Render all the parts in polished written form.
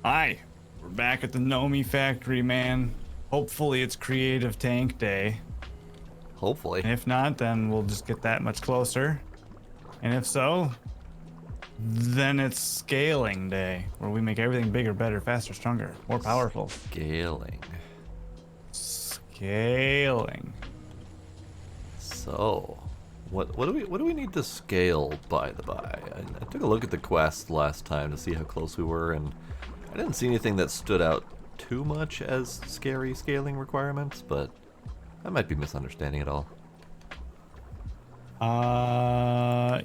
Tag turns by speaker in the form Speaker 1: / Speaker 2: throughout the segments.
Speaker 1: Hi, we're back at the Nomifactory, man. Hopefully it's Creative Tank Day.
Speaker 2: Hopefully.
Speaker 1: And if not, then we'll just get that much closer. And if so, then it's Scaling Day, where we make everything bigger, better, faster, stronger, more powerful.
Speaker 2: Scaling.
Speaker 1: Scaling.
Speaker 2: So, what do we need to scale, by the by? I took a look at the quest last time to see how close we were, and I didn't see anything that stood out too much as scary scaling requirements, but I might be misunderstanding it all.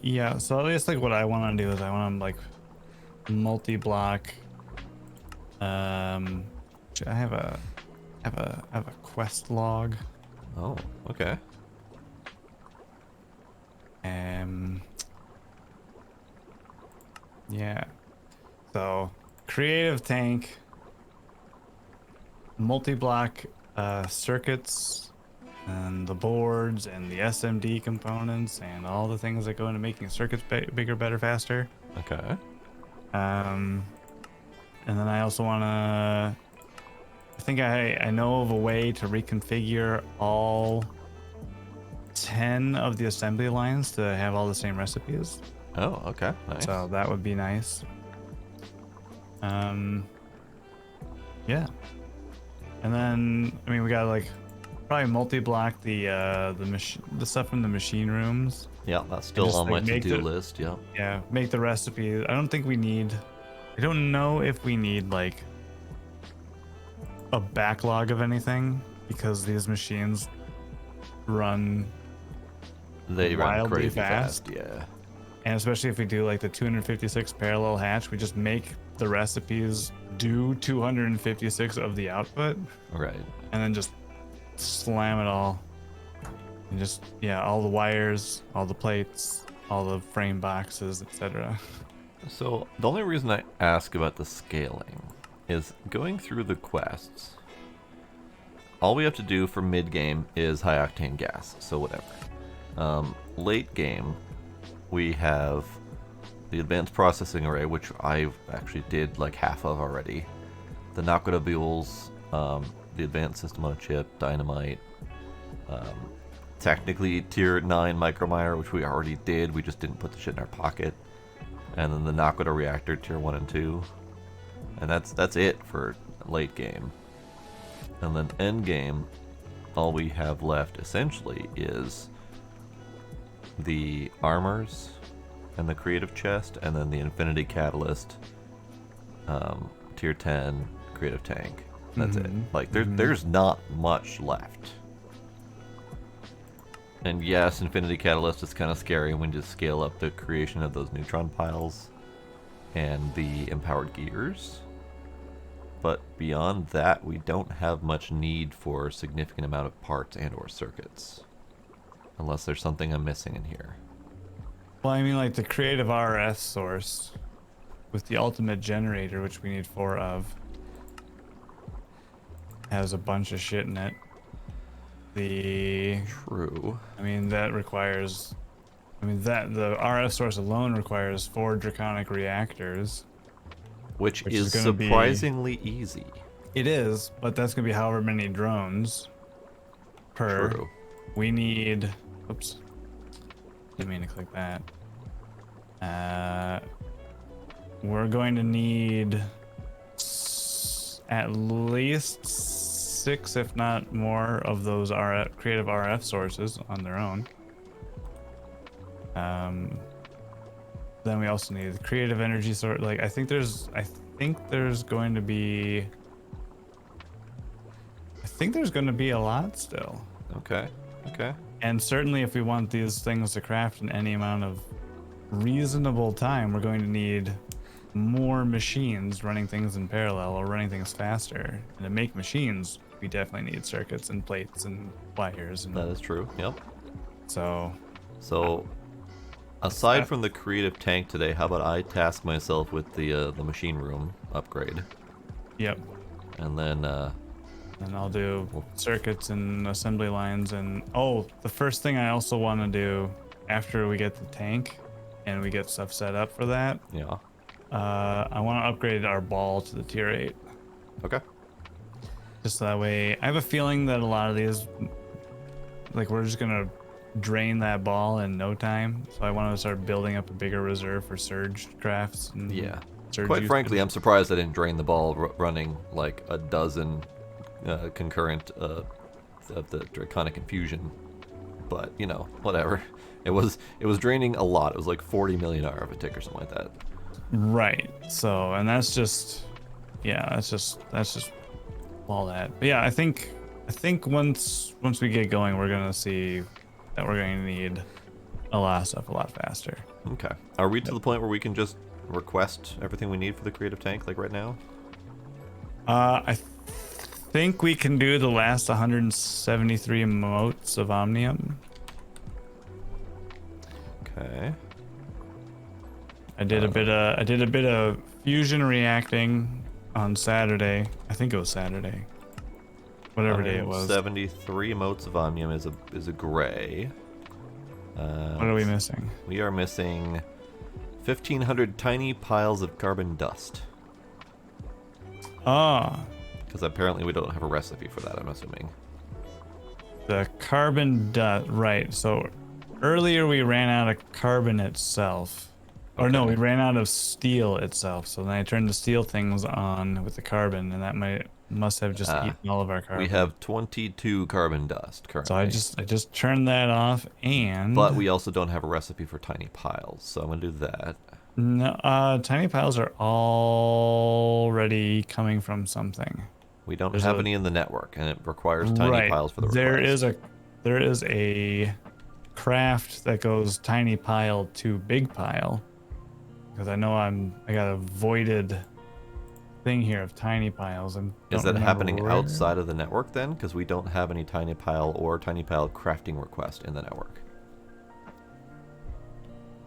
Speaker 1: Yeah, so I guess like what I want to do is I want to like multi-block. I have a quest log.
Speaker 2: Oh, okay.
Speaker 1: Yeah. So, Creative Tank, multi-block circuits, and the boards, and the SMD components, and all the things that go into making circuits bigger, better, faster.
Speaker 2: Okay.
Speaker 1: And then I also want to... I think I know of a way to reconfigure all 10 of the assembly lines to have all the same recipes.
Speaker 2: Oh, okay. Nice.
Speaker 1: So that would be nice. Yeah. And then I mean we got like probably multi-block the stuff from the machine rooms.
Speaker 2: Yeah, that's still
Speaker 1: just,
Speaker 2: on my
Speaker 1: like, make
Speaker 2: to-do
Speaker 1: the-
Speaker 2: list, yeah.
Speaker 1: Yeah, make the recipe. I don't think we need... I don't know if we need like a backlog of anything because these machines run
Speaker 2: They run
Speaker 1: wildly
Speaker 2: crazy
Speaker 1: fast.
Speaker 2: yeah.
Speaker 1: And especially if we do like the 256 parallel hatch, we just make the recipes do 256 of the output
Speaker 2: Right.
Speaker 1: and then just slam it all. And just, yeah, all the wires, all the plates, all the frame boxes, etc.
Speaker 2: So, the only reason I ask about the scaling is going through the quests. All we have to do for mid-game is high-octane gas, so whatever. Late game, we have the advanced processing array, which I actually did like half of already. The Nakotabules, the advanced system on a chip, dynamite, technically tier 9 microminer, which we already did, we just didn't put the shit in our pocket. And then the Nakoda reactor, tier 1 and 2. And that's it for late game. And then end game, all we have left essentially is the armors and the creative chest, and then the infinity catalyst, tier 10 creative tank. That's it. Like there's not much left. And yes, infinity catalyst is kind of scary when you scale up the creation of those neutron piles and the empowered gears. But beyond that, we don't have much need for a significant amount of parts and or circuits. Unless there's something I'm missing in here.
Speaker 1: Well, I mean, like the creative RF source with the ultimate generator, which we need 4 of, has a bunch of shit in it.
Speaker 2: True.
Speaker 1: I mean, that requires... I mean, the RF source alone requires 4 draconic reactors.
Speaker 2: Which
Speaker 1: is
Speaker 2: is
Speaker 1: gonna be-
Speaker 2: surprisingly easy.
Speaker 1: It is, but that's going to be however many drones per.
Speaker 2: True.
Speaker 1: We need... Oops. Didn't mean to click that. We're going to need at least 6, if not more, of those creative RF sources on their own. Then we also need the creative energy source. Like I think there's going to be a lot still.
Speaker 2: Okay. Okay.
Speaker 1: And certainly if we want these things to craft in any amount of reasonable time, we're going to need more machines running things in parallel or running things faster. And to make machines, we definitely need circuits and plates and wires. And
Speaker 2: That is true. Yep.
Speaker 1: so,
Speaker 2: aside from the creative tank today, how about I task myself with the machine room upgrade,
Speaker 1: yep.
Speaker 2: and then
Speaker 1: And I'll do circuits and assembly lines. And oh, the first thing I also want to do after we get the tank and we get stuff set up for that
Speaker 2: yeah.
Speaker 1: I want to upgrade our ball to the tier 8.
Speaker 2: Okay.
Speaker 1: Just that way, I have a feeling that a lot of these, like, we're just gonna drain that ball in no time. So I want to start building up a bigger reserve for surge crafts. And
Speaker 2: Yeah.
Speaker 1: surge
Speaker 2: Quite
Speaker 1: usage.
Speaker 2: frankly, I'm surprised I didn't drain the ball running like a dozen concurrent of the Draconic Infusion. But, you know, whatever. It was draining a lot. It was like 40 million hour of a tick or something like that.
Speaker 1: Right. So, and that's just, yeah, that's just all that. But yeah, I think once we get going, we're gonna see that we're going to need a lot of stuff a lot faster.
Speaker 2: Okay. Are we to the point where we can just request everything we need for the creative tank, like right now?
Speaker 1: I think we can do the last 173 motes of Omnium.
Speaker 2: Okay.
Speaker 1: I did a bit of fusion reacting on Saturday. I think it was Saturday. Whatever day it was.
Speaker 2: 73 motes of Omnium is a gray.
Speaker 1: What are we missing?
Speaker 2: We are missing 1,500 tiny piles of carbon dust.
Speaker 1: Ah,
Speaker 2: Because apparently we don't have a recipe for that, I'm assuming.
Speaker 1: the carbon dust. Right. So earlier we ran out of carbon itself. Or no, we ran out of steel itself. So then I turned the steel things on with the carbon, and that must have just eaten all of our carbon.
Speaker 2: We have 22 carbon dust currently.
Speaker 1: So I just turned that off, and
Speaker 2: But we also don't have a recipe for tiny piles, so I'm gonna do that.
Speaker 1: no, tiny piles are already coming from something.
Speaker 2: We don't have any in the network, and it requires tiny piles for the request.
Speaker 1: There is a craft that goes tiny pile to big pile, because I know I got a voided thing here of tiny piles. And
Speaker 2: is that happening outside of the network then? Because we don't have any tiny pile or tiny pile crafting request in the network.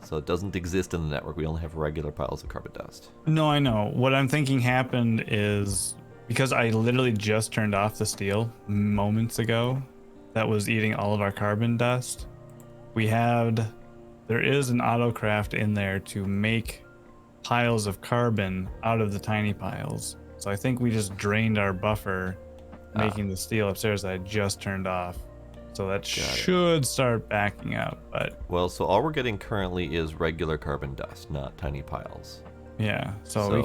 Speaker 2: So it doesn't exist in the network. We only have regular piles of carbon dust.
Speaker 1: No, I know. What I'm thinking happened is because I literally just turned off the steel moments ago that was eating all of our carbon dust. There is an autocraft in there to make piles of carbon out of the tiny piles. So I think we just drained our buffer making the steel upstairs that I just turned off. So that should start backing up, but
Speaker 2: well, so all we're getting currently is regular carbon dust, not tiny piles.
Speaker 1: yeah, so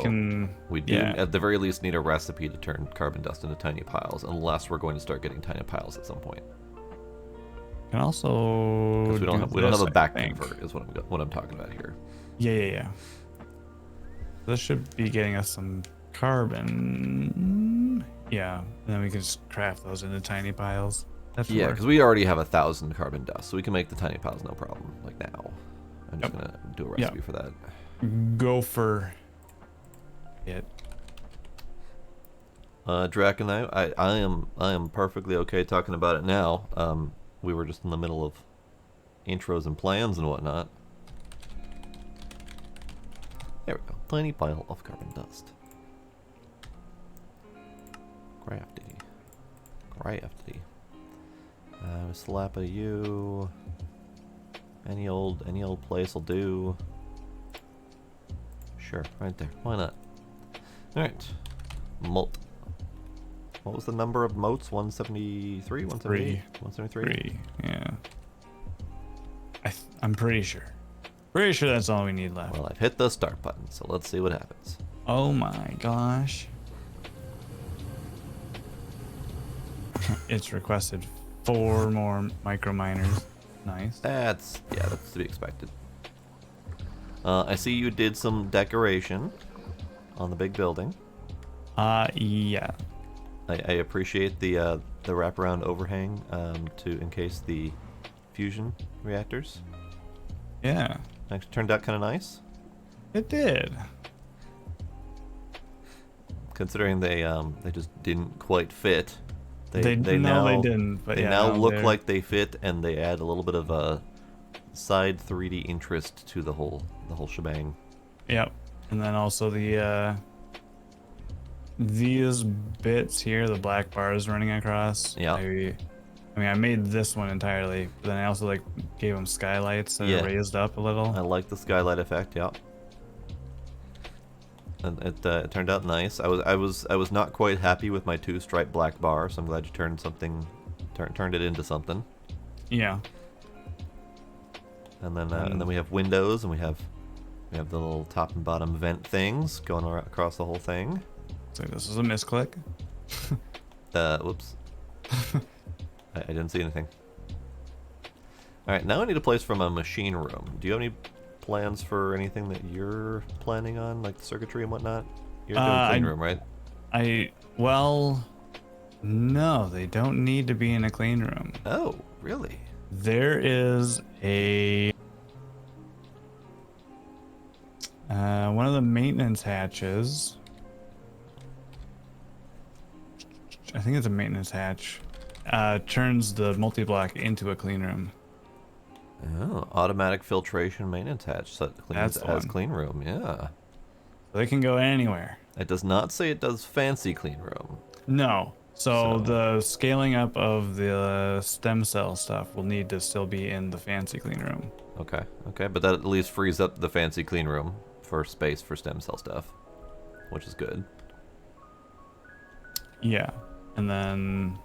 Speaker 1: we
Speaker 2: do at the very least need a recipe to turn carbon dust into tiny piles, unless we're going to start getting tiny piles at some point.
Speaker 1: Can also
Speaker 2: because we don't have a back convert is what I'm talking about here.
Speaker 1: Yeah. This should be getting us some carbon. Yeah, and then we can just craft those into tiny piles.
Speaker 2: Yeah, because we already have 1,000 carbon dust, so we can make the tiny piles no problem. Like now, I'm just gonna do a recipe for that.
Speaker 1: Go for it.
Speaker 2: Drac and I am perfectly okay talking about it now. We were just in the middle of intros and plans and whatnot. There we go. Tiny pile of carbon dust. Crafty. Slap a U. Any old place will do. Sure, right there. Why not? Alright. Molt. What was the number of motes? 173? 178? 173?
Speaker 1: Yeah. I'm pretty sure. Pretty sure that's all we need left.
Speaker 2: Well, I've hit the start button, so let's see what happens.
Speaker 1: Oh my gosh. It's requested 4 more micro miners. Nice.
Speaker 2: That's to be expected. I see you did some decoration on the big building.
Speaker 1: Yeah.
Speaker 2: I appreciate the wraparound overhang to encase the fusion reactors.
Speaker 1: Yeah.
Speaker 2: Actually turned out kind of nice.
Speaker 1: It did.
Speaker 2: Considering they just didn't quite fit. They
Speaker 1: didn't. But
Speaker 2: they
Speaker 1: yeah,
Speaker 2: now look like they fit, and they add a little bit of a side 3D interest to the whole shebang.
Speaker 1: Yep. And then also the these bits here, the black bars running across.
Speaker 2: Yeah.
Speaker 1: I made this one entirely, but then I also gave them skylights that are raised up a little.
Speaker 2: I like the skylight effect. Yeah. And it turned out nice. I was not quite happy with my 2-stripe black bar, so I'm glad you turned it into something.
Speaker 1: Yeah.
Speaker 2: And then we have windows, and we have the little top and bottom vent things going across the whole thing.
Speaker 1: So this is a misclick.
Speaker 2: Whoops. I didn't see anything. All right, now I need a place for my machine room. Do you have any plans for anything that you're planning on, like the circuitry and whatnot? You're doing a clean room, right?
Speaker 1: Well, no, they don't need to be in a clean room.
Speaker 2: Oh, really?
Speaker 1: There is a one of the maintenance hatches. I think it's a maintenance hatch. Turns the multi-block into a clean room.
Speaker 2: Oh, automatic filtration maintenance hatch set cleans
Speaker 1: That's the
Speaker 2: as
Speaker 1: one.
Speaker 2: clean room. Yeah.
Speaker 1: So they can go anywhere.
Speaker 2: It does not say it does fancy clean room.
Speaker 1: No. So
Speaker 2: So-
Speaker 1: the scaling up of the stem cell stuff will need to still be in the fancy clean room.
Speaker 2: Okay, but that at least frees up the fancy clean room for space for stem cell stuff, which is good.
Speaker 1: Yeah. And then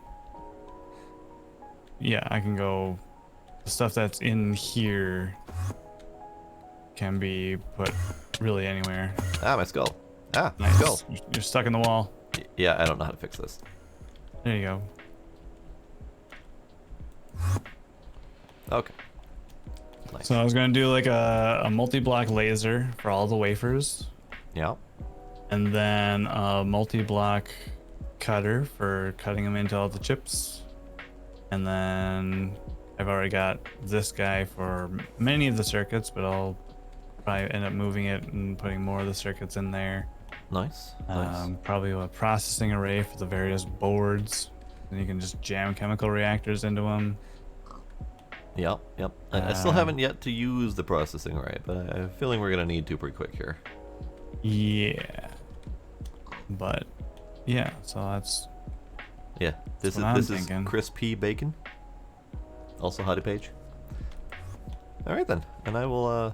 Speaker 1: yeah, I can go, the stuff that's in here can be put really anywhere.
Speaker 2: Ah, my skull. Ah, my
Speaker 1: Nice.
Speaker 2: skull.
Speaker 1: You're stuck in the wall.
Speaker 2: Yeah, I don't know how to fix this.
Speaker 1: There you go.
Speaker 2: Okay. Nice.
Speaker 1: So I was gonna do like a multi-block laser for all the wafers,
Speaker 2: Yeah.
Speaker 1: and then a multi-block cutter for cutting them into all the chips, and then I've already got this guy for many of the circuits, but I'll probably end up moving it and putting more of the circuits in there.
Speaker 2: Nice. Nice.
Speaker 1: Probably a processing array for the various boards, and you can just jam chemical reactors into them.
Speaker 2: Yep. I still haven't yet to use the processing array, but I have a feeling we're gonna need to pretty quick here.
Speaker 1: Yeah, but yeah, so that's
Speaker 2: Yeah. This
Speaker 1: what I'm
Speaker 2: is
Speaker 1: thinking.
Speaker 2: crispy bacon. Also Hottie Page. All right then, and I will.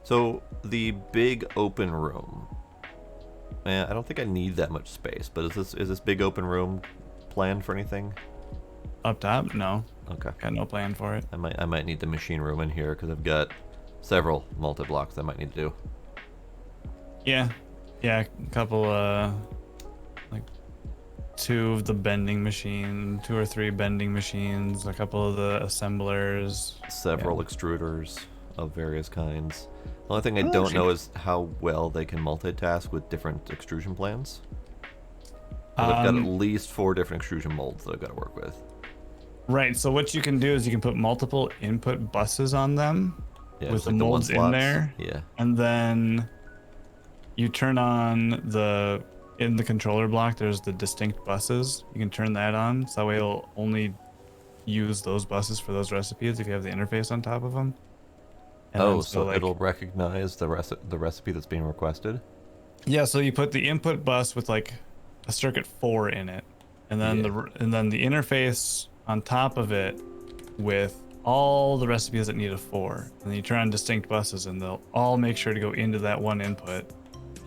Speaker 2: So the big open room. Man, I don't think I need that much space, but is this big open room planned for anything?
Speaker 1: up top. No,
Speaker 2: Okay.
Speaker 1: got no plan for it.
Speaker 2: I might need the machine room in here because I've got several multi-blocks I might need to do.
Speaker 1: Yeah, a couple like two of the bending machine, 2 or 3 bending machines, a couple of the assemblers.
Speaker 2: Several
Speaker 1: Yeah.
Speaker 2: extruders of various kinds. The only thing I
Speaker 1: Oh,
Speaker 2: don't
Speaker 1: actually-
Speaker 2: know is how well they can multitask with different extrusion plans. But I've got at least 4 different extrusion molds that I've got to work with.
Speaker 1: Right, so what you can do is you can put multiple input buses on them,
Speaker 2: Yeah,
Speaker 1: with
Speaker 2: just
Speaker 1: the
Speaker 2: like one
Speaker 1: molds in
Speaker 2: slots.
Speaker 1: there.
Speaker 2: Yeah.
Speaker 1: and then you turn on in the controller block, there's the distinct buses. You can turn that on, so that way it'll only use those buses for those recipes if you have the interface on top of them. And
Speaker 2: Oh,
Speaker 1: then,
Speaker 2: so
Speaker 1: like,
Speaker 2: it'll recognize the recipe that's being requested?
Speaker 1: yeah, so you put the input bus with like a circuit 4 in it, and then the interface on top of it with all the recipes that need a 4, and then you turn on distinct buses, and they'll all make sure to go into that one input.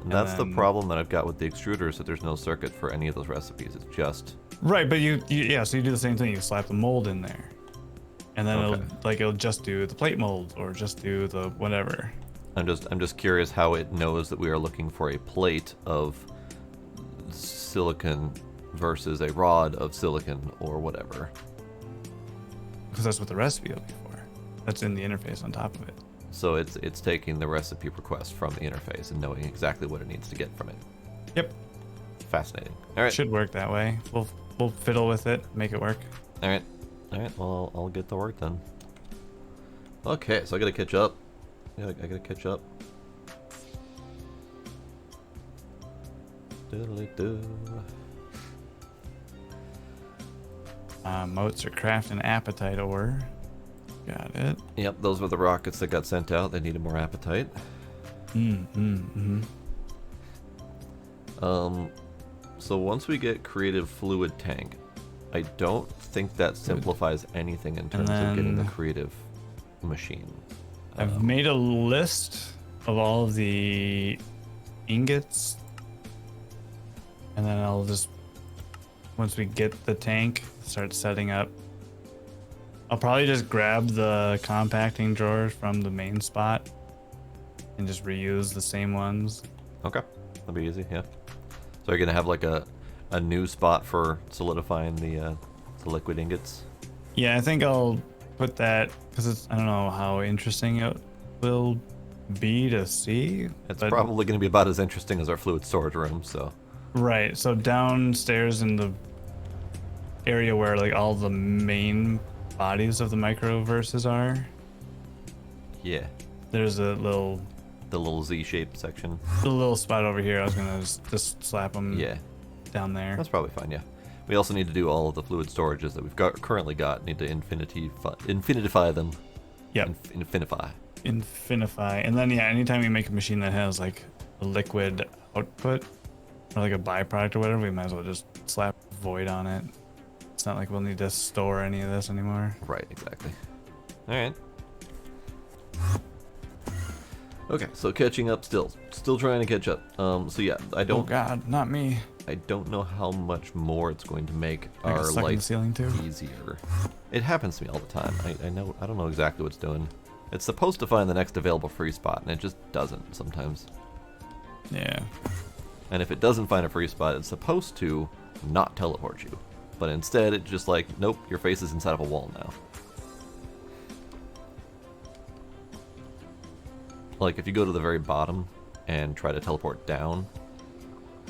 Speaker 2: And that's the
Speaker 1: then-
Speaker 2: problem that I've got with the extruders, that there's no circuit for any of those recipes. It's just...
Speaker 1: Right, but you so you do the same thing. You slap the mold in there, and then
Speaker 2: Okay.
Speaker 1: it'll just do the plate mold or just do the whatever.
Speaker 2: I'm just curious how it knows that we are looking for a plate of silicon versus a rod of silicon or whatever.
Speaker 1: Because that's what the recipe will be for. That's in the interface on top of it.
Speaker 2: So it's taking the recipe request from the interface and knowing exactly what it needs to get from it.
Speaker 1: Yep,
Speaker 2: Fascinating. All right.
Speaker 1: should work that way. We'll fiddle with it, make it work.
Speaker 2: All right. Well, I'll get to work then. Okay, so I gotta catch up. Yeah, I gotta catch up. Doodly-doo.
Speaker 1: Motes are craft and appetite ore. Got it.
Speaker 2: Yep, those were the rockets that got sent out. They needed more appetite. So once we get creative fluid tank, I don't think that simplifies anything in terms of getting the
Speaker 1: then-
Speaker 2: creative machine.
Speaker 1: I've made a list of all of the ingots And then I'll just, once we get the tank, start setting up. I'll probably just grab the compacting drawers from the main spot and just reuse the same ones.
Speaker 2: Okay, that'll be easy. Yeah. So you're gonna have like a new spot for solidifying the liquid ingots.
Speaker 1: Yeah, I think I'll put that because I don't know how interesting it will be to see.
Speaker 2: It's
Speaker 1: but,
Speaker 2: probably gonna be about as interesting as our fluid storage room. So.
Speaker 1: Right. So downstairs in the area where like all the main bodies of the microverses are.
Speaker 2: Yeah.
Speaker 1: There's a little.
Speaker 2: The little Z-shaped section.
Speaker 1: The little spot over here. I was gonna just slap them.
Speaker 2: Yeah.
Speaker 1: Down there.
Speaker 2: That's probably fine. Yeah. We also need to do all of the fluid storages that we've currently got. Need to infinitify them.
Speaker 1: Yep. Infinify. And then yeah, anytime we make a machine that has like a liquid output or like a byproduct or whatever, we might as well just slap void on it. It's not like we'll need to store any of this anymore.
Speaker 2: Right, exactly. All right. Okay, so catching up still trying to catch up. So yeah, I don't.
Speaker 1: Oh God, not me.
Speaker 2: I don't know how much more it's going to make
Speaker 1: I got
Speaker 2: our
Speaker 1: stuck in the
Speaker 2: life
Speaker 1: ceiling too.
Speaker 2: easier. It happens to me all the time. I don't know exactly what it's doing. It's supposed to find the next available free spot, and it just doesn't sometimes.
Speaker 1: Yeah.
Speaker 2: And if it doesn't find a free spot, it's supposed to not teleport you. But instead, it's just like, nope, your face is inside of a wall now. Like if you go to the very bottom and try to teleport down,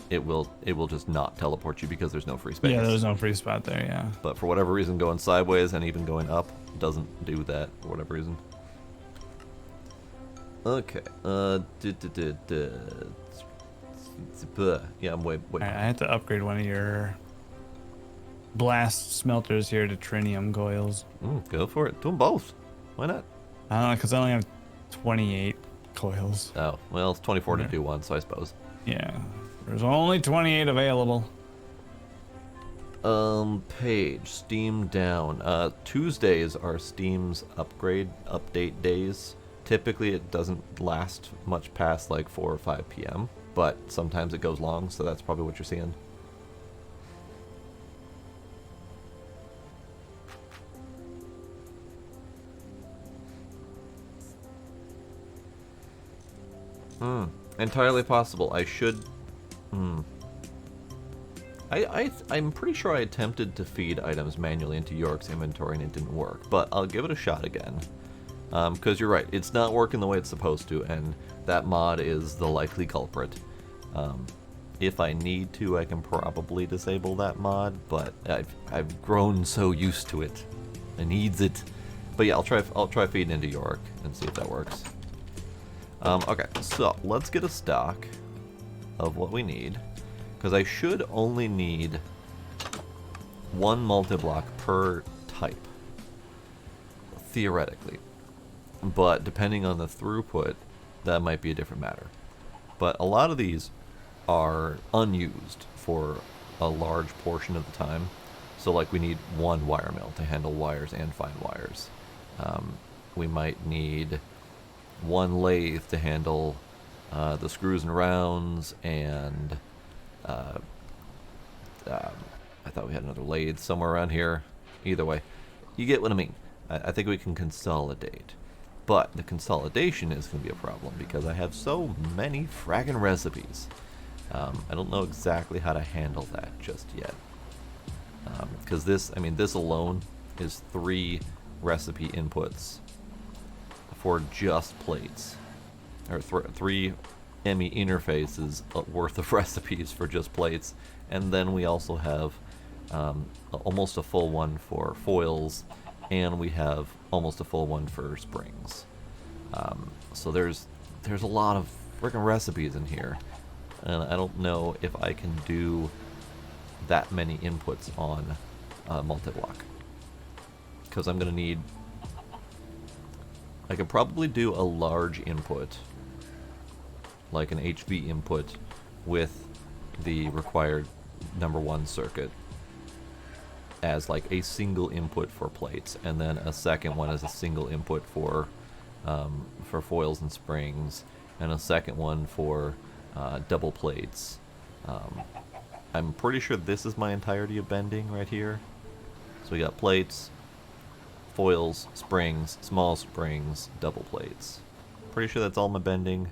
Speaker 2: it will just not teleport you because there's no free space.
Speaker 1: Yeah, there's no free spot there, yeah.
Speaker 2: But for whatever reason, going sideways and even going up doesn't do that for whatever reason. Okay. Yeah, I'm way.
Speaker 1: Alright, I had to upgrade one of your blast smelters here to trinium coils.
Speaker 2: Go for it. Do them both. Why not?
Speaker 1: I don't know, because I only have 28 coils.
Speaker 2: Oh, well, it's 24 to do one, so I suppose.
Speaker 1: Yeah. There's only 28 available.
Speaker 2: Page, Steam down. Tuesdays are Steam's update days. Typically it doesn't last much past like 4 or 5 p.m., but sometimes it goes long, so that's probably what you're seeing. Entirely possible. I should... I'm pretty sure I attempted to feed items manually into York's inventory and it didn't work, but I'll give it a shot again. Because you're right, it's not working the way it's supposed to, and that mod is the likely culprit. If I need to, I can probably disable that mod, but I've grown so used to it. I needs it. But yeah, I'll try feeding into York and see if that works. Okay, so let's get a stock of what we need, because I should only need one multi-block per type, theoretically. But depending on the throughput, that might be a different matter. But a lot of these are unused for a large portion of the time. So like we need one wire mill to handle wires and fine wires. We might need one lathe to handle the screws and rounds, and I thought we had another lathe somewhere around here. Either way, you get what I mean. I think we can consolidate. But the consolidation is going to be a problem because I have so many fraggin' recipes. I don't know exactly how to handle that just yet. Because this alone is 3 recipe inputs for just plates. Or 3 ME interfaces worth of recipes for just plates. And then we also have almost a full one for foils, and we have almost a full one for springs. So there's a lot of freaking recipes in here, and I don't know if I can do that many inputs on multi-block, because I'm gonna need. I could probably do a large input, like an HV input, with the required number 1 circuit as like a single input for plates, and then a second one as a single input for foils and springs, and a second one for double plates, I'm pretty sure this is my entirety of bending right here. So we got plates, foils, springs, small springs, double plates. Pretty sure that's all my bending.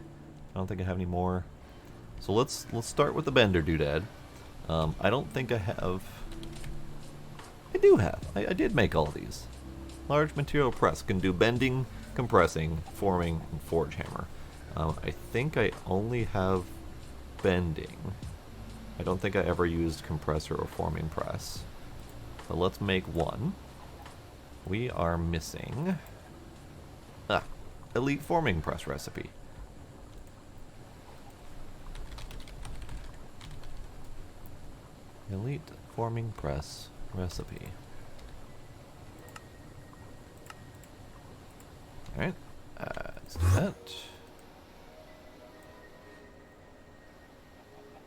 Speaker 2: I don't think I have any more. So let's start with the bender doodad. I don't think I have. I do have. I did make all these. Large material press can do bending, compressing, forming, and forge hammer. I think I only have bending. I don't think I ever used compressor or forming press. So let's make one. We are missing elite forming press recipe. Elite forming press recipe. Alright, let's do that.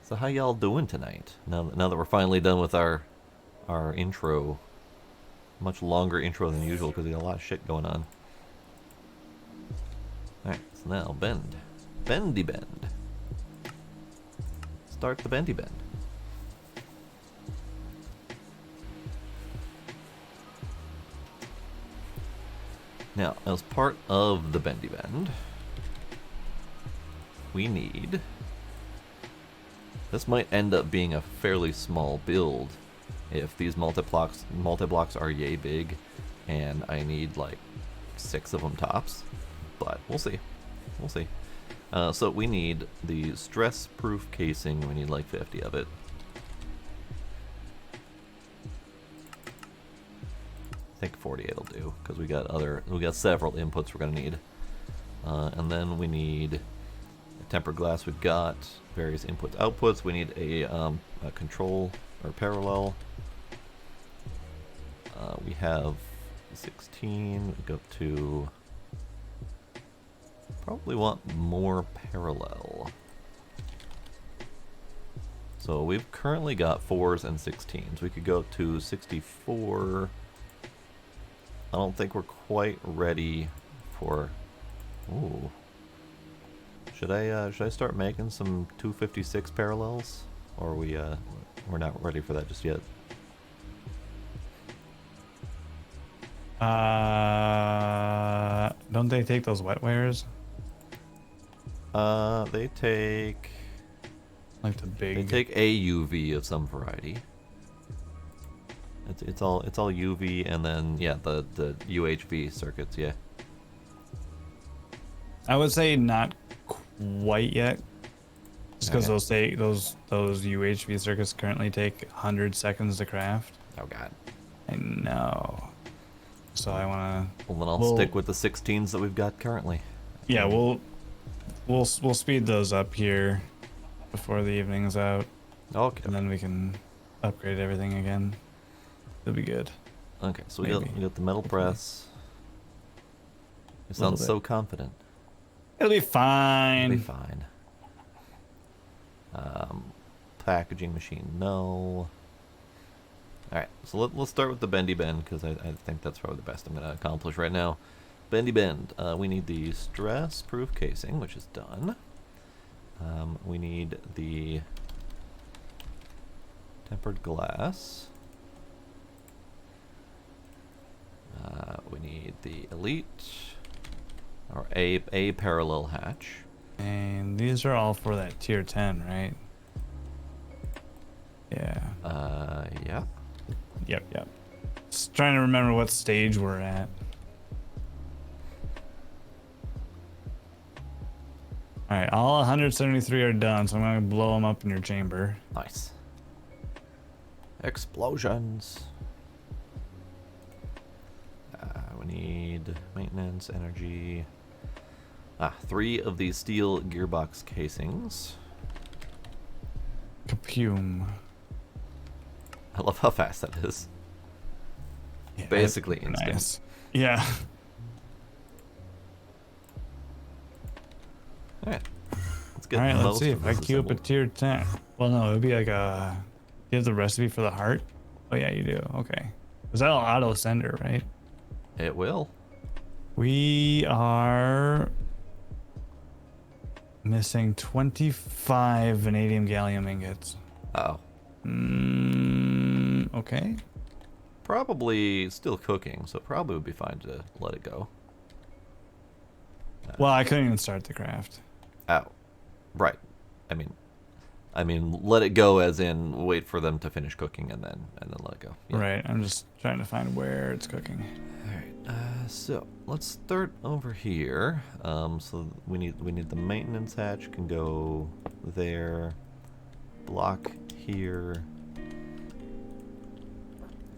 Speaker 2: So how y'all doing tonight? Now that we're finally done with our intro. Much longer intro than usual because we got a lot of shit going on. Alright, so now bend. Bendy bend. Start the bendy bend. Now, as part of the bendy bend, we need... This might end up being a fairly small build if these multi-blocks are yay big and I need like 6 of them tops, but we'll see. We'll see. So we need the stress-proof casing. We need like 50 of it. I think 48 will do because we got several inputs we're gonna need, and then we need tempered glass. We've got various inputs, outputs. We need a control or parallel. We have 16. We go to. Probably want more parallel. So we've currently got 4s and 16s. We could go to 64. I don't think we're quite ready for. Ooh. Should I start making some 256 parallels, or we're not ready for that just yet?
Speaker 1: Don't they take those wet wares?
Speaker 2: They take
Speaker 1: Like the big.
Speaker 2: They take AUV of some variety. It's all UV and then yeah the UHV circuits, yeah.
Speaker 1: I would say not quite yet, just because
Speaker 2: Okay.
Speaker 1: those UHV circuits currently take 100 seconds to craft.
Speaker 2: Oh god.
Speaker 1: I know. So I wanna.
Speaker 2: Well then I'll stick with the 16s that we've got currently.
Speaker 1: Yeah, we'll speed those up here before the evening's out,
Speaker 2: Okay.
Speaker 1: and then we can upgrade everything again. It'll be good.
Speaker 2: Okay, so we
Speaker 1: Maybe.
Speaker 2: got the metal press. You
Speaker 1: Little
Speaker 2: sound
Speaker 1: bit.
Speaker 2: so confident.
Speaker 1: It'll be fine.
Speaker 2: It'll be fine. Packaging machine, no. Alright, so let's start with the bendy bend, because I think that's probably the best I'm going to accomplish right now. Bendy bend, we need the stress-proof casing, which is done. We need the tempered glass. We need the elite, or a parallel hatch.
Speaker 1: And these are all for that tier 10, right? Yeah.
Speaker 2: Yeah.
Speaker 1: Yep. Just trying to remember what stage we're at. All right, all 173 are done, so I'm gonna blow them up in your chamber.
Speaker 2: Nice. Explosions. We need maintenance, energy. 3 of these steel gearbox casings.
Speaker 1: Kapume.
Speaker 2: I love how fast that is.
Speaker 1: Yeah,
Speaker 2: Basically
Speaker 1: that's
Speaker 2: instant.
Speaker 1: nice. Yeah.
Speaker 2: Alright. Let's get
Speaker 1: All right, let's
Speaker 2: most
Speaker 1: see
Speaker 2: of
Speaker 1: if I
Speaker 2: this
Speaker 1: queue up a
Speaker 2: assembled.
Speaker 1: tier 10. Well, no, it'd be like a. You have the recipe for the heart? Oh yeah, you do. Okay. Was that auto sender, right?
Speaker 2: It will.
Speaker 1: We are missing 25 vanadium gallium ingots.
Speaker 2: Oh.
Speaker 1: Okay.
Speaker 2: Probably still cooking, so probably would be fine to let it go.
Speaker 1: Well, I couldn't even start the craft.
Speaker 2: Oh, right. I mean, let it go as in wait for them to finish cooking and then let it go. Yeah.
Speaker 1: Right. I'm just trying to find where it's cooking.
Speaker 2: All right. So let's start over here. So we need the maintenance hatch can go there. Block here.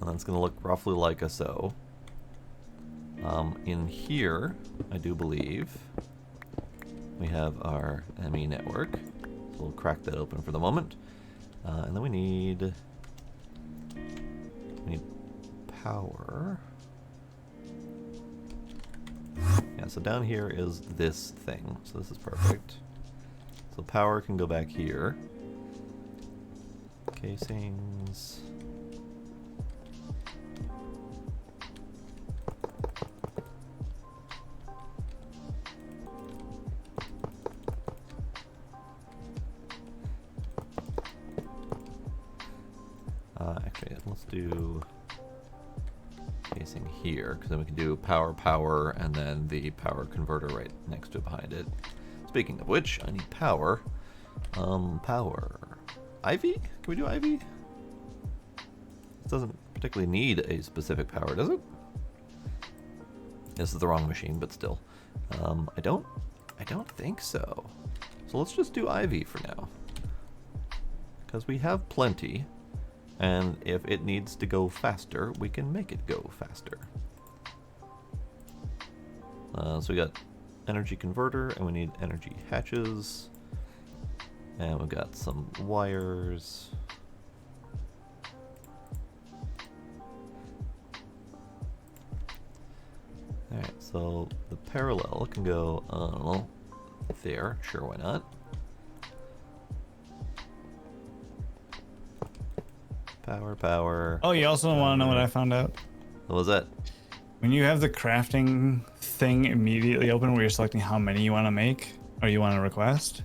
Speaker 2: And that's going to look roughly like a so. In here, I do believe, we have our ME network. So we'll crack that open for the moment. And then we need power. Yeah, so down here is this thing. So this is perfect. So power can go back here. Casings. Actually, let's do casing here, because then we can do power, and then the power converter right next to it behind it. Speaking of which, I need power. Power. Ivy? Can we do Ivy? This doesn't particularly need a specific power, does it? This is the wrong machine, but still. I don't think so. So let's just do Ivy for now. Because we have plenty. And if it needs to go faster, we can make it go faster. So we got energy converter, and we need energy hatches. And we've got some wires. Alright, so the parallel can go, I don't know, there. Sure, why not? Power.
Speaker 1: Oh, you also want to know what I found out?
Speaker 2: What was that?
Speaker 1: When you have the crafting thing immediately open where you're selecting how many you want to make or you want to request,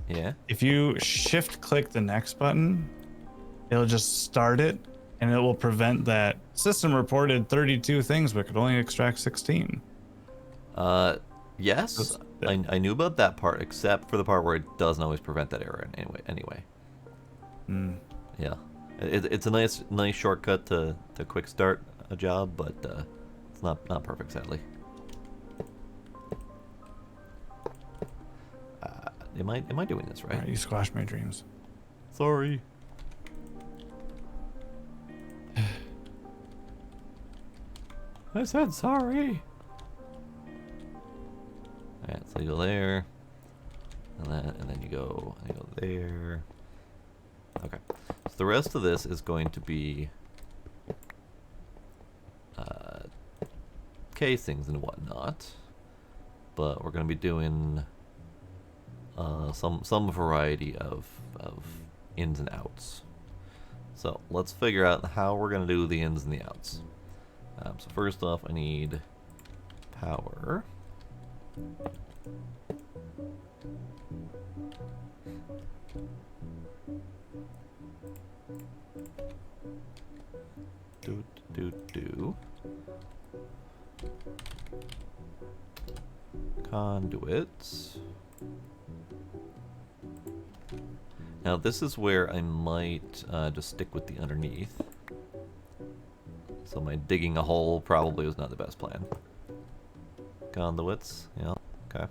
Speaker 2: Yeah.
Speaker 1: if you shift click the next button, it'll just start it and it will prevent that system reported 32 things but could only extract 16.
Speaker 2: Yes. I knew about that part, except for the part where it doesn't always prevent that error anyway. Yeah. It's a nice shortcut to quick start a job, but it's not perfect, sadly. Am I doing this right?
Speaker 1: All right, you squashed my dreams.
Speaker 2: Sorry. I said sorry. Alright, so you go there, and then you go there. Okay, so the rest of this is going to be casings and whatnot, but we're going to be doing some variety of ins and outs. So let's figure out how we're going to do the ins and the outs. So first off, I need power. Do. Conduits. Now this is where I might just stick with the underneath. So my digging a hole probably was not the best plan. Conduits, yeah, okay.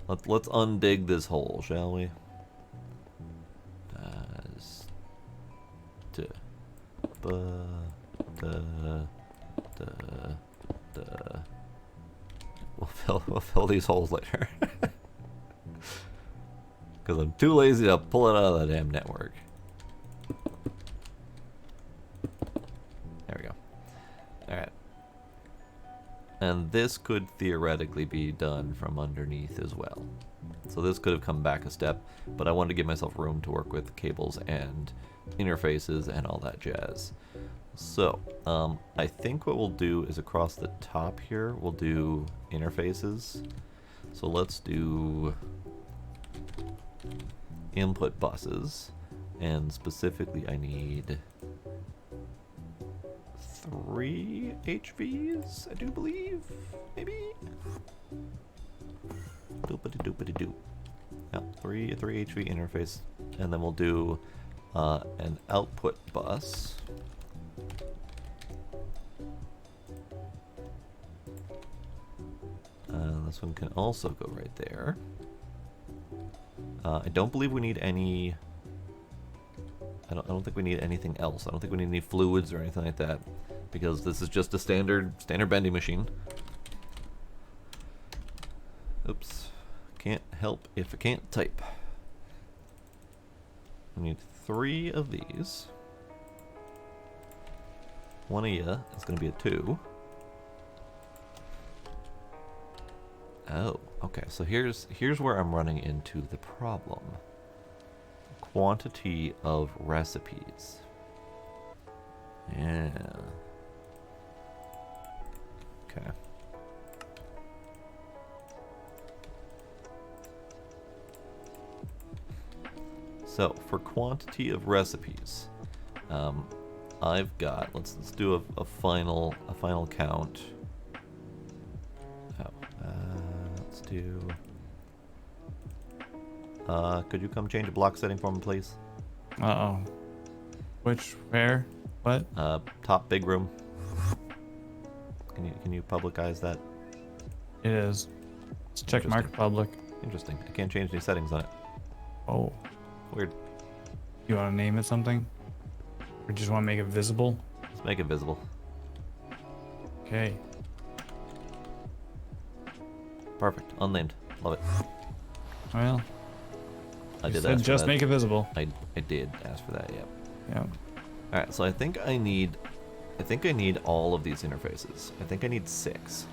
Speaker 2: Let's undig this hole, shall we? We'll fill these holes later. Because I'm too lazy to pull it out of the damn network. There we go. Alright. And this could theoretically be done from underneath as well. So this could have come back a step, but I wanted to give myself room to work with cables and interfaces and all that jazz. So, I think what we'll do is across the top here, we'll do interfaces. So let's do input buses, And specifically, I need 3 HVs, I do believe, maybe? Doopity-doopity-doo. Yeah, 3 HV interface, and then we'll do an output bus. This one can also go right there. I don't believe we need any. I don't think we need anything else. I don't think we need any fluids or anything like that, because this is just a standard bending machine. Oops. Can't help if I can't type. We need 3 of these. One of you is going to be a 2. Oh, okay. So here's where I'm running into the problem. Quantity of recipes. Yeah. Okay. So for quantity of recipes, I've got. Let's do a final count. Oh, let's do. Could you come change a block setting for me, please?
Speaker 1: Uh-oh. Which, where, what?
Speaker 2: Top big room. Can you publicize that?
Speaker 1: It is. It's check mark public.
Speaker 2: Interesting. I can't change any settings on it.
Speaker 1: Oh.
Speaker 2: Weird.
Speaker 1: You want to name it something? Or just want to make it visible?
Speaker 2: Let's make it visible.
Speaker 1: Okay.
Speaker 2: Perfect. Unnamed. Love it.
Speaker 1: Well,
Speaker 2: I
Speaker 1: you
Speaker 2: did
Speaker 1: said
Speaker 2: ask for
Speaker 1: just
Speaker 2: that.
Speaker 1: make it visible.
Speaker 2: I did ask for that. Yep.
Speaker 1: Yeah.
Speaker 2: All right. So I think I need all of these interfaces. I think I need 6.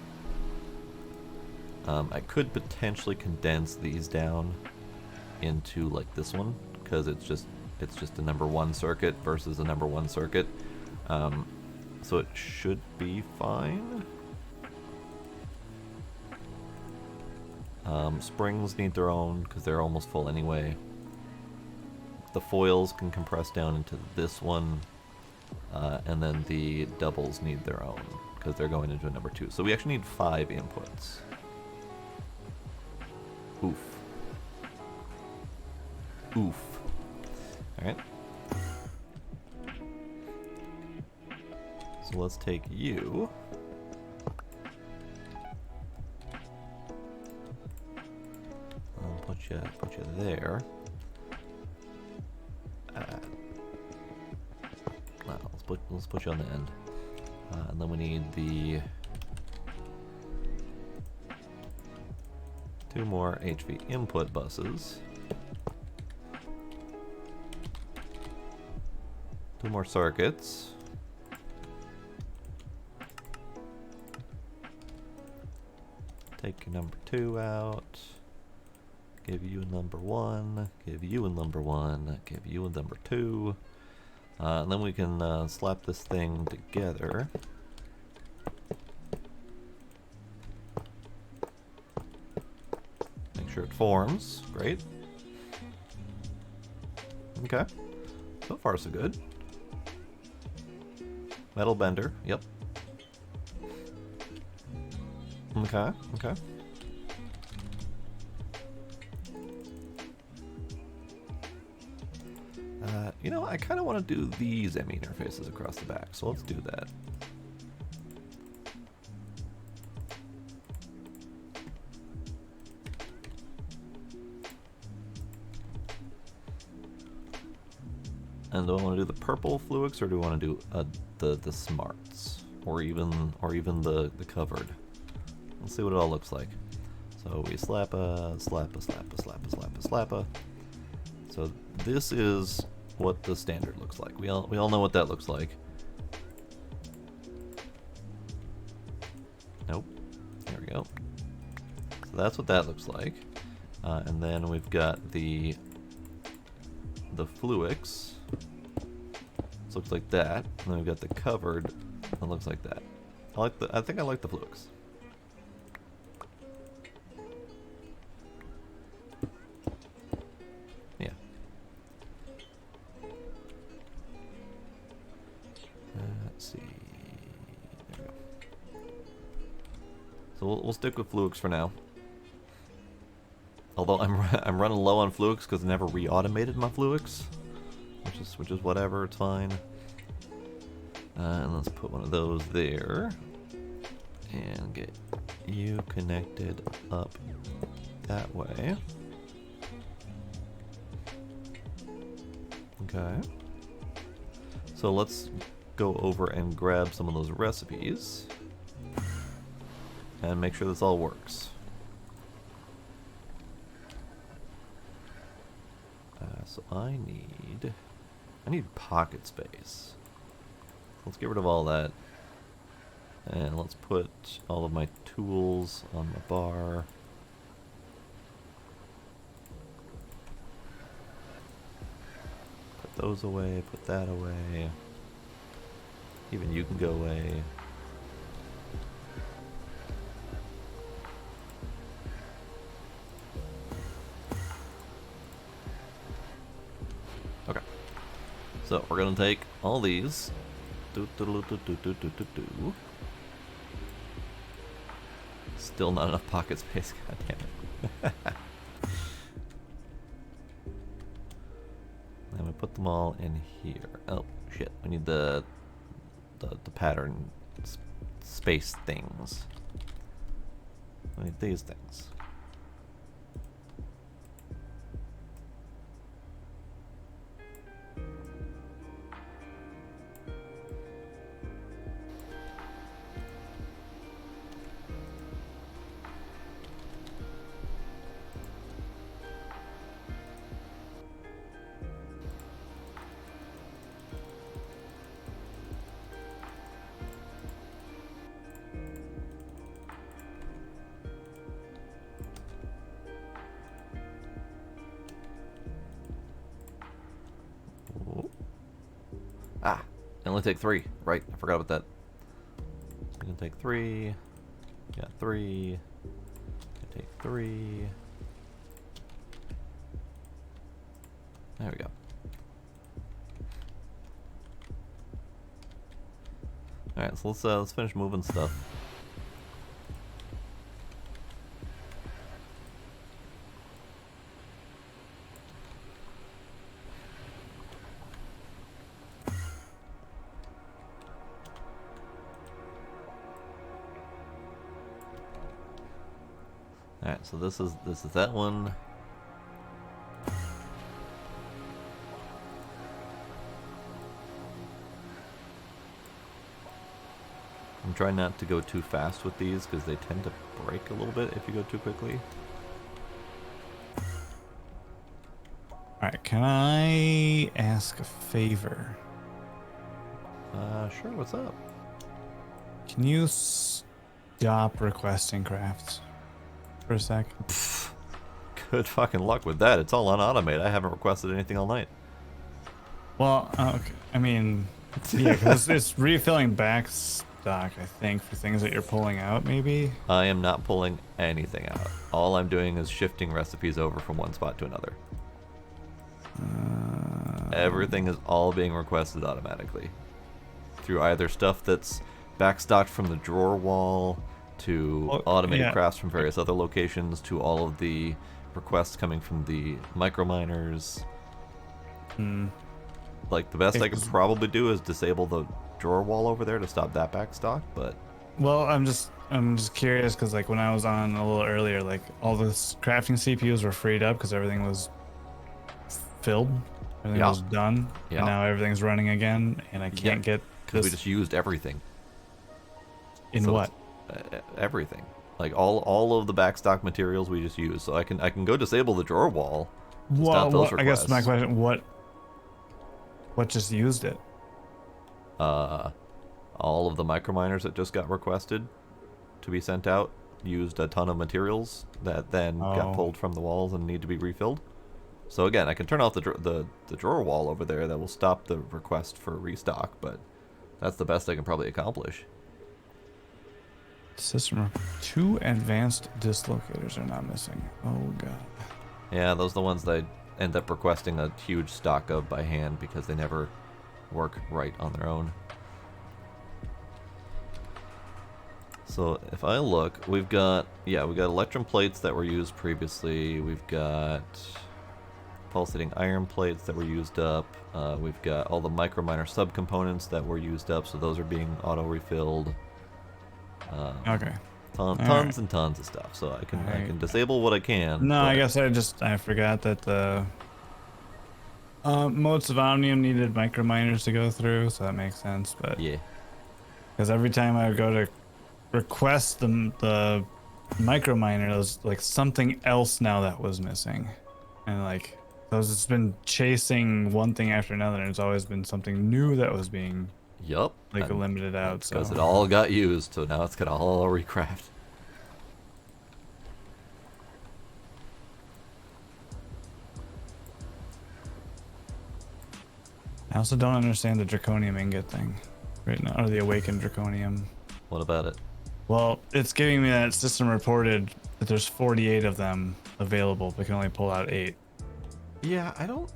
Speaker 2: I could potentially condense these down into like this one, because it's just a number 1 circuit versus a number 1 circuit. So it should be fine. Springs need their own because they're almost full anyway. The foils can compress down into this one, and then the doubles need their own because they're going into a number 2. So we actually need 5 inputs. Oof. Oof. Alright. So let's take you. Put you there. Let's put you on the end. And then we need the 2 more HV input buses. 2 more circuits. Take your number 2 out. Give you a number 1. Give you a number 1. Give you a number 2. And then we can slap this thing together. Make sure it forms. Great. Okay. So far, so good. Metal bender. Yep. Okay. Okay. You know, I kind of want to do these ME interfaces across the back, so let's do that. And do I want to do the purple fluix, or do I want to do the smarts, or even the covered? Let's see what it all looks like. So we slap a. So this is what the standard looks like. We all know what that looks like. Nope. There we go. So that's what that looks like. And then we've got the fluix. This looks like that. And then we've got the covered. That looks like that. I think I like the fluix. So we'll stick with Fluix for now. Although I'm running low on Fluix because I never re-automated my Fluix, which is whatever, it's fine. And let's put one of those there, and get you connected up that way. Okay. So let's go over and grab some of those recipes and make sure this all works. So I need pocket space. Let's get rid of all that. And let's put all of my tools on the bar. Put those away, put that away. Even you can go away. Okay. So we're gonna take all these. Still not enough pocket space, god damn it. And we put them all in here. Oh shit, we need the pattern space things. We need these things. Ah, I only take 3. Right, I forgot about that. I'm gonna take 3. Got 3. I take 3. There we go. Alright, so let's finish moving stuff. Alright, so this is that one. I'm trying not to go too fast with these because they tend to break a little bit if you go too quickly.
Speaker 1: Alright, can I ask a favor?
Speaker 2: Sure, what's up?
Speaker 1: Can you stop requesting crafts for a sec?
Speaker 2: Good fucking luck with that. It's all on automate. I haven't requested anything all night.
Speaker 1: Well, okay. I mean, yeah, because it's refilling back stock, I think, for things that you're pulling out, maybe?
Speaker 2: I am not pulling anything out. All I'm doing is shifting recipes over from one spot to another. Everything is all being requested automatically. Through either stuff that's backstocked from the drawer wall, to automated crafts from various other locations, to all of the requests coming from the micro miners. Like, the best I could probably do is disable the drawer wall over there to stop that backstock, but...
Speaker 1: Well, I'm just curious, because like when I was on a little earlier, like all the crafting CPUs were freed up because everything was filled. Everything was done. And now everything's running again, and I can't get
Speaker 2: because we just used everything.
Speaker 1: In so what?
Speaker 2: Everything. Like all of the backstock materials we just used. So I can go disable the drawer wall.
Speaker 1: Well, I guess my question, what just used it?
Speaker 2: All of the microminers that just got requested to be sent out used a ton of materials that then got pulled from the walls and need to be refilled. So again, I can turn off the drawer wall over there that will stop the request for restock, but that's the best I can probably accomplish.
Speaker 1: System 2 advanced dislocators are not missing. Oh god.
Speaker 2: Yeah, those are the ones that I end up requesting a huge stock of by hand because they never work right on their own. So if I look, we've got electrum plates that were used previously. We've got pulsating iron plates that were used up. We've got all the microminer subcomponents that were used up, so those are being auto refilled.
Speaker 1: Okay.
Speaker 2: Tons and tons of stuff. So I can disable what I can.
Speaker 1: No,
Speaker 2: but...
Speaker 1: I guess I forgot that the motes of Omnium needed microminers to go through, so that makes sense. But
Speaker 2: yeah,
Speaker 1: because every time I would go to request the microminer, there was like something else now that was missing, and like so it's been chasing one thing after another, and it's always been something new that was being like limited out.
Speaker 2: Because it all got used, so now it's got all recraft.
Speaker 1: I also don't understand the draconium ingot thing right now, or the awakened draconium.
Speaker 2: What about it?
Speaker 1: Well, it's giving me that system reported that there's 48 of them available, but can only pull out 8.
Speaker 2: Yeah, I don't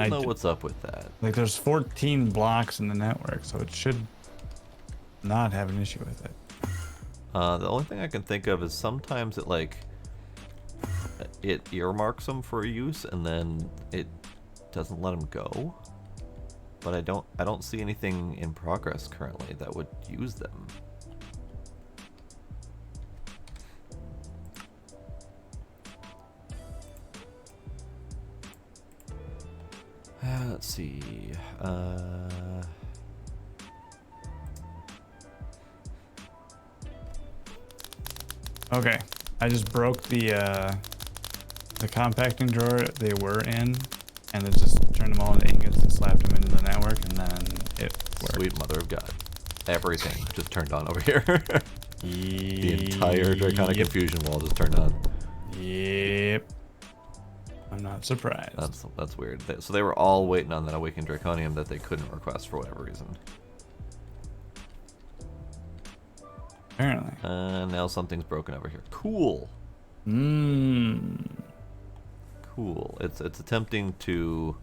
Speaker 2: know what's up with that.
Speaker 1: Like, there's 14 blocks in the network, so it should not have an issue with it.
Speaker 2: The only thing I can think of is sometimes it earmarks them for use and then it doesn't let them go. But I don't see anything in progress currently that would use them. Let's see.
Speaker 1: Okay, I just broke the compacting drawer they were in, and then just turned them all into ingots and slapped them into the network, and then it worked.
Speaker 2: Sweet mother of God. Everything just turned on over here. The entire Draconic Infusion wall just turned on.
Speaker 1: Yep. I'm not surprised.
Speaker 2: That's weird. So they were all waiting on that Awakened Draconium that they couldn't request for whatever reason.
Speaker 1: Apparently.
Speaker 2: Now something's broken over here. Cool. Cool. It's attempting to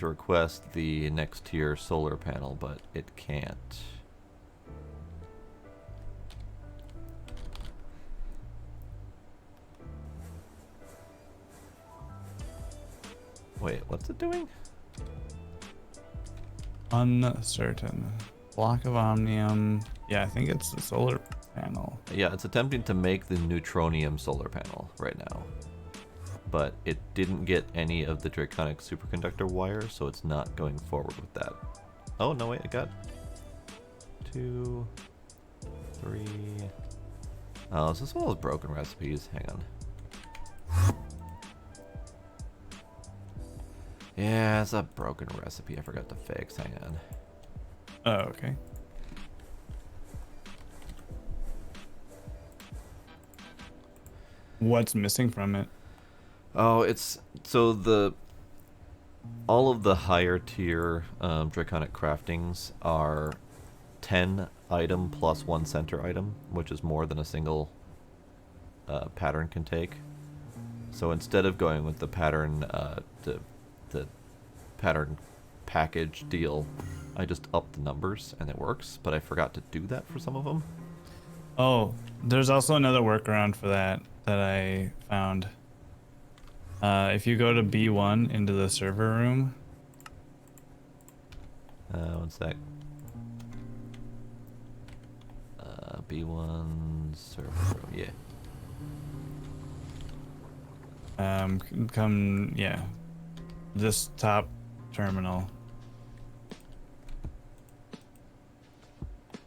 Speaker 2: request the next tier solar panel, but it can't. Wait, what's it doing?
Speaker 1: Uncertain. Block of Omnium. Yeah, I think it's the solar panel.
Speaker 2: Yeah, it's attempting to make the neutronium solar panel right now. But it didn't get any of the Draconic superconductor wire, so it's not going forward with that. Oh, no, wait, it got 2, 3. Oh, is this one of those broken recipes? Hang on. Yeah, it's a broken recipe I forgot to fix. Hang on.
Speaker 1: Oh, okay. What's missing from it?
Speaker 2: Oh, it's so all of the higher tier Draconic craftings are 10 item plus 1 center item, which is more than a single pattern can take. So instead of going with the pattern the pattern package deal, I just upped the numbers and it works, but I forgot to do that for some of them.
Speaker 1: Oh, there's also another workaround for that I found. If you go to B1 into the server room.
Speaker 2: One sec. B1 server room, yeah.
Speaker 1: Yeah. This top terminal.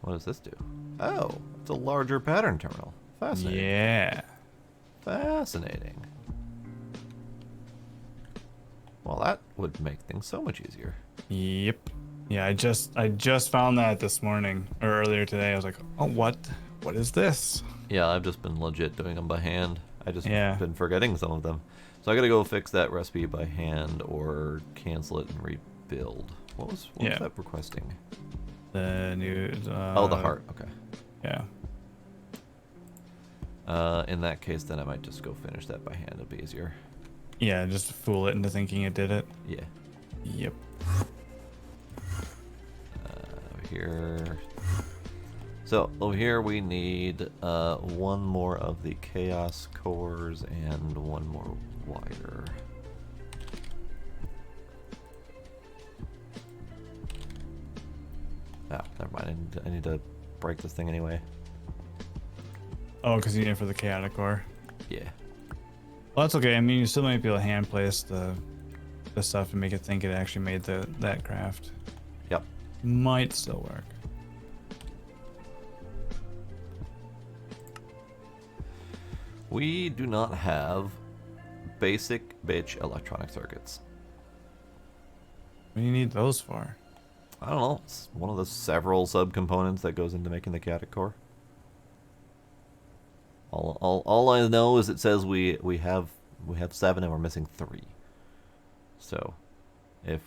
Speaker 2: What does this do? Oh, it's a larger pattern terminal. Fascinating.
Speaker 1: Yeah.
Speaker 2: Fascinating. Well, that would make things so much easier.
Speaker 1: Yep. Yeah, I just found that this morning or earlier today. I was like, oh, what is this?
Speaker 2: Yeah, I've just been legit doing them by hand. I just
Speaker 1: been
Speaker 2: forgetting some of them. So I gotta go fix that recipe by hand or cancel it and rebuild. What was that requesting?
Speaker 1: The new
Speaker 2: oh, the heart. Okay.
Speaker 1: Yeah.
Speaker 2: In that case, then I might just go finish that by hand. It'll be easier.
Speaker 1: Yeah, just fool it into thinking it did it.
Speaker 2: Yeah.
Speaker 1: Yep.
Speaker 2: Over here. So over here we need one more of the chaos cores and one more wire. Oh, never mind. I need to break this thing anyway.
Speaker 1: Oh, because you need it for the chaotic core.
Speaker 2: Yeah.
Speaker 1: Well, that's okay. I mean, you still might be able to hand place the stuff and make it think it actually made that craft.
Speaker 2: Yep.
Speaker 1: Might still work.
Speaker 2: We do not have basic bitch electronic circuits.
Speaker 1: What do you need those for?
Speaker 2: I don't know. It's one of the several subcomponents that goes into making the chaotic core. All I know is it says we have 7 and we're missing 3. So if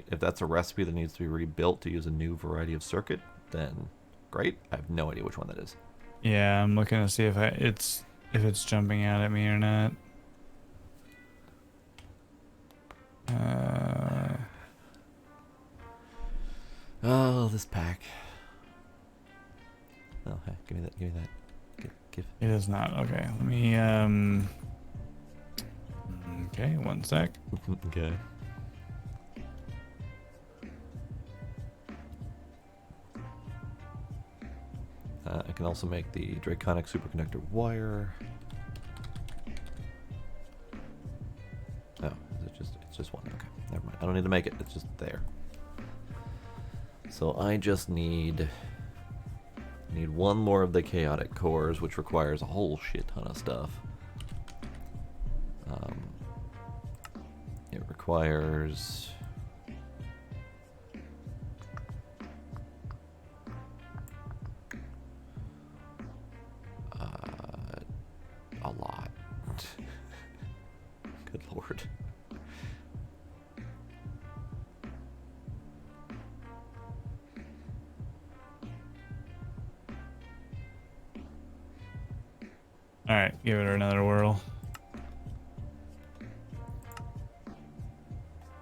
Speaker 2: that's a recipe that needs to be rebuilt to use a new variety of circuit, then great. I have no idea which one that is.
Speaker 1: Yeah, I'm looking to see if it's jumping out at me or not.
Speaker 2: Oh, this pack. Oh, hey, give me that. Give.
Speaker 1: It is not. Okay, let me okay, one sec.
Speaker 2: Okay. I can also make the Draconic superconductor wire. Oh, it's just one. Okay, never mind. I don't need to make it. It's just there. So I just need one more of the chaotic cores, which requires a whole shit ton of stuff. It requires a lot. Good lord.
Speaker 1: All right, give it another whirl.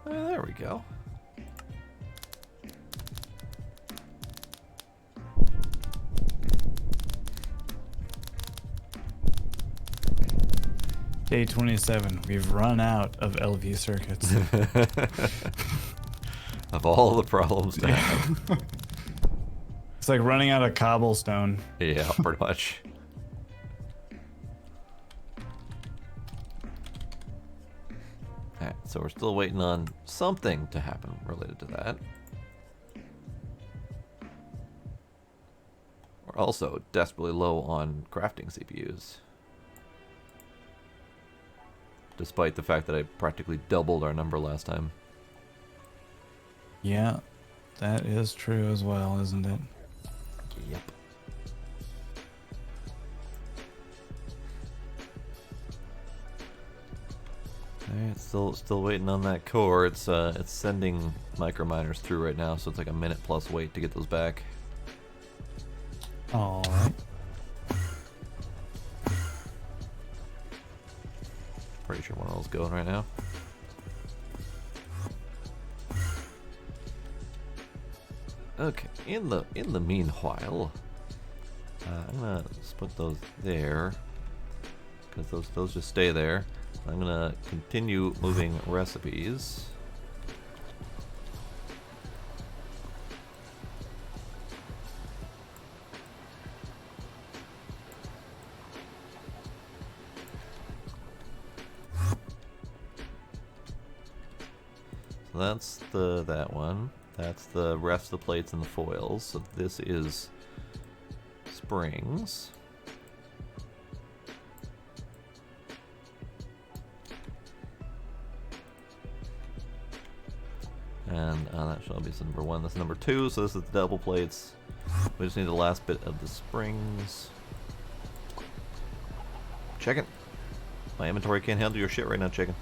Speaker 2: There we go.
Speaker 1: Day 27. We've run out of LV circuits.
Speaker 2: Of all the problems to have.
Speaker 1: It's like running out of cobblestone.
Speaker 2: Yeah, pretty much. Alright, so we're still waiting on something to happen related to that. We're also desperately low on crafting CPUs. Despite the fact that I practically doubled our number last time.
Speaker 1: Yeah, that is true as well, isn't it?
Speaker 2: Yep. Alright, still waiting on that core. It's sending microminers through right now, so it's like a minute plus wait to get those back.
Speaker 1: All right.
Speaker 2: Pretty sure one of those going right now. Okay, in the meanwhile, I'm gonna just put those there because those just stay there. I'm gonna continue moving recipes. So that's that one. That's the rest of the plates and the foils. So this is springs. And that shall be number 1. That's number 2. So this is the double plates. We just need the last bit of the springs. Chicken. My inventory can't handle your shit right now, chicken.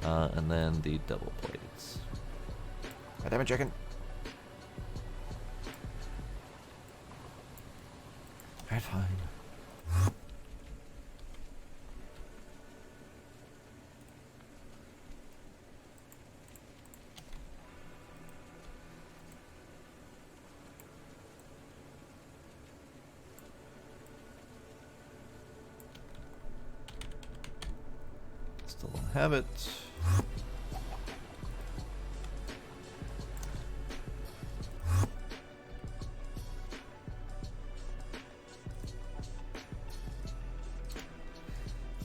Speaker 2: And then the double plates. God damn it, chicken. Alright, fine. have it.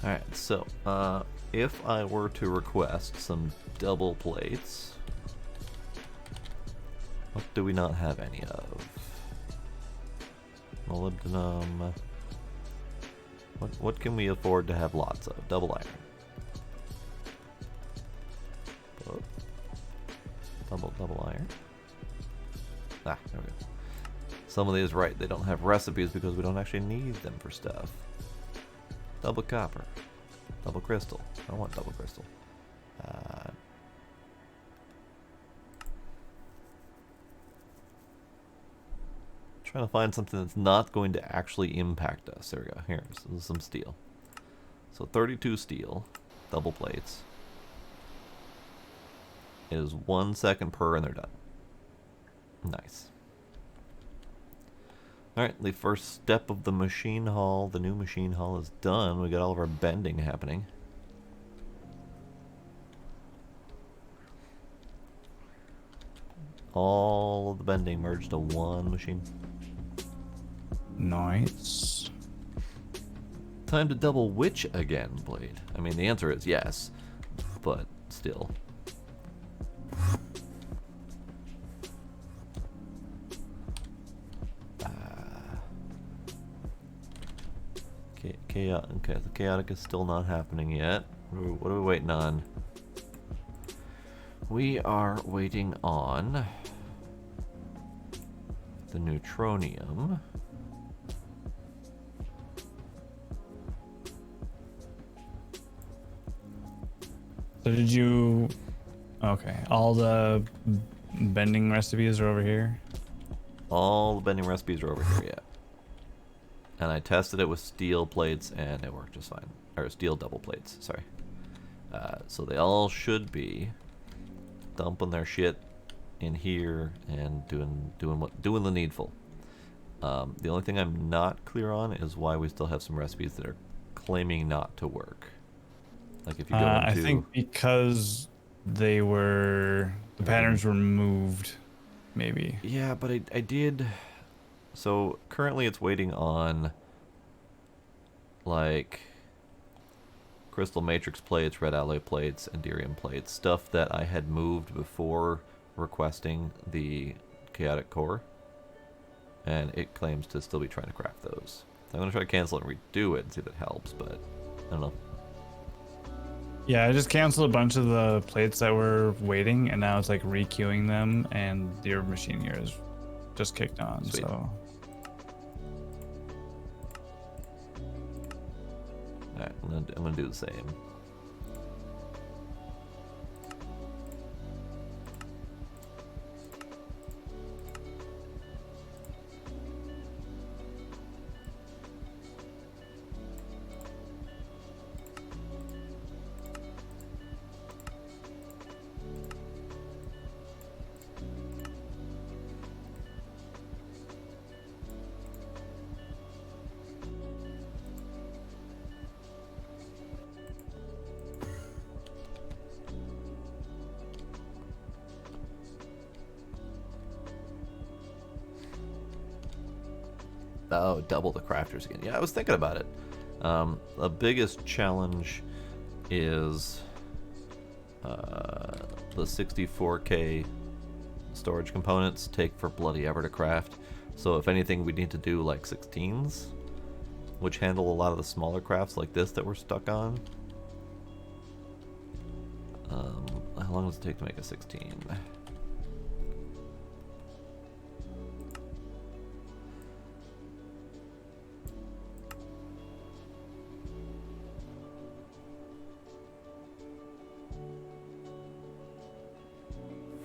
Speaker 2: Alright, so, if I were to request some double plates, what do we not have any of? Molybdenum. What can we afford to have lots of? Double iron. Oh. Double iron. Ah, there we go. Some of these, right, they don't have recipes because we don't actually need them for stuff. Double copper. Double crystal. I don't want double crystal. Trying to find something that's not going to actually impact us. There we go. Here, this is some steel. So 32 steel, double plates. It is 1 second per and they're done. Nice. Alright, the first step of the machine hall, the new machine hall is done. We got all of our bending happening. All of the bending merged to one machine.
Speaker 1: Nice.
Speaker 2: Time to double which again, Blade? I mean, the answer is yes, but still. Okay, the chaotic is still not happening yet. What are we waiting on? We are waiting on the neutronium.
Speaker 1: So did you... Okay, all the bending recipes are over here?
Speaker 2: All the bending recipes are over here, yeah. And I tested it with steel plates and it worked just fine. Or steel double plates, sorry. So they all should be dumping their shit in here and doing the needful. The only thing I'm not clear on is why we still have some recipes that are claiming not to work. Like if you go into...
Speaker 1: I think because they were... The patterns were moved, maybe.
Speaker 2: Yeah, but I did... So currently it's waiting on like crystal matrix plates, red alloy plates, enderium plates, stuff that I had moved before requesting the chaotic core, and it claims to still be trying to craft those. So I'm gonna try to cancel it and redo it and see if it helps, but I don't know.
Speaker 1: Yeah, I just canceled a bunch of the plates that were waiting, and now it's like re-queuing them, and your machine here is just kicked on.
Speaker 2: Sweet.
Speaker 1: So
Speaker 2: Alright, I'm gonna do the same. Oh, double the crafters again. Yeah, I was thinking about it. The biggest challenge is the 64K storage components take for bloody ever to craft. So if anything, we need to do like 16s, which handle a lot of the smaller crafts like this that we're stuck on. How long does it take to make a 16?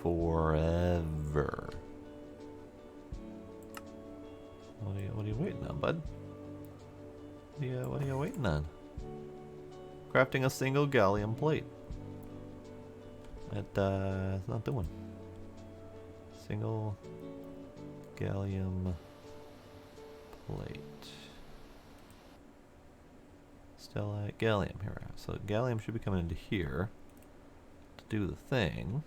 Speaker 2: Forever. What are you waiting on, bud? What are you waiting on? Crafting a single gallium plate. It's not doing. Single gallium plate. Stellite, gallium. Here we are. So gallium should be coming into here to do the thing.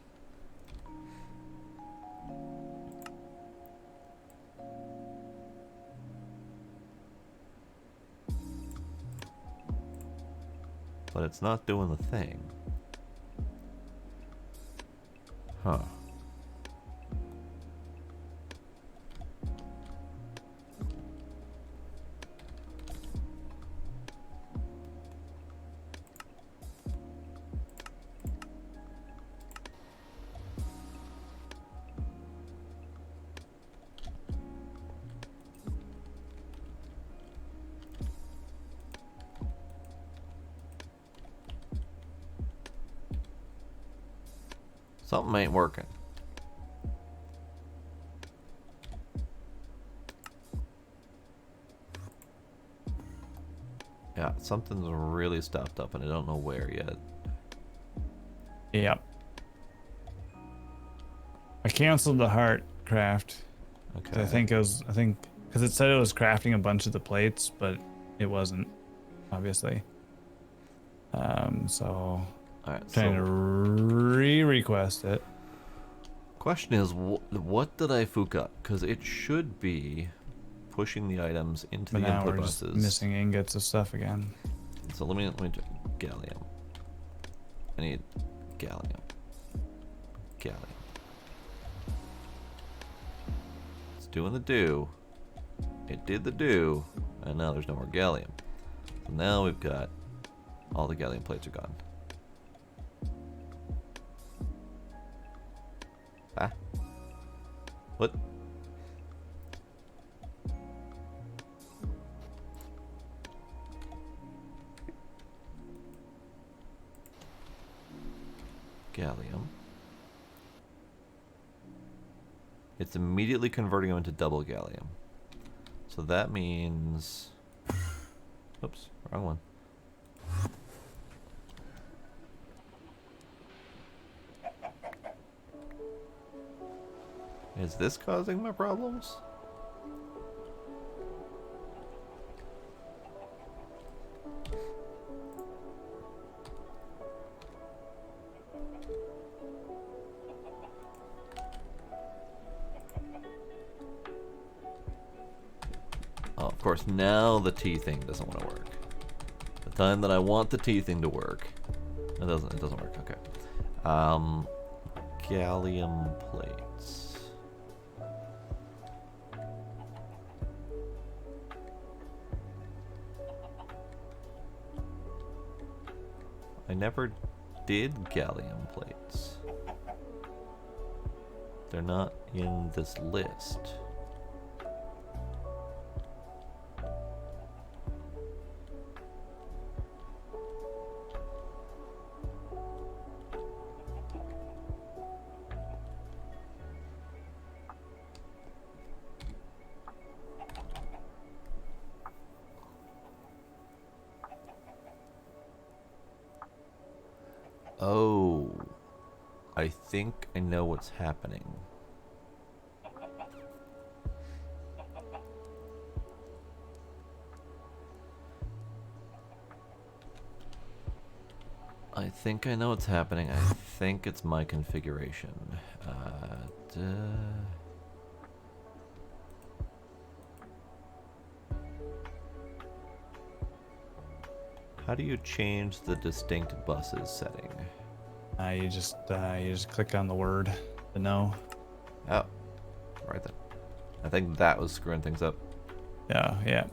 Speaker 2: But it's not doing the thing. Huh. Something ain't working. Yeah, something's really stuffed up and I don't know where yet.
Speaker 1: Yep. I canceled the heart craft.
Speaker 2: Okay.
Speaker 1: I think because it said it was crafting a bunch of the plates, but it wasn't, obviously. So
Speaker 2: Alright,
Speaker 1: trying to re-request it.
Speaker 2: question is, what did I fuck up? Because it should be pushing the items into
Speaker 1: But
Speaker 2: the
Speaker 1: now
Speaker 2: input
Speaker 1: we're just
Speaker 2: buses.
Speaker 1: missing ingots of stuff again.
Speaker 2: So let me check. Gallium. I need gallium. Gallium. It's doing the do. It did the do, and now there's no more gallium. So now we've got all the gallium plates are gone. Ah. What? Gallium. It's immediately converting them into double gallium. So that means... Oops, wrong one. Is this causing my problems? Oh, of course, now the T thing doesn't want to work. The time that I want the T thing to work, it doesn't work. Okay. Gallium plates. I never did gallium plates. They're not in this list. Oh, I think I know what's happening. I think I know what's happening. I think it's my configuration. How do you change the distinct buses setting?
Speaker 1: You just click on the word, the no.
Speaker 2: Oh, right then. I think that was screwing things up.
Speaker 1: Yeah, yeah.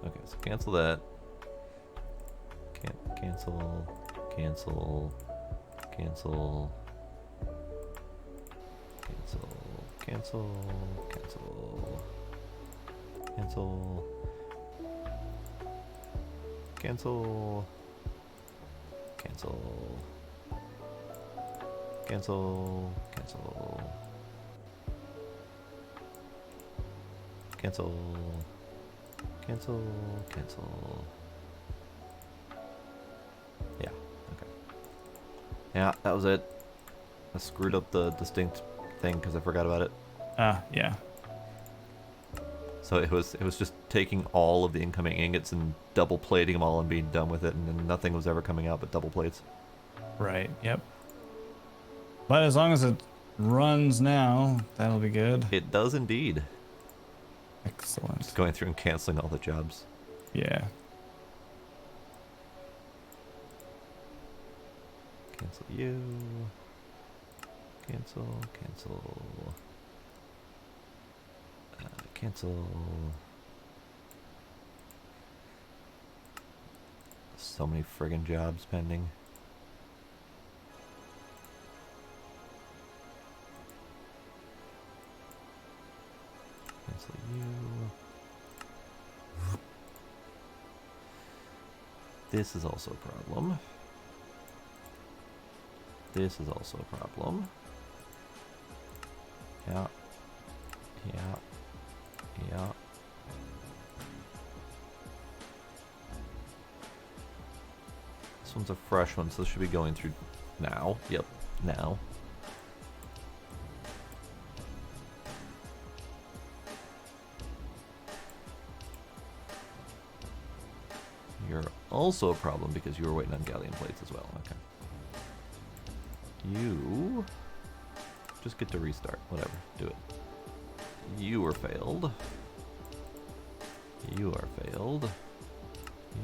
Speaker 2: Okay, so cancel that. Cancel, cancel, cancel, cancel, cancel, cancel, cancel, cancel, cancel, cancel, cancel, cancel, cancel, cancel. Yeah, okay. Yeah, that was it. I screwed up the distinct thing because I forgot about it.
Speaker 1: Yeah.
Speaker 2: So it was just taking all of the incoming ingots and double plating them all and being done with it, and then nothing was ever coming out but double plates.
Speaker 1: Right. Yep. But as long as it runs now, that'll be good.
Speaker 2: It does indeed.
Speaker 1: Excellent.
Speaker 2: Just going through and canceling all the jobs.
Speaker 1: Yeah.
Speaker 2: Cancel you. Cancel. Cancel. Cancel. So many friggin' jobs pending. Cancel you. This is also a problem. This is also a problem. Yeah. Yeah. Yeah. This one's a fresh one, so this should be going through now. Yep, now. You're also a problem because you were waiting on galleon plates as well. Okay. You just get to restart. Whatever. Do it. You are failed. You are failed.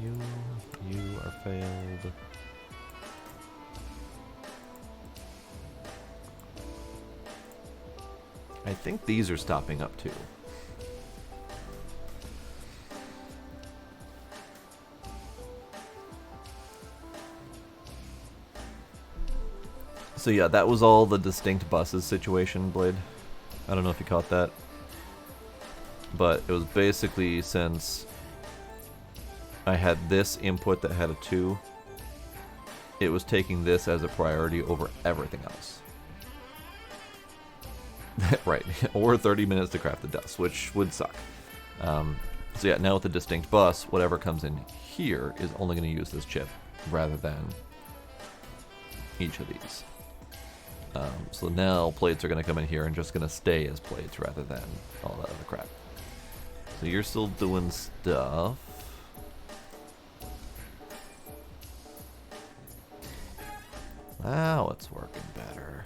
Speaker 2: You are failed. I think these are stopping up too. So yeah, that was all the distinct buses situation, Blade. I don't know if you caught that. But it was basically since I had this input that had a 2, it was taking this as a priority over everything else. Right, or 30 minutes to craft the dust, which would suck. So yeah, now with the distinct bus, whatever comes in here is only going to use this chip rather than each of these. So now plates are going to come in here and just going to stay as plates rather than all that other crap. So you're still doing stuff. Now it's working better.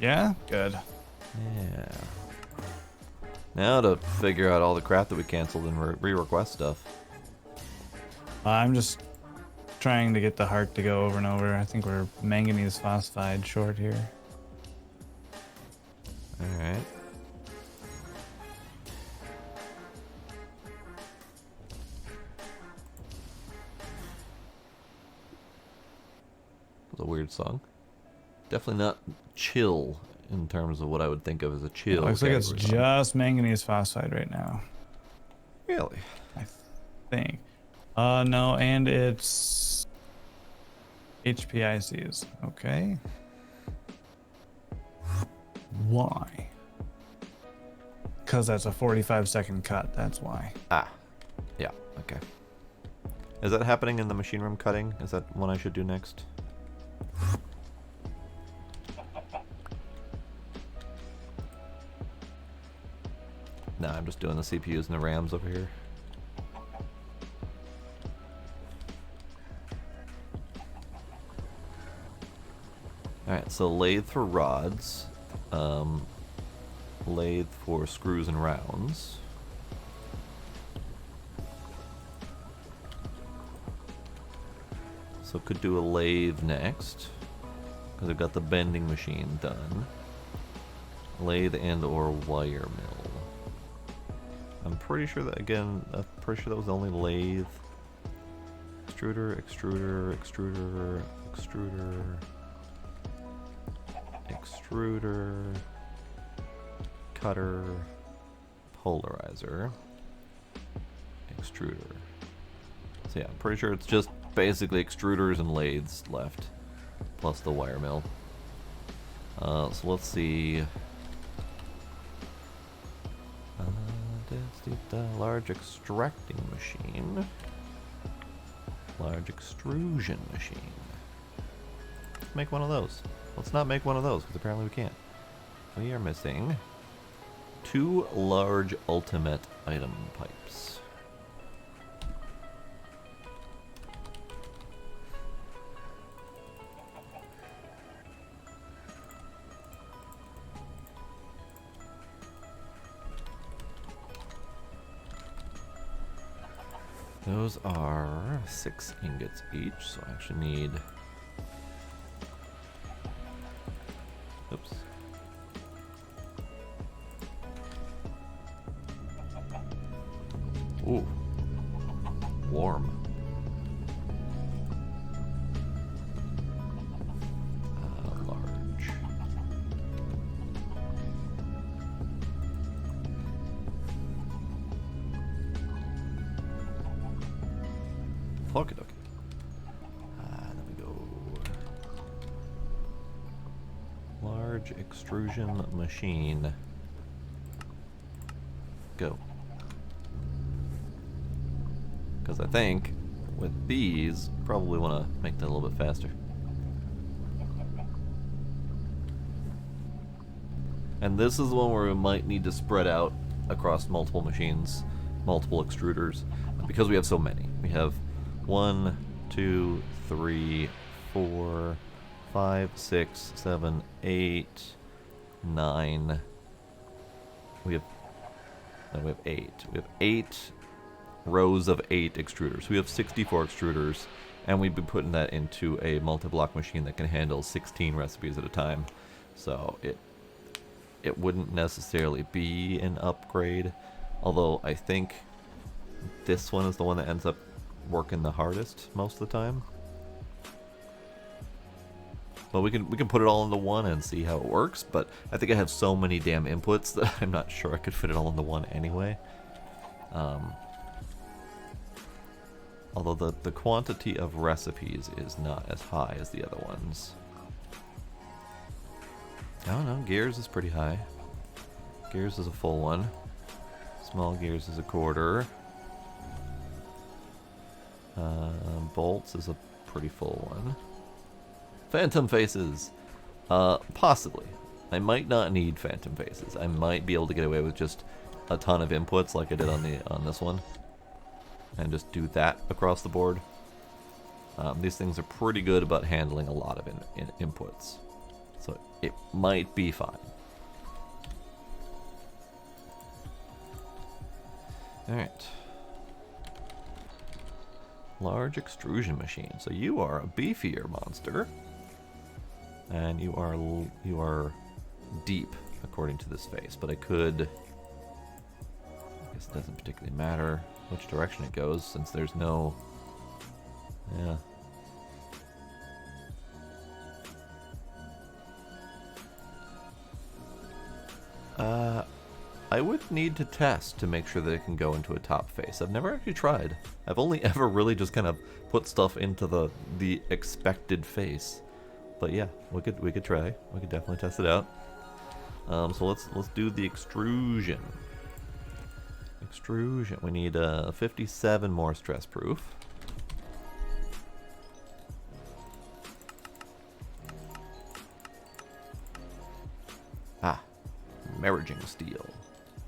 Speaker 1: Yeah? Good.
Speaker 2: Yeah. Now to figure out all the crap that we canceled and re-request stuff.
Speaker 1: I'm just trying to get the heart to go over and over. I think we're manganese phosphide short here.
Speaker 2: Alright. It's a weird song. Definitely not chill in terms of what I would think of as a chill.
Speaker 1: Looks like it's
Speaker 2: category song.
Speaker 1: just manganese phosphide right now.
Speaker 2: Really?
Speaker 1: I think. No, and it's HPICs. Okay. Why? Because that's a 45-second cut. That's why.
Speaker 2: Ah. Yeah, okay. Is that happening in the machine room cutting? Is that one I should do next? No, I'm just doing the CPUs and the RAMs over here. Alright, so lathe for rods. Lathe for screws and rounds. So could do a lathe next, because I've got the bending machine done. Lathe and or wire mill. I'm pretty sure that, again, I'm pretty sure that was the only lathe. Extruder, extruder, extruder, extruder, extruder, cutter, polarizer, extruder. So yeah, I'm pretty sure it's just basically extruders and lathes left, plus the wire mill. So let's see. Let's do the large extracting machine. Large extrusion machine. Let's make one of those. Let's not make one of those, because apparently we can't. We are missing 2 large ultimate item pipes. Those are 6 ingots each, so I actually need... Oops. Ooh. Warm. Large. Okie dokie. There we go. Large extrusion machine. Go. Because I think with these, probably want to make that a little bit faster. And this is one where we might need to spread out across multiple machines, multiple extruders, because we have so many. We have 1, 2, 3, 4, 5, 6, 7, 8, 9. We have 8. We have 8 rows of 8 extruders. We have 64 extruders, and we've been putting that into a multi-block machine that can handle 16 recipes at a time. So it wouldn't necessarily be an upgrade, although I think this one is the one that ends up working the hardest most of the time. But we can put it all into one and see how it works, but I think I have so many damn inputs that I'm not sure I could fit it all into one anyway. Although the quantity of recipes is not as high as the other ones. I don't know, gears is pretty high. Gears is a full one. Small gears is a quarter. Bolts is a pretty full one. Phantom faces! Possibly. I might not need phantom faces. I might be able to get away with just a ton of inputs like I did on this one. And just do that across the board. These things are pretty good about handling a lot of inputs. So it might be fine. Alright. Large extrusion machine. So you are a beefier monster. And you are deep, according to this face. But I could... I guess it doesn't particularly matter which direction it goes, since there's no... Yeah. I would need to test to make sure that it can go into a top face. I've never actually tried. I've only ever really just kind of put stuff into the expected face. But yeah, we could try. We could definitely test it out. So let's do the extrusion. Extrusion. We need 57 more stress proof. Ah, marriaging steel.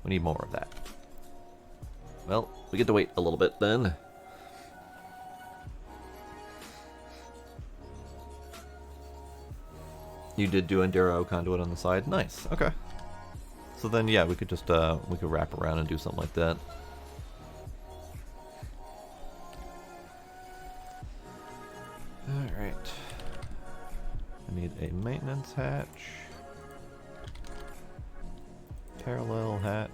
Speaker 2: We need more of that. Well, we get to wait a little bit then. You did do Enduro conduit on the side? Nice, okay. So then, yeah, we could just, we could wrap around and do something like that. Alright. I need a maintenance hatch. Parallel hatch.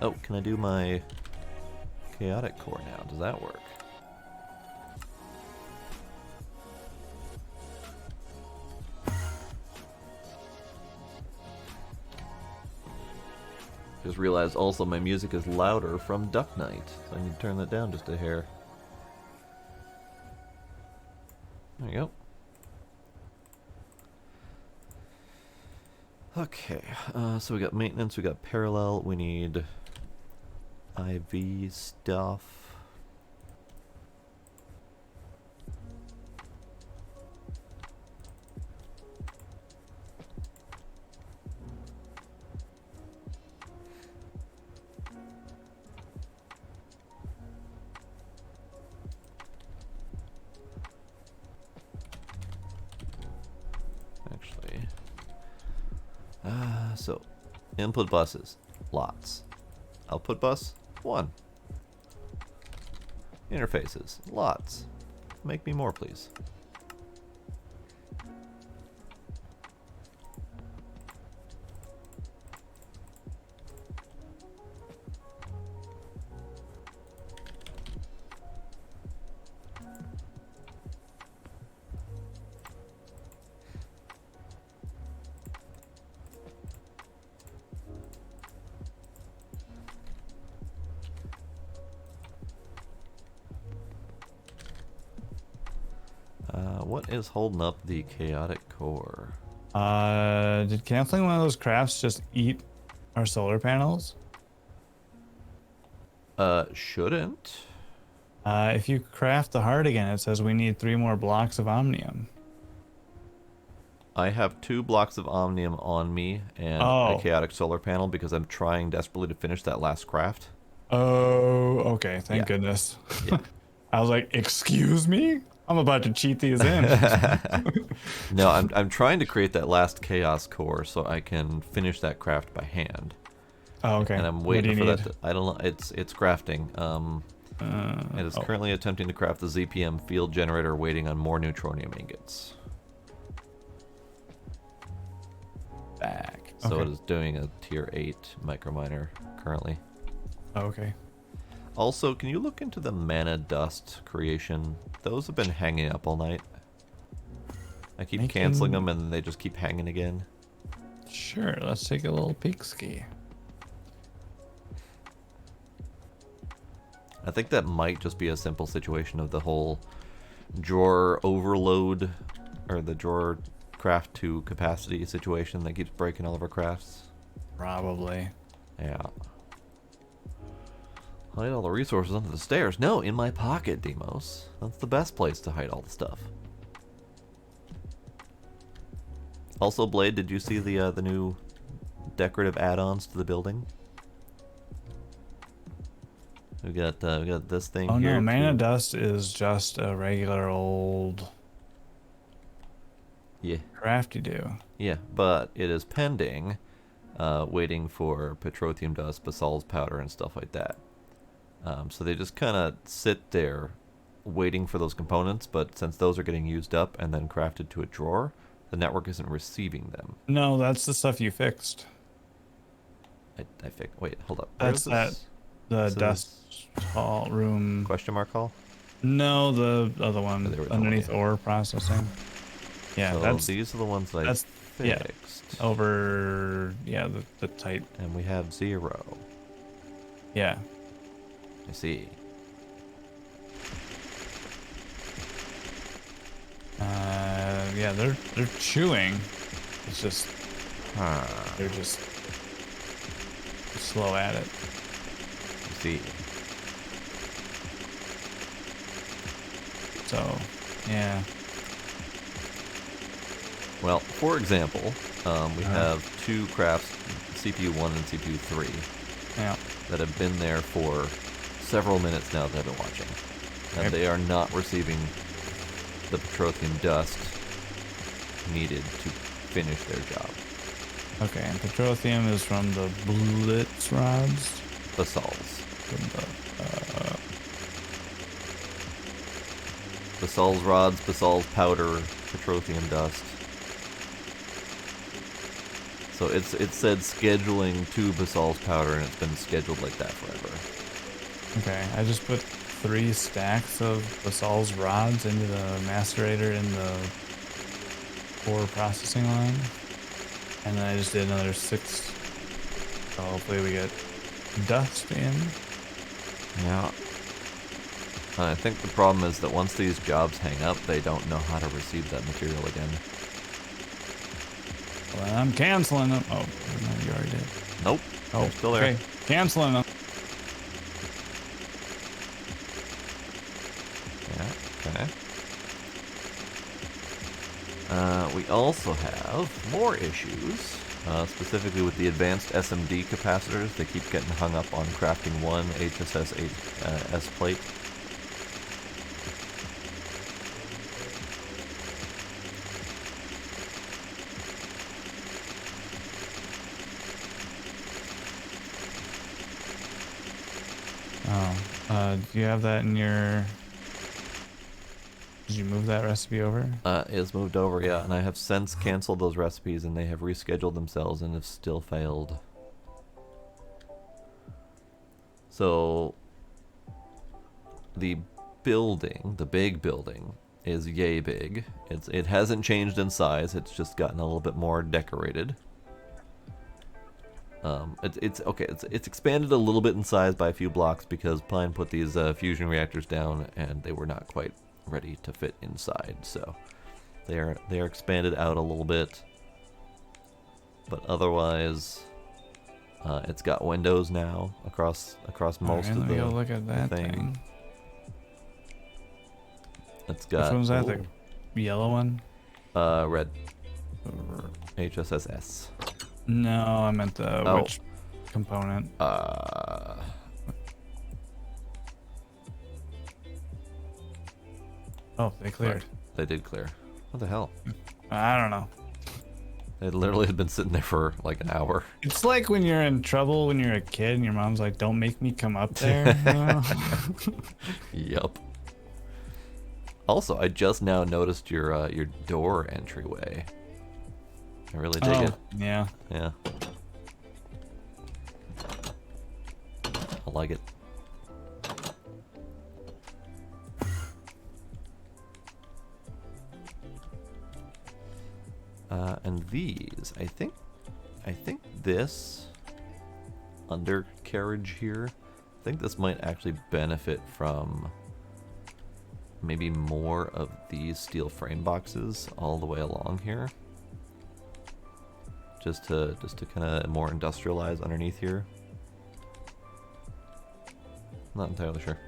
Speaker 2: Oh, can I do my chaotic core now? Does that work? Just realized also my music is louder from Duck Night, so I need to turn that down just a hair. There you go. Okay, so we got maintenance, we got parallel, we need IV stuff. So, input buses, lots. Output bus, 1. Interfaces, lots. Make me more, please. What is holding up the chaotic core?
Speaker 1: Did canceling one of those crafts just eat our solar panels?
Speaker 2: Shouldn't.
Speaker 1: If you craft the heart again, it says we need 3 more blocks of omnium.
Speaker 2: I have 2 blocks of omnium on me and a
Speaker 1: Oh.
Speaker 2: chaotic solar panel because I'm trying desperately to finish that last craft.
Speaker 1: Oh, okay. Thank
Speaker 2: Yeah.
Speaker 1: goodness.
Speaker 2: Yeah.
Speaker 1: I was like, excuse me? I'm about to cheat these in.
Speaker 2: No, I'm trying to create that last chaos core so I can finish that craft by hand.
Speaker 1: Oh, okay.
Speaker 2: And I'm
Speaker 1: What do
Speaker 2: waiting
Speaker 1: you
Speaker 2: for
Speaker 1: need?
Speaker 2: that to, I don't know, it's crafting. It is currently attempting to craft the ZPM field generator, waiting on more neutronium ingots.
Speaker 1: Back.
Speaker 2: So
Speaker 1: Okay.
Speaker 2: it is doing a tier 8 microminer currently.
Speaker 1: Oh, okay.
Speaker 2: Also, can you look into the mana dust creation? Those have been hanging up all night. I keep canceling them and they just keep hanging again.
Speaker 1: Sure, let's take a little peek ski.
Speaker 2: I think that might just be a simple situation of the whole drawer overload, or the drawer craft to capacity situation that keeps breaking all of our crafts.
Speaker 1: Probably.
Speaker 2: Yeah. Hide all the resources under the stairs. No, in my pocket, Demos. That's the best place to hide all the stuff. Also, Blade, did you see the new decorative add-ons to the building? We got this thing here.
Speaker 1: Oh no, mana dust is just a regular old crafty do.
Speaker 2: Yeah, but it is pending, waiting for petroleum dust, basalt's powder, and stuff like that. So they just kind of sit there waiting for those components, but since those are getting used up and then crafted to a drawer, the network isn't receiving them.
Speaker 1: No, that's the stuff you fixed.
Speaker 2: I think. Wait, hold up.
Speaker 1: That's that. The dust hall room.
Speaker 2: Question mark hall?
Speaker 1: No, the other one underneath
Speaker 2: one,
Speaker 1: ore processing. Yeah,
Speaker 2: so
Speaker 1: that's
Speaker 2: these are the ones that I fixed.
Speaker 1: Yeah, over the tight.
Speaker 2: And we have 0.
Speaker 1: Yeah.
Speaker 2: I see.
Speaker 1: Yeah, they're chewing. It's just they're just slow at it.
Speaker 2: I see.
Speaker 1: So, yeah.
Speaker 2: Well, for example, we have 2 crafts, CPU 1 and CPU 3, that have been there for several minutes now that I've been watching. And they are not receiving the petroleum dust needed to finish their job.
Speaker 1: Okay, and petroleum is from the blitz rods?
Speaker 2: Basalts.
Speaker 1: From
Speaker 2: Basalt's rods, basalt's powder, petroleum dust. So it said scheduling to basalt's powder, and it's been scheduled like that forever.
Speaker 1: Okay, I just put 3 stacks of basalt's rods into the macerator in the ore processing line. And then I just did another 6. So hopefully we get dust in.
Speaker 2: Yeah. I think the problem is that once these jobs hang up, they don't know how to receive that material again.
Speaker 1: Well, I'm canceling them. Oh, no, you already did.
Speaker 2: Nope.
Speaker 1: Oh,
Speaker 2: they're still there.
Speaker 1: Okay, canceling them.
Speaker 2: Yeah, okay. We also have more issues, specifically with the advanced SMD capacitors. They keep getting hung up on crafting 1 HSS S plate.
Speaker 1: Do you have that in your... Did you move that recipe over?
Speaker 2: Is moved over, yeah, and I have since canceled those recipes and they have rescheduled themselves and have still failed. So the building, the big building, is yay big. It hasn't changed in size, it's just gotten a little bit more decorated. It's expanded a little bit in size by a few blocks because Pine put these fusion reactors down and they were not quite ready to fit inside, so they are expanded out a little bit. But otherwise, it's got windows now across most of the.
Speaker 1: Let me go look at that thing.
Speaker 2: It's got.
Speaker 1: Which one's that? The yellow one?
Speaker 2: Red. HSSS.
Speaker 1: No, I meant the which component. Oh, they cleared.
Speaker 2: They did clear. What the hell?
Speaker 1: I don't know.
Speaker 2: It literally had been sitting there for like an hour.
Speaker 1: It's like when you're in trouble when you're a kid and your mom's like, "Don't make me come up there." You know?
Speaker 2: Yup. Also, I just now noticed your door entryway. I really dig it.
Speaker 1: Yeah.
Speaker 2: Yeah. I like it. And these, I think this undercarriage here, I think this might actually benefit from maybe more of these steel frame boxes all the way along here. Just to kind of more industrialize underneath here. Not entirely sure.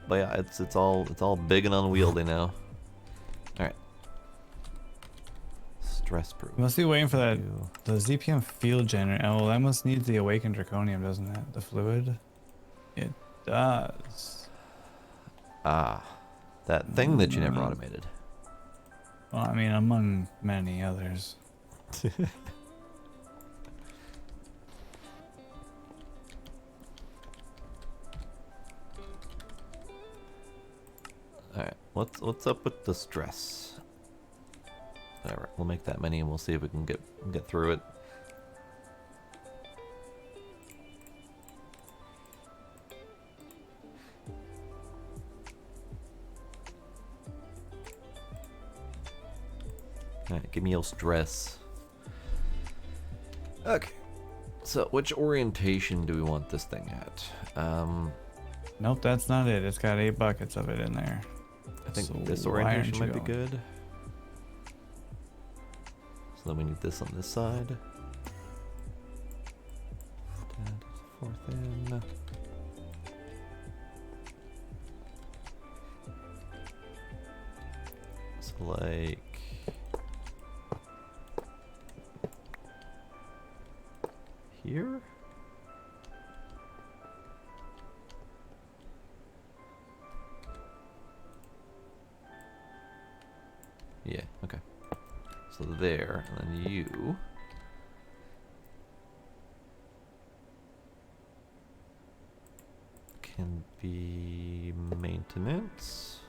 Speaker 2: But yeah, it's all big and unwieldy now. All right. Stress proof.
Speaker 1: Must be waiting for that. The ZPM field generator. Oh, well, that must need the awakened draconium, doesn't it? The fluid. It does.
Speaker 2: Ah, that thing that you never automated.
Speaker 1: Well, I mean, among many others.
Speaker 2: Alright, what's up with the stress? Alright, we'll make that many and we'll see if we can get through it. Alright, give me your stress. Okay. So, which orientation do we want this thing at?
Speaker 1: Nope, that's not it. It's got 8 buckets of it in there.
Speaker 2: I think
Speaker 1: So
Speaker 2: this
Speaker 1: why
Speaker 2: orientation
Speaker 1: aren't
Speaker 2: might
Speaker 1: you
Speaker 2: be good. So then we need this on this side. And fourth in. So like here? Yeah, okay. So there, and then you. Can be maintenance.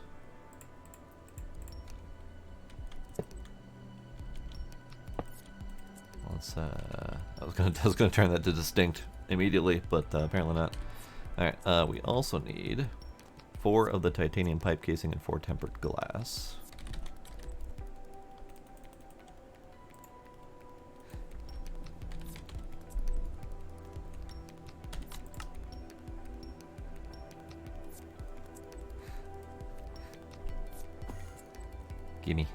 Speaker 2: Let's I was gonna turn that to distinct immediately, but apparently not. Alright, we also need 4 of the titanium pipe casing and 4 tempered glass. Gimme.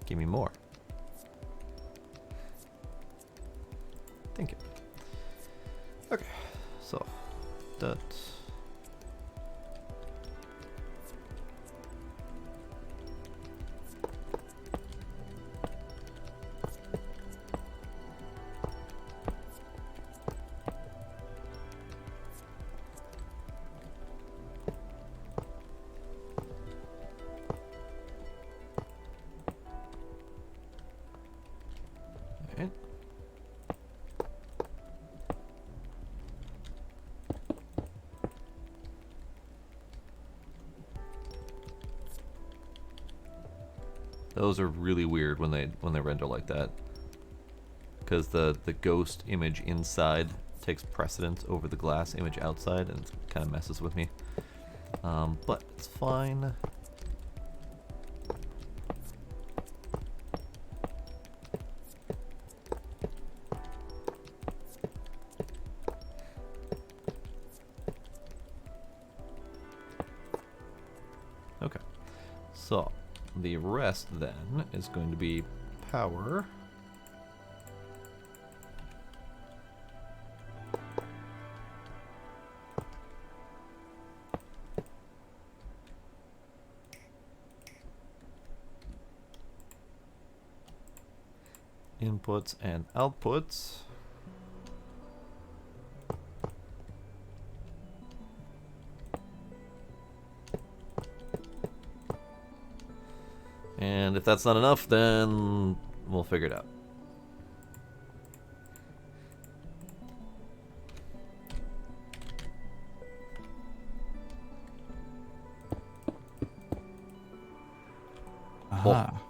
Speaker 2: Gimme more. Thank you. Okay, so that. Those are really weird when they render like that, because the ghost image inside takes precedence over the glass image outside, and it kind of messes with me. But it's fine. Okay, so the rest then is going to be power. Inputs and outputs. And if that's not enough, then we'll figure it out.
Speaker 1: Aha.
Speaker 2: Oh,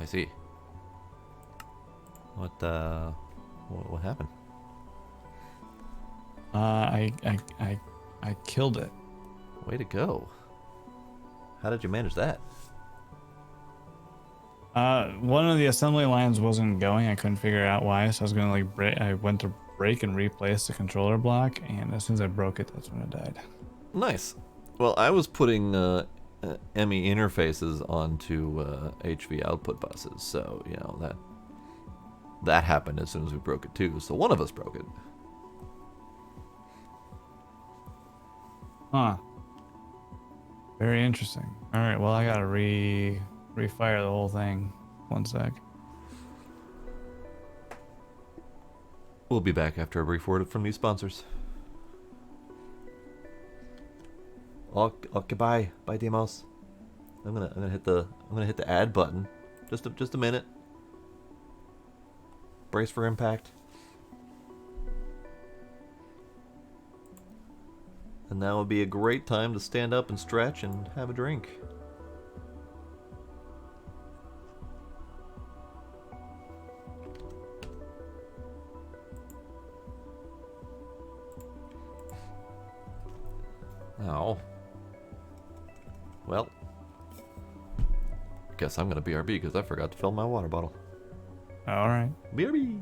Speaker 2: I see. What happened?
Speaker 1: I killed it.
Speaker 2: Way to go. How did you manage that?
Speaker 1: One of the assembly lines wasn't going. I couldn't figure out why, so I was gonna like break. I went to break and replace the controller block, and as soon as I broke it, that's when it died.
Speaker 2: Nice. Well, I was putting ME interfaces onto HV output buses, so you know that happened as soon as we broke it too. So one of us broke it.
Speaker 1: Huh. Very interesting. All right. Well, I gotta refire the whole thing. One sec.
Speaker 2: We'll be back after a brief word from these sponsors. Okay, bye, Demos. I'm gonna hit the add button. Just a minute. Brace for impact. And now would be a great time to stand up and stretch and have a drink. Oh. Well. Guess I'm gonna BRB because I forgot to fill my water bottle.
Speaker 1: All right.
Speaker 2: BRB!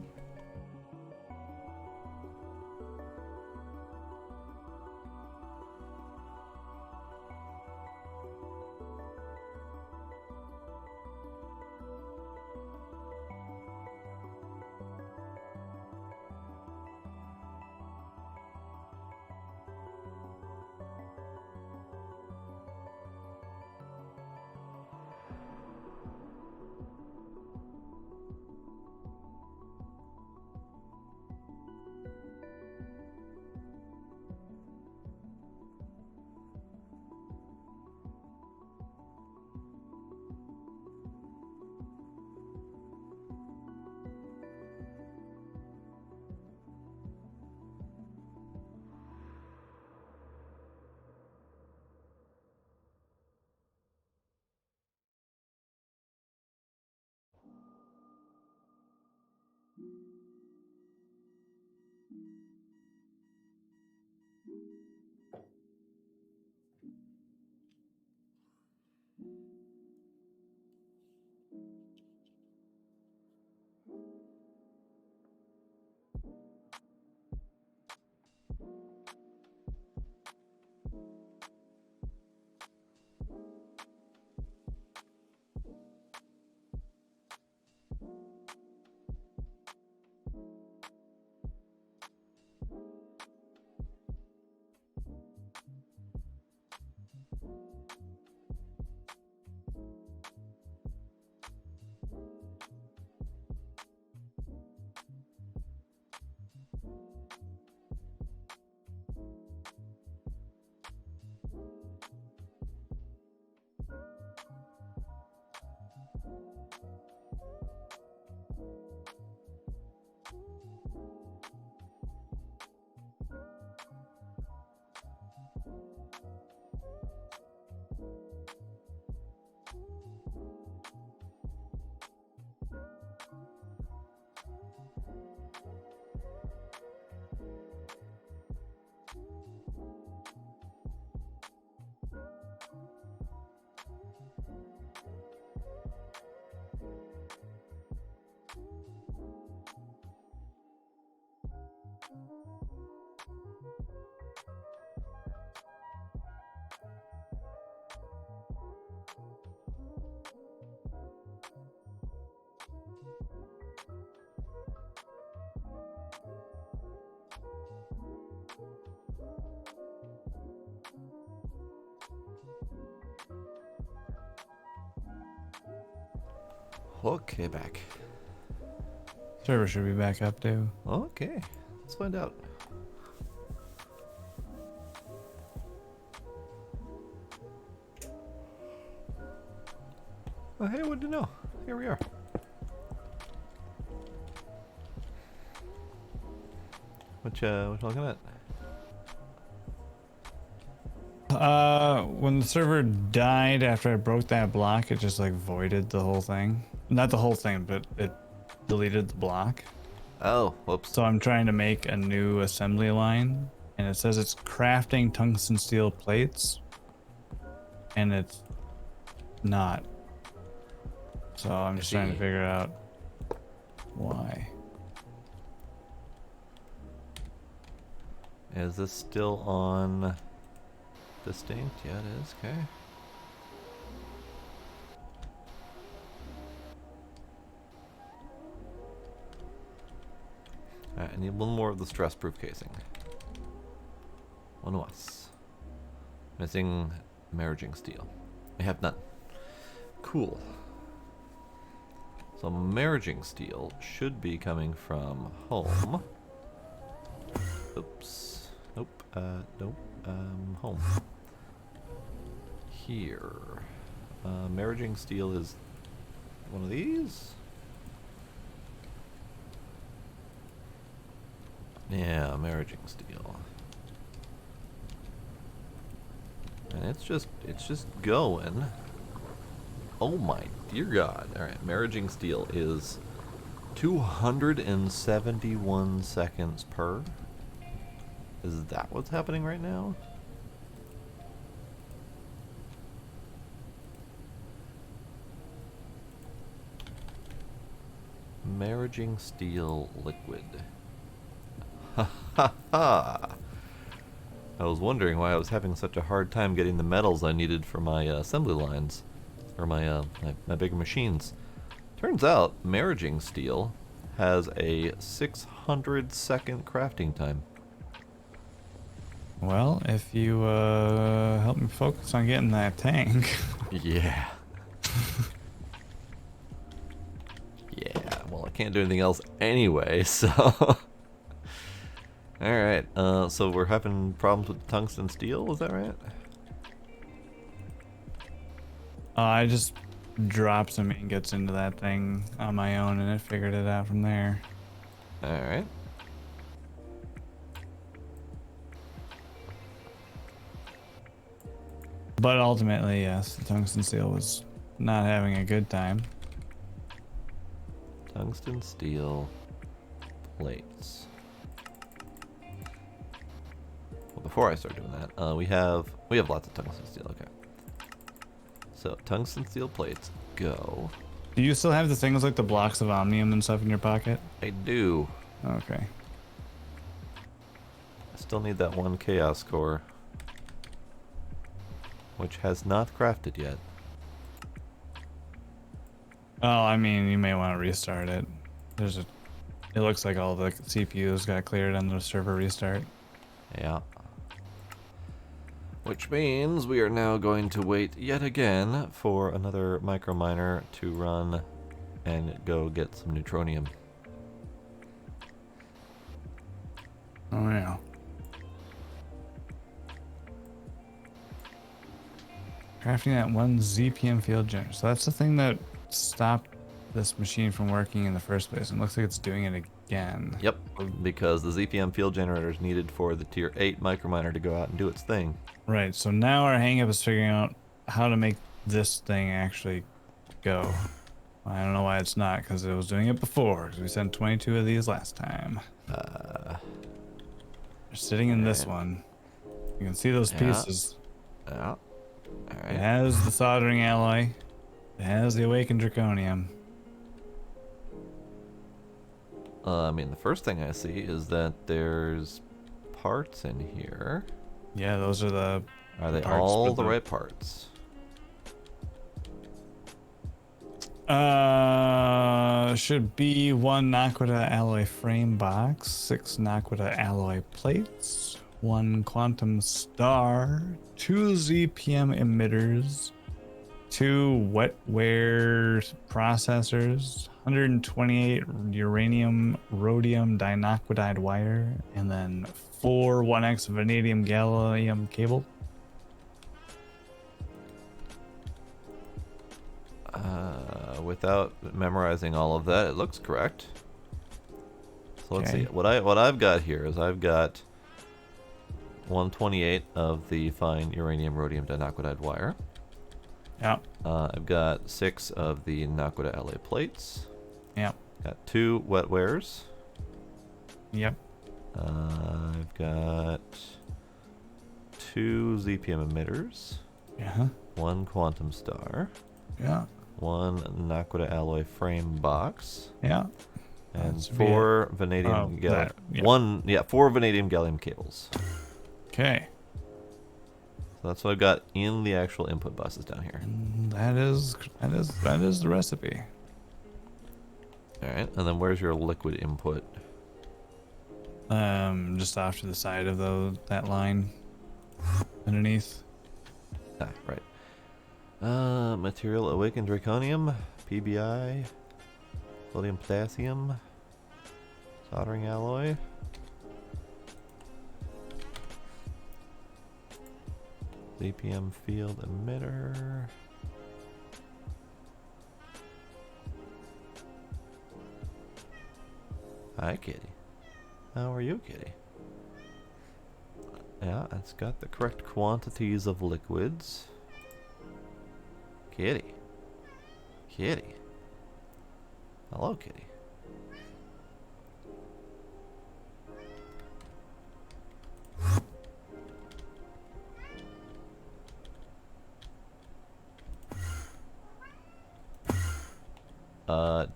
Speaker 2: okay, back.
Speaker 1: Server should be back up too.
Speaker 2: Okay, let's find out. Oh, hey, what do you know? Here we are. What you looking at?
Speaker 1: When the server died after I broke that block, it just like voided the whole thing. Not the whole thing, but it deleted the block.
Speaker 2: Oh, whoops.
Speaker 1: So I'm trying to make a new assembly line, and it says it's crafting tungsten steel plates, and it's not. So I'm just trying to figure out why.
Speaker 2: Is this still on distinct? Yeah, it is. Okay. Alright, I need one more of the stress-proof casing. One less. Missing merging steel. I have none. Cool. So merging steel should be coming from home. Oops. Nope. Nope. Home. Here. Merging steel is one of these? Yeah, merging steel. And it's just going. Oh my dear God. Alright, merging steel is 271 seconds per. Is that what's happening right now? Merging steel liquid. Ha ha ha! I was wondering why I was having such a hard time getting the metals I needed for my assembly lines. Or my bigger machines. Turns out, merging steel has a 600-second crafting time.
Speaker 1: Well, if you help me focus on getting that tank.
Speaker 2: Yeah. Yeah, well, I can't do anything else anyway, so... Alright, so we're having problems with tungsten steel, is that right?
Speaker 1: I just dropped some ingots into that thing on my own, and it figured it out from there.
Speaker 2: Alright.
Speaker 1: But ultimately, yes, the tungsten steel was not having a good time.
Speaker 2: Tungsten steel plates. Well, before I start doing that, we have lots of tungsten steel. Okay. So tungsten steel plates go.
Speaker 1: Do you still have the things like the blocks of omnium and stuff in your pocket?
Speaker 2: I do.
Speaker 1: Okay.
Speaker 2: I still need that one chaos core, which has not crafted yet.
Speaker 1: Oh, I mean, you may want to restart it. It looks like all the CPUs got cleared on the server restart.
Speaker 2: Yeah. Which means we are now going to wait yet again for another micro miner to run and go get some neutronium.
Speaker 1: Oh yeah. Crafting that one ZPM field generator. So that's the thing that stopped this machine from working in the first place. It looks like it's doing it again.
Speaker 2: Yep, because the ZPM field generator is needed for the tier 8 microminer to go out and do its thing.
Speaker 1: Right, so now our hang-up is figuring out how to make this thing actually go. I don't know why it's not, because it was doing it before, because we sent 22 of these last time. They're sitting in this one. You can see those pieces.
Speaker 2: Yeah. Alright.
Speaker 1: It has the soldering alloy. It has the awakened draconium.
Speaker 2: I mean, the first thing I see is that there's parts in here.
Speaker 1: Yeah, those are the...
Speaker 2: Are they all the right parts?
Speaker 1: Should be 1 Naquita alloy frame box, 6 Naquita alloy plates, 1 quantum star, 2 ZPM emitters, 2 wetware processors, 128 uranium rhodium dinoxide wire, and then 4 1x vanadium gallium cable.
Speaker 2: Without memorizing all of that, it looks correct. So let's
Speaker 1: Okay.
Speaker 2: see. What I've got here is I've got 128 of the fine uranium rhodium dinoxide wire.
Speaker 1: Yeah.
Speaker 2: I've got 6 of the Nakoda alloy plates.
Speaker 1: Yeah.
Speaker 2: Got 2 wet wares.
Speaker 1: Yep.
Speaker 2: I've got 2 ZPM emitters.
Speaker 1: Yeah.
Speaker 2: 1 quantum star.
Speaker 1: Yeah.
Speaker 2: 1 Nakoda alloy frame box.
Speaker 1: Yeah.
Speaker 2: And
Speaker 1: That's
Speaker 2: 4 vanadium gallium.
Speaker 1: yeah.
Speaker 2: 4 vanadium gallium cables.
Speaker 1: Okay.
Speaker 2: So that's what I've got in the actual input buses down here.
Speaker 1: That is the recipe.
Speaker 2: All right, and then where's your liquid input?
Speaker 1: Just off to the side of that line, underneath.
Speaker 2: Ah, right. Material awakened draconium, PBI, sodium potassium, soldering alloy. ZPM field emitter. Hi, kitty. How are you, kitty? Yeah, it's got the correct quantities of liquids. Kitty. Kitty. Hello, kitty.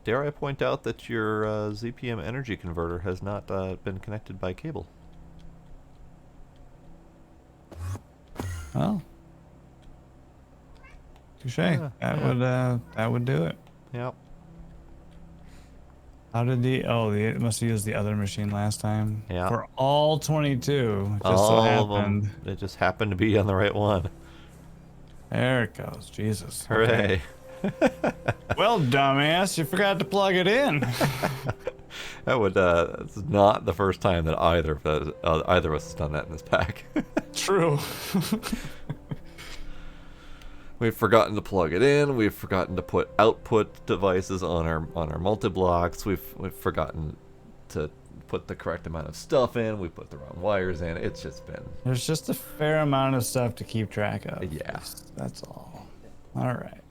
Speaker 2: Dare I point out that your ZPM energy converter has not been connected by cable?
Speaker 1: Well, touche.
Speaker 2: Yeah,
Speaker 1: That would do it.
Speaker 2: Yep.
Speaker 1: How did it must have used the other machine last time.
Speaker 2: Yeah.
Speaker 1: For all 22. Just so
Speaker 2: All of
Speaker 1: happened.
Speaker 2: them. It just happened to be on the right one.
Speaker 1: There it goes. Jesus.
Speaker 2: Hooray.
Speaker 1: Okay. Well, dumbass, you forgot to plug it in.
Speaker 2: That would, it's not the first time that either of us has done that in this pack.
Speaker 1: True.
Speaker 2: We've forgotten to plug it in. We've forgotten to put output devices on our multi-blocks. We've forgotten to put the correct amount of stuff in. We put the wrong wires in. It's just been...
Speaker 1: There's just a fair amount of stuff to keep track of.
Speaker 2: Yeah.
Speaker 1: That's all. All right.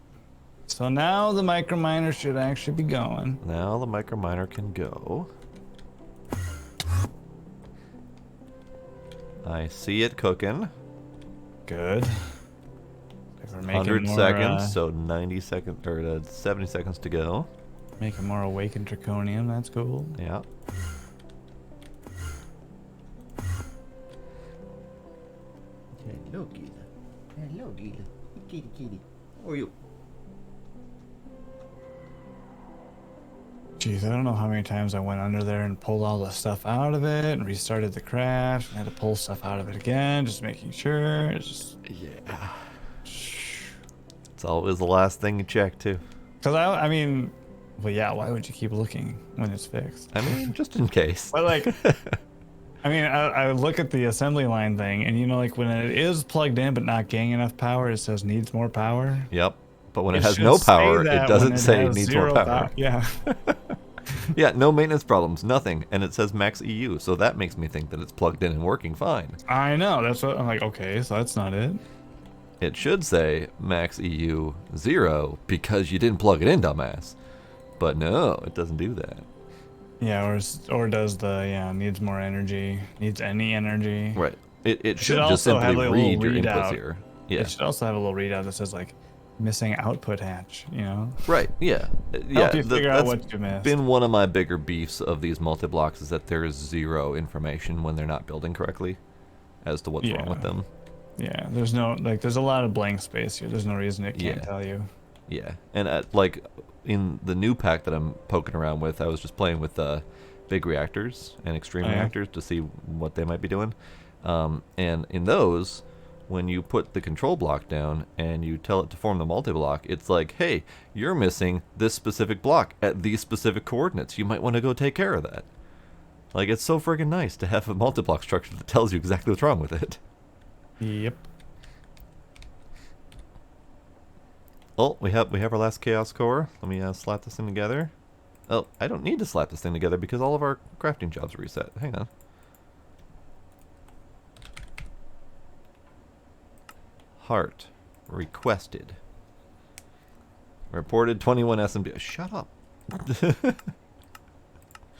Speaker 1: So now the micro miner should actually be going.
Speaker 2: Now the micro miner can go. I see it cooking.
Speaker 1: Good. If we're
Speaker 2: 100
Speaker 1: more,
Speaker 2: seconds, so 90 seconds, or 70 seconds to go.
Speaker 1: Making more awakened draconium. That's cool.
Speaker 2: Yeah.
Speaker 3: Hello, Gila. Hello, Gila. Kitty, kitty. How are you?
Speaker 1: Jeez, I don't know how many times I went under there and pulled all the stuff out of it and restarted the craft. I had to pull stuff out of it again, just making sure. It's just...
Speaker 2: Yeah. It's always the last thing you check, too.
Speaker 1: Because I mean, well, yeah, why would you keep looking when it's fixed?
Speaker 2: I mean, just in case.
Speaker 1: But like, I mean, I look at the assembly line thing, and you know, like when it is plugged in but not getting enough power, it says needs more power.
Speaker 2: Yep. But when it
Speaker 1: It
Speaker 2: has
Speaker 1: should
Speaker 2: no
Speaker 1: say
Speaker 2: power,
Speaker 1: that
Speaker 2: it doesn't
Speaker 1: when
Speaker 2: say it
Speaker 1: has
Speaker 2: needs more
Speaker 1: zero
Speaker 2: power.
Speaker 1: Yeah.
Speaker 2: Yeah, no maintenance problems, nothing. And it says max EU, so that makes me think that it's plugged in and working fine.
Speaker 1: I know. That's what I'm like. Okay, so that's not it.
Speaker 2: It should say max EU 0 because you didn't plug it in, dumbass. But no, it doesn't do that.
Speaker 1: Yeah, or does the needs more energy? Needs any energy?
Speaker 2: Right. It should
Speaker 1: also
Speaker 2: just simply
Speaker 1: have, like, a
Speaker 2: read your
Speaker 1: little
Speaker 2: inputs
Speaker 1: readout.
Speaker 2: here. Yeah.
Speaker 1: It should also have a little readout that says like missing output hatch. You know.
Speaker 2: Right. Yeah.
Speaker 1: Help you figure out what you missed.
Speaker 2: Been one of my bigger beefs of these multi-blocks is that there is zero information when they're not building correctly as to what's wrong with them.
Speaker 1: Yeah, there's no, like, there's a lot of blank space here. There's no reason it can't tell you.
Speaker 2: Yeah, and like in the new pack that I'm poking around with, I was just playing with big reactors and extreme reactors to see what they might be doing. And in those, when you put the control block down and you tell it to form the multi-block, it's like, hey, you're missing this specific block at these specific coordinates. You might want to go take care of that. Like, it's so friggin' nice to have a multi-block structure that tells you exactly what's wrong with it.
Speaker 1: Yep.
Speaker 2: Oh, we have our last chaos core. Let me slap this thing together. Oh, I don't need to slap this thing together because all of our crafting jobs are reset. Hang on. Heart. Requested. Reported 21 SMD. Shut up.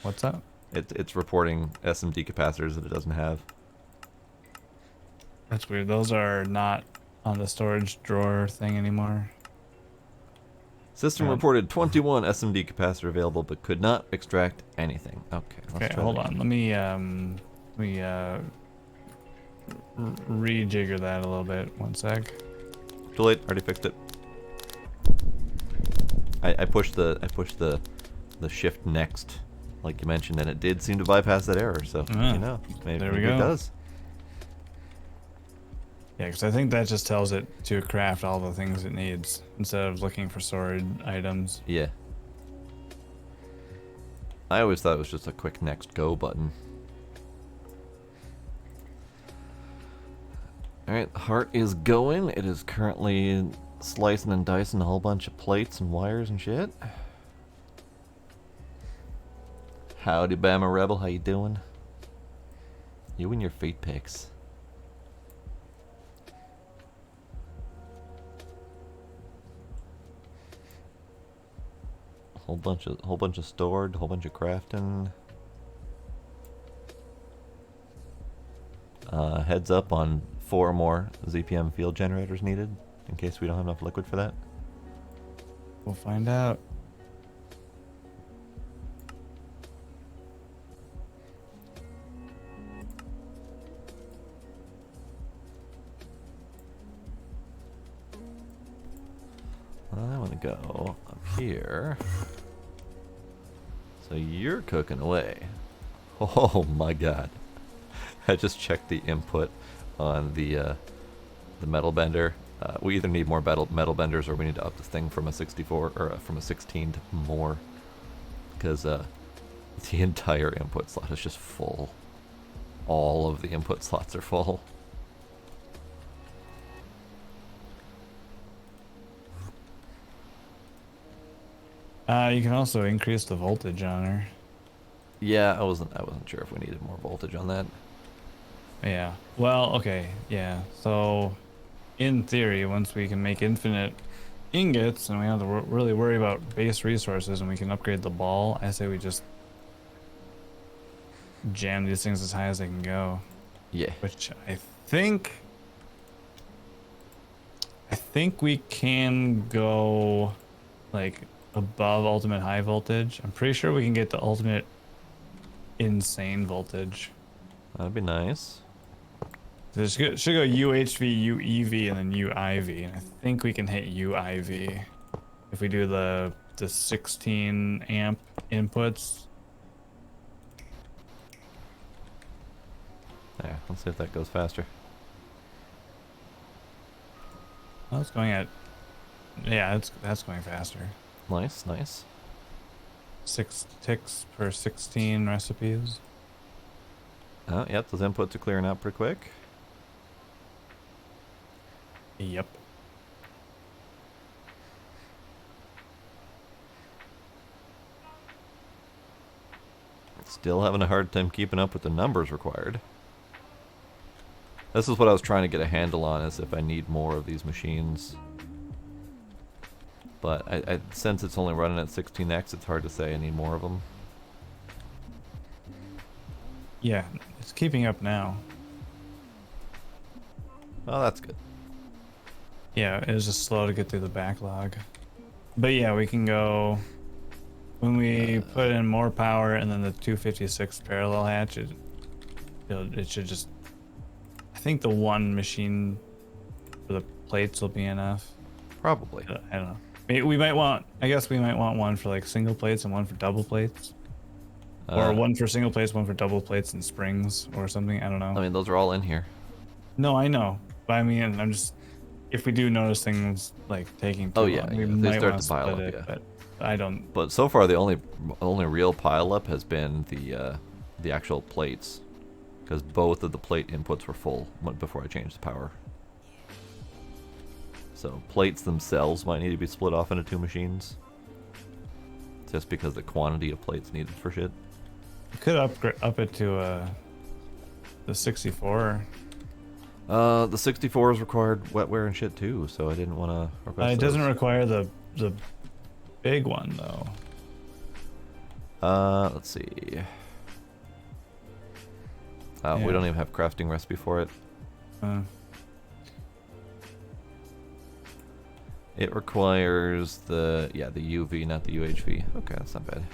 Speaker 1: What's up?
Speaker 2: It's reporting SMD capacitors that it doesn't have.
Speaker 1: That's weird. Those are not on the storage drawer thing anymore.
Speaker 2: System reported 21 SMD capacitor available, but could not extract anything. Okay, let's try
Speaker 1: Hold
Speaker 2: that.
Speaker 1: on. Let me rejigger that a little bit. One sec.
Speaker 2: Too late. Already fixed it. I pushed the shift next, like you mentioned, and it did seem to bypass that error. So you know, maybe,
Speaker 1: there we
Speaker 2: maybe
Speaker 1: go.
Speaker 2: it does.
Speaker 1: Yeah, because I think that just tells it to craft all the things it needs instead of looking for stored items.
Speaker 2: Yeah. I always thought it was just a quick next go button. Alright, heart is going. It is currently slicing and dicing a whole bunch of plates and wires and shit. Howdy, Bama Rebel. How you doing? You and your feet pics. Whole bunch of stored, whole bunch of crafting. Heads up on 4 more ZPM field generators needed in case we don't have enough liquid for that.
Speaker 1: We'll find out.
Speaker 2: I want to go up here. So you're cooking away. Oh my god. I just checked the input on the metal bender. We either need more metal benders or we need to up this thing from a 64 or from a 16 to more. Because the entire input slot is just full. All of the input slots are full.
Speaker 1: You can also increase the voltage on her.
Speaker 2: Yeah, I wasn't sure if we needed more voltage on that.
Speaker 1: Yeah. Well, okay. Yeah. So, in theory, once we can make infinite ingots and we don't have to really worry about base resources and we can upgrade the ball, I say we just jam these things as high as they can go.
Speaker 2: Yeah.
Speaker 1: Which I think we can go like above ultimate high voltage. I'm pretty sure we can get the ultimate insane voltage.
Speaker 2: That'd be nice.
Speaker 1: So it should go UHV, UEV, and then UIV, and I think we can hit UIV if we do the 16 amp inputs.
Speaker 2: Yeah, let's see if that goes faster.
Speaker 1: Oh, it's going at, yeah, that's going faster.
Speaker 2: Nice, nice.
Speaker 1: 6 ticks per 16 recipes.
Speaker 2: Oh, yep, those inputs are clearing out pretty quick.
Speaker 1: Yep.
Speaker 2: Still having a hard time keeping up with the numbers required. This is what I was trying to get a handle on, is if I need more of these machines. But I since it's only running at 16x, it's hard to say I need more of them.
Speaker 1: Yeah, it's keeping up now.
Speaker 2: Oh, that's good.
Speaker 1: Yeah, it was just slow to get through the backlog. But yeah, we can go, when we put in more power and then the 256 parallel hatch, it should just, I think the one machine for the plates will be enough.
Speaker 2: Probably.
Speaker 1: I don't know. We might want, I guess we might want one for like single plates and one for double plates. Or one for single plates, one for double plates and springs or something. I don't know.
Speaker 2: I mean, those are all in here.
Speaker 1: No, I know. But I mean, I'm just if we do notice things like taking too
Speaker 2: Oh, yeah,
Speaker 1: long, we
Speaker 2: yeah, if they
Speaker 1: might
Speaker 2: start
Speaker 1: want
Speaker 2: to
Speaker 1: to
Speaker 2: pile
Speaker 1: split
Speaker 2: up,
Speaker 1: it.
Speaker 2: yeah.
Speaker 1: But I don't.
Speaker 2: But so far, the only real pileup has been the actual plates, because both of the plate inputs were full before I changed the power. So plates themselves might need to be split off into 2 machines, just because the quantity of plates needed for shit.
Speaker 1: You could up it to the 64.
Speaker 2: The 64 is required wetware and shit too, so I didn't want to request
Speaker 1: It doesn't
Speaker 2: those.
Speaker 1: require the big one though.
Speaker 2: Let's see. We
Speaker 1: Yeah.
Speaker 2: don't even have crafting recipe for it. It requires the UV, not the UHV. Okay, that's not bad.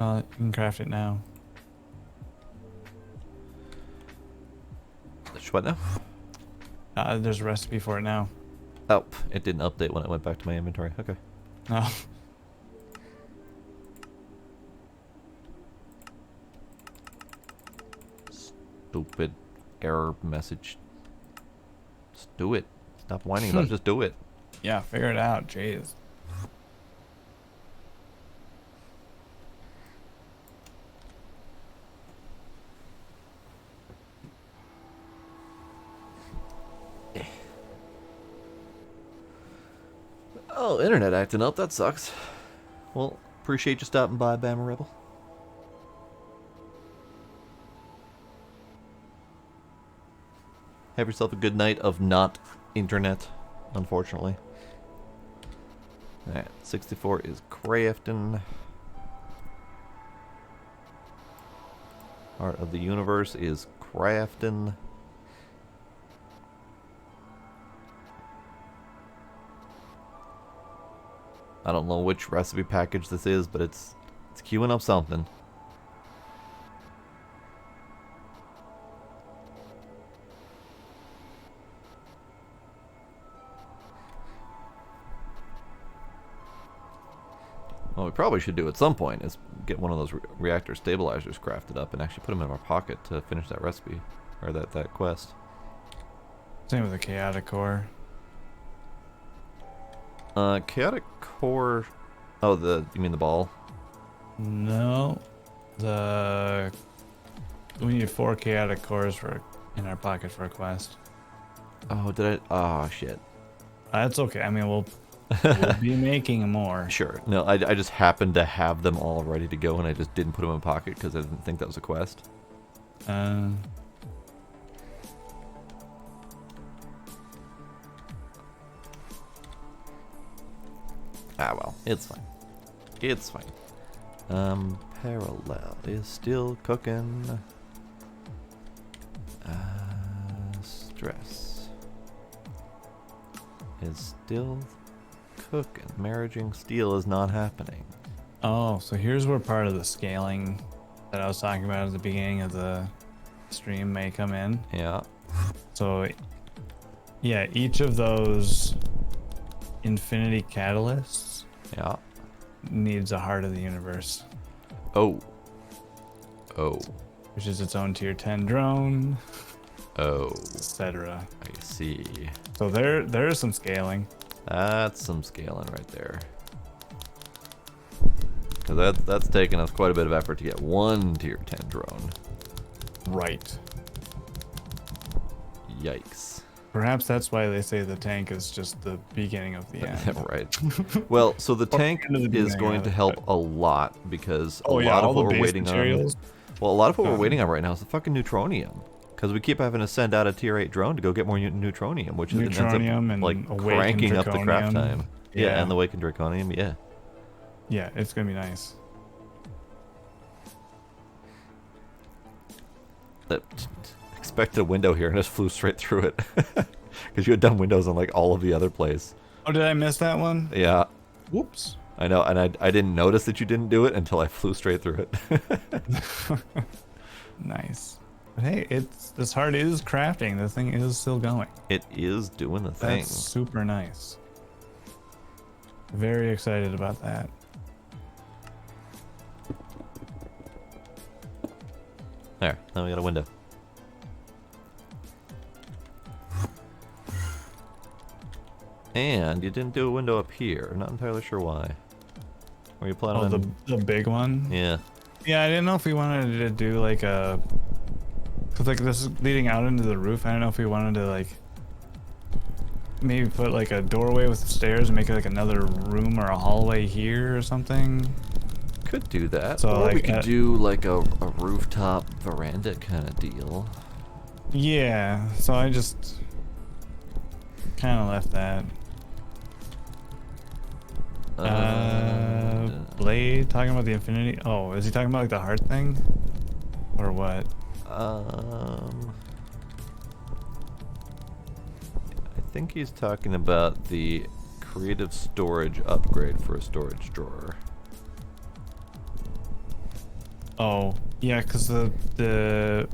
Speaker 1: You can craft it now.
Speaker 2: What now?
Speaker 1: There's a recipe for it now.
Speaker 2: Oh, it didn't update when I went back to my inventory. Okay.
Speaker 1: No.
Speaker 2: Stupid error message. Just do it. Stop whining about it. Just do it.
Speaker 1: Yeah, figure it out. Jeez.
Speaker 2: Oh, internet acting up. That sucks. Well, appreciate you stopping by, Bama Rebel. Have yourself a good night of not internet, unfortunately. Alright, 64 is crafting. Heart of the Universe is crafting. I don't know which recipe package this is, but it's queuing up something. What we probably should do at some point is get one of those reactor stabilizers crafted up and actually put them in our pocket to finish that recipe, or that quest.
Speaker 1: Same with the chaotic core.
Speaker 2: Chaotic core. Oh, you mean the ball?
Speaker 1: No. We need 4 chaotic cores in our pocket for a quest.
Speaker 2: Oh, did I? Oh, shit.
Speaker 1: That's okay. I mean, we'll be making more.
Speaker 2: Sure. No, I just happened to have them all ready to go, and I just didn't put them in my pocket because I didn't think that was a quest. Ah, well, it's fine. It's fine. Parallel is still cooking. Stress is still cooking. Marriaging steel is not happening.
Speaker 1: Oh, so here's where part of the scaling that I was talking about at the beginning of the stream may come in.
Speaker 2: Yeah.
Speaker 1: So, yeah, each of those infinity catalysts
Speaker 2: Yeah.
Speaker 1: needs a heart of the universe,
Speaker 2: Oh. Oh.
Speaker 1: which is its own tier 10 drone,
Speaker 2: Oh.
Speaker 1: etc.
Speaker 2: I see.
Speaker 1: So there's some scaling.
Speaker 2: That's some scaling right there. Because that's taken us quite a bit of effort to get one tier 10 drone.
Speaker 1: Right.
Speaker 2: Yikes.
Speaker 1: Perhaps that's why they say the tank is just the beginning of the end.
Speaker 2: Right. Well, so the tank
Speaker 1: end of the
Speaker 2: is
Speaker 1: beginning
Speaker 2: going
Speaker 1: of
Speaker 2: to
Speaker 1: it,
Speaker 2: help
Speaker 1: but-
Speaker 2: a lot because a
Speaker 1: Oh yeah,
Speaker 2: lot
Speaker 1: all
Speaker 2: of
Speaker 1: the
Speaker 2: what we're
Speaker 1: base
Speaker 2: waiting
Speaker 1: materials.
Speaker 2: on. Well, a lot of what we're waiting on right now is the fucking neutronium. Because we keep having to send out a tier 8 drone to go get more neutronium, which ends up
Speaker 1: Neutronium and
Speaker 2: like
Speaker 1: awakened
Speaker 2: cranking up the craft
Speaker 1: draconium.
Speaker 2: time. Yeah,
Speaker 1: Yeah.
Speaker 2: and the awakened draconium. Yeah.
Speaker 1: Yeah, it's gonna be nice.
Speaker 2: That expected a window here and just flew straight through it. Because you had done windows on like all of the other place.
Speaker 1: Oh, did I miss that one?
Speaker 2: Yeah,
Speaker 1: Whoops.
Speaker 2: I know, and I didn't notice that you didn't do it until I flew straight through it.
Speaker 1: Nice. But hey, this heart is crafting. The thing is still going.
Speaker 2: It is doing the thing.
Speaker 1: That's super nice. Very excited about that.
Speaker 2: There, now we got a window. And you didn't do a window up here. Not entirely sure why. Were you planning
Speaker 1: Oh,
Speaker 2: on...
Speaker 1: the big one?
Speaker 2: Yeah.
Speaker 1: Yeah, I didn't know if we wanted to do like a... Cause like this is leading out into the roof. I don't know if we wanted to like... Maybe put like a doorway with stairs and make it like another room or a hallway here or something.
Speaker 2: Could do that.
Speaker 1: So,
Speaker 2: Or we
Speaker 1: like,
Speaker 2: could do like a rooftop veranda kind of deal.
Speaker 1: Yeah, so I just kind of left that. Blade talking about the infinity. Oh, is he talking about like the heart thing, or what?
Speaker 2: I think he's talking about the creative storage upgrade for a storage drawer.
Speaker 1: Oh, yeah, because the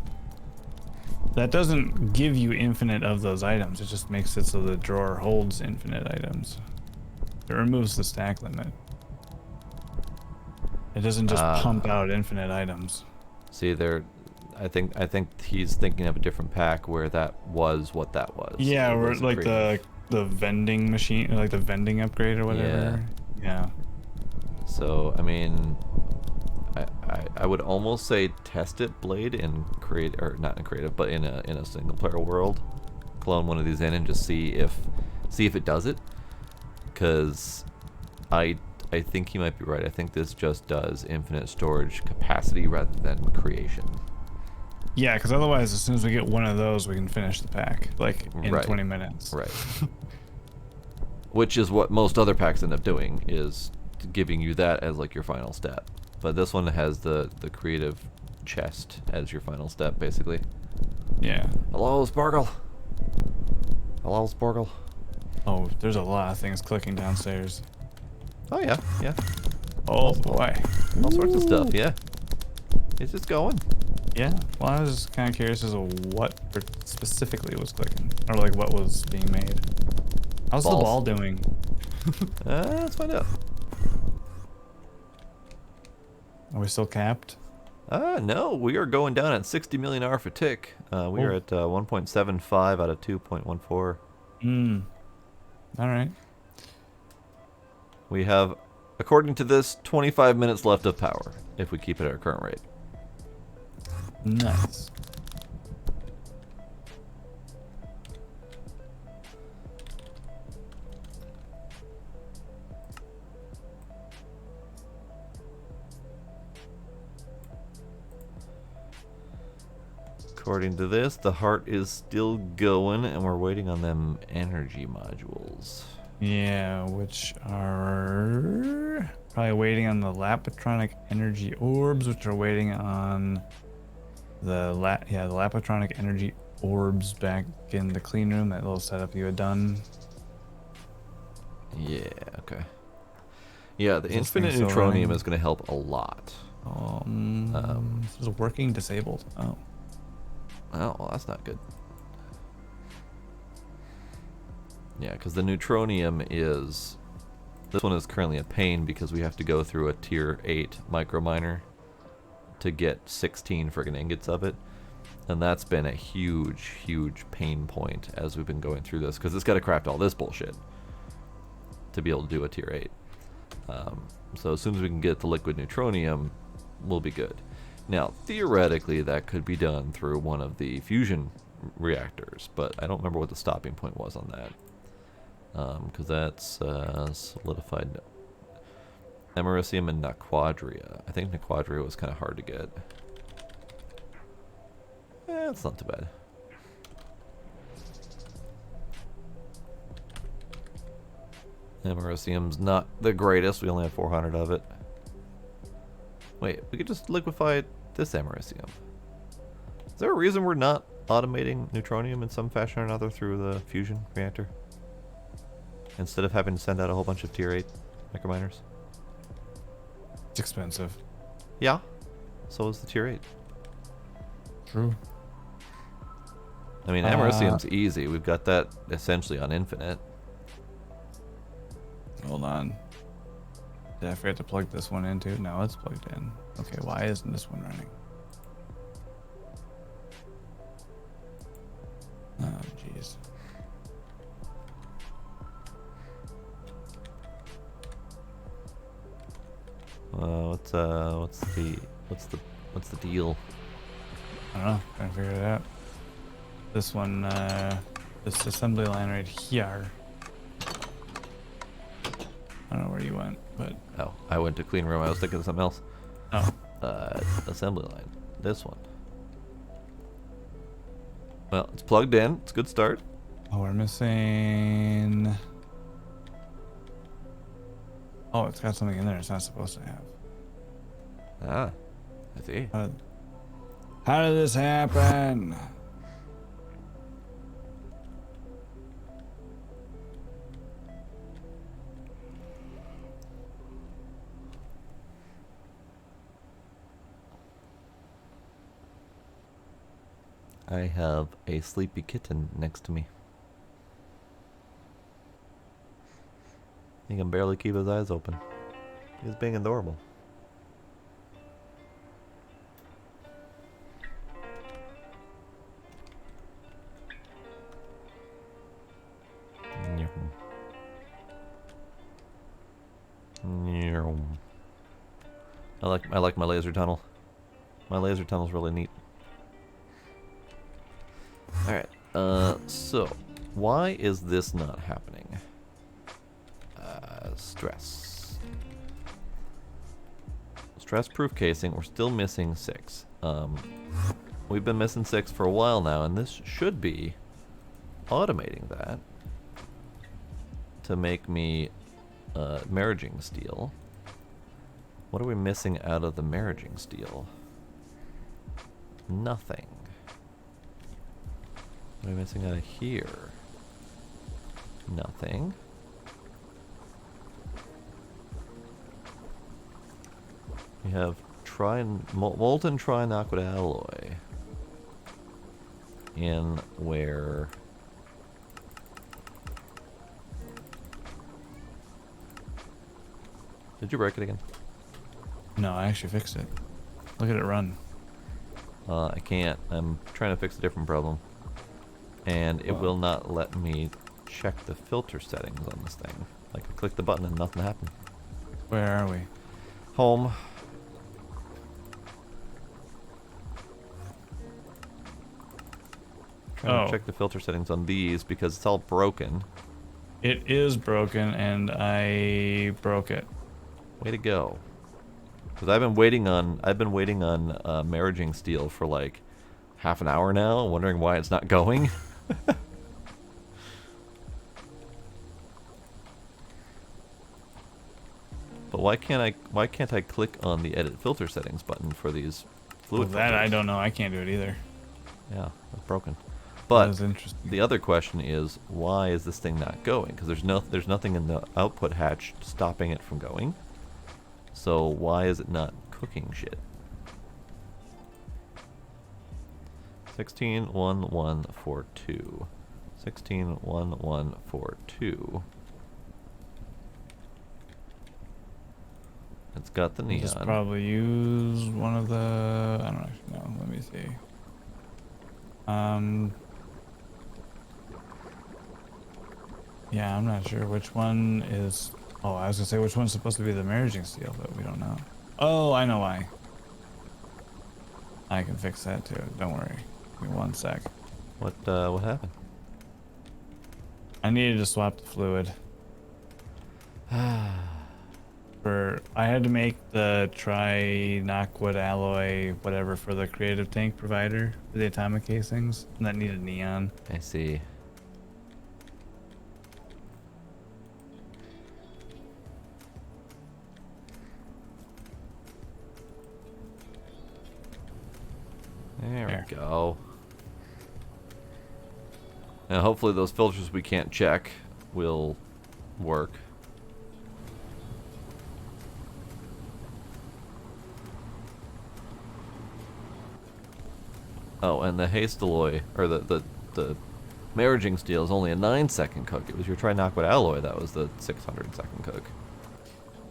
Speaker 1: that doesn't give you infinite of those items. It just makes it so the drawer holds infinite items. It removes the stack limit. It doesn't just pump out infinite items.
Speaker 2: See, there, I think he's thinking of a different pack where that was what that was.
Speaker 1: Yeah,
Speaker 2: It
Speaker 1: or
Speaker 2: was
Speaker 1: like
Speaker 2: creative.
Speaker 1: the vending machine, like the vending upgrade or whatever. Yeah.
Speaker 2: So I mean, I would almost say test it, Blade, in create, or not in creative, but in a single player world. Clone one of these in and just see if it does it. Because I think he might be right. I think this just does infinite storage capacity rather than creation.
Speaker 1: Yeah, because otherwise, as soon as we get one of those, we can finish the pack like in
Speaker 2: Right.
Speaker 1: 20 minutes.
Speaker 2: Right. Which is what most other packs end up doing, is giving you that as like your final step. But this one has the creative chest as your final step, basically.
Speaker 1: Yeah.
Speaker 2: Hello, Sparkle. Hello, Sparkle.
Speaker 1: Oh, there's a lot of things clicking downstairs.
Speaker 2: Oh yeah, yeah.
Speaker 1: Oh boy.
Speaker 2: All sorts of stuff, yeah. It's just going.
Speaker 1: Yeah. Well, I was just kind of curious as to what specifically was clicking, or like what was being made. How's the
Speaker 2: Balls.
Speaker 1: ball doing?
Speaker 2: Let's find out.
Speaker 1: Are we still capped?
Speaker 2: No, we are going down at 60 million hour for tick. We are at 1.75 out of 2.14.
Speaker 1: Hmm. All right.
Speaker 2: We have, according to this, 25 minutes left of power if we keep it at our current rate.
Speaker 1: Nice.
Speaker 2: According to this, the heart is still going, and we're waiting on them energy modules.
Speaker 1: Yeah, which are probably waiting on the Lapatronic energy orbs, which are waiting on the Lapatronic energy orbs back in the clean room, that little setup you had done.
Speaker 2: Yeah, okay. Yeah, the
Speaker 1: Is this
Speaker 2: infinite
Speaker 1: thing still
Speaker 2: neutronium
Speaker 1: running?
Speaker 2: is going to help a lot.
Speaker 1: This is working disabled. Oh.
Speaker 2: Oh, well, that's not good. Yeah, because the neutronium is... This one is currently a pain because we have to go through a tier 8 microminer to get 16 friggin' ingots of it. And that's been a huge, huge pain point as we've been going through this, because it's got to craft all this bullshit to be able to do a tier 8. So as soon as we can get the liquid neutronium, we'll be good. Now, theoretically, that could be done through one of the fusion reactors, but I don't remember what the stopping point was on that. Because that's solidified Americium and Naquadria. I think Naquadria was kind of hard to get. It's not too bad. Americium's not the greatest. We only have 400 of it. Wait, we could just liquefy this Americium. Is there a reason we're not automating neutronium in some fashion or another through the fusion reactor? Instead of having to send out a whole bunch of tier 8 microminers?
Speaker 1: It's expensive.
Speaker 2: Yeah. So is the tier 8.
Speaker 1: True.
Speaker 2: I mean, Americium's easy. We've got that essentially on infinite.
Speaker 1: Hold on. Did I forget to plug this one in too? No, it's plugged in. Okay, why isn't this one running? Oh, jeez.
Speaker 2: What's the deal?
Speaker 1: I don't know. Trying to figure it out. This one, this assembly line right here. I don't know where you went, but
Speaker 2: Oh, I went to clean room. I was thinking of something else.
Speaker 1: oh,
Speaker 2: Assembly line. This one. Well, it's plugged in. It's a good start.
Speaker 1: oh, we're missing. Oh, it's got something in there it's not supposed to have.
Speaker 2: Ah, I see.
Speaker 1: How did this happen?
Speaker 2: I have a sleepy kitten next to me. He can barely keep his eyes open. He's being adorable. I like my laser tunnel. My laser tunnel's really neat. Alright, so why is this not happening? Stress. Stress proof casing, we're still missing 6. We've been missing 6 for a while now, and this should be automating that to make me marriaging steel. What are we missing out of the marriaging steel? Nothing. What are we missing out of here? Nothing. We have molten trinoxide alloy in where did you break it again?
Speaker 1: No, I actually fixed it. Look at it run.
Speaker 2: I can't. I'm trying to fix a different problem. And it will not let me check the filter settings on this thing. Like, I click the button and nothing happened.
Speaker 1: Where are we?
Speaker 2: Home. Trying to check the filter settings on these because it's all broken.
Speaker 1: It is broken, and I broke it.
Speaker 2: Way to go. Because I've been waiting on marriaging steel for like half an hour now, wondering why it's not going. But why can't I click on the edit filter settings button for these fluid
Speaker 1: Well, that
Speaker 2: filters?
Speaker 1: I don't know. I can't do it either.
Speaker 2: Yeah, it's broken.
Speaker 1: That
Speaker 2: But
Speaker 1: was interesting.
Speaker 2: the other question is, why is this thing not going? Because there's nothing in the output hatch stopping it from going. So why is it not cooking shit? 161142. 161142. It's got the neon.
Speaker 1: Just probably use one of the. I don't actually know. Let me see. Yeah, I'm not sure which one is. Oh, I was gonna say which one's supposed to be the marriaging steel, but we don't know. Oh, I know why. I can fix that too. Don't worry. Give me 1 sec.
Speaker 2: What happened?
Speaker 1: I needed to swap the fluid. I had to make the trinoxide alloy whatever for the creative tank provider for the atomic casings, and that needed neon.
Speaker 2: I see. There we go. Now hopefully those filters we can't check will work. Oh, and the haste alloy, or the marriaging steel is only a 9-second cook. It was your trinoxide alloy that was the 600-second cook.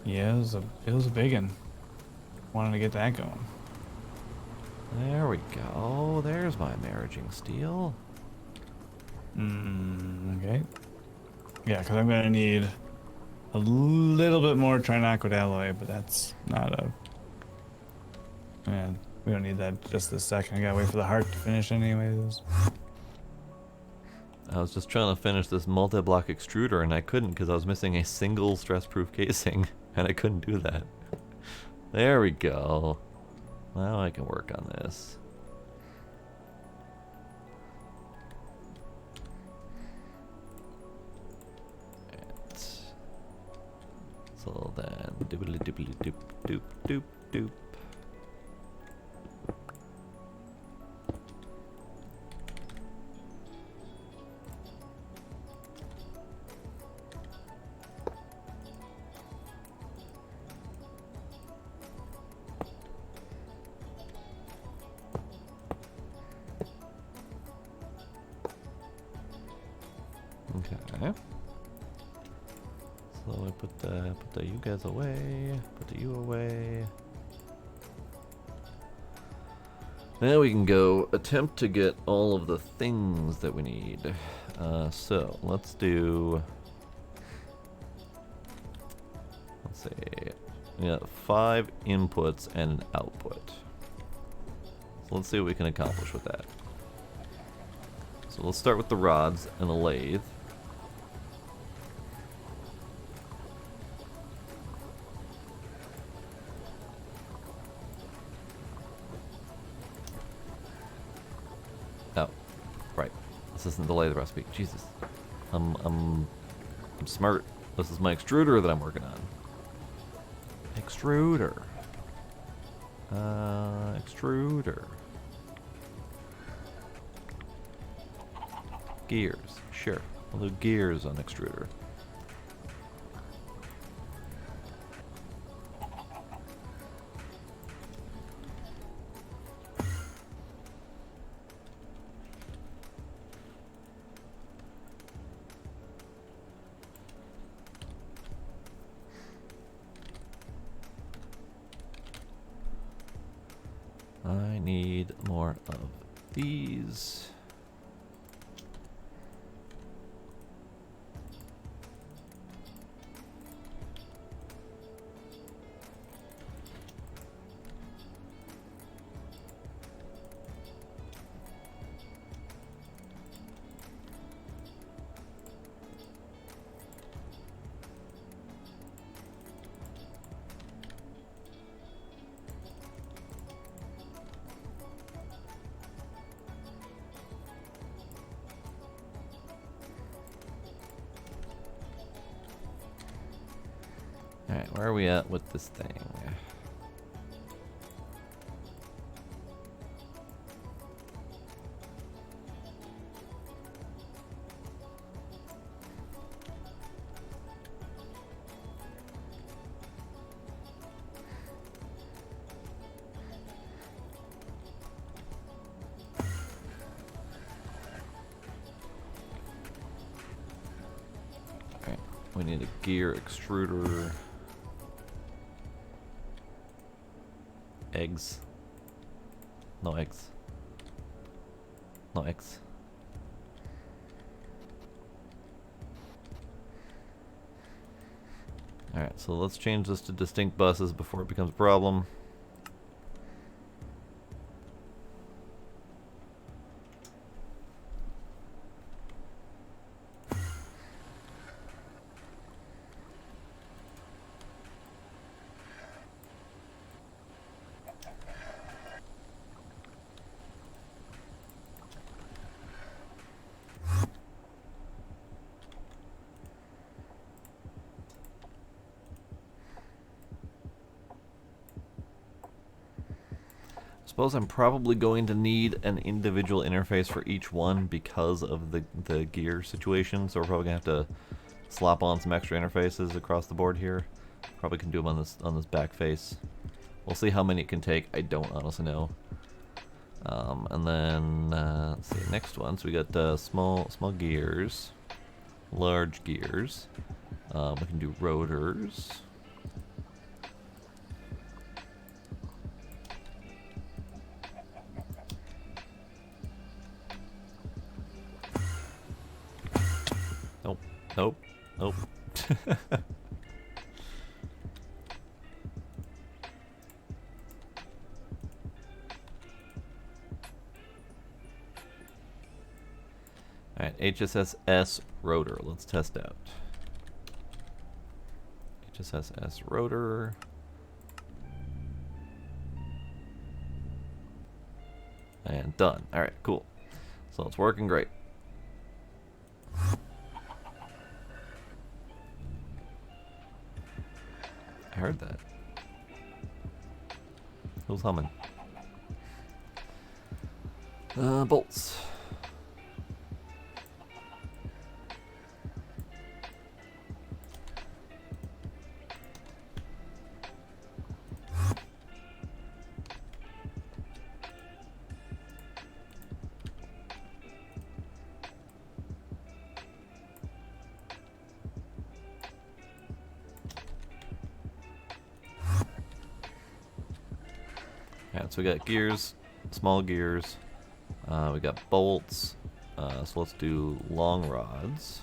Speaker 1: Yeah, it was a big one. Wanted to get that going.
Speaker 2: There we go. There's my marriaging steel.
Speaker 1: Okay. Yeah, because I'm gonna need a little bit more trinoc alloy, but that's not a. Man, we don't need that just this second. I gotta wait for the heart to finish anyways.
Speaker 2: I was just trying to finish this multi-block extruder and I couldn't because I was missing a single stress-proof casing and I couldn't do that. There we go. Now I can work on this. And so then doobly doobly doop doop doop doop. Okay. So I put the you guys away, put the you away. Now we can go attempt to get all of the things that we need. So let's do. Let's see. We got 5 inputs and an output. So let's see what we can accomplish with that. So let's start with the rods and the lathe. Oh, right. This isn't the lathe recipe. Jesus, I'm smart. This is my extruder that I'm working on. Extruder. Extruder. Gears. Sure. We'll do gears on extruder. I need more of these. Alright, where are we at with this thing? Alright, we need a gear extruder. Eggs. No eggs. No eggs. Alright, so let's change this to distinct buses before it becomes a problem. Suppose I'm probably going to need an individual interface for each one because of the gear situation, so we're probably gonna have to slap on some extra interfaces across the board here. Probably can do them on this back face. We'll see how many it can take. I don't honestly know. And then let's see, next one. So we got small gears, large gears. We can do rotors. Nope. Nope. Alright, HSS rotor. Let's test out. HSS rotor. And done. Alright, cool. So it's working great. I heard that. Who's humming? Bolts. Alright, so we got gears, small gears, we got bolts, so let's do long rods.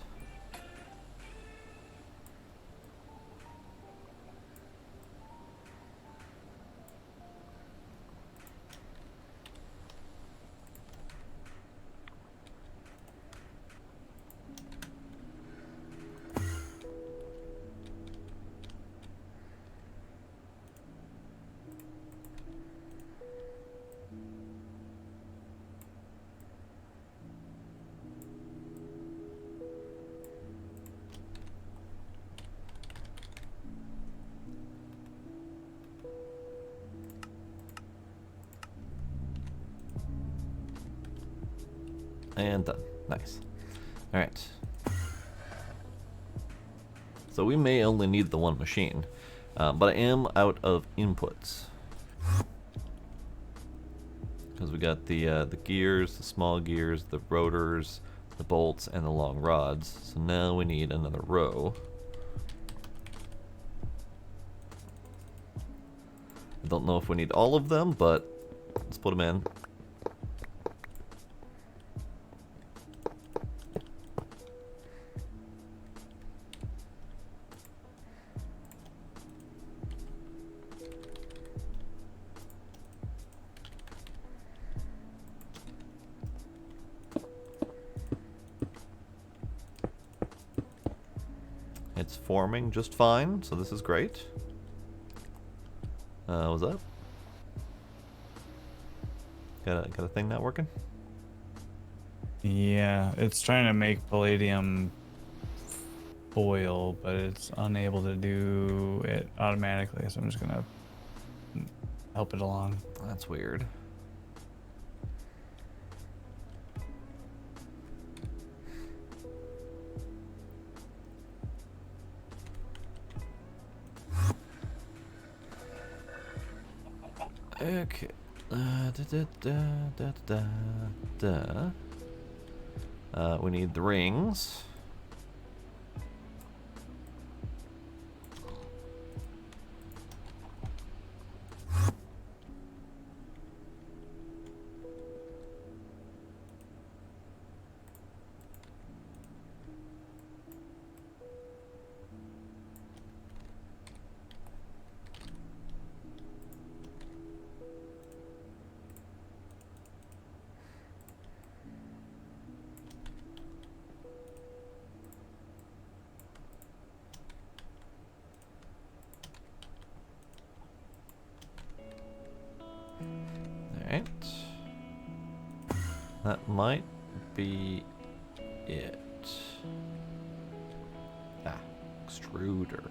Speaker 2: And done. Nice. Alright. So we may only need the one machine, but I am out of inputs. Because we got the gears, the small gears, the rotors, the bolts, and the long rods. So now we need another row. I don't know if we need all of them, but let's put them in. It's forming just fine, so this is great. What's up? Got a thing not working?
Speaker 1: Yeah, it's trying to make palladium foil, but it's unable to do it automatically, so I'm just gonna help it along.
Speaker 2: That's weird. Okay. We need the rings. Alright. That might be it. Ah, extruder.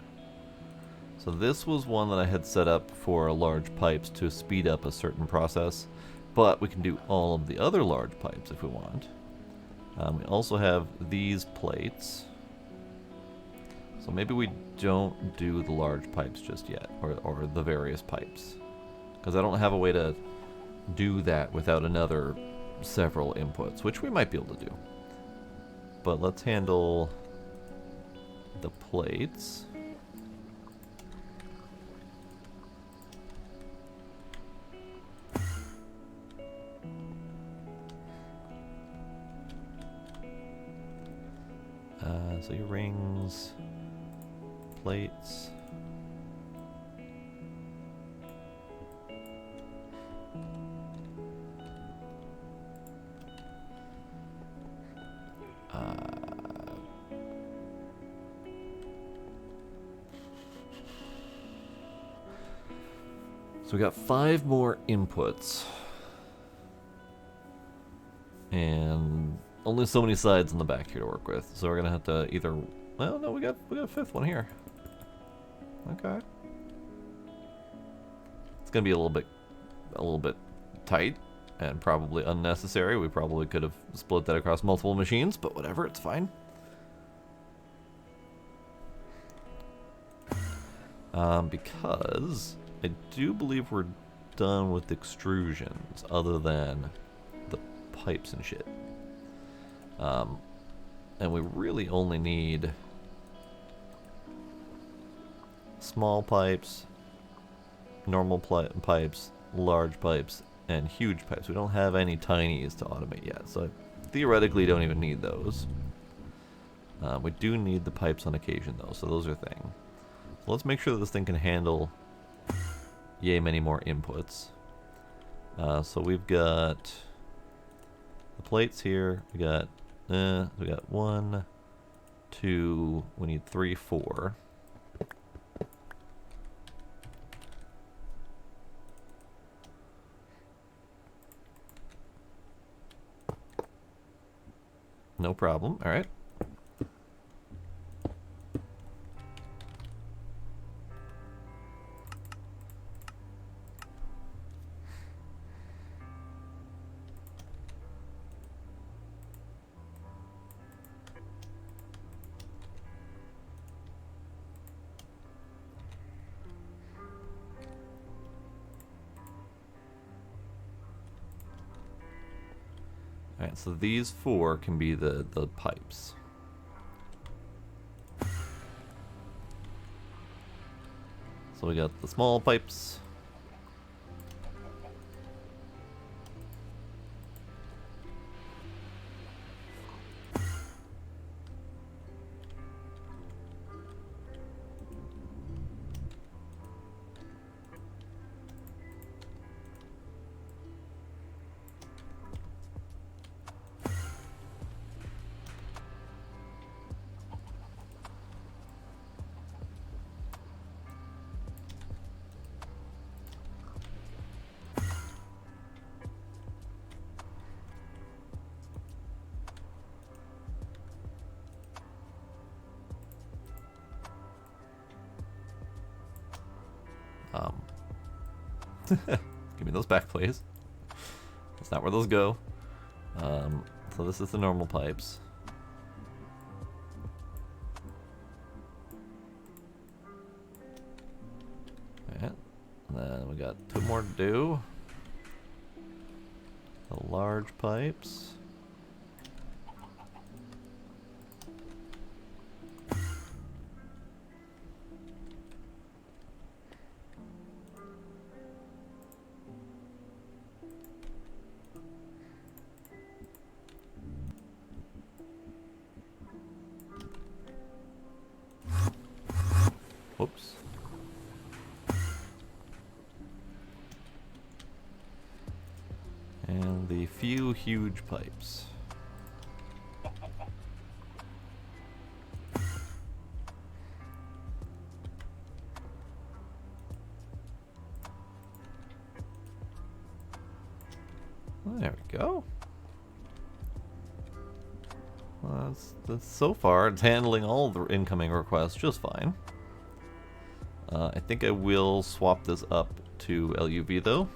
Speaker 2: So this was one that I had set up for large pipes to speed up a certain process, but we can do all of the other large pipes if we want. We also have these plates. So maybe we don't do the large pipes just yet, or the various pipes. Because I don't have a way to do that without another several inputs, which we might be able to do. But let's handle the plates. So your rings, plates. So we got 5 more inputs. And only so many sides in the back here to work with. So we're gonna have to either, well, no, we got a 5th one here. Okay. It's gonna be a little bit tight and probably unnecessary. We probably could have split that across multiple machines, but whatever, it's fine. Because I do believe we're done with extrusions other than the pipes and shit. And we really only need small pipes, normal pipes, large pipes, and huge pipes. We don't have any tinies to automate yet, so I theoretically don't even need those. We do need the pipes on occasion though, so those are things. So let's make sure that this thing can handle yay many more inputs. So we've got the plates here. We got 1, 2. We need 3, 4. No problem. All right. Alright, so these 4 can be the pipes. So we got the small pipes. Give me those back, please. That's not where those go. So this is the normal pipes. Alright. And then we got 2 more to do. The large pipes. Whoops. And the few huge pipes. Well, there we go. Well, that's so far, it's handling all the incoming requests just fine. I think I will swap this up to LUV though.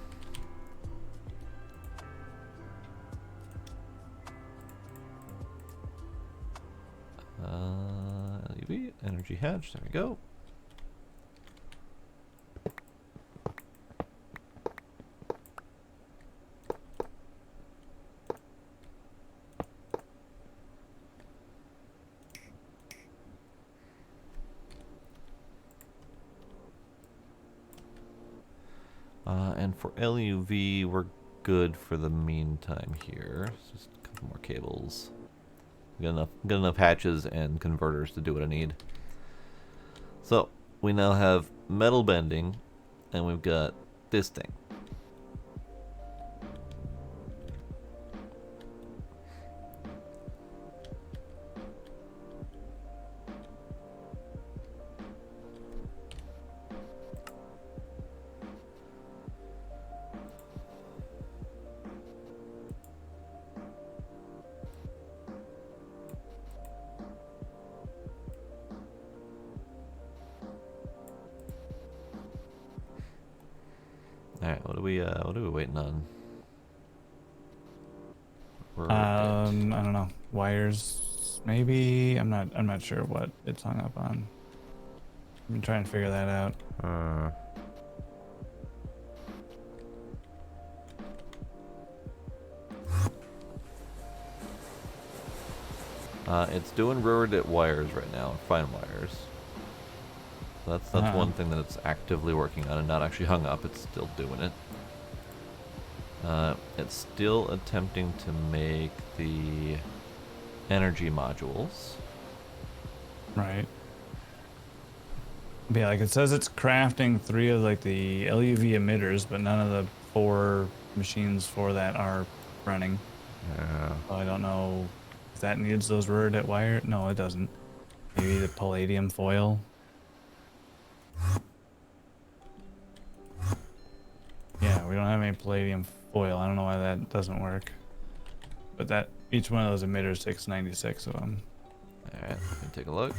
Speaker 2: LUV, energy hatch, there we go. And for LUV, we're good for the meantime here. Just a couple more cables. Got enough hatches and converters to do what I need. So we now have metal bending, and we've got this thing. All right, what are we waiting on?
Speaker 1: I don't know. Wires, maybe. I'm not sure what it's hung up on. I'm trying to figure that out.
Speaker 2: It's doing Ruridet wires right now, fine wires. That's one thing that it's actively working on and not actually hung up. It's still doing it. It's still attempting to make the energy modules.
Speaker 1: Right. But yeah, like it says it's crafting 3 of like the LUV emitters, but none of the 4 machines for that are running.
Speaker 2: Yeah.
Speaker 1: So I don't know if that needs those Ruridet wire. No, it doesn't. Maybe the palladium foil. Yeah, we don't have any palladium foil. I don't know why that doesn't work. But that each one of those emitters takes 96 of them.
Speaker 2: Alright, let me take a look.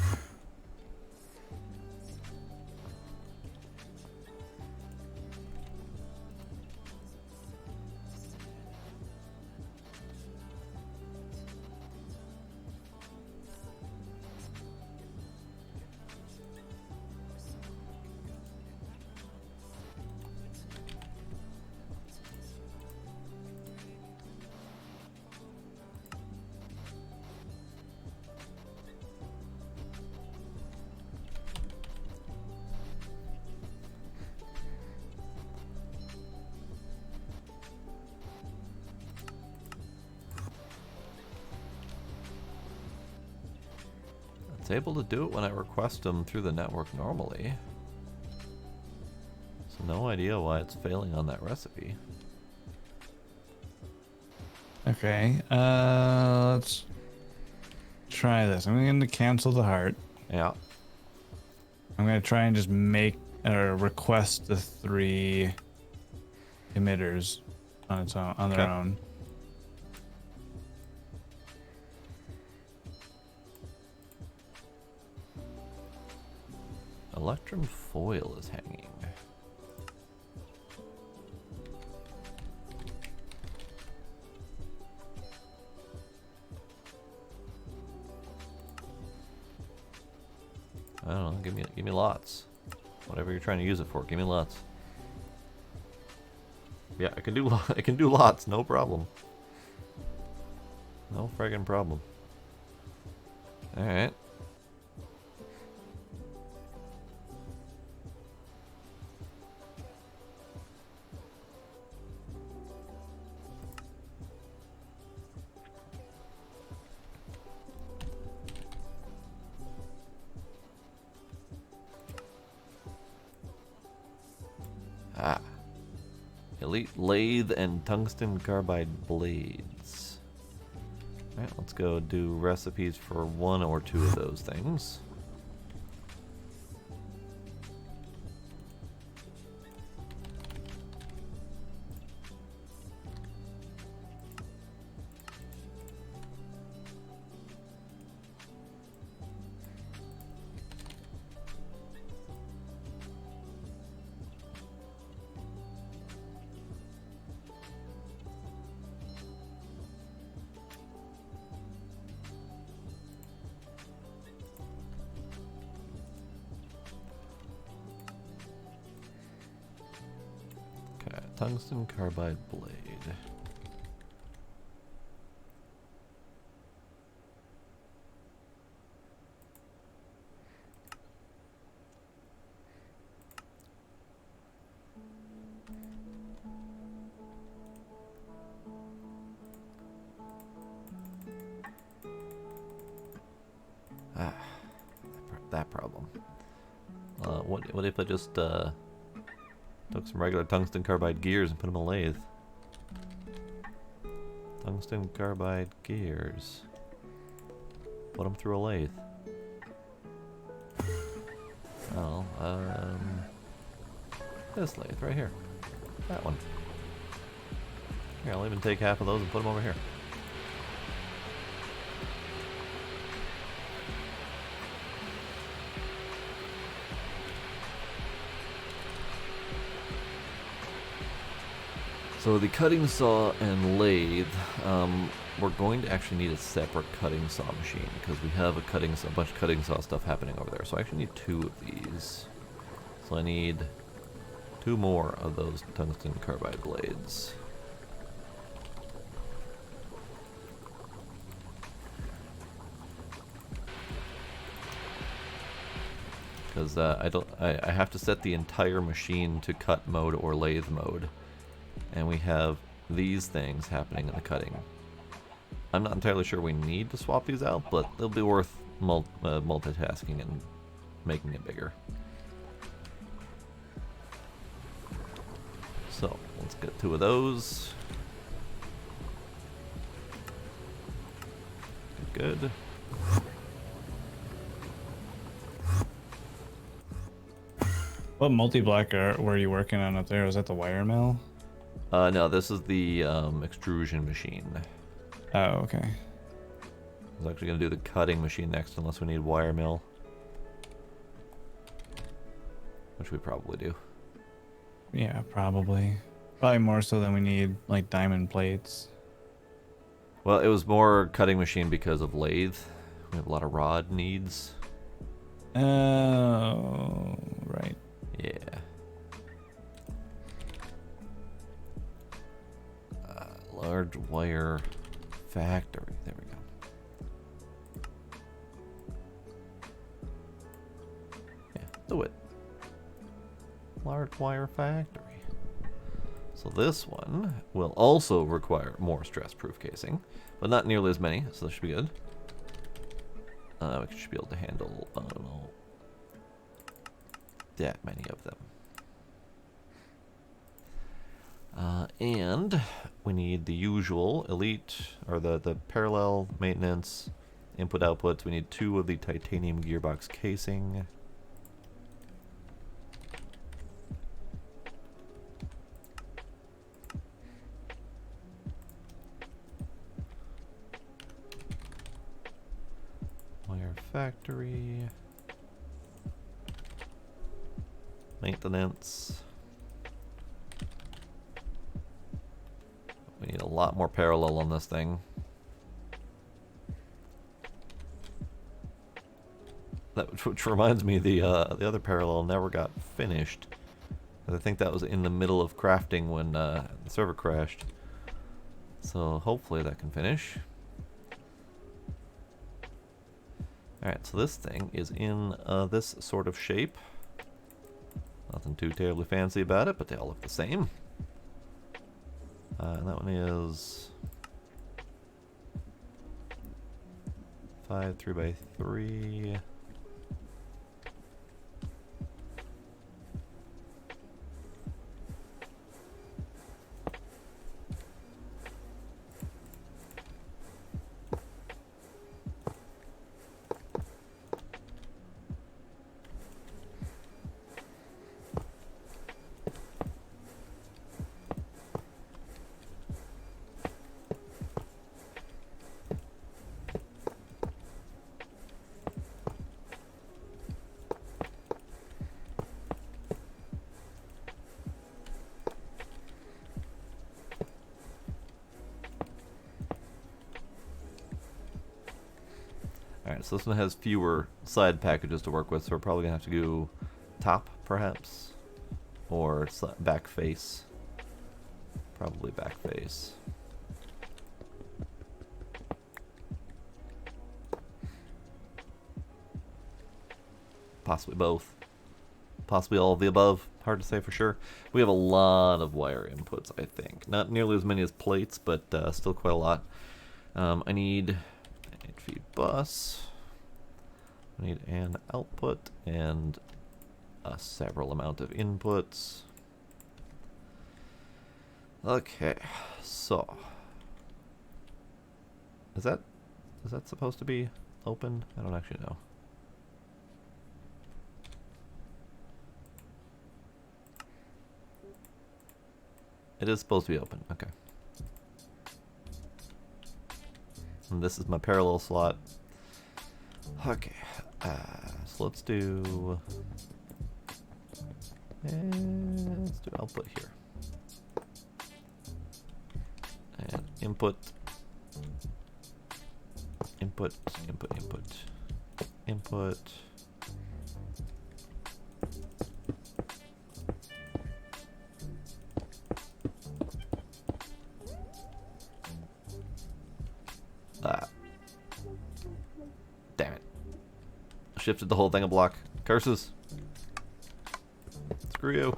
Speaker 2: It's able to do it when I request them through the network normally. So no idea why it's failing on that recipe.
Speaker 1: Okay, let's try this. I'm going to cancel the heart.
Speaker 2: Yeah.
Speaker 1: I'm going to try and just make or request the 3 emitters on its own, on their own.
Speaker 2: Electrum foil is hanging. I don't know. Give me lots. Whatever you're trying to use it for, give me lots. Yeah, I can do lots, no problem. No friggin' problem. All right. Ah. Elite lathe and tungsten carbide blades. Alright, let's go do recipes for 1 or 2 of those things. Okay, tungsten carbide blade. Ah, that problem. What if I just took some regular tungsten carbide gears and put them in a lathe? Tungsten carbide gears. Put them through a lathe. Oh, this lathe right here. That one. Here, I'll even take half of those and put them over here. So the cutting saw and lathe, we're going to actually need a separate cutting saw machine because we have a bunch of cutting saw stuff happening over there. So I actually need 2 of these. So I need 2 more of those tungsten carbide blades. Because I have to set the entire machine to cut mode or lathe mode. And we have these things happening in the cutting. I'm not entirely sure we need to swap these out, but they'll be worth multitasking and making it bigger. So, let's get 2 of those. Good.
Speaker 1: What multi-block were you working on up there? Was that the wire mill?
Speaker 2: No, this is the extrusion machine.
Speaker 1: Oh, okay.
Speaker 2: I was actually going to do the cutting machine next unless we need wire mill. Which we probably do.
Speaker 1: Yeah, probably. Probably more so than we need, like, diamond plates.
Speaker 2: Well, it was more cutting machine because of lathe. We have a lot of rod needs.
Speaker 1: Oh, right.
Speaker 2: Yeah. Large wire factory. There we go. Yeah, do it. Large wire factory. So this one will also require more stress-proof casing, but not nearly as many, so this should be good. We should be able to handle, I don't know, that many of them. And we need the usual elite, or the parallel maintenance input outputs. We need 2 of the titanium gearbox casing. Wire factory. Maintenance. We need a lot more parallel on this thing. Which reminds me, the other parallel never got finished. I think that was in the middle of crafting when the server crashed. So hopefully that can finish. Alright, so this thing is in this sort of shape. Nothing too terribly fancy about it, but they all look the same. And that one is 5 3x3. Alright, so this one has fewer side packages to work with, so we're probably going to have to go top, perhaps, or back face. Probably back face. Possibly both. Possibly all of the above. Hard to say for sure. We have a lot of wire inputs, I think. Not nearly as many as plates, but still quite a lot. I need feed bus. We need an output and a several amount of inputs. Okay, so is that supposed to be open? I don't actually know. It is supposed to be open. Okay. And this is my parallel slot. Okay, so let's do output here. And input, input, input, input, input. Damn it. Shifted the whole thing a block. Curses. Screw you.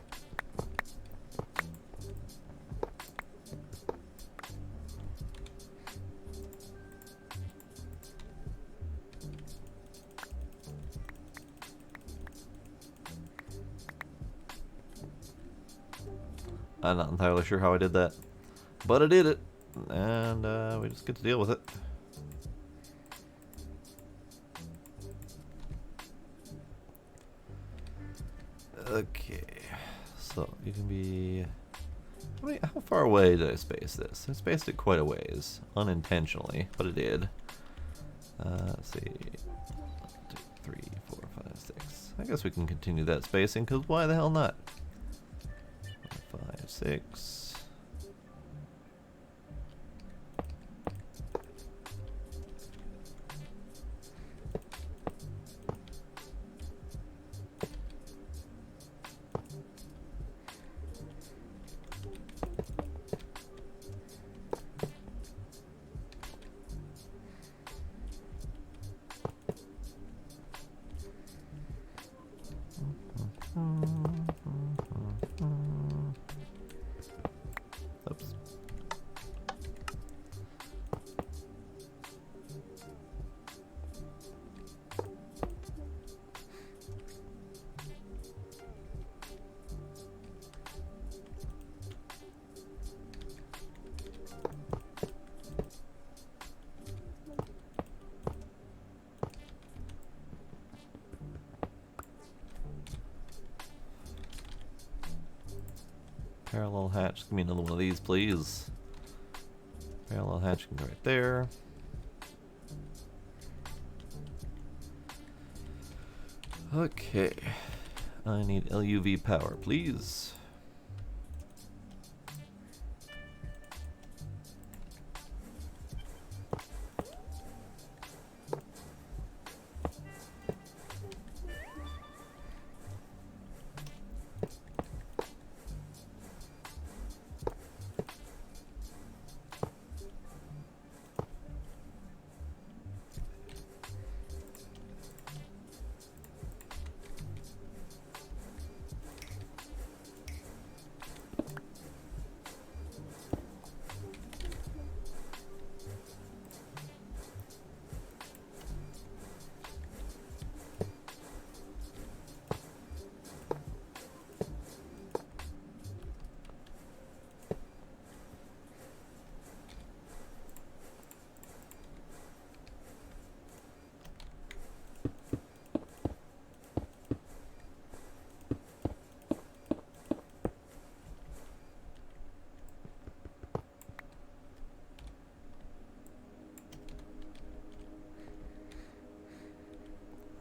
Speaker 2: I'm not entirely sure how I did that, but I did it, and we just get to deal with it. Okay, so you can be... how far away did I space this? I spaced it quite a ways, unintentionally, but it did. Let's see, 1, 2, 3, 4, 5, 6. I guess we can continue that spacing, because why the hell not? 5, 6. Oops. Parallel hatch, give me another one of these, please. Parallel hatch can go right there. Okay, I need LUV power, please.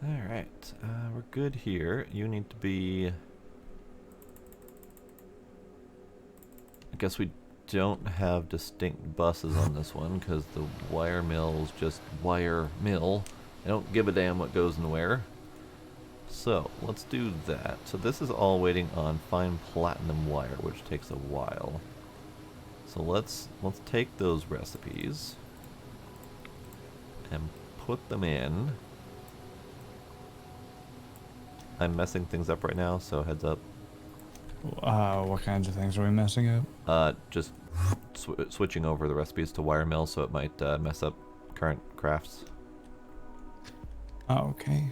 Speaker 2: Alright, we're good here. You need to be... I guess we don't have distinct buses on this one because the wire mill's just wire mill. I don't give a damn what goes in where. So, let's do that. So this is all waiting on fine platinum wire, which takes a while. So let's take those recipes and put them in. I'm messing things up right now, so heads up.
Speaker 1: What kinds of things are we messing up?
Speaker 2: Just switching over the recipes to wire mill, so it might mess up current crafts.
Speaker 1: Oh, okay.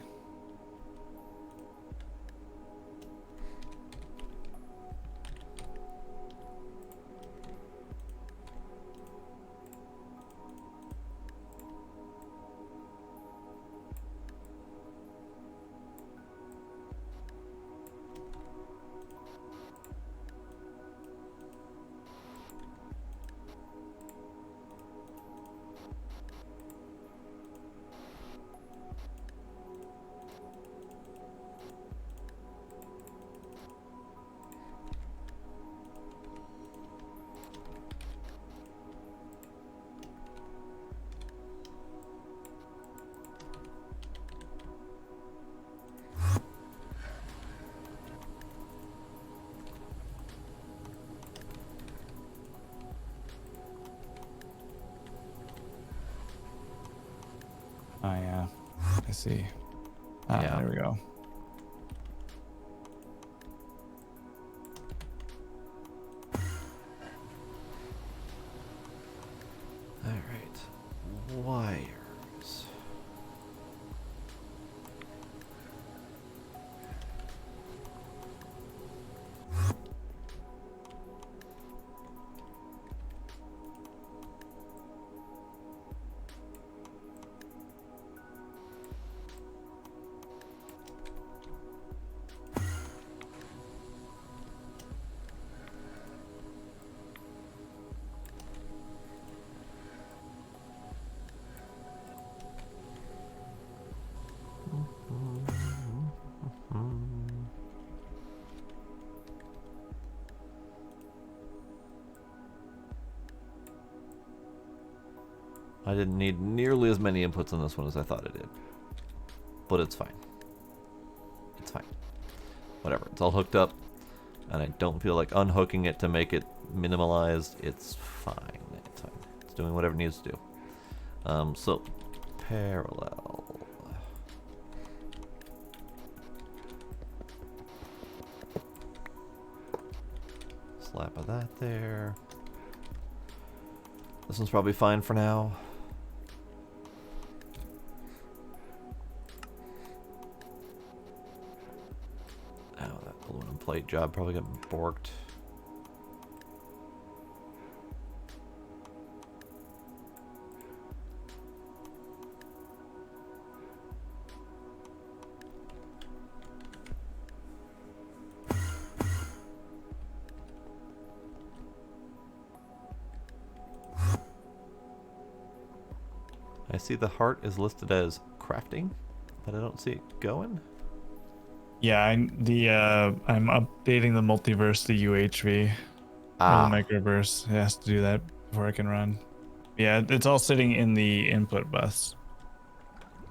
Speaker 1: Oh yeah, I see. Ah,
Speaker 2: Yeah.
Speaker 1: there we go.
Speaker 2: Alright. Wires. I didn't need nearly as many inputs on this one as I thought I did. But it's fine. It's fine. Whatever. It's all hooked up. And I don't feel like unhooking it to make it minimalized. It's fine. It's fine. It's doing whatever it needs to do. So, parallel. Slap of that there. This one's probably fine for now. Oh, that aluminum plate job probably got borked. I see the heart is listed as crafting, but I don't see it going.
Speaker 1: Yeah, I'm updating the multiverse to UHV.
Speaker 2: Ah,
Speaker 1: Or the microverse. It has to do that before I can run. Yeah, it's all sitting in the input bus.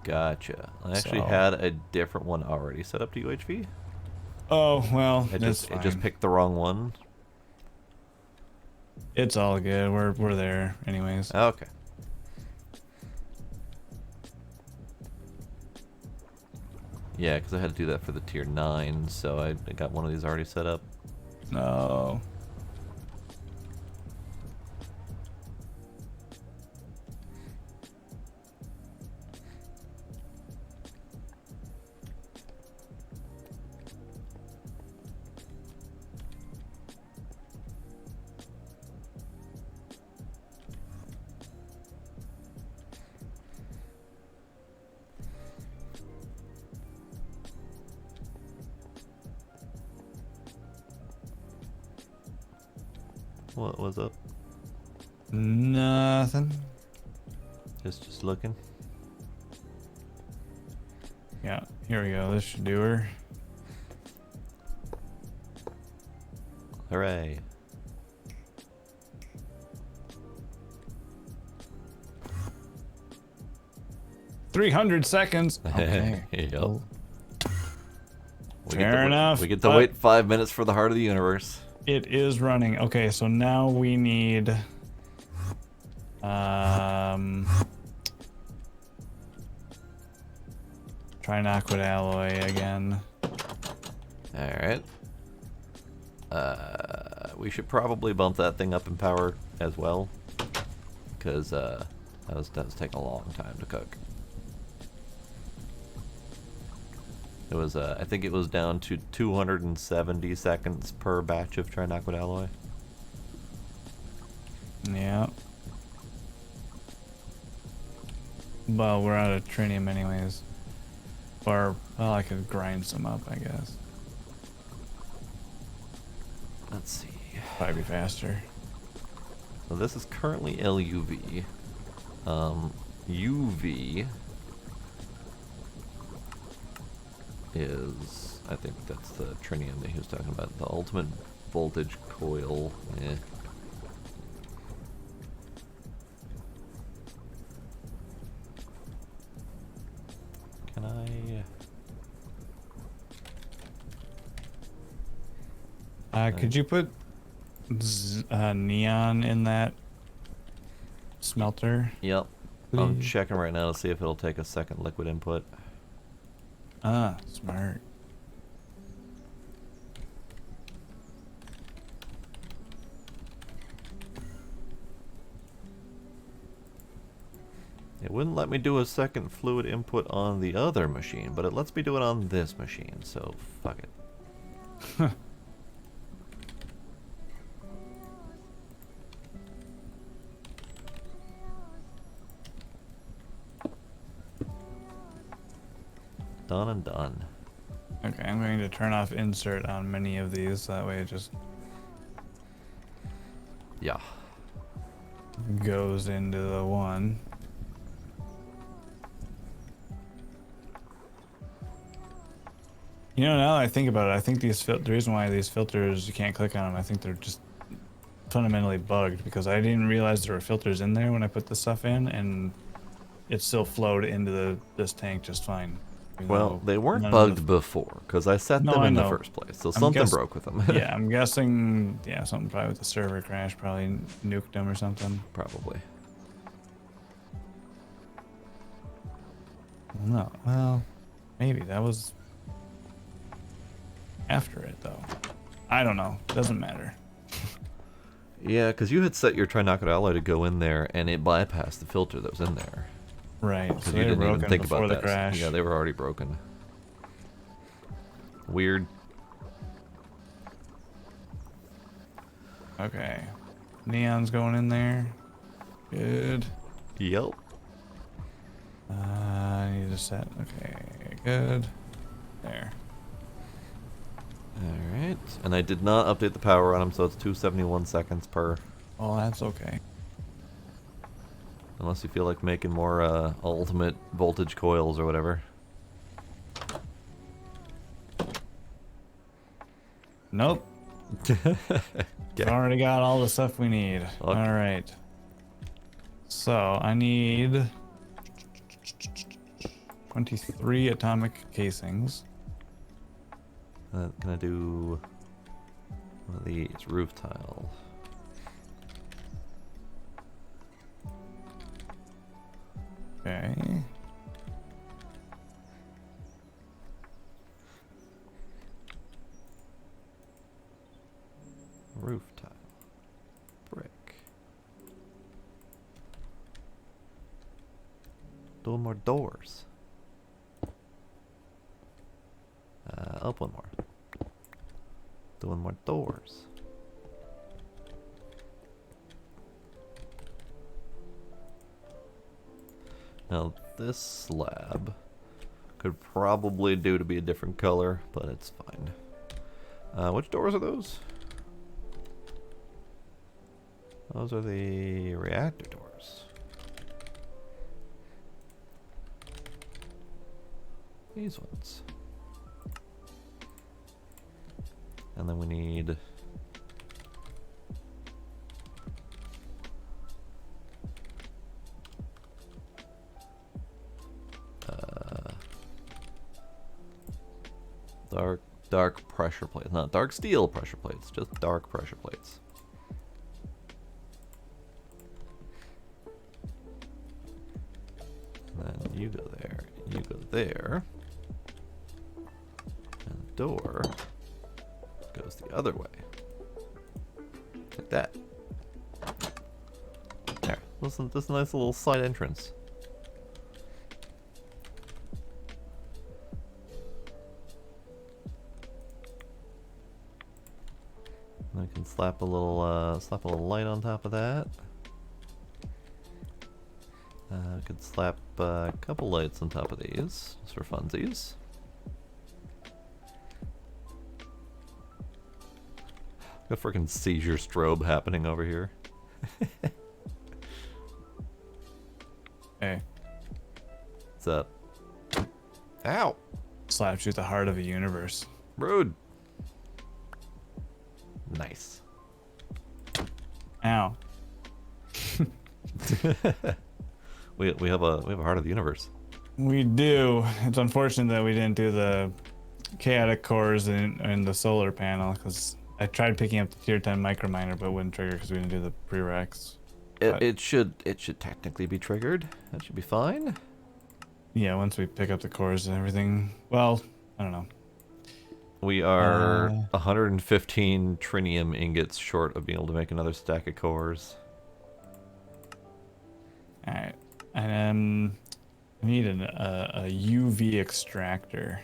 Speaker 2: gotcha. I actually
Speaker 1: So-
Speaker 2: had a different one already set up to UHV.
Speaker 1: Oh well,
Speaker 2: It
Speaker 1: that's
Speaker 2: just
Speaker 1: fine.
Speaker 2: picked the wrong one.
Speaker 1: It's all good. We're there anyways.
Speaker 2: Okay. Yeah, because I had to do that for the tier 9, so I got one of these already set up.
Speaker 1: No.
Speaker 2: What was up?
Speaker 1: Nothing.
Speaker 2: Just looking.
Speaker 1: Yeah, here we go. This should do her.
Speaker 2: Hooray.
Speaker 1: $300. Okay.
Speaker 2: Yep.
Speaker 1: Cool.
Speaker 2: We
Speaker 1: Fair
Speaker 2: get to,
Speaker 1: enough,
Speaker 2: We get to
Speaker 1: but-
Speaker 2: wait 5 minutes for the heart of the universe.
Speaker 1: It is running. Okay, so now we need trinoxide alloy again.
Speaker 2: Alright. We should probably bump that thing up in power as well. Because that does take a long time to cook. It was, I think it was down to 270 seconds per batch of trinoxide alloy.
Speaker 1: Yeah. Well, we're out of trinium anyways. Or, well, I could grind some up, I guess.
Speaker 2: Let's see.
Speaker 1: Probably be faster.
Speaker 2: So this is currently LUV. UV is, I think that's the trinium that he was talking about. The ultimate voltage coil. Eh. Can I?
Speaker 1: Could you put neon in that smelter?
Speaker 2: Yep. I'm checking right now to see if it'll take a second liquid input.
Speaker 1: Ah, smart.
Speaker 2: It wouldn't let me do a second fluid input on the other machine, but it lets me do it on this machine, so fuck it. Done and done.
Speaker 1: Okay, I'm going to turn off insert on many of these, that way it just
Speaker 2: Yeah.
Speaker 1: goes into the one. You know, now that I think about it, I think the reason why these filters, you can't click on them, I think they're just fundamentally bugged, because I didn't realize there were filters in there when I put the stuff in, and it still flowed into this tank just fine.
Speaker 2: Well, they weren't bugged before, because I set them
Speaker 1: I
Speaker 2: in the
Speaker 1: know.
Speaker 2: first place, so something broke with them.
Speaker 1: Yeah, I'm guessing, yeah, something probably with the server crash, probably nuked them or something.
Speaker 2: Probably.
Speaker 1: No, well, maybe that was after it, though. I don't know. Doesn't matter.
Speaker 2: Yeah, because you had set your Trinoculate alloy to go in there, and it bypassed the filter that was in there.
Speaker 1: Right, so
Speaker 2: Because
Speaker 1: they
Speaker 2: you
Speaker 1: were
Speaker 2: didn't even
Speaker 1: broken
Speaker 2: think
Speaker 1: before
Speaker 2: about
Speaker 1: the
Speaker 2: that.
Speaker 1: crash.
Speaker 2: Yeah, they were already broken. Weird.
Speaker 1: Okay. Neon's going in there. Good.
Speaker 2: Yep.
Speaker 1: I need to set. Okay, good. There.
Speaker 2: Alright. And I did not update the power on them, so it's 271 seconds per.
Speaker 1: Well, that's okay.
Speaker 2: Unless you feel like making more ultimate voltage coils or whatever.
Speaker 1: Nope.
Speaker 2: Yeah.
Speaker 1: Already got all the stuff we need.
Speaker 2: Okay.
Speaker 1: All right. So I need 23 atomic casings.
Speaker 2: Can I do one of these? Roof tile.
Speaker 1: Okay.
Speaker 2: Roof tile. Brick. Doing more doors. Up one more. Doing more doors. Now this slab could probably do to be a different color, but it's fine. Which doors are those? Those are the reactor doors. These ones. And then we need dark pressure plates. Not dark steel pressure plates, just dark pressure plates. And then you go there, you go there. And the door goes the other way. Like that. There. Listen, this nice little side entrance. And I can slap a little light on top of that. I could slap a couple lights on top of these, just for funsies. A freaking seizure strobe happening over here.
Speaker 1: Hey,
Speaker 2: What's up? Ow!
Speaker 1: slaps you at the heart of a universe.
Speaker 2: Rude. Nice.
Speaker 1: Ow.
Speaker 2: we have a heart of the universe.
Speaker 1: We do. It's unfortunate that we didn't do the chaotic cores in the solar panel, because I tried picking up the tier 10 microminer, but it wouldn't trigger because we didn't do the prereqs. But-
Speaker 2: it should technically be triggered. That should be fine.
Speaker 1: Yeah, once we pick up the cores and everything. Well, I don't know.
Speaker 2: We are
Speaker 1: Uh,
Speaker 2: 115 trinium ingots short of being able to make another stack of cores.
Speaker 1: All right, and I need a UV extractor.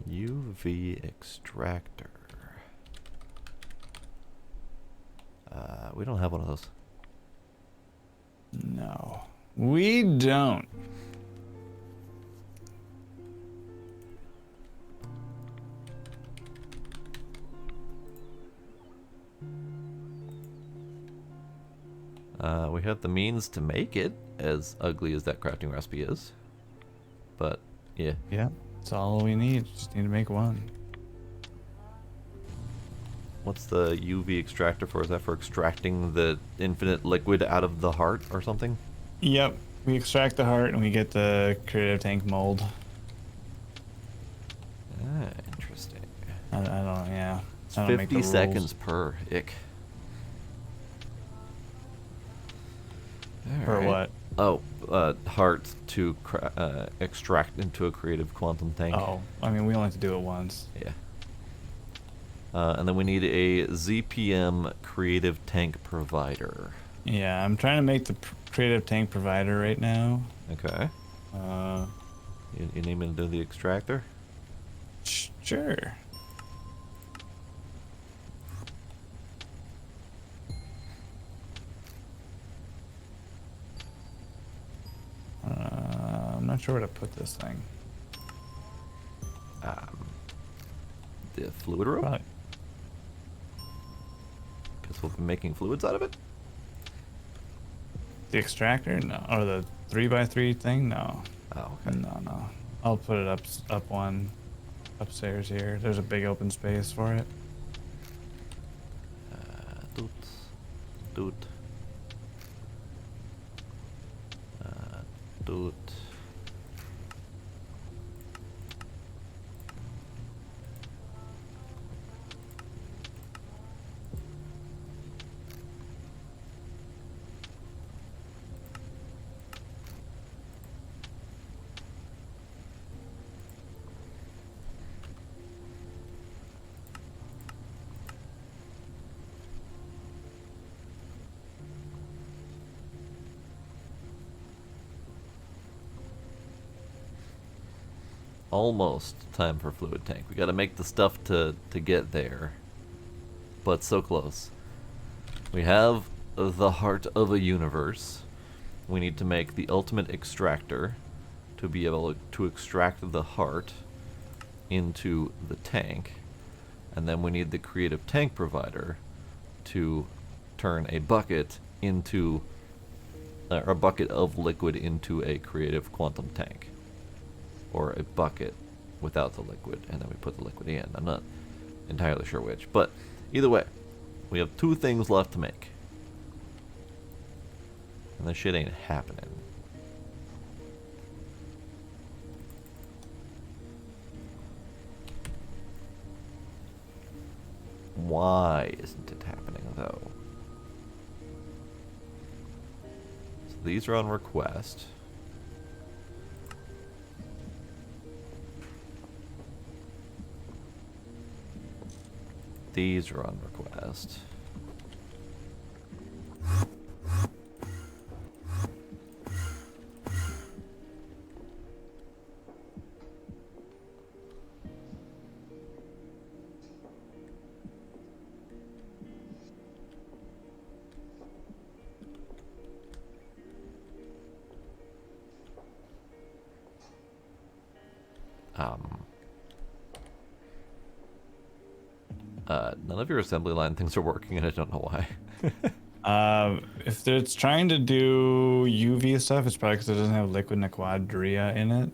Speaker 2: UV extractor. We don't have one of those.
Speaker 1: No, we don't.
Speaker 2: We have the means to make it, as ugly as that crafting recipe is. But, yeah.
Speaker 1: Yeah, that's all we need. Just need to make one.
Speaker 2: What's the UV extractor for? Is that for extracting the infinite liquid out of the heart or something?
Speaker 1: Yep, we extract the heart and we get the creative tank mold.
Speaker 2: Ah, interesting.
Speaker 1: I don't, yeah.
Speaker 2: It's
Speaker 1: I don't make the
Speaker 2: 50
Speaker 1: rules.
Speaker 2: seconds per ick.
Speaker 1: For
Speaker 2: Alright.
Speaker 1: what?
Speaker 2: Oh, heart to extract into a creative quantum tank.
Speaker 1: Oh, I mean, we only have to do it once.
Speaker 2: Yeah. And then we need a ZPM creative tank provider.
Speaker 1: Yeah, I'm trying to make the creative tank provider right now.
Speaker 2: Okay. You need me to do the extractor?
Speaker 1: Sure. I'm not sure where to put this thing.
Speaker 2: The fluid rope?
Speaker 1: Probably.
Speaker 2: Because we'll be making fluids out of it?
Speaker 1: The extractor? No. Or the 3x3 thing? No.
Speaker 2: Oh, okay.
Speaker 1: No. I'll put it up one upstairs here. There's a big open space for it.
Speaker 2: Doot. Doot. Doot. Almost time for fluid tank. We gotta make the stuff to get there. But so close. We have the heart of a universe. We need to make the ultimate extractor to be able to extract the heart into the tank. And then we need the creative tank provider to turn a bucket into a bucket of liquid into a creative quantum tank. Or a bucket without the liquid, and then we put the liquid in. I'm not entirely sure which, but either way, we have 2 things left to make. And this shit ain't happening. Why isn't it happening, though? So these are on request. These are on request. None of your assembly line things are working, and I don't know why.
Speaker 1: If it's trying to do UV stuff, it's probably because it doesn't have liquid quadria in it.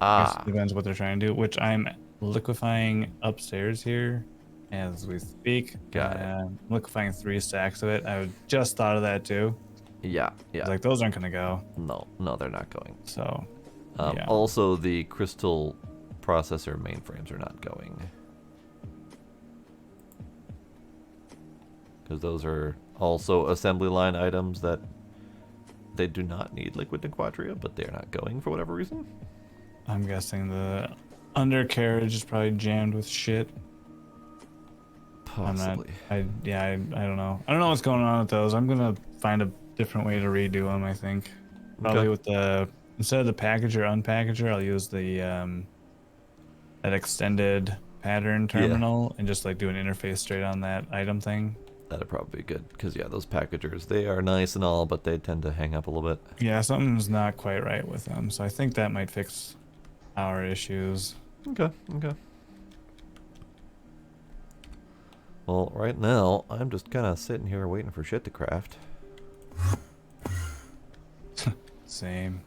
Speaker 2: Ah.
Speaker 1: It depends what they're trying to do, which I'm liquefying upstairs here as we speak.
Speaker 2: Got it.
Speaker 1: I'm liquefying 3 stacks of it. I just thought of that too.
Speaker 2: Yeah,
Speaker 1: I
Speaker 2: yeah.
Speaker 1: was like, those aren't gonna go.
Speaker 2: No, they're not going.
Speaker 1: So, yeah.
Speaker 2: Also, the crystal processor mainframes are not going. Because those are Also, assembly line items that they do not need liquid quadria, but they're not going for whatever reason.
Speaker 1: I'm guessing the undercarriage is probably jammed with shit.
Speaker 2: Possibly.
Speaker 1: I don't know. I don't know what's going on with those. I'm gonna find a different way to redo them, I think. Probably
Speaker 2: Okay.
Speaker 1: with the, instead of the packager unpackager, I'll use the that extended pattern terminal and just like do an interface straight on that item thing.
Speaker 2: That'd probably be good, because yeah, those packagers, they are nice and all, but they tend to hang up a little bit.
Speaker 1: Yeah, something's not quite right with them, so I think that might fix our issues.
Speaker 2: Okay. Well, right now, I'm just kind of sitting here waiting for shit to craft.
Speaker 1: Same.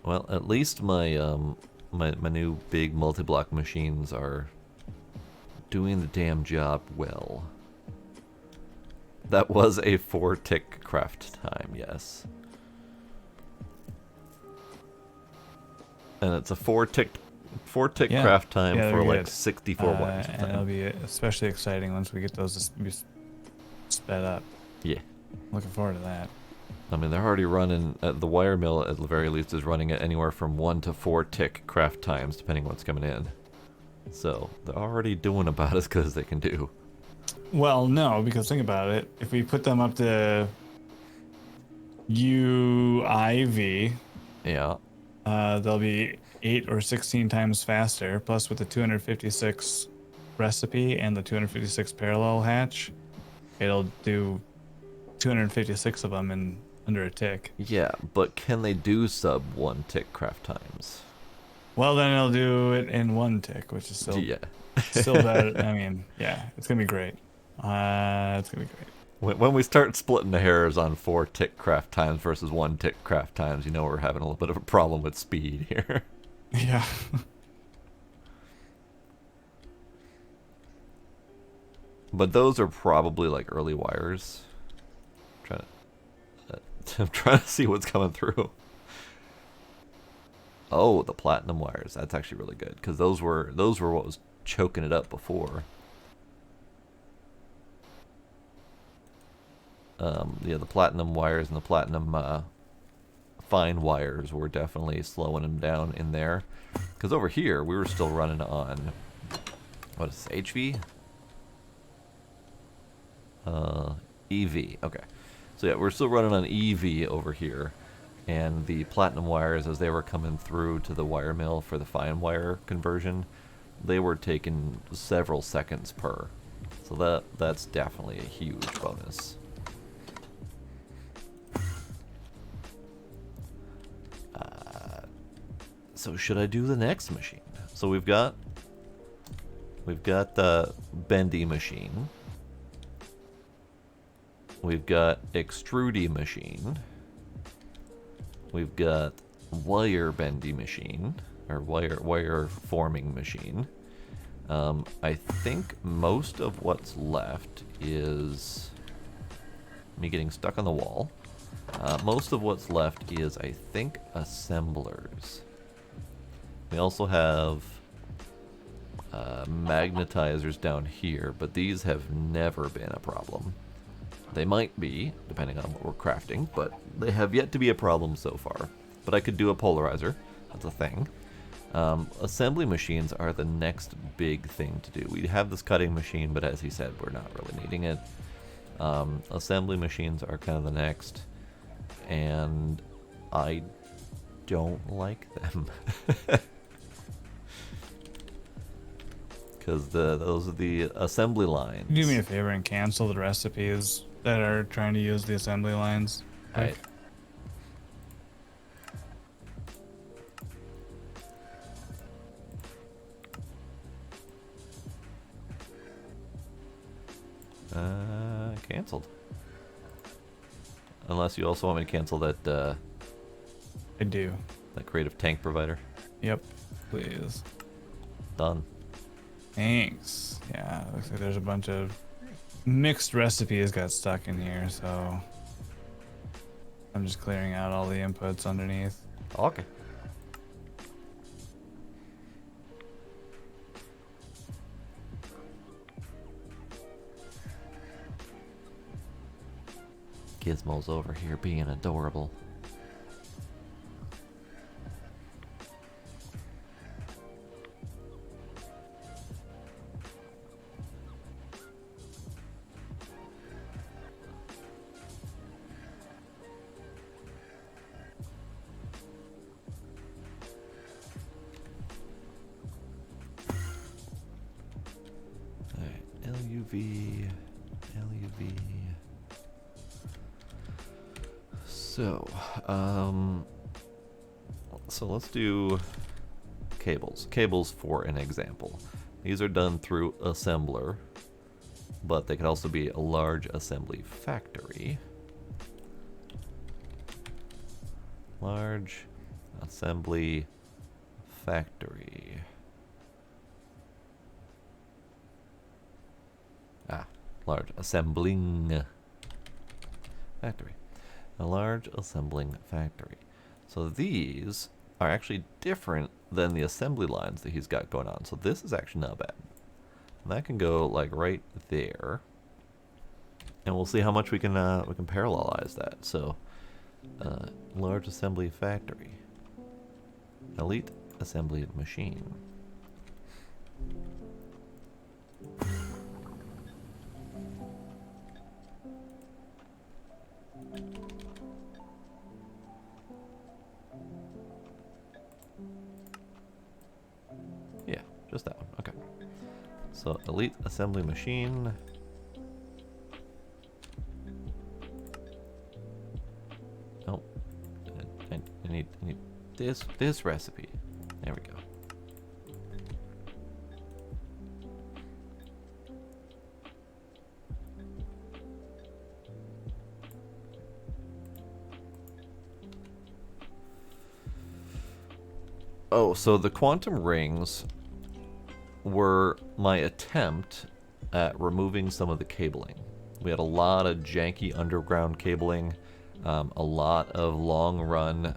Speaker 2: Well, at least my my new big multi-block machines are doing the damn job well. That was a 4-tick craft time, yes. And it's a 4-tick
Speaker 1: Yeah.
Speaker 2: craft time
Speaker 1: Yeah,
Speaker 2: for
Speaker 1: they're
Speaker 2: like
Speaker 1: good.
Speaker 2: 64 wires of
Speaker 1: And it'll
Speaker 2: time.
Speaker 1: be especially exciting once we get those sped up.
Speaker 2: Yeah.
Speaker 1: Looking forward to that.
Speaker 2: I mean, they're already running, the wire mill at the very least is running at anywhere from 1 to 4 tick craft times, depending on what's coming in. So, they're already doing about as good as they can do.
Speaker 1: Well, no, because think about it. If we put them up to UIV,
Speaker 2: Yeah.
Speaker 1: they'll be 8 or 16 times faster. Plus, with the 256 recipe and the 256 parallel hatch, it'll do 256 of them in under a tick.
Speaker 2: Yeah, but can they do sub 1 tick craft times?
Speaker 1: Well, then it'll do it in 1 tick, which is still
Speaker 2: Yeah.
Speaker 1: still better. I mean, yeah, it's gonna be great. It's gonna be great.
Speaker 2: When we start splitting the hairs on 4 tick craft times versus 1 tick craft times, you know we're having a little bit of a problem with speed here.
Speaker 1: Yeah.
Speaker 2: But those are probably like early wires. I'm trying to see what's coming through. Oh, the platinum wires. That's actually really good, because those were what was choking it up before. Yeah, the platinum wires and the platinum fine wires were definitely slowing them down in there. Because over here, we were still running on, what is this, HV? EV, okay. So yeah, we're still running on EV over here. And the platinum wires, as they were coming through to the wire mill for the fine wire conversion, they were taking several seconds per. So that's definitely a huge bonus. So should I do the next machine? So we've got the bendy machine. We've got extrudy machine. We've got wire bendy machine, or wire forming machine. I think most of what's left is me getting stuck on the wall. Most of what's left is, I think, assemblers. We also have magnetizers down here, but these have never been a problem. They might be, depending on what we're crafting, but they have yet to be a problem so far. But I could do a polarizer. That's a thing. Assembly machines are the next big thing to do. We have this cutting machine, but as he said, we're not really needing it. Assembly machines are kind of the next, and I don't like them. Because those are the assembly lines.
Speaker 1: Do me a favor and cancel the recipes that are trying to use the assembly lines.
Speaker 2: Right. Canceled. Unless you also want me to cancel that
Speaker 1: I do.
Speaker 2: that creative tank provider.
Speaker 1: Yep. Please.
Speaker 2: Done.
Speaker 1: Thanks. Yeah, looks like there's a bunch of mixed recipes got stuck in here, so I'm just clearing out all the inputs underneath.
Speaker 2: Okay. Gizmo's over here being adorable. Alright, LUV, LUV. So let's do cables. Cables for an example. These are done through assembler, but they can also be a large assembly factory. Large assembly factory. Large assembling factory. A large assembling factory. So these are actually different than the assembly lines that he's got going on. So this is actually not bad. And that can go like right there. And we'll see how much we can parallelize that. So large assembly factory. Elite assembly machine. Yeah, just that one. Okay. So elite assembly machine. Oh, I need this recipe. There we go. Oh, so the quantum rings were my attempt at removing some of the cabling. We had a lot of janky underground cabling, a lot of long-run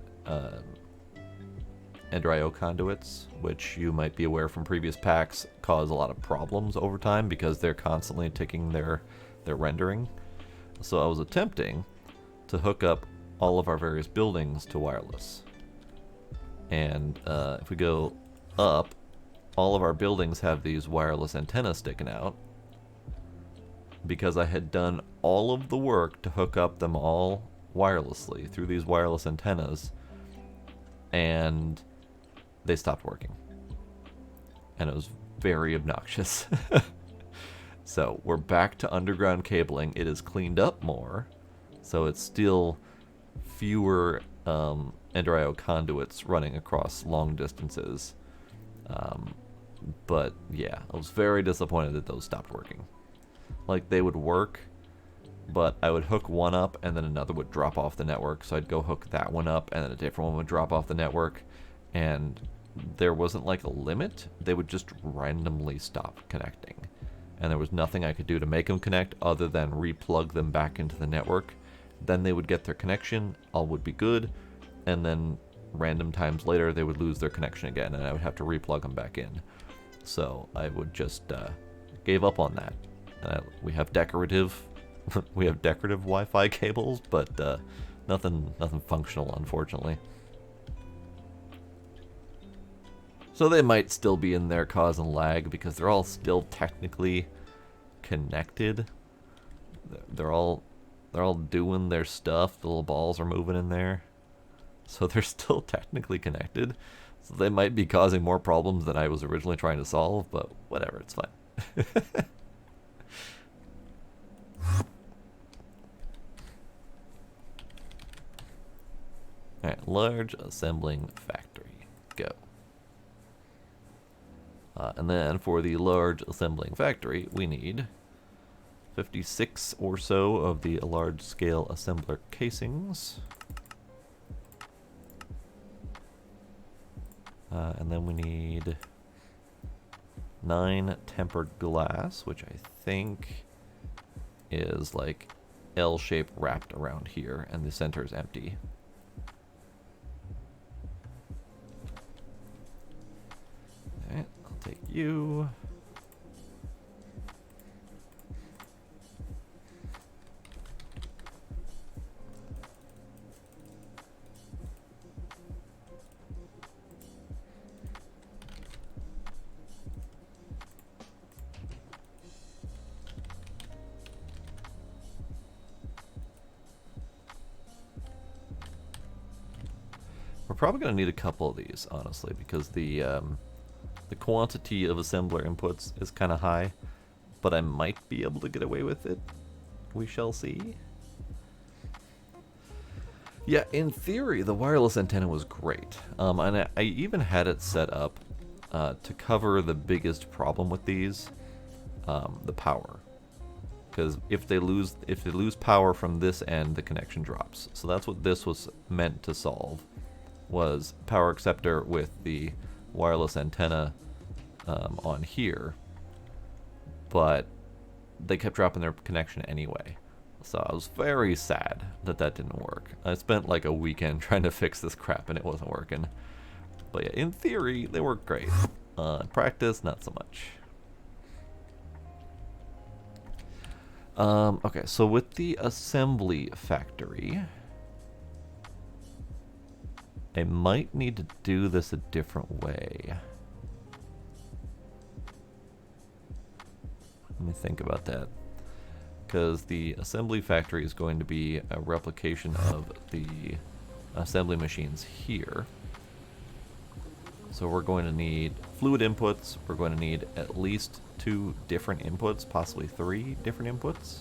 Speaker 2: Ender.io conduits, which you might be aware from previous packs cause a lot of problems over time because they're constantly ticking their rendering. So I was attempting to hook up all of our various buildings to wireless. And if we go up, all of our buildings have these wireless antennas sticking out because I had done all of the work to hook up them all wirelessly through these wireless antennas, and they stopped working. And it was very obnoxious. So we're back to underground cabling. It is cleaned up more, so it's still fewer Ender.io conduits running across long distances. But yeah, I was very disappointed that those stopped working. Like, they would work, but I would hook one up and then another would drop off the network. So I'd go hook that one up and then a different one would drop off the network. And there wasn't like a limit. They would just randomly stop connecting. And there was nothing I could do to make them connect other than replug them back into the network. Then they would get their connection, all would be good, and then random times later they would lose their connection again and I would have to replug them back in. So I would just gave up on that. We have decorative Wi-Fi cables, but nothing functional, unfortunately. So they might still be in there causing lag because they're all still technically connected. They're all doing their stuff. The little balls are moving in there. So they're still technically connected. So they might be causing more problems than I was originally trying to solve, but whatever, it's fine. Alright, large assembling factory. Go. And then for the large assembling factory, we need 56 or so of the large-scale assembler casings. And then we need 9 tempered glass, which I think is like L shape wrapped around here, and the center is empty. Alright, I'll take you. We're probably going to need a couple of these, honestly, because the quantity of assembler inputs is kind of high, but I might be able to get away with it. We shall see. Yeah, in theory, the wireless antenna was great, and I even had it set up to cover the biggest problem with these, the power. Because if they lose power from this end, the connection drops. So that's what this was meant to solve. Was power acceptor with the wireless antenna on here, but they kept dropping their connection anyway. So I was very sad that that didn't work. I spent like a weekend trying to fix this crap and it wasn't working. But yeah, in theory, they work great. In practice, not so much. Okay, so with the assembly factory, I might need to do this a different way. Let me think about that. Because the assembly factory is going to be a replication of the assembly machines here. So we're going to need fluid inputs. We're going to need at least 2 different inputs, possibly 3 different inputs.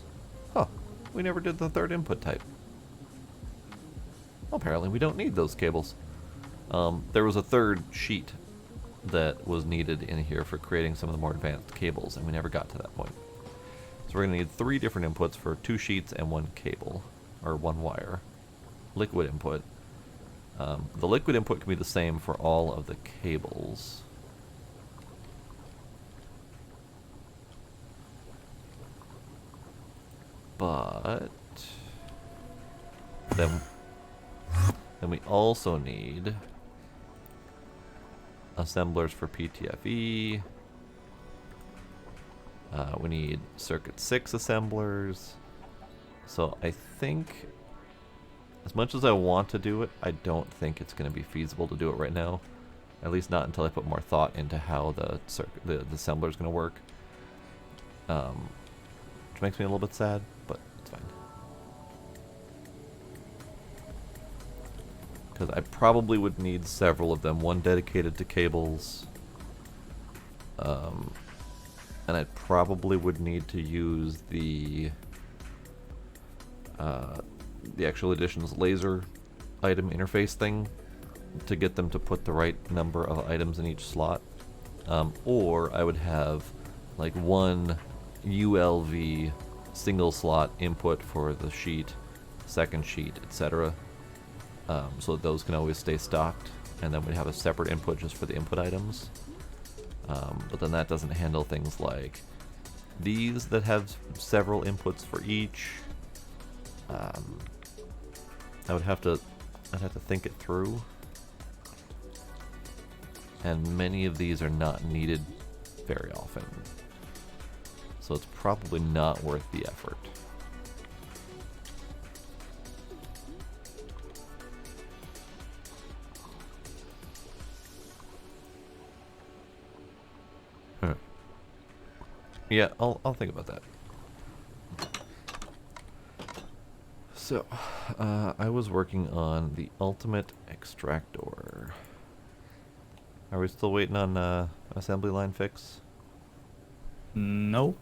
Speaker 2: Huh, we never did the 3rd input type. Apparently we don't need those cables. There was a 3rd sheet that was needed in here for creating some of the more advanced cables, and we never got to that point. So we're going to need 3 different inputs for 2 sheets and 1 cable, or 1 wire. Liquid input. The liquid input can be the same for all of the cables. But then we also need assemblers for PTFE. We need circuit 6 assemblers. So I think, as much as I want to do it, I don't think it's going to be feasible to do it right now. At least not until I put more thought into how the assembler is going to work. Which makes me a little bit sad, but it's fine. Because I probably would need several of them. One dedicated to cables. And I probably would need to use the actual edition's laser item interface thing to get them to put the right number of items in each slot. Or I would have like 1 ULV single slot input for the sheet, second sheet, etc. So that those can always stay stocked, and then we'd have a separate input just for the input items. But then that doesn't handle things like these that have several inputs for each. I'd have to think it through. And many of these are not needed very often. So it's probably not worth the effort. Yeah, I'll think about that. So, I was working on the ultimate extractor. Are we still waiting on assembly line fix?
Speaker 1: Nope.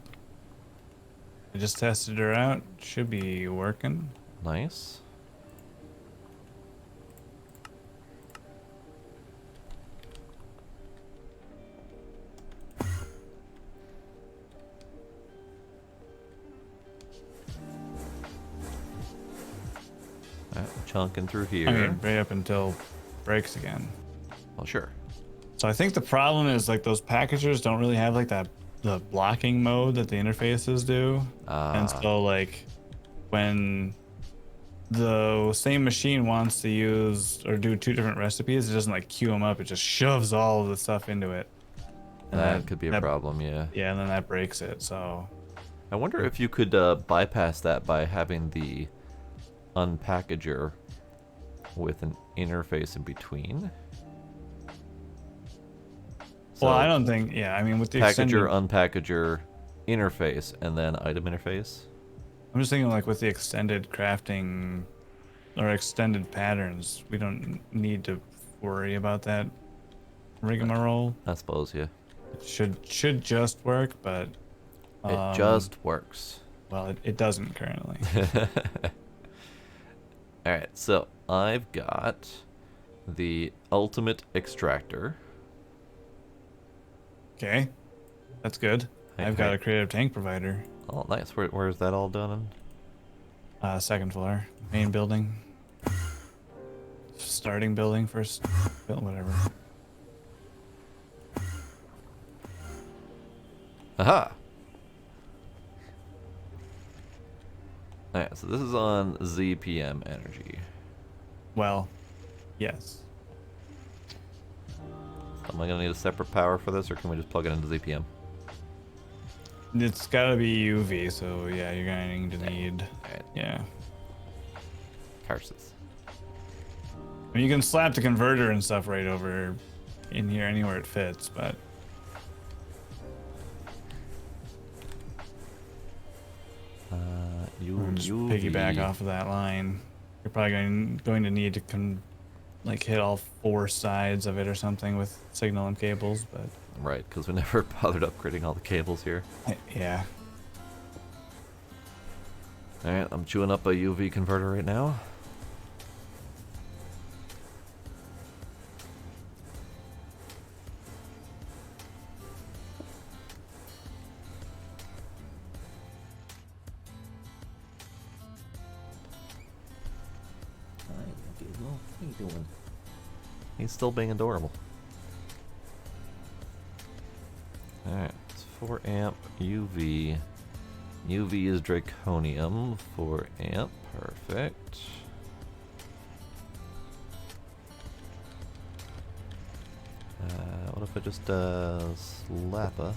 Speaker 1: I just tested her out. Should be working.
Speaker 2: Nice. Alright, chunking through here.
Speaker 1: I mean, right up until breaks again.
Speaker 2: Well, sure.
Speaker 1: So I think the problem is like those packagers don't really have like that the blocking mode that the interfaces do. And
Speaker 2: Ah,
Speaker 1: so like when the same machine wants to use or do two different recipes, it doesn't like queue them up. It just shoves all of the stuff into it. And
Speaker 2: that could be a problem, yeah.
Speaker 1: Yeah, and then that breaks it. So
Speaker 2: I wonder if you could bypass that by having the unpackager with an interface in between. So
Speaker 1: well, I don't think. Yeah, I mean with the
Speaker 2: packager,
Speaker 1: extended,
Speaker 2: unpackager, interface, and then item interface.
Speaker 1: I'm just thinking like with the extended crafting or extended patterns, we don't need to worry about that rigmarole.
Speaker 2: I suppose, yeah.
Speaker 1: It should just work, but
Speaker 2: It just works.
Speaker 1: well, it doesn't currently.
Speaker 2: Alright, so I've got the ultimate extractor.
Speaker 1: Okay, that's good.
Speaker 2: Hey,
Speaker 1: I've got
Speaker 2: hey.
Speaker 1: a creative tank provider.
Speaker 2: Oh, nice. Where is that all done?
Speaker 1: Second floor, main building. Starting building first, whatever.
Speaker 2: Aha! Alright, so this is on ZPM energy.
Speaker 1: Well, yes.
Speaker 2: Am I gonna need a separate power for this, or can we just plug it into ZPM?
Speaker 1: It's gotta be UV, so yeah, you're going to need.
Speaker 2: Alright,
Speaker 1: Yeah.
Speaker 2: curses.
Speaker 1: I mean, you can slap the converter and stuff right over in here anywhere it fits, but just piggyback off of that line. You're probably going to need to like hit all four sides of it or something with signal and cables, but
Speaker 2: Right, because we never bothered upgrading all the cables here.
Speaker 1: yeah.
Speaker 2: Alright, I'm chewing up a UV converter right now.
Speaker 3: Hi, Gizmo. How you doing?
Speaker 2: He's still being adorable. Alright, it's 4 amp UV. UV is draconium, 4 amp, perfect. What if I just slappa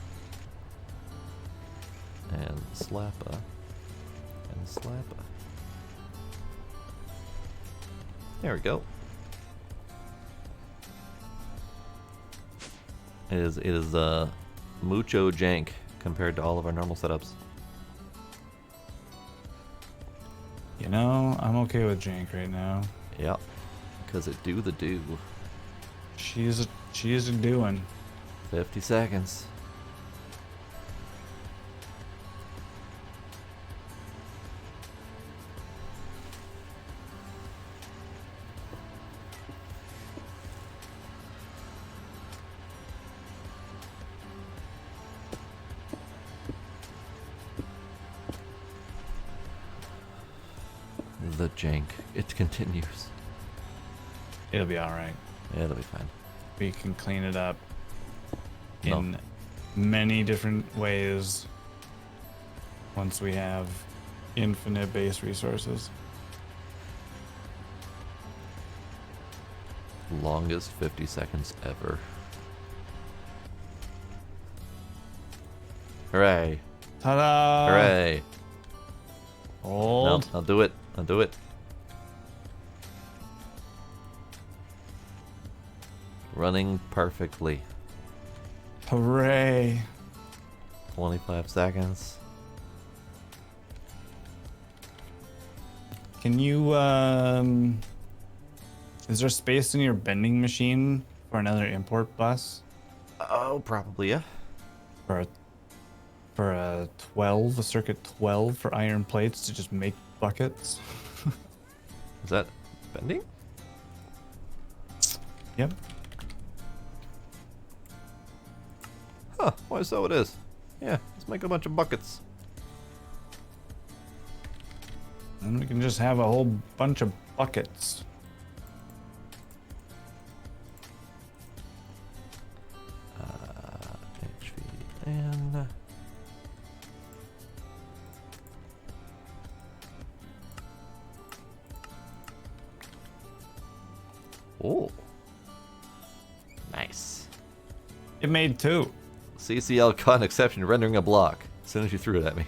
Speaker 2: and slappa and slappa? There we go. It is mucho jank compared to all of our normal setups.
Speaker 1: You know, I'm okay with Jank right now.
Speaker 2: Yep, because it do the do.
Speaker 1: She's a doing.
Speaker 2: 50 seconds. The jank. It continues.
Speaker 1: It'll be all right.
Speaker 2: It'll be fine.
Speaker 1: We can clean it up
Speaker 2: No.
Speaker 1: in many different ways once we have infinite base resources.
Speaker 2: Longest 50 seconds ever. Hooray.
Speaker 1: Ta-da!
Speaker 2: Hooray. No,
Speaker 1: Hold.
Speaker 2: I'll do it. I'll do it. Running perfectly.
Speaker 1: Hooray.
Speaker 2: 25 seconds.
Speaker 1: Can you, is there space in your bending machine for another import bus?
Speaker 2: Oh, probably, yeah.
Speaker 1: For a 12, a circuit 12 for iron plates to just make buckets?
Speaker 2: Is that bending?
Speaker 1: Yep.
Speaker 2: Huh, why so it is. Yeah, let's make a bunch of buckets.
Speaker 1: And we can just have a whole bunch of buckets.
Speaker 2: HVN. Oh. Nice.
Speaker 1: It made 2.
Speaker 2: CCL caught an exception rendering a block as soon as you threw it at me.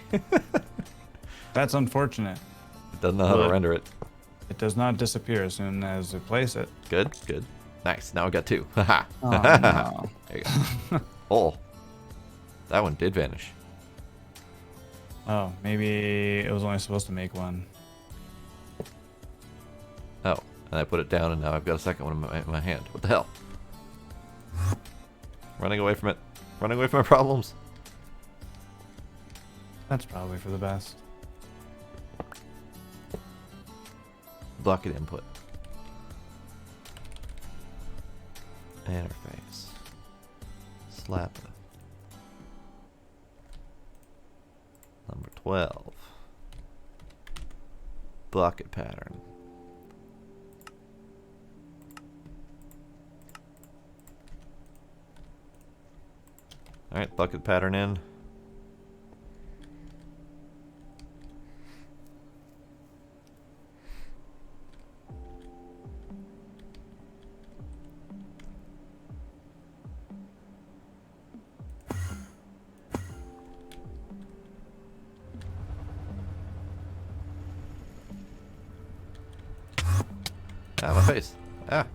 Speaker 1: That's unfortunate.
Speaker 2: It doesn't know how to render it.
Speaker 1: It does not disappear as soon as we place it.
Speaker 2: Good, good. Nice. Now I got 2. Haha.
Speaker 1: Oh, no.
Speaker 2: There you go. Oh. That one did vanish.
Speaker 1: Oh, maybe it was only supposed to make 1.
Speaker 2: Oh. And I put it down and now I've got a second one in my hand. What the hell? Running away from it. Running away from my problems.
Speaker 1: That's probably for the best.
Speaker 2: Bucket input. Interface. Slap. Number 12. Bucket pattern. Alright, bucket pattern in. Ah, my face. Ah.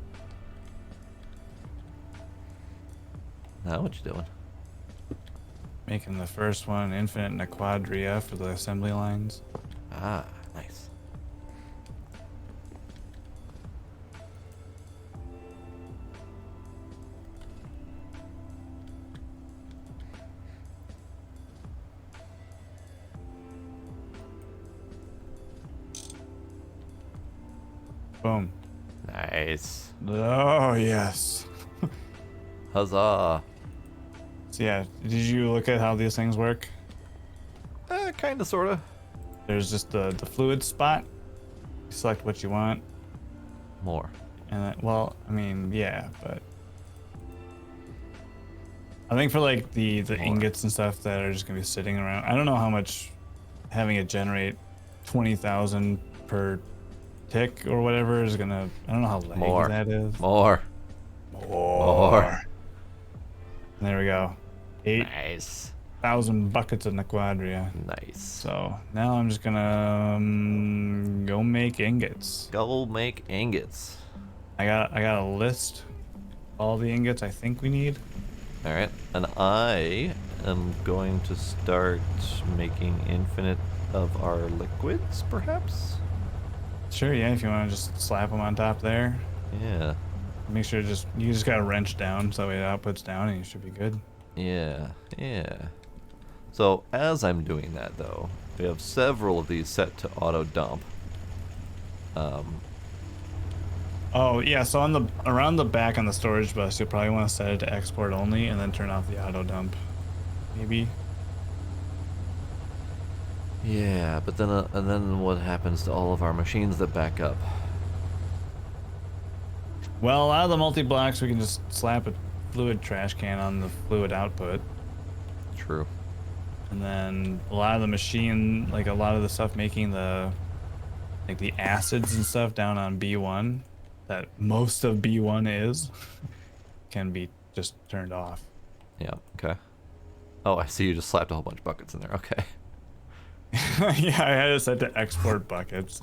Speaker 2: Now what you doing?
Speaker 1: Making the first one infinite and a quadria for the assembly lines.
Speaker 2: Ah, nice.
Speaker 1: Boom.
Speaker 2: Nice.
Speaker 1: Oh, yes.
Speaker 2: Huzzah.
Speaker 1: So yeah, did you look at how these things work?
Speaker 2: Kinda, sorta.
Speaker 1: There's just the fluid spot. You select what you want.
Speaker 2: More.
Speaker 1: And then, well, I mean, yeah, but I think for like the ingots and stuff that are just gonna be sitting around, I don't know how much having it generate 20,000 per tick or whatever is gonna. I don't know how laggy that is.
Speaker 2: More.
Speaker 1: There we go.
Speaker 2: Nice.
Speaker 1: 8,000 buckets in the quadria.
Speaker 2: Nice.
Speaker 1: So now I'm just gonna go make ingots.
Speaker 2: Go make ingots.
Speaker 1: I got a list. All the ingots I think we need.
Speaker 2: Alright, and I am going to start making infinite of our liquids, perhaps?
Speaker 1: Sure, yeah, if you want to just slap them on top there.
Speaker 2: Yeah.
Speaker 1: Make sure you just gotta wrench down so that way the output's down and you should be good.
Speaker 2: Yeah, yeah. So, as I'm doing that, though, we have several of these set to auto dump.
Speaker 1: Oh, yeah, so on around the back on the storage bus, you'll probably want to set it to export only and then turn off the auto dump. Maybe.
Speaker 2: Yeah, but then and then what happens to all of our machines that back up?
Speaker 1: Well, a lot of the multi-blocks we can just slap a fluid trash can on the fluid output.
Speaker 2: True.
Speaker 1: And then a lot of the machine, like a lot of the stuff making the acids and stuff down on B1, that most of B1 is, can be just turned off.
Speaker 2: Yeah, okay. Oh, I see you just slapped a whole bunch of buckets in there. Okay.
Speaker 1: Yeah, I had it set to export buckets.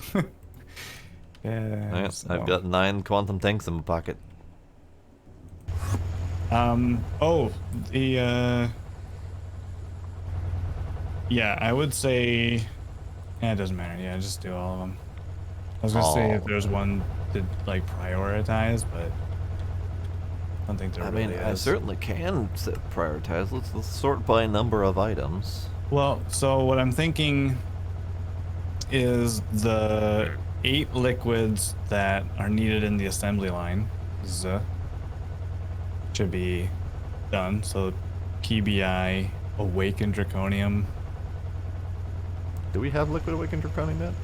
Speaker 1: Yeah.
Speaker 2: Alright,
Speaker 1: so.
Speaker 2: I've got 9 quantum tanks in my pocket.
Speaker 1: Oh, the, yeah, I would say, yeah, it doesn't matter. Yeah, just do all of them. I was gonna say if there's one to, like, prioritize, but I don't think there really is.
Speaker 2: I certainly can prioritize. Let's sort by number of items.
Speaker 1: Well, so what I'm thinking is the 8 liquids that are needed in the assembly line should be done. So PBI, Awakened Draconium.
Speaker 2: Do we have liquid awakened draconium yet?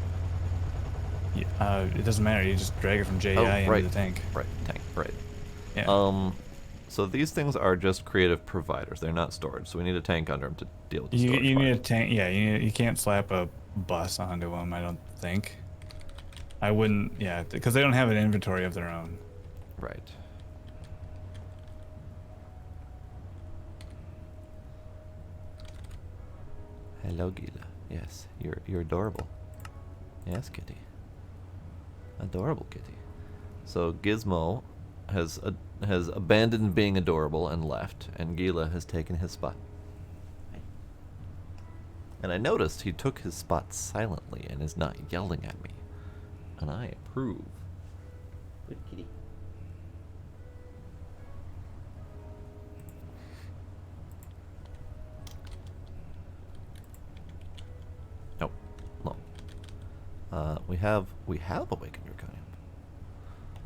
Speaker 1: Yeah, it doesn't matter. You just drag it from JEI into the tank.
Speaker 2: Right, tank, right.
Speaker 1: Yeah.
Speaker 2: So these things are just creative providers. They're not storage. So we need a tank under them to deal with the storage
Speaker 1: You
Speaker 2: part.
Speaker 1: need a tank. Yeah, you can't slap a bus onto them. I don't think. I wouldn't. Yeah, because they don't have an inventory of their own.
Speaker 2: Right. Hello, Gila. Yes, you're adorable. Yes, kitty. Adorable kitty. So Gizmo has abandoned being adorable and left, and Gila has taken his spot. And I noticed he took his spot silently and is not yelling at me. And I approve.
Speaker 3: Good kitty.
Speaker 2: Nope. No. We have Awakened Draconium.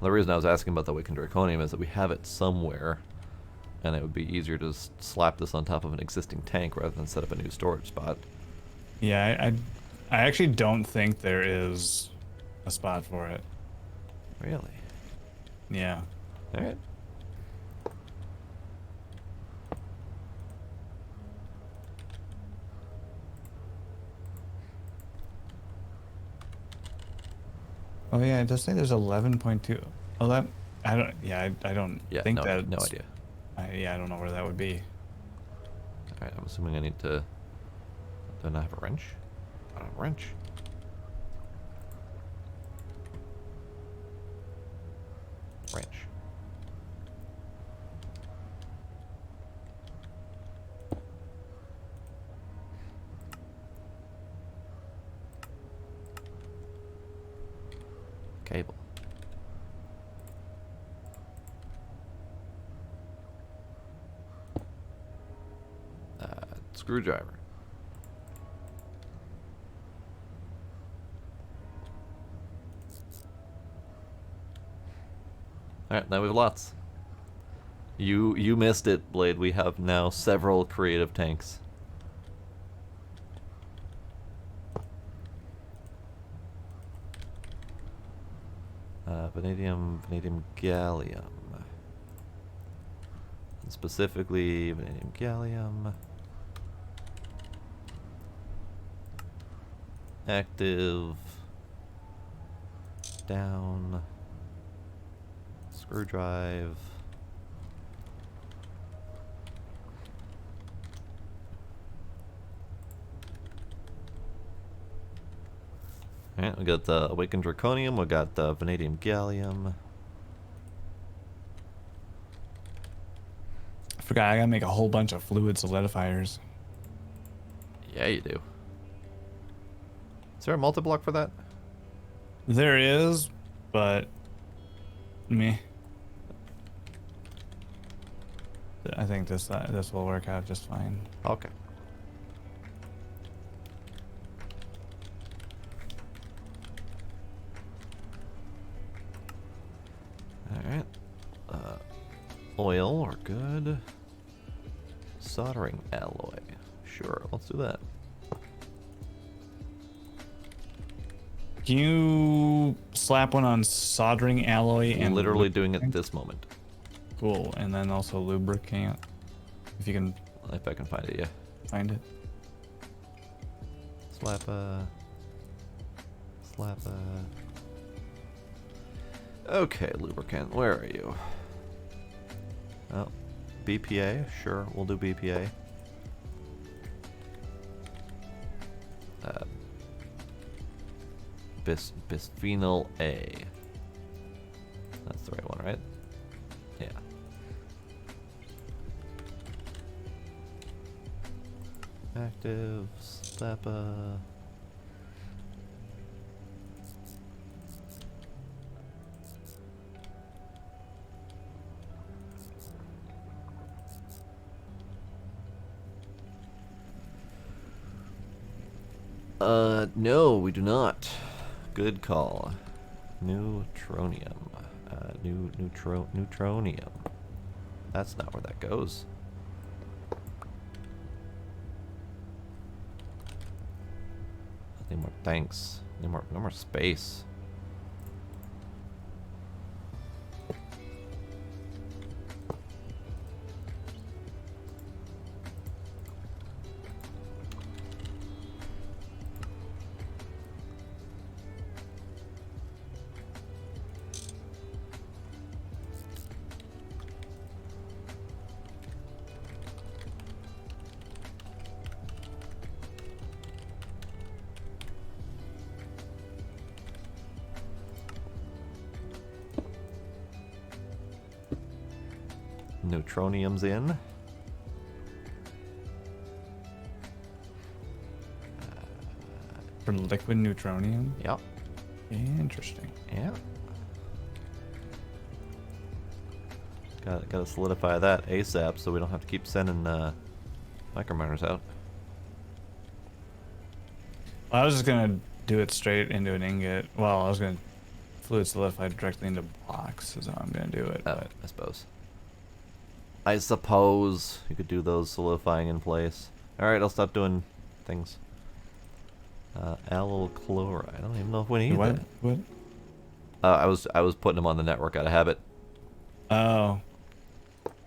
Speaker 2: The reason I was asking about the Awakened Draconium is that we have it somewhere, and it would be easier to slap this on top of an existing tank rather than set up a new storage spot.
Speaker 1: Yeah, I actually don't think there is a spot for it.
Speaker 2: Really?
Speaker 1: Yeah.
Speaker 2: Alright.
Speaker 1: Oh yeah, it does say there's 11.2. 11. I don't. Yeah, I don't think
Speaker 2: no,
Speaker 1: that.
Speaker 2: no idea.
Speaker 1: Yeah, I don't know where that would be.
Speaker 2: Alright, I'm assuming I need to... Do I not have a wrench? I don't have a wrench. Wrench. Cable. Screwdriver. Alright, now we have lots. You missed it, Blade. We have now several creative tanks. Vanadium gallium. And specifically, vanadium gallium. Active. Down. Screw drive. Alright, we got the Awakened Draconium, we got the Vanadium Gallium.
Speaker 1: I forgot I gotta make a whole bunch of fluid solidifiers.
Speaker 2: Yeah, you do. Is there a multi-block for that?
Speaker 1: There is, but meh. I think this will work out just fine.
Speaker 2: Okay. Alright. Oil, we're good. Soldering alloy. Sure, let's do that.
Speaker 1: Can you slap one on soldering alloy and
Speaker 2: Literally doing it this moment.
Speaker 1: Cool, and then also lubricant, if you can
Speaker 2: If I can find it, yeah.
Speaker 1: find it.
Speaker 2: Slappa. Okay, lubricant, where are you? Oh, BPA, sure, we'll do BPA. Bisphenol A. That's the right one, right? Yeah. Active, Slappa. No, we do not. Good call. Neutronium. Neutronium. That's not where that goes. I need more tanks. Need more space. neutronium's in.
Speaker 1: For liquid neutronium?
Speaker 2: Yep.
Speaker 1: Interesting.
Speaker 2: Yeah. Gotta solidify that ASAP so we don't have to keep sending microminers out.
Speaker 1: Well, I was just gonna do it straight into an ingot. Well, I was gonna fluid solidify directly into blocks is how I'm gonna do it.
Speaker 2: Oh,
Speaker 1: But
Speaker 2: I suppose. I suppose you could do those solidifying in place. Alright, I'll stop doing things. Allyl chloride. I don't even know if we need
Speaker 1: what?
Speaker 2: that.
Speaker 1: What?
Speaker 2: I was putting them on the network out of habit.
Speaker 1: Oh.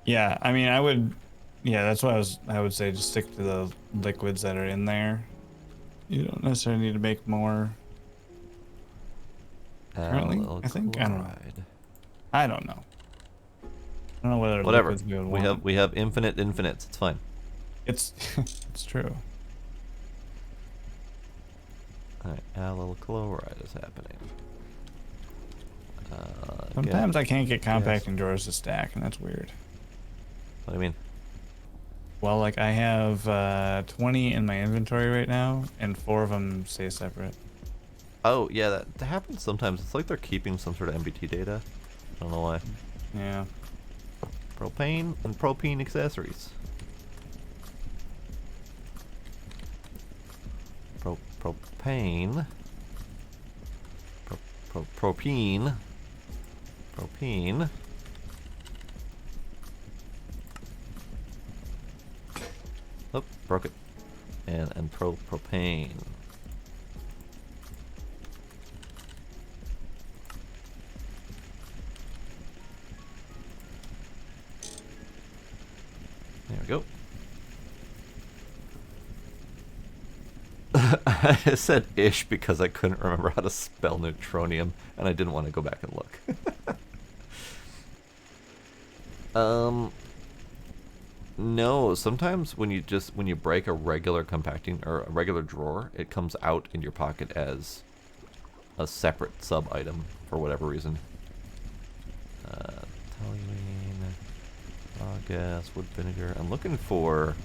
Speaker 1: Yeah, I mean, I would. Yeah, that's why I would say just stick to the liquids that are in there. You don't necessarily need to make more. Currently,
Speaker 2: Allyl
Speaker 1: I think I don't know.
Speaker 2: chloride.
Speaker 1: I don't know. I don't know whether
Speaker 2: Whatever.
Speaker 1: liquids we would want.
Speaker 2: We have infinite infinites. It's fine.
Speaker 1: It's it's true.
Speaker 2: Alright, allyl chloride is happening.
Speaker 1: Sometimes I can't get compacting drawers to stack, and that's weird.
Speaker 2: What do you mean?
Speaker 1: Well, like I have 20 in my inventory right now, and 4 of them stay separate.
Speaker 2: Oh, yeah, that happens sometimes. It's like they're keeping some sort of MBT data. I don't know why.
Speaker 1: Yeah.
Speaker 2: Propane and propene accessories. Propane. Propene. Propene. Oh, broke it. And propane. There we go. I said ish because I couldn't remember how to spell neutronium and I didn't want to go back and look. No, sometimes when you break a regular compacting or a regular drawer, it comes out in your pocket as a separate sub item for whatever reason. Toluene, raw gas, wood vinegar. I'm looking for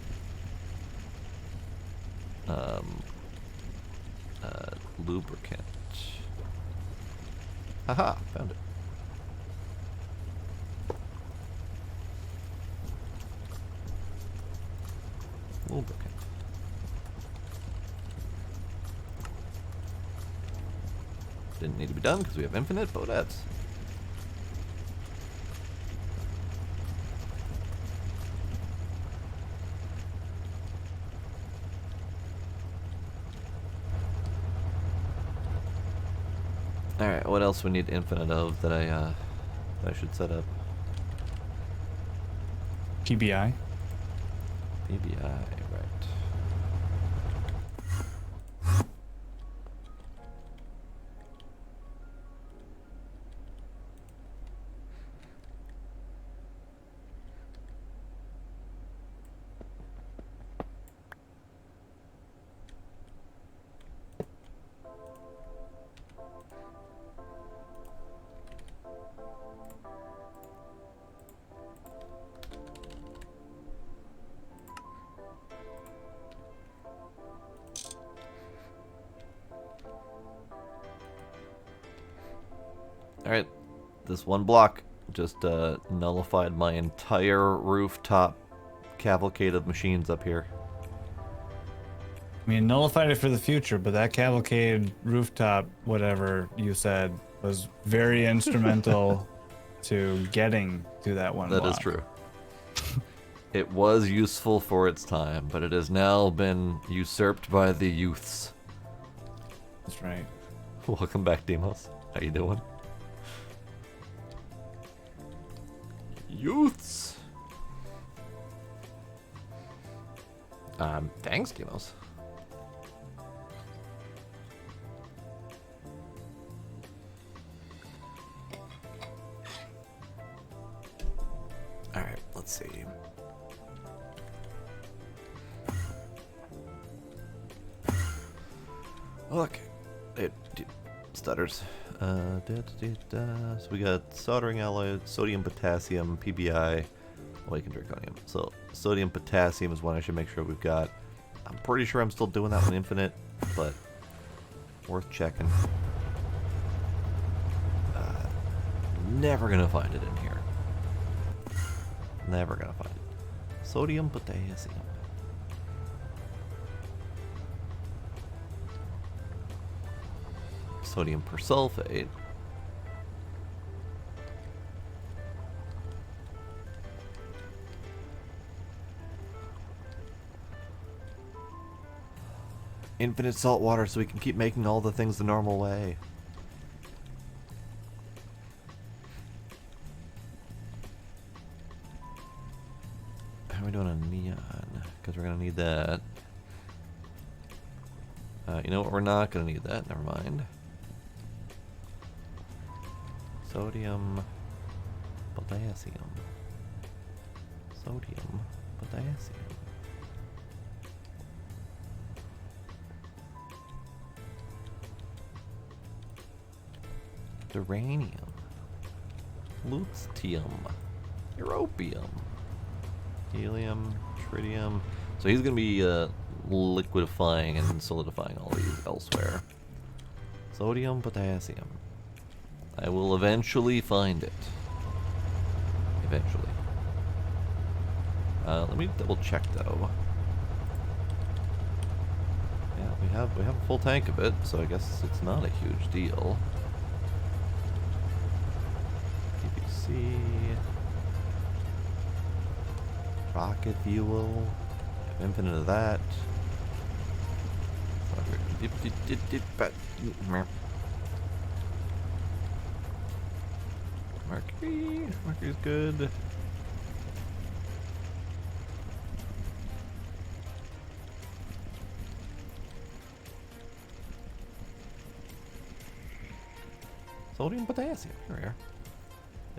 Speaker 2: lubricant. Haha, found it. Lubricant. Didn't need to be done because we have infinite bodettes. Alright, what else we need infinite of that I should set up?
Speaker 1: PBI.
Speaker 2: PBI, right. Alright, this one block just nullified my entire rooftop cavalcade of machines up here.
Speaker 1: I mean, nullified it for the future, but that cavalcade rooftop, whatever you said, was very instrumental to getting to that one
Speaker 2: That
Speaker 1: block.
Speaker 2: is true. It was useful for its time, but it has now been usurped by the youths.
Speaker 1: That's right.
Speaker 2: Welcome back, Demos. How you doing? Youths! Thanks, Demos. Alright, let's see. Look, it stutters. So we got soldering alloy, sodium, potassium, PBI, Awakened Draconium. So sodium potassium is one I should make sure we've got. I'm pretty sure I'm still doing that one infinite, but worth checking. Never gonna find it in here. Never gonna find it. Sodium potassium. Sodium persulfate. Infinite salt water so we can keep making all the things the normal way. How are we doing on neon? Because we're going to need that. You know what? We're not going to need that. Never mind. Sodium, potassium. Sodium, potassium. Uranium, lutetium, europium, helium, tritium. So he's going to be liquidifying and solidifying all these elsewhere. Sodium, potassium. I will eventually find it. Eventually. Let me double check though. Yeah, we have a full tank of it, so I guess it's not a huge deal. Rocket fuel. Infinite of that. Mercury. Mercury's good. Sodium, potassium. Here we are.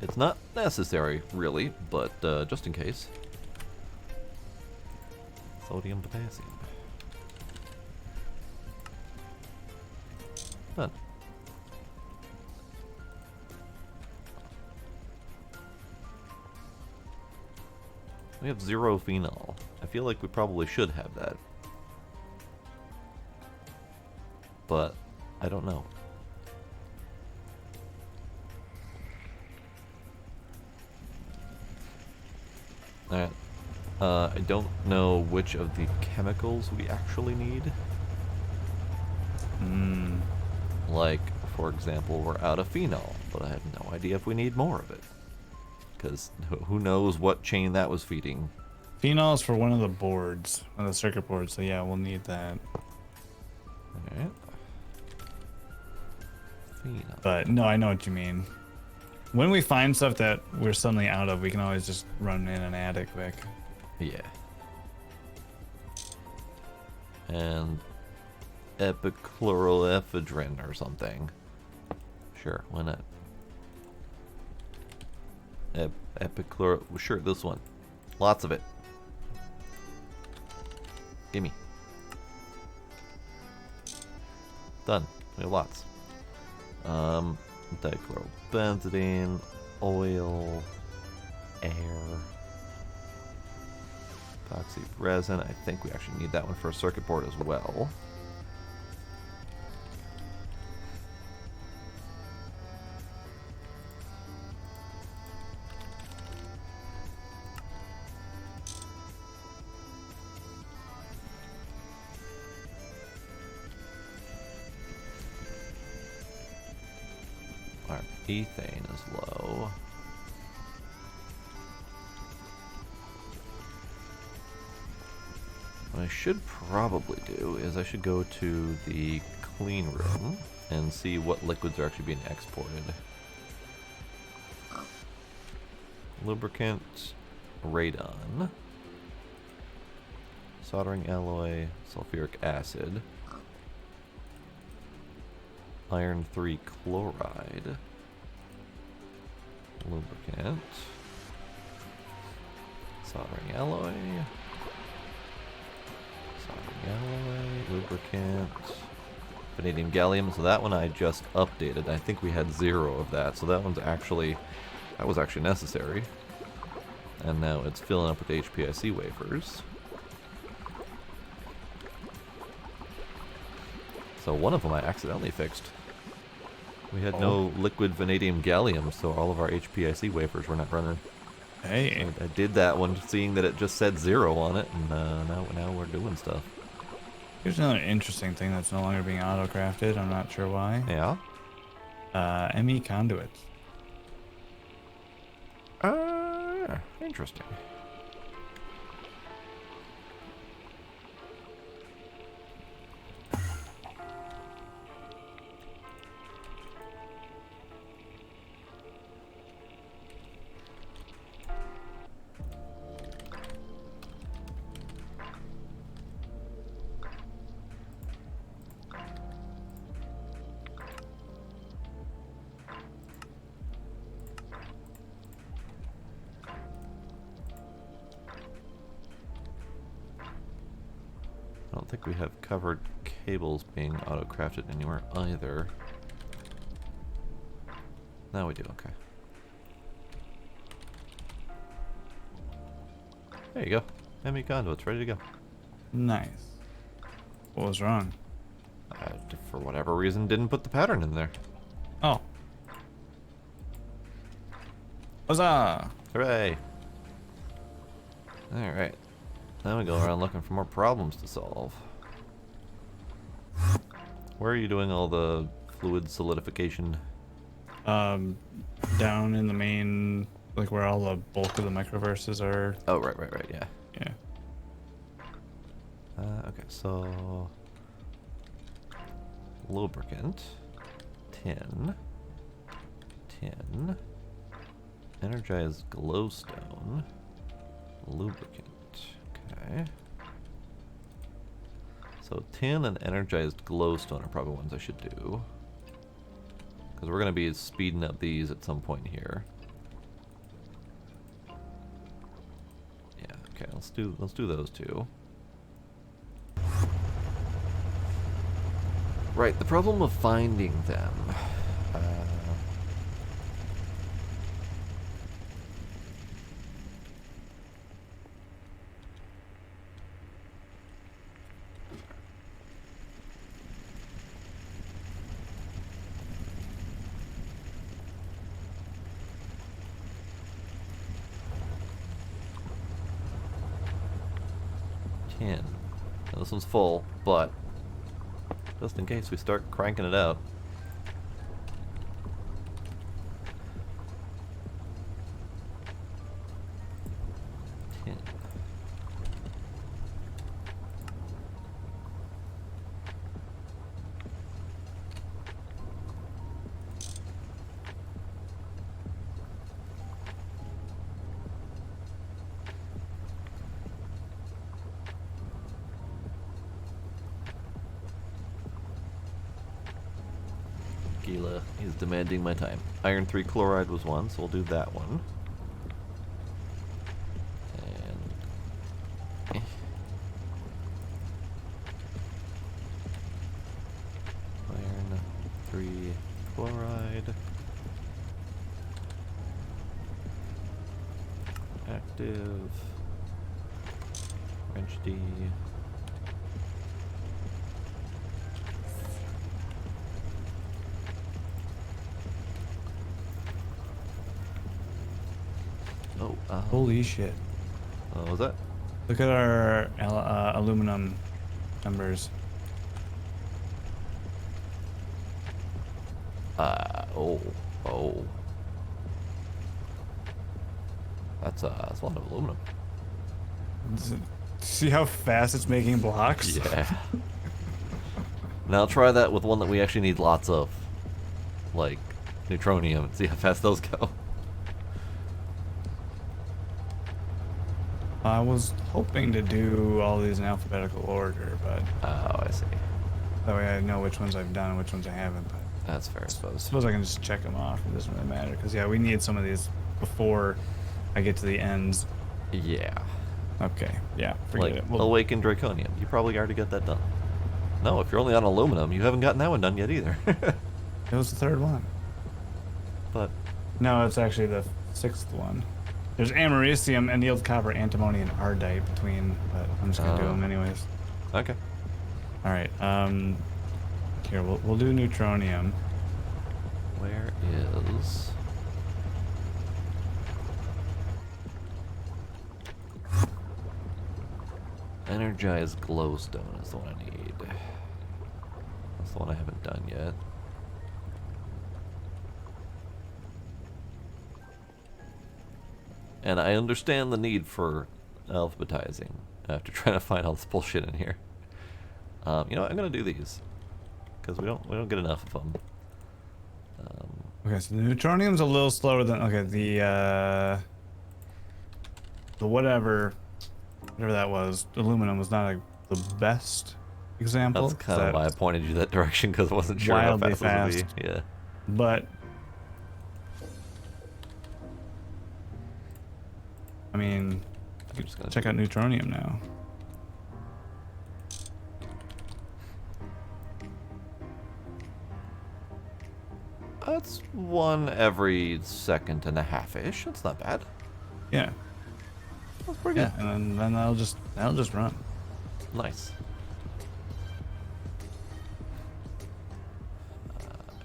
Speaker 2: It's not necessary, really, but just in case. Sodium, potassium. Done. We have 0 phenol. I feel like we probably should have that. But I don't know. Alright. I don't know which of the chemicals we actually need. Like, for example, we're out of phenol, but I have no idea if we need more of it. Because who knows what chain that was feeding.
Speaker 1: Phenol is for one of the boards, one of the circuit boards, so yeah, we'll need that.
Speaker 2: Alright. Phenol.
Speaker 1: But no, I know what you mean. When we find stuff that we're suddenly out of, we can always just run in and add it quick.
Speaker 2: Yeah. And epichloroephedrine or something. Sure, why not? Sure, this one. Lots of it. Gimme. Done. We have lots. Dichlorobenzidine, oil, air, epoxy resin. I think we actually need that one for a circuit board as well. Our ethane is low. What I should probably do is I should go to the clean room and see what liquids are actually being exported. Lubricant, radon, soldering alloy, sulfuric acid, iron 3 chloride, lubricant, soldering alloy, lubricant, vanadium gallium. So that one I just updated. I think we had 0 of that, so that was actually necessary. and now it's filling up with HPIC wafers. So one of them I accidentally fixed. We had no liquid vanadium gallium, so all of our HPIC wafers were not running.
Speaker 1: Hey.
Speaker 2: I did that one, seeing that it just said 0 on it, and now we're doing stuff.
Speaker 1: Here's another interesting thing that's no longer being auto-crafted. I'm not sure why.
Speaker 2: Yeah?
Speaker 1: ME conduits.
Speaker 2: Interesting. I don't think we have covered cables being auto-crafted anywhere either. Now we do, okay. There you go. ME conduits ready to go.
Speaker 1: Nice. What was wrong?
Speaker 2: For whatever reason, didn't put the pattern in there.
Speaker 1: Oh. Huzzah!
Speaker 2: Hooray! Alright. Now we go around looking for more problems to solve. Where are you doing all the fluid solidification?
Speaker 1: Down in the main, like where all the bulk of the microverses are.
Speaker 2: Oh, right, yeah.
Speaker 1: Yeah.
Speaker 2: Okay, so... lubricant, tin, energized glowstone, lubricant. Okay. So tin and energized glowstone are probably ones I should do, because we're going to be speeding up these at some point here. Yeah. Okay. Let's do those two. Right. The problem of finding them. Now, this one's full, but just in case we start cranking it out. Tin. Gila is demanding my time. Iron 3 chloride was one, so we'll do that one. And Iron 3 chloride. Active. Wrench D.
Speaker 1: Holy shit.
Speaker 2: What was that?
Speaker 1: Look at our aluminum numbers.
Speaker 2: Oh. That's a lot of aluminum.
Speaker 1: See how fast it's making blocks?
Speaker 2: Yeah. Now try that with one that we actually need lots of. Like neutronium, and see how fast those go.
Speaker 1: I was hoping to do all these in alphabetical order, but
Speaker 2: Oh, I see.
Speaker 1: that way I know which ones I've done and which ones I haven't. But
Speaker 2: That's fair, I
Speaker 1: I
Speaker 2: suppose.
Speaker 1: suppose I can just check them off. It doesn't really matter, because yeah, we need some of these before I get to the ends.
Speaker 2: Yeah.
Speaker 1: Okay, yeah, forget
Speaker 2: Like
Speaker 1: it. We'll,
Speaker 2: Awakened Draconium. You probably already got that done. No, if you're only on aluminum, you haven't gotten that one done yet either.
Speaker 1: it was the third one.
Speaker 2: But
Speaker 1: No, it's actually the sixth one. There's americium, annealed copper, antimony, and ardite between, but I'm just gonna do them anyways.
Speaker 2: Okay.
Speaker 1: All right. Here we'll do neutronium.
Speaker 2: Where is... Energized glowstone is the one I need. That's the one I haven't done yet. And I understand the need for alphabetizing after trying to find all this bullshit in here. You know what? I'm gonna do these because we don't get enough of them.
Speaker 1: Okay, so the neutronium's a little slower than the whatever that was. Aluminum was not the best example.
Speaker 2: That's kind of why I pointed you that direction because I wasn't sure how
Speaker 1: wildly
Speaker 2: fast it would be. Yeah.
Speaker 1: But I mean,
Speaker 2: I'm just gonna
Speaker 1: check out neutronium now.
Speaker 2: That's one every second and a half-ish. That's not bad.
Speaker 1: Yeah.
Speaker 2: That's pretty good.
Speaker 1: Yeah, and then that'll just run.
Speaker 2: Nice.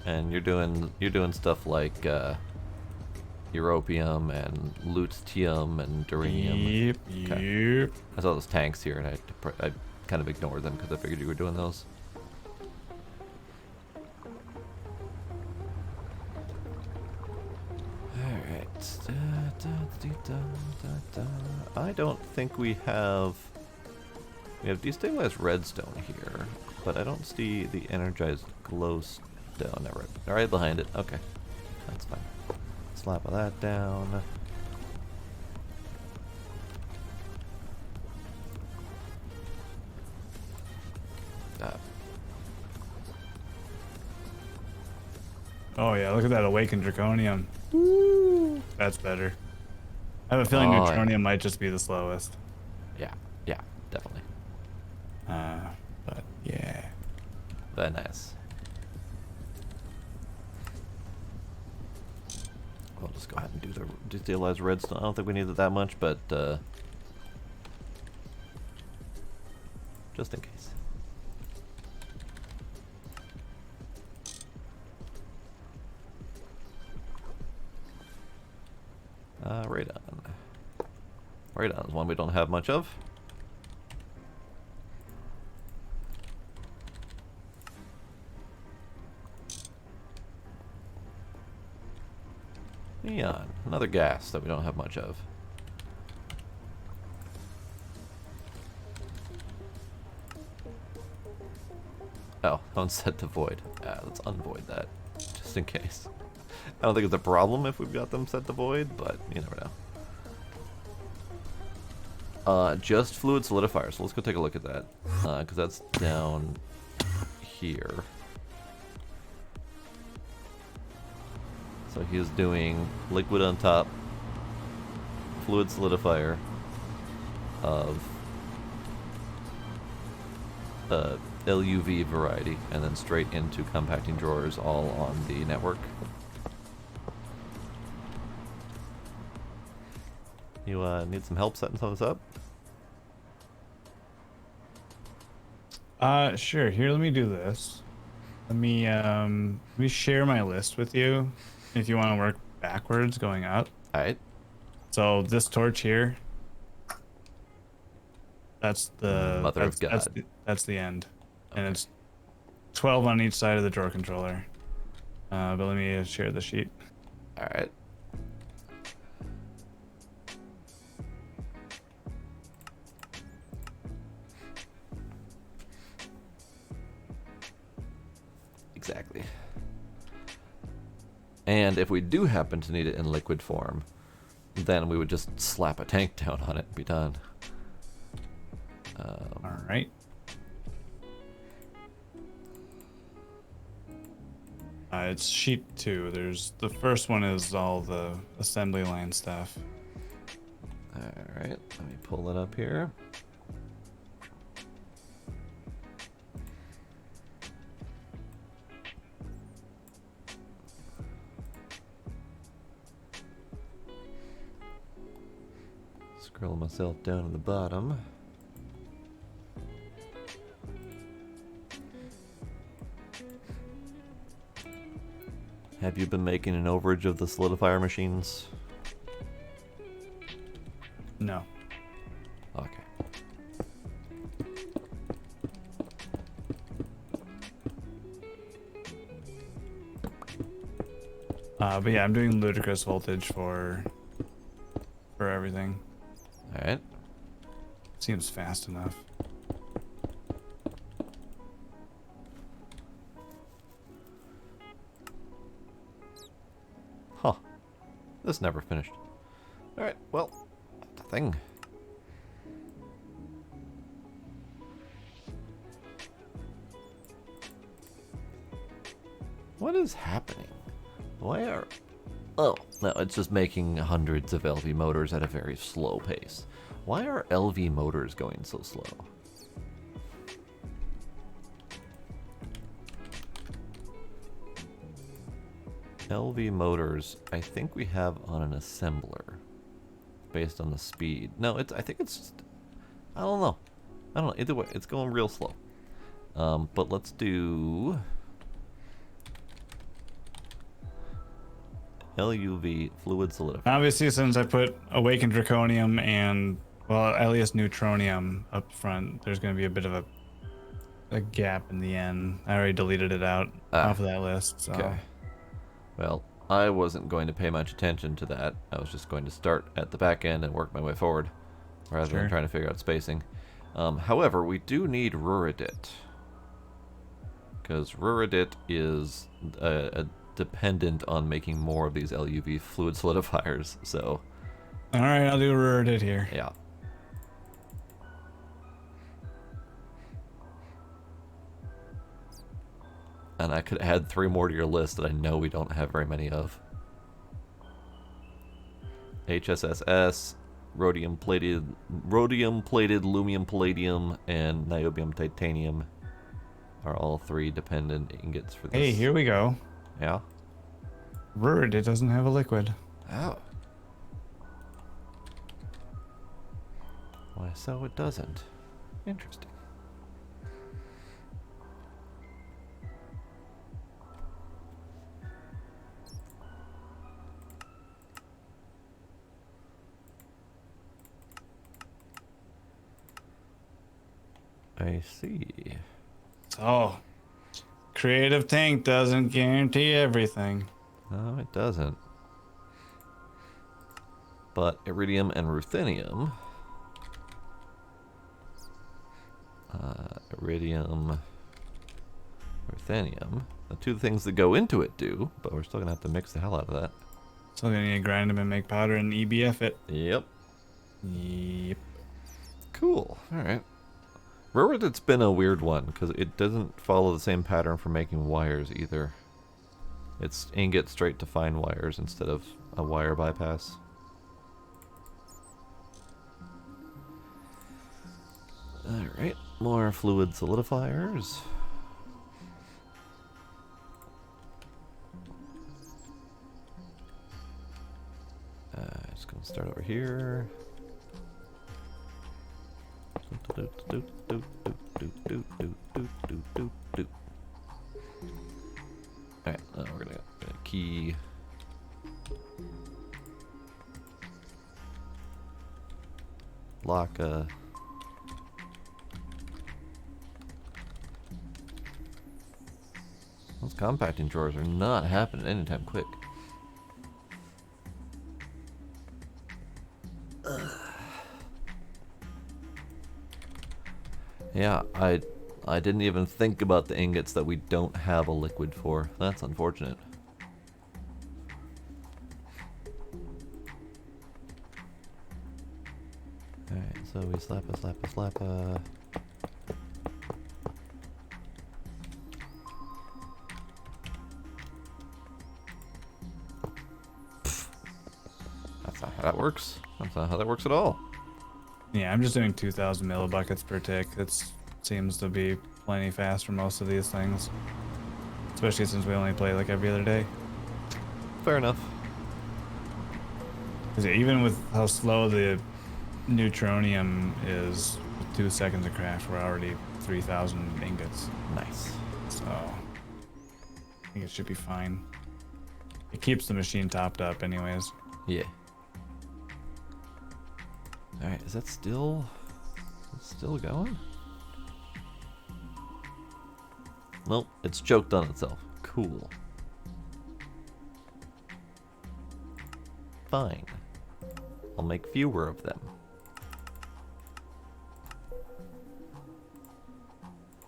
Speaker 2: And you're doing stuff like europium and lutetium and duranium.
Speaker 1: Yep.
Speaker 2: Okay.
Speaker 1: Yep.
Speaker 2: I saw those tanks here, and I kind of ignored them because I figured you were doing those. Alright. I don't think we have... We have destabilized redstone here, but I don't see the energized glowstone. Right behind it. Okay. That's fine. Slap of that down.
Speaker 1: Oh yeah, look at that awakened draconium. Woo! That's better. I have a feeling neutronium might just be the slowest.
Speaker 2: Yeah, definitely.
Speaker 1: But yeah.
Speaker 2: Very nice. I'll just go ahead and do the destabilized redstone. I don't think we need it that much, but just in case. Radon. Radon is one we don't have much of. Neon, another gas that we don't have much of. Oh, unset to void. Let's unvoid that, just in case. I don't think it's a problem if we've got them set to void, but you never know. Just fluid solidifier, so let's go take a look at that, because that's down here. So he is doing liquid on top, fluid solidifier of LUV variety, and then straight into compacting drawers all on the network. You need some help setting some of this up?
Speaker 1: Sure. Here, let me do this. Let me share my list with you if you want to work backwards going up.
Speaker 2: Alright.
Speaker 1: So this torch here, that's the
Speaker 2: Mother of God.
Speaker 1: That's the end.
Speaker 2: Okay.
Speaker 1: And it's 12 on each side of the drawer controller. But let me share the sheet.
Speaker 2: Alright. Exactly. And if we do happen to need it in liquid form, then we would just slap a tank down on it and be done.
Speaker 1: All right. It's sheet 2. There's the first one is all the assembly line stuff.
Speaker 2: Alright, let me pull it up here. Scroll myself down to the bottom. Have you been making an overage of the solidifier machines?
Speaker 1: No.
Speaker 2: Okay.
Speaker 1: But yeah, I'm doing ludicrous voltage for everything.
Speaker 2: Alright.
Speaker 1: Seems fast enough.
Speaker 2: Huh. This never finished. Alright, well, that's a thing. What is happening? Why are... Oh, no, it's just making hundreds of LV motors at a very slow pace. Why are LV motors going so slow? LV motors, I think we have on an assembler based on the speed. No, I think it's just, I don't know. Either way, it's going real slow. But let's do LUV fluid solidifier.
Speaker 1: Obviously, since I put awakened draconium and, well, at least neutronium up front, there's going to be a bit of a gap in the end. I already deleted it out off of that list. So.
Speaker 2: Okay. Well, I wasn't going to pay much attention to that. I was just going to start at the back end and work my way forward, rather than trying to figure out spacing. However, we do need Ruridit, because Ruridit is dependent on making more of these LUV fluid solidifiers. So,
Speaker 1: all right, I'll do Ruridit here.
Speaker 2: yeah. And I could add 3 more to your list that I know we don't have very many of. HSSS, rhodium plated, lumium palladium, and niobium titanium are all 3 dependent ingots for this.
Speaker 1: Hey, here we go.
Speaker 2: Yeah.
Speaker 1: Ruridit doesn't have a liquid.
Speaker 2: Oh. Why so it doesn't? Interesting. I see.
Speaker 1: So, creative tank doesn't guarantee everything.
Speaker 2: No, it doesn't. But iridium and ruthenium. Iridium, ruthenium. The 2 things that go into it do, but we're still gonna have to mix the hell out of that.
Speaker 1: Still gonna need to grind them and make powder and EBF it.
Speaker 2: Yep.
Speaker 1: Yep.
Speaker 2: Cool. All right. Ruridit's been a weird one because it doesn't follow the same pattern for making wires either. It's ingot straight to fine wires instead of a wire bypass. Alright, more fluid solidifiers. Just gonna start over here. Alright, we're gonna key lock those compacting drawers are not happening anytime quick. Yeah, I didn't even think about the ingots that we don't have a liquid for. That's unfortunate. Alright, so we slap a. That's not how that works. That's not how that works at all.
Speaker 1: Yeah, I'm just doing 2,000 millibuckets per tick. That seems to be plenty fast for most of these things. Especially since we only play like every other day.
Speaker 2: Fair enough.
Speaker 1: Because even with how slow the neutronium is 2 seconds of craft. We're already 3,000 ingots.
Speaker 2: Nice.
Speaker 1: So I think it should be fine. It keeps the machine topped up anyways.
Speaker 2: Yeah. Alright, is that still going? Nope, it's choked on itself. Cool. Fine. I'll make fewer of them.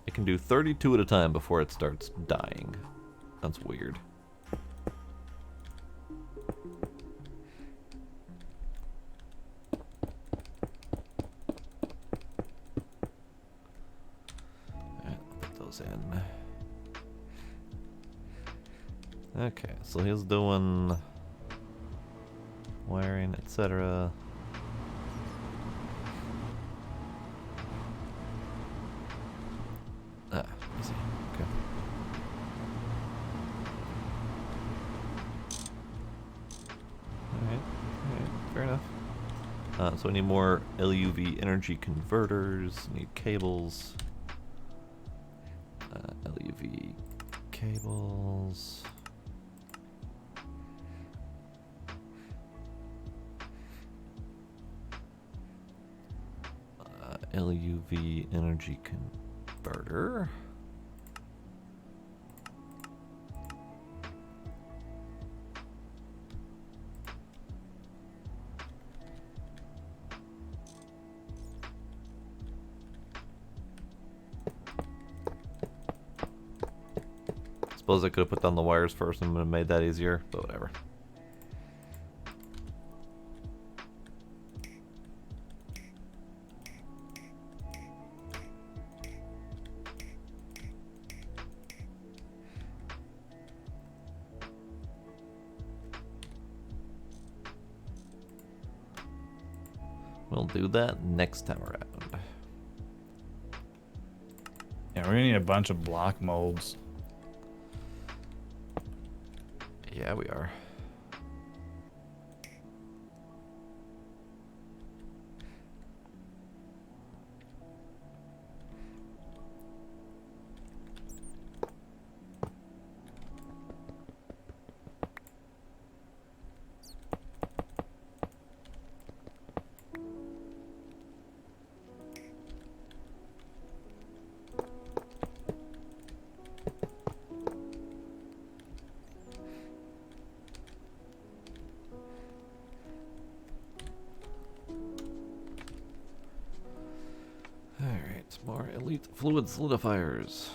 Speaker 2: It can do 32 at a time before it starts dying. That's weird. Alright, put those in. Okay, so he's doing wiring, etc. Ah, easy. Okay. Alright, fair enough. So I need more LUV energy converters, need cables. LUV cables. LUV energy converter. Suppose I could have put down the wires first and would have made that easier, but whatever. We'll do that next time around.
Speaker 1: Yeah, we're gonna need a bunch of block molds.
Speaker 2: Yeah, we are. Alright, more elite fluid solidifiers.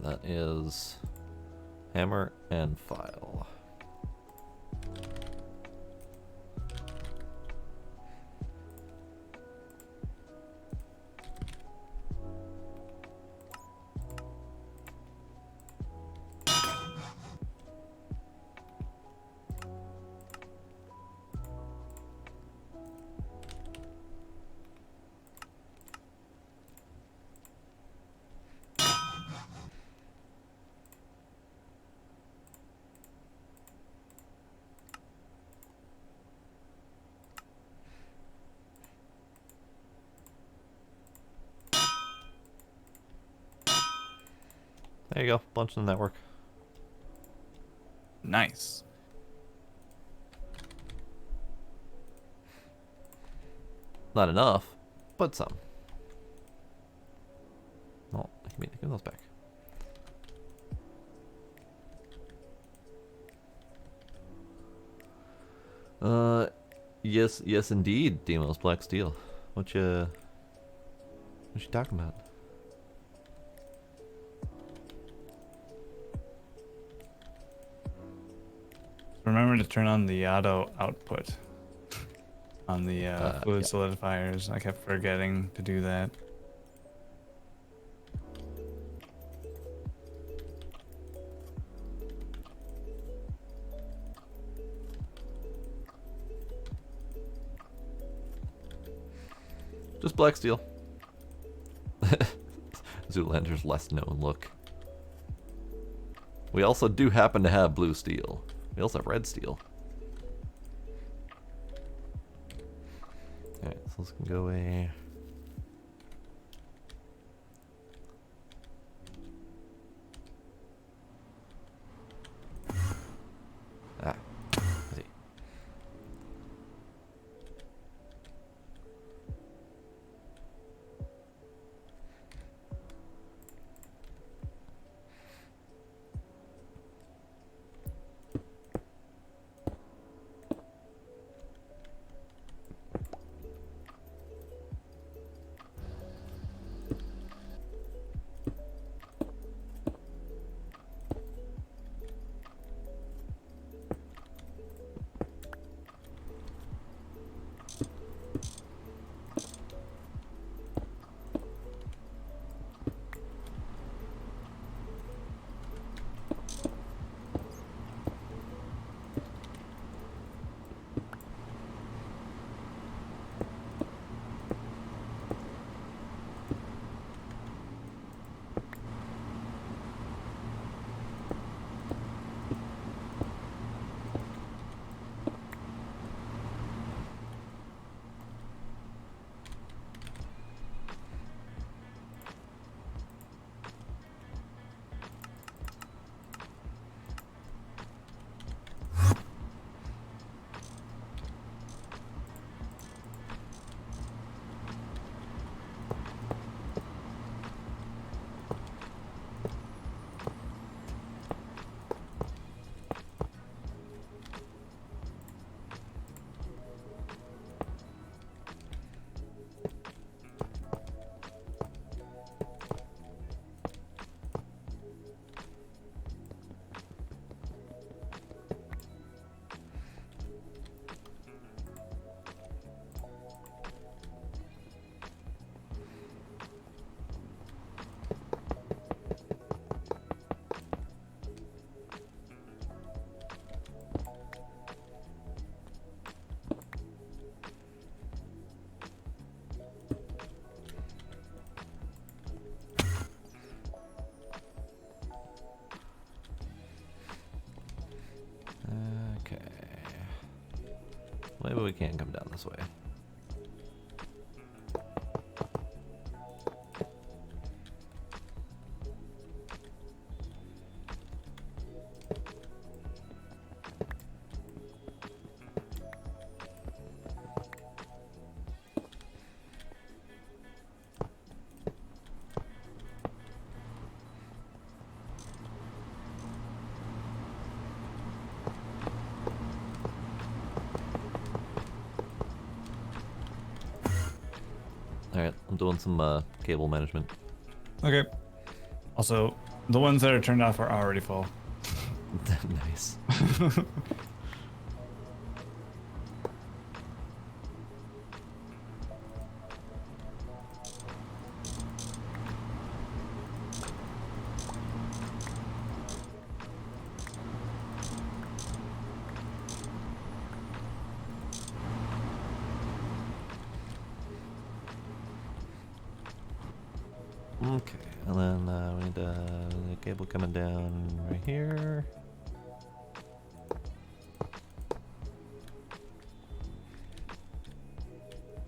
Speaker 2: That is hammer and file. There you go, bunch in the network.
Speaker 1: Nice.
Speaker 2: Not enough, but some. Oh, give me those back. Yes, indeed, Demos, black steel. What you talking about?
Speaker 1: Remember to turn on the auto output on the fluid
Speaker 2: yeah.
Speaker 1: solidifiers. I kept forgetting to do that.
Speaker 2: Just black steel. Zoolander's less known look. We also do happen to have blue steel. We also have red steel. Alright, so this can go away. Ah, I see. Okay. Maybe we can come down this way. Alright, I'm doing some cable management.
Speaker 1: Okay. Also, the ones that are turned off are already full.
Speaker 2: Nice. Okay, and then we need the cable coming down right here.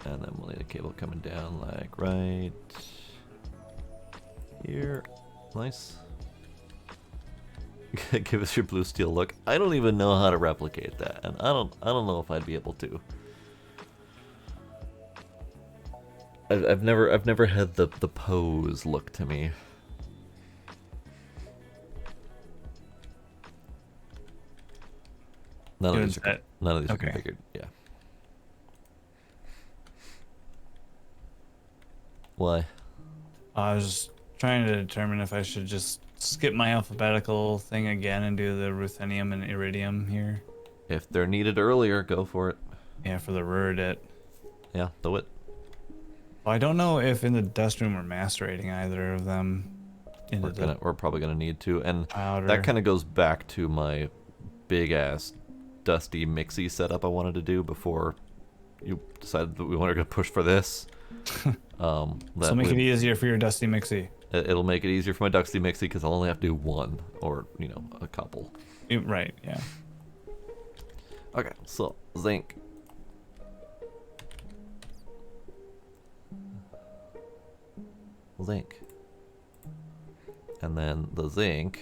Speaker 2: And then we'll need a cable coming down like right here. Nice. Give us your blue steel look. I don't even know how to replicate that, and I don't know if I'd be able to. I've never had the pose look to me. None of these are
Speaker 1: Okay.
Speaker 2: configured. Yeah. Why?
Speaker 1: I was just trying to determine if I should just skip my alphabetical thing again and do the ruthenium and iridium here.
Speaker 2: If they're needed earlier, go for it.
Speaker 1: Yeah, for the ruridit.
Speaker 2: Yeah, do it.
Speaker 1: Well, I don't know if in the dust room we're macerating either of them into
Speaker 2: We're probably gonna need to, and
Speaker 1: powder.
Speaker 2: that kind of goes back to my big ass dusty mixy setup I wanted to do before you decided that we were gonna push for this.
Speaker 1: So make it easier for your dusty mixie.
Speaker 2: It'll make it easier for my dusty mixy because I'll only have to do one or a couple.
Speaker 1: Right, yeah.
Speaker 2: Okay, so zinc. Zinc. And then the zinc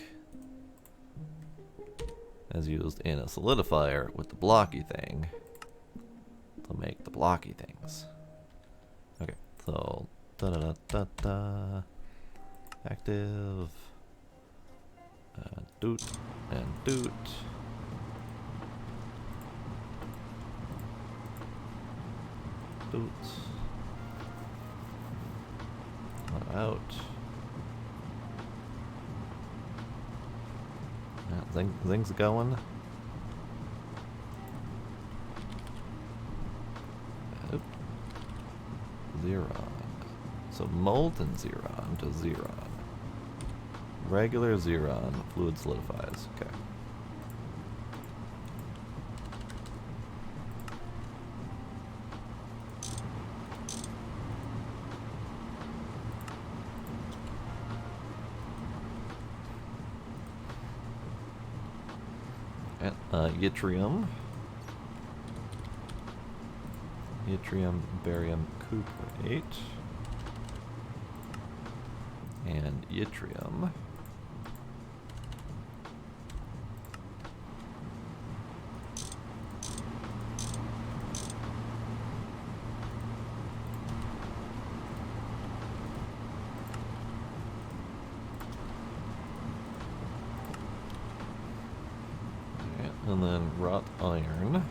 Speaker 2: is used in a solidifier with the blocky thing to make the blocky things. Okay, so da da da da da. Active. Doot and doot. Doot. Out. Yeah, zing's going. Oop. Xeron. So molten Xeron to Xeron. Regular Xeron fluid solidifies. Okay. Yttrium. Yttrium, barium, cuprate. And yttrium. And then wrought iron. Move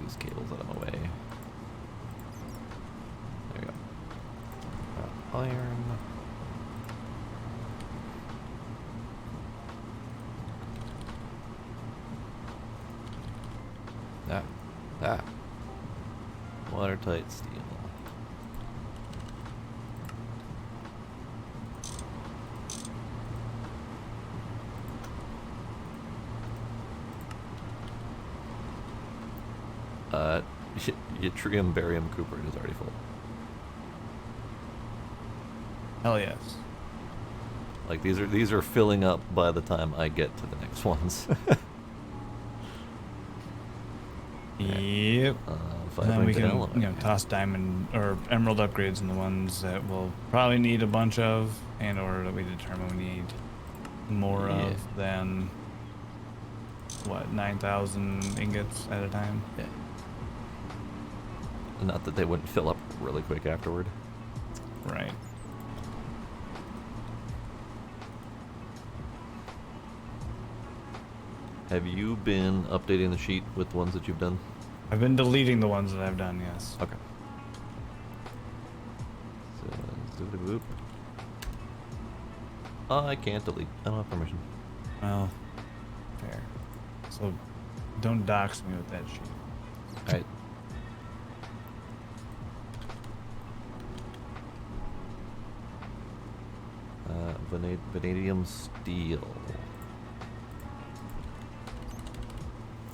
Speaker 2: these cables out of my way. There you go. Wrought iron. Watertight steel. Yttrium, barium, cuprate is already full.
Speaker 1: Hell yes.
Speaker 2: Like these are filling up by the time I get to the next ones.
Speaker 1: Yep. And then we can,
Speaker 2: element.
Speaker 1: toss diamond or emerald upgrades in the ones that we'll probably need a bunch of, and or that we determine we need more of than what 9,000 ingots at a time.
Speaker 2: Yeah. Not that they wouldn't fill up really quick afterward.
Speaker 1: Right.
Speaker 2: Have you been updating the sheet with the ones that you've done?
Speaker 1: I've been deleting the ones that I've done, yes.
Speaker 2: Okay. So, zoop. Oh, I can't delete. I don't have permission.
Speaker 1: Well, fair. So don't dox me with that sheet.
Speaker 2: Alright. Vanadium steel.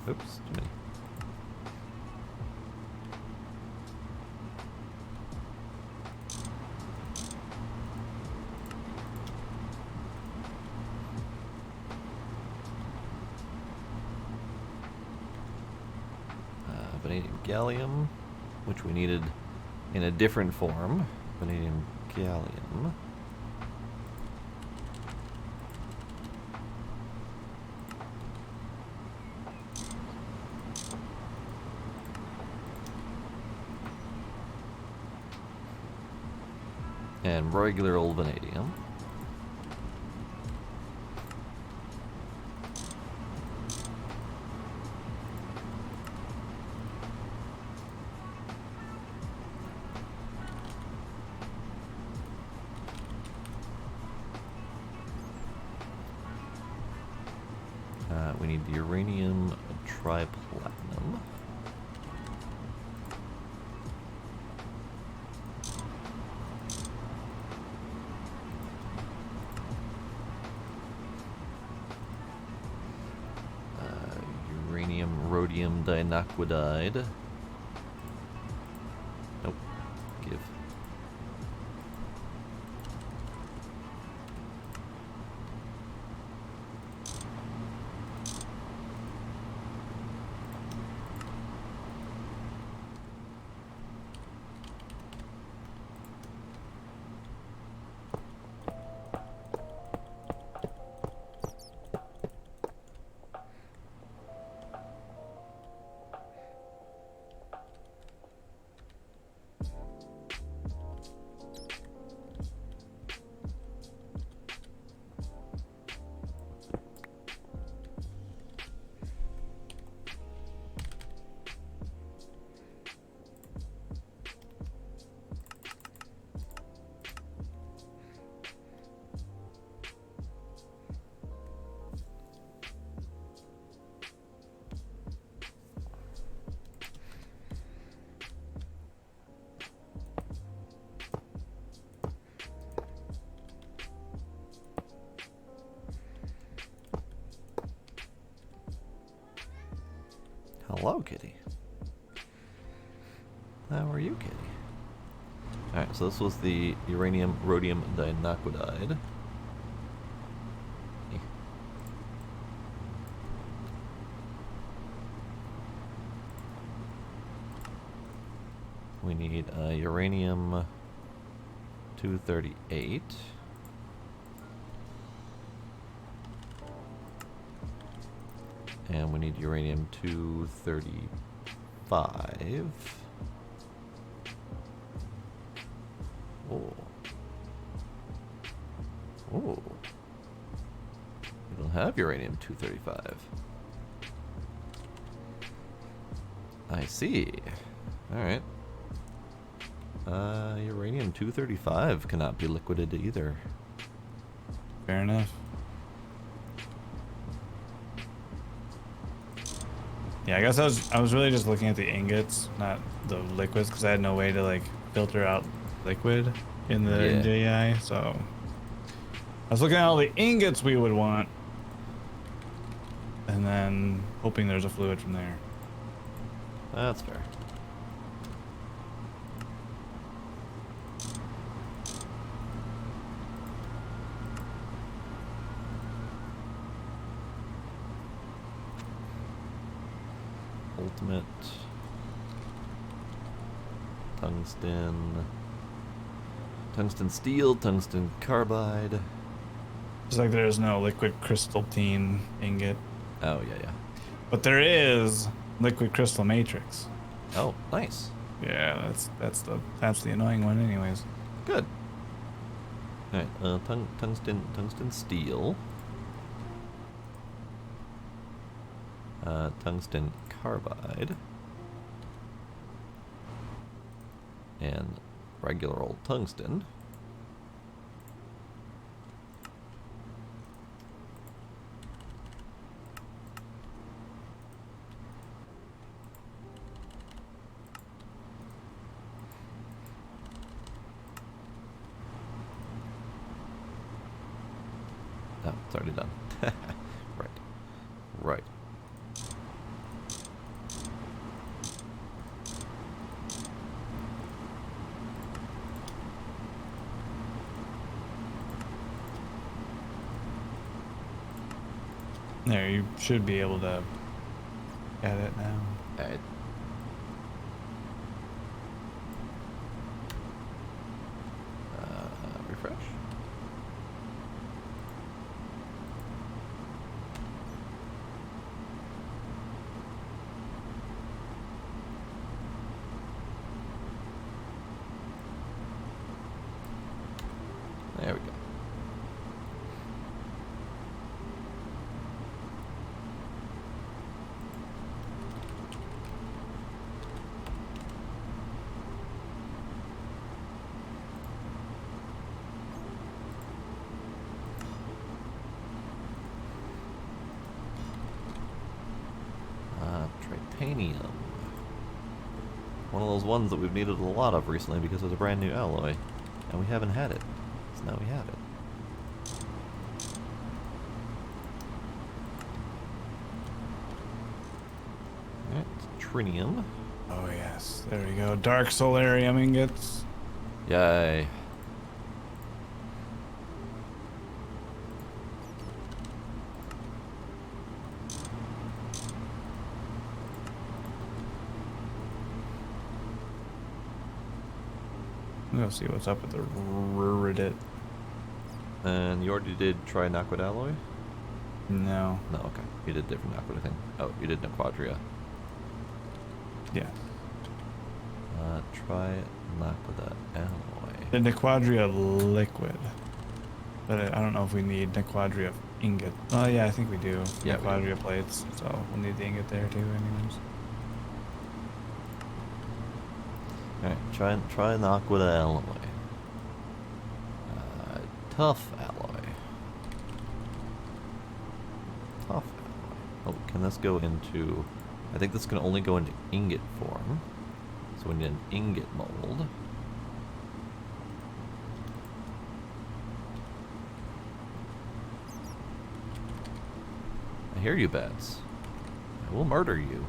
Speaker 2: Oops, too many. Vanadium gallium, which we needed in a different form. Vanadium gallium. And regular old vanadium. We need the uranium triplatinum. Uranium rhodium dinaquidide. Nope. Give. Hello, kitty. How are you, kitty? Alright, so this was the uranium rhodium dinaquidide. We need uranium 238. And we need uranium 235. Oh. Oh. We don't have uranium 235. I see. Alright. Uranium 235 cannot be liquided either.
Speaker 1: Fair enough. Yeah, I guess I was really just looking at the ingots, not the liquids, because I had no way to like filter out liquid in the NJI. So I was looking at all the ingots we would want, and then hoping there's a fluid from there.
Speaker 2: That's fair. Ultimate tungsten steel, tungsten carbide.
Speaker 1: Just like there's no liquid crystalline ingot,
Speaker 2: Oh yeah.
Speaker 1: but there is liquid crystal matrix.
Speaker 2: Oh, nice.
Speaker 1: Yeah, that's the annoying one, anyways.
Speaker 2: Good. All right, tungsten steel. Tungsten carbide. And regular old tungsten. Oh, it's already done. Right.
Speaker 1: There, you should be able to get it now.
Speaker 2: Alright. Refresh. titanium. One of those ones that we've needed a lot of recently because it's a brand new alloy. And we haven't had it. So now we have it. Alright, trinium.
Speaker 1: Oh yes, there we go. Dark solarium ingots.
Speaker 2: Yay.
Speaker 1: I'm gonna see what's up with the Ruridit.
Speaker 2: And you already did try Naquid alloy?
Speaker 1: No.
Speaker 2: No, okay. You did different Naquid, I think. Oh, you did Nequadria.
Speaker 1: Yeah.
Speaker 2: Try Naquid alloy.
Speaker 1: The Nequadria liquid. But I don't know if we need Nequadria ingot. Oh yeah, I think we do.
Speaker 2: Yeah, we do.
Speaker 1: Nequadria plates, so we'll need the ingot there too anyways.
Speaker 2: Alright, try Naquid alloy. Tough alloy. Tough alloy. Oh, can this go into... I think this can only go into ingot form. So we need an ingot mold. I hear you, bats. I will murder you.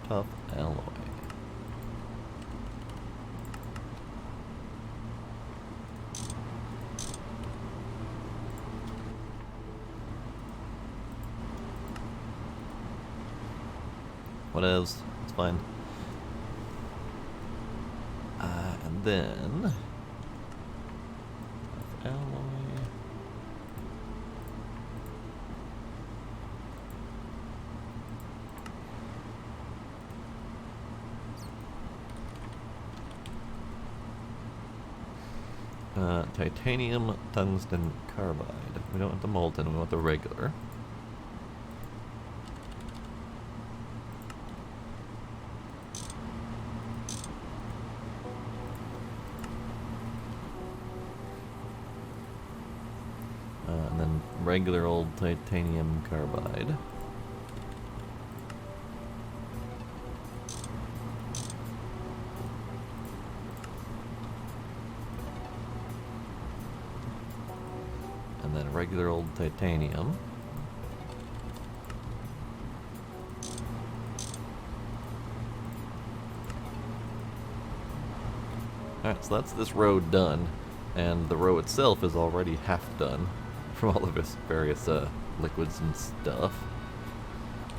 Speaker 2: Tough alloy. What is? It's fine. And then tough alloy. Titanium tungsten carbide. We don't want the molten, we want the regular. And then regular old titanium carbide. And then regular old titanium. Alright, so that's this road done. And the row itself is already half done from all of its various liquids and stuff.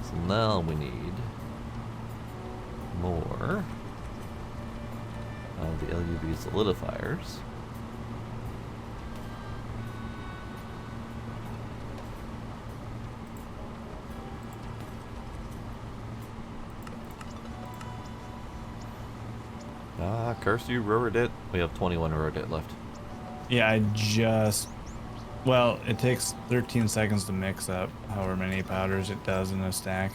Speaker 2: So now we need more of the LUV solidifiers. Ah, curse you, Ruridit. We have 21 Ruridit left.
Speaker 1: Yeah, I just... Well, it takes 13 seconds to mix up however many powders it does in a stack.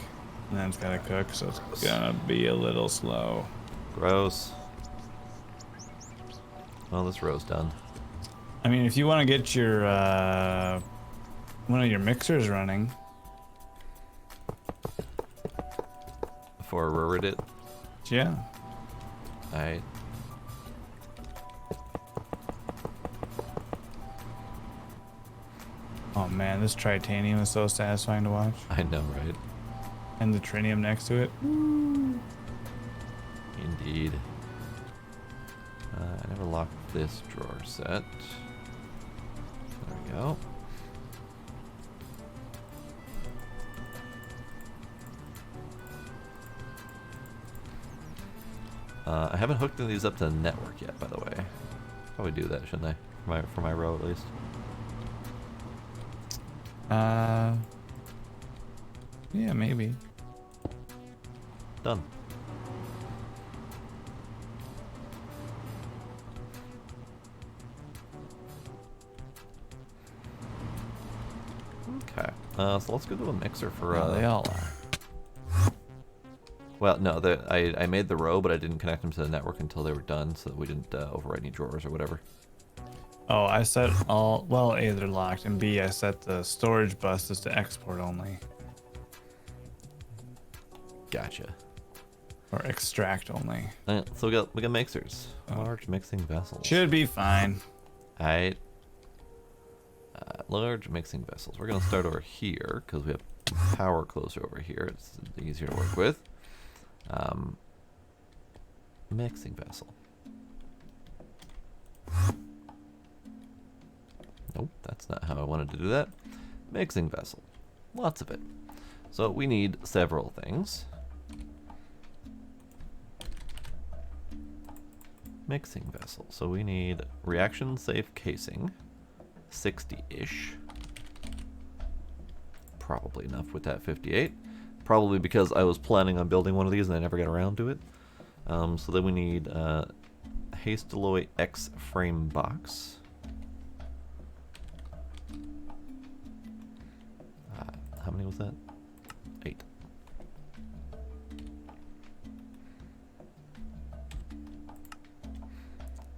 Speaker 1: And then it's gotta cook, so it's gonna be a little slow.
Speaker 2: Gross. Well, this row's done.
Speaker 1: I mean, if you want to get your, one of your mixers running.
Speaker 2: For Ruridit.
Speaker 1: Yeah.
Speaker 2: Alright.
Speaker 1: Oh man, this titanium is so satisfying to watch.
Speaker 2: I know, right?
Speaker 1: And the trinium next to it.
Speaker 2: Indeed. I never locked this drawer set. There we go. I haven't hooked these up to the network yet, by the way. Probably do that, shouldn't I? For my row, at least.
Speaker 1: Yeah, maybe.
Speaker 2: Done. Okay. So let's go to a mixer for.
Speaker 1: Well, they all are.
Speaker 2: Well, no, I made the row, but I didn't connect them to the network until they were done, so that we didn't overwrite any drawers or whatever.
Speaker 1: Oh, I set all, well, A, they're locked, and B, I set the storage buses to export only,
Speaker 2: Gotcha.
Speaker 1: or extract only.
Speaker 2: Alright, so we got mixers. Large mixing vessels.
Speaker 1: Should be fine.
Speaker 2: Alright. Large mixing vessels. We're gonna start over here because we have power closer over here. It's easier to work with. Mixing vessel. Nope, that's not how I wanted to do that. Mixing vessel. Lots of it. So we need several things. Mixing vessel. So we need reaction safe casing. 60-ish. Probably enough with that 58. Probably because I was planning on building one of these and I never got around to it. So then we need Hasteloi X frame box. How many was that? 8.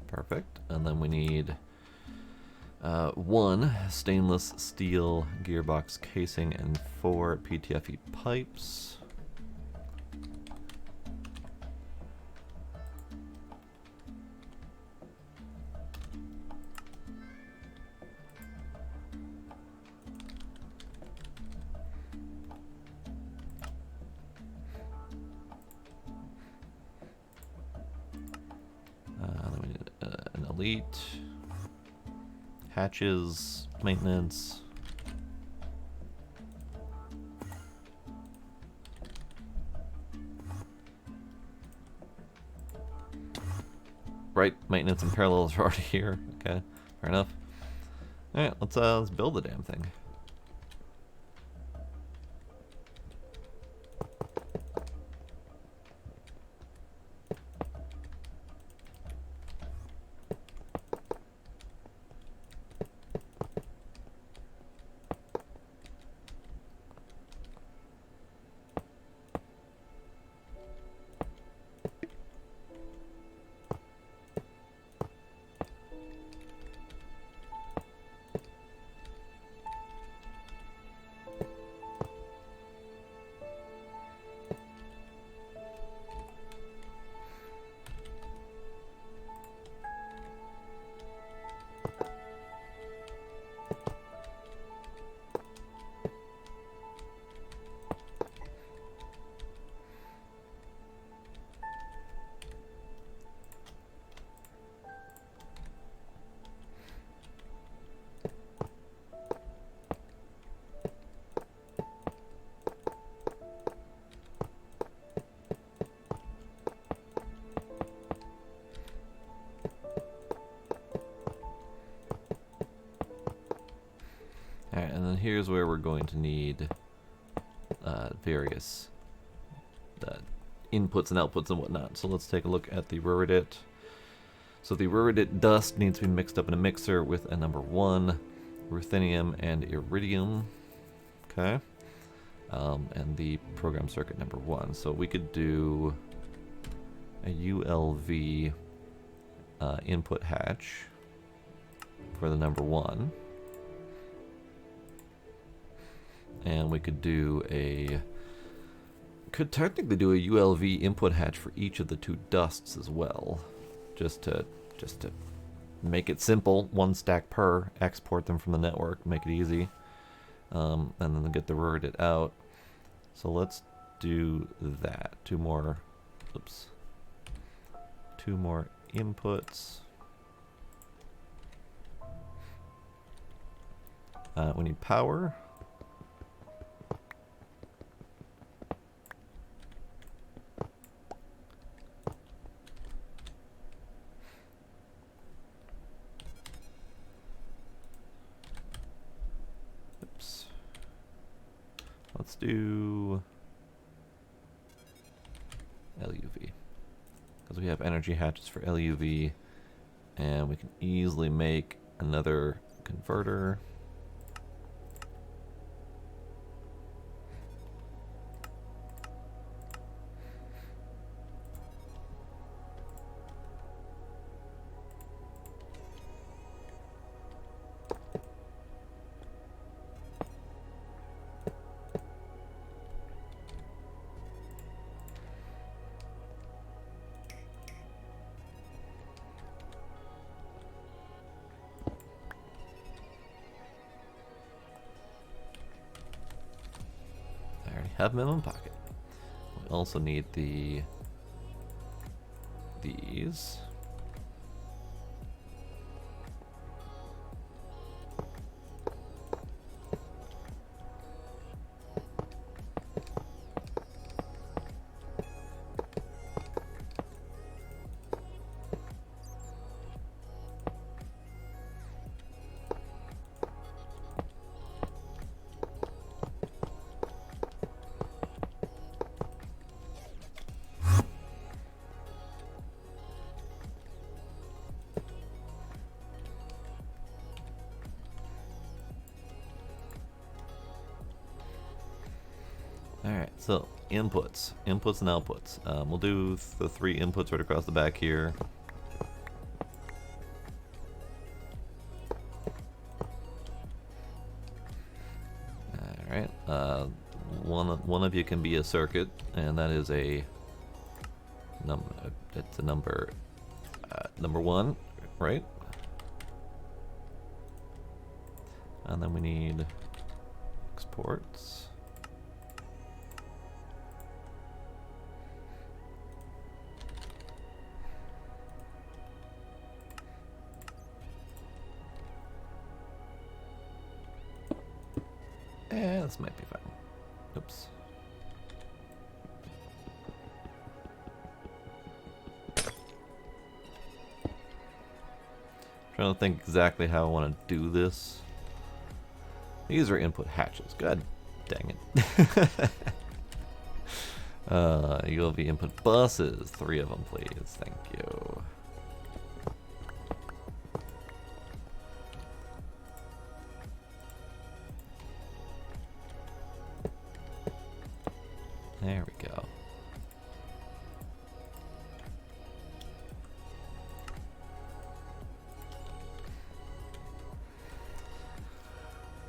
Speaker 2: Perfect. And then we need 1 stainless steel gearbox casing and 4 PTFE pipes. Then we need an elite. Hatches, maintenance. Right, maintenance and parallels are already here. Okay, fair enough. Alright, let's build the damn thing. Alright, and then here's where we're going to need various inputs and outputs and whatnot. So let's take a look at the ruridit. So the ruridit dust needs to be mixed up in a mixer with a number 1, ruthenium and iridium. Okay. And the program circuit number 1. So we could do a ULV input hatch for the number 1. And we could technically do a ULV input hatch for each of the 2 dusts as well, just to make it simple. 1 stack per. Export them from the network, make it easy, and then get the ruridit out. So let's do that. 2 more. Oops. 2 more inputs. We need power. Let's do LUV, because we have energy hatches for LUV, and we can easily make another converter. have minimum pocket. We also need these. Alright, so inputs and outputs. We'll do the 3 inputs right across the back here. Alright, one of you can be a circuit, and that is a it's a number 1, right? And then we need exports. This might be fine. Oops. Trying to think exactly how I want to do this. These are input hatches. God dang it. You'll be input buses. 3 of them, please. Thank you. There we go.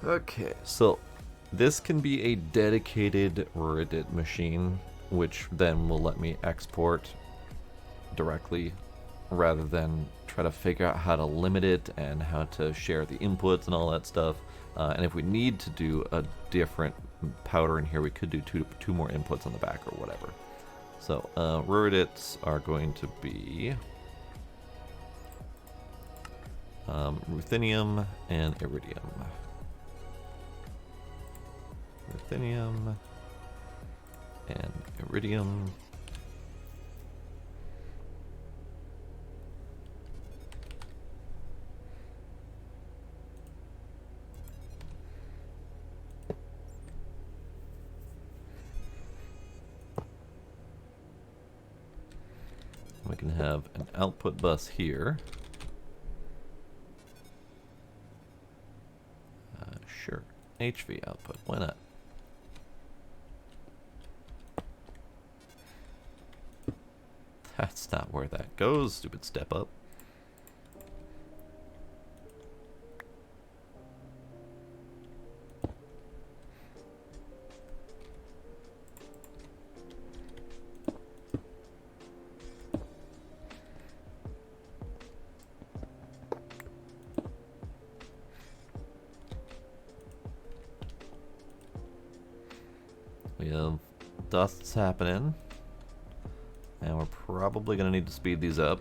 Speaker 2: Okay, so this can be a dedicated Reddit machine, which then will let me export directly rather than try to figure out how to limit it and how to share the inputs and all that stuff. And if we need to do a different powder in here, we could do two more inputs on the back or whatever. So Reddits are going to be ruthenium and iridium. Ruthenium and iridium. We can have an output bus here. Sure. HV output, why not? That's not where that goes, stupid step up. We have dusts happening, and we're probably going to need to speed these up.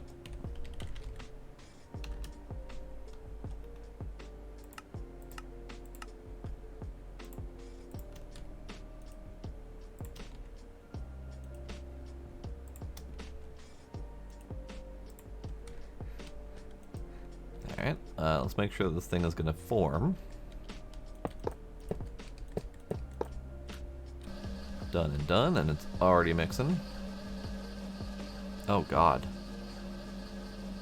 Speaker 2: Alright, let's make sure this thing is going to form. Done and done, and it's already mixing. Oh god.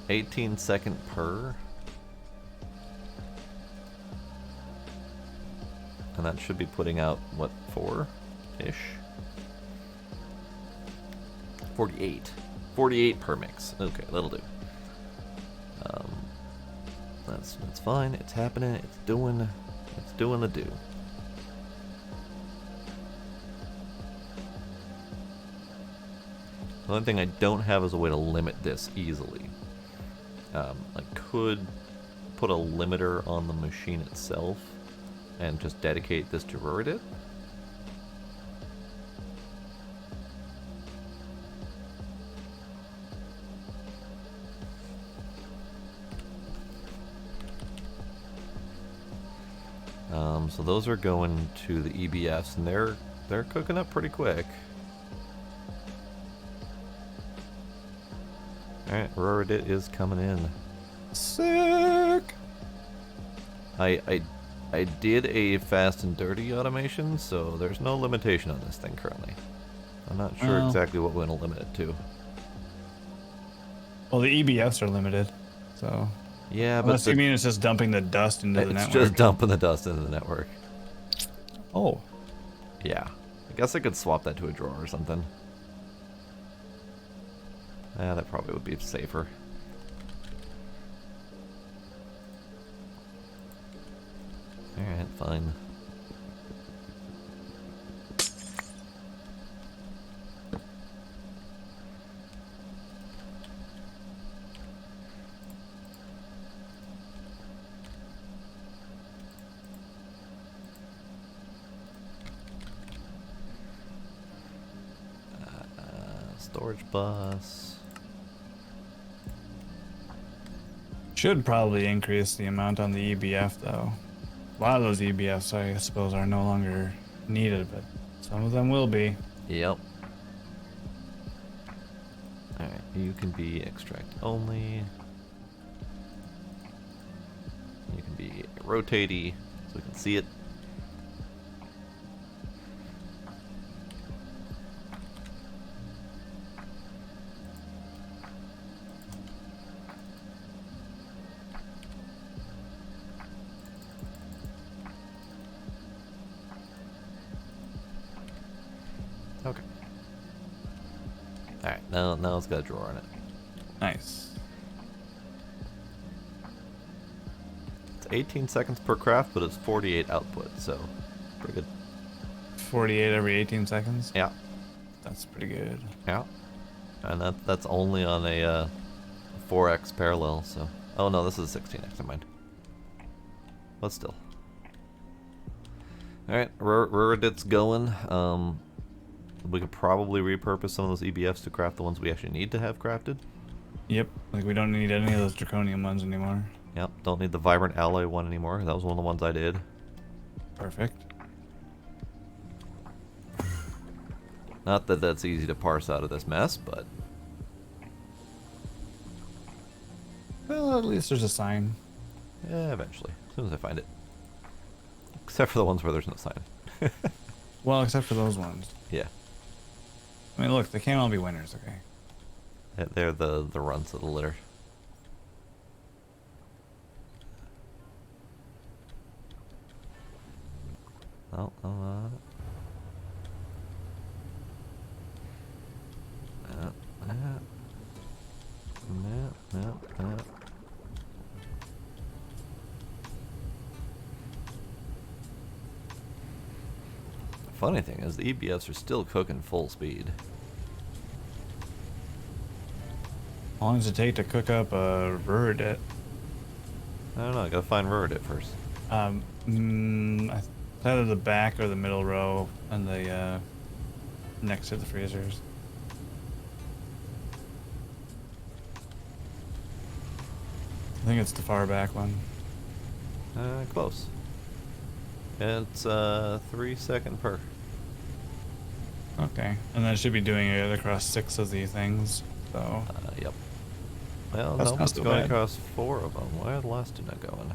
Speaker 2: 18-second per. And that should be putting out, what, 4-ish? 48. 48 per mix. Okay, that'll do. That's fine. It's happening. It's doing the do. The only thing I don't have is a way to limit this easily. I could put a limiter on the machine itself and just dedicate this to Reddit. So those are going to the EBFs, and they're cooking up pretty quick. Alright, Roradit is coming in.
Speaker 1: Sick.
Speaker 2: I did a fast and dirty automation, so there's no limitation on this thing currently. I'm not sure
Speaker 1: Well.
Speaker 2: exactly what we're going to limit it to.
Speaker 1: Well, the EBFs are limited, so.
Speaker 2: Yeah, but
Speaker 1: Unless you mean it's just dumping the dust into the
Speaker 2: it's
Speaker 1: network.
Speaker 2: just dumping the dust into the network.
Speaker 1: Oh.
Speaker 2: Yeah. I guess I could swap that to a drawer or something. Yeah, that probably would be safer. Alright, fine. Storage bus.
Speaker 1: Should probably increase the amount on the EBF though. A lot of those EBFs, I suppose, are no longer needed, but some of them will be.
Speaker 2: Yep. Alright, you can be extract only. You can be rotatey, so we can see it. Okay. Alright, now it's got a drawer in it.
Speaker 1: Nice.
Speaker 2: It's 18 seconds per craft, but it's 48 output, so pretty good.
Speaker 1: 48 every 18 seconds?
Speaker 2: Yeah.
Speaker 1: That's pretty good.
Speaker 2: Yeah. And that's only on a 4x parallel, so... Oh no, this is a 16x, never mind. But still. Alright, Ruradit's going. We could probably repurpose some of those EBFs to craft the ones we actually need to have crafted.
Speaker 1: Yep, like we don't need any of those draconium ones anymore.
Speaker 2: Yep, don't need the Vibrant Alloy one anymore. That was one of the ones I did.
Speaker 1: Perfect.
Speaker 2: Not that that's easy to parse out of this mess, but...
Speaker 1: Well, at least there's a sign.
Speaker 2: Yeah, eventually. As soon as I find it. Except for the ones where there's no sign.
Speaker 1: Well, except for those ones.
Speaker 2: Yeah.
Speaker 1: I mean, look, they can't all be winners, okay?
Speaker 2: They're the runts of the litter. Oh, no. Funny thing is, the EBFs are still cooking full speed.
Speaker 1: How long does it take to cook up a Ruradit?
Speaker 2: I don't know, I gotta find Ruradit first.
Speaker 1: It's either the back or the middle row and the next to the freezers. I think it's the far back one.
Speaker 2: Close. It's 3 second per.
Speaker 1: Okay, and then it should be doing it across 6 of the things. So
Speaker 2: Yep. Well,
Speaker 1: That's
Speaker 2: no,
Speaker 1: not
Speaker 2: it's
Speaker 1: so
Speaker 2: going
Speaker 1: bad.
Speaker 2: across 4 of them. Why are the last 2 not going?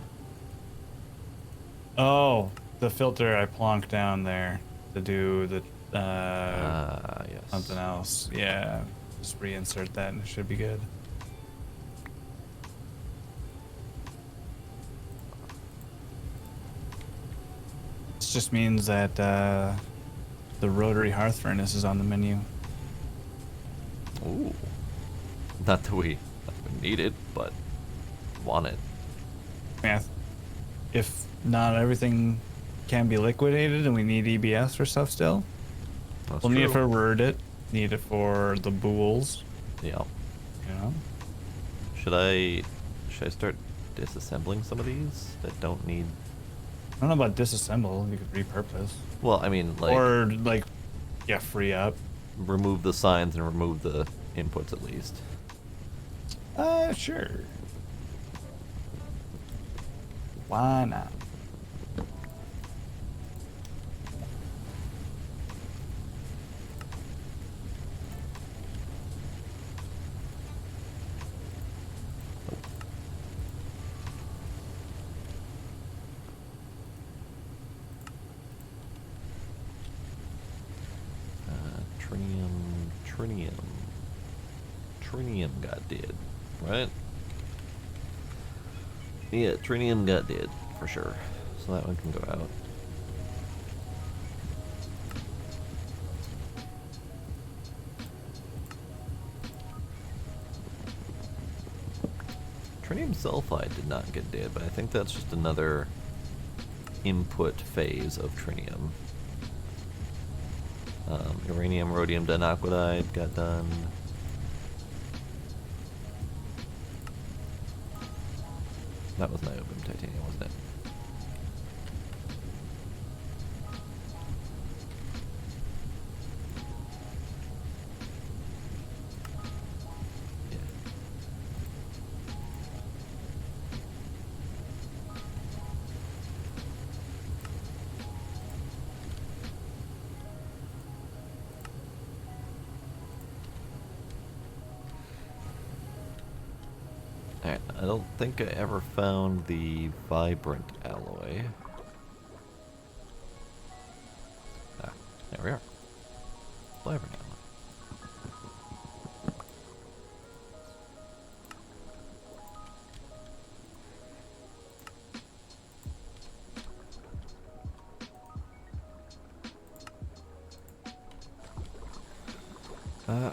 Speaker 1: oh, the filter I plonked down there to do the
Speaker 2: Yes.
Speaker 1: something else. Yeah, just reinsert that and it should be good. This just means that the rotary hearth furnace is on the menu.
Speaker 2: Ooh. Not that we need it, but want it.
Speaker 1: Yeah, if not everything can be liquidated and we need EBS for stuff still,
Speaker 2: That's
Speaker 1: we'll need it
Speaker 2: true.
Speaker 1: for Ruradit, need it for the bools,
Speaker 2: Yeah.
Speaker 1: you know?
Speaker 2: Should I start disassembling some of these that don't need?
Speaker 1: I don't know about disassemble, you could repurpose.
Speaker 2: Well, I mean, like,
Speaker 1: Or, like, yeah, free up.
Speaker 2: remove the signs and remove the inputs at least.
Speaker 1: Sure. Why not?
Speaker 2: Trinium got dead, right? Yeah, Trinium got dead, for sure. So that one can go out. Trinium sulfide did not get dead, but I think that's just another input phase of trinium. Uranium, rhodium, dinaqudide got done. That was niobium titanium, wasn't it? Alright, I don't think I ever found the vibrant alloy. Ah, there we are. Vibrant alloy.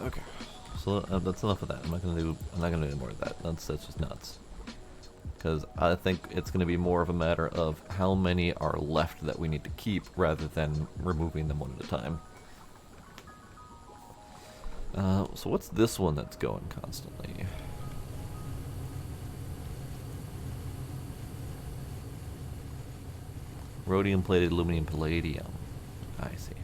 Speaker 2: Okay. So that's enough of that. I'm not gonna do any more of that. That's just nuts. Because I think it's gonna be more of a matter of how many are left that we need to keep rather than removing them one at a time. So what's this one that's going constantly? Rhodium plated aluminum palladium. I see.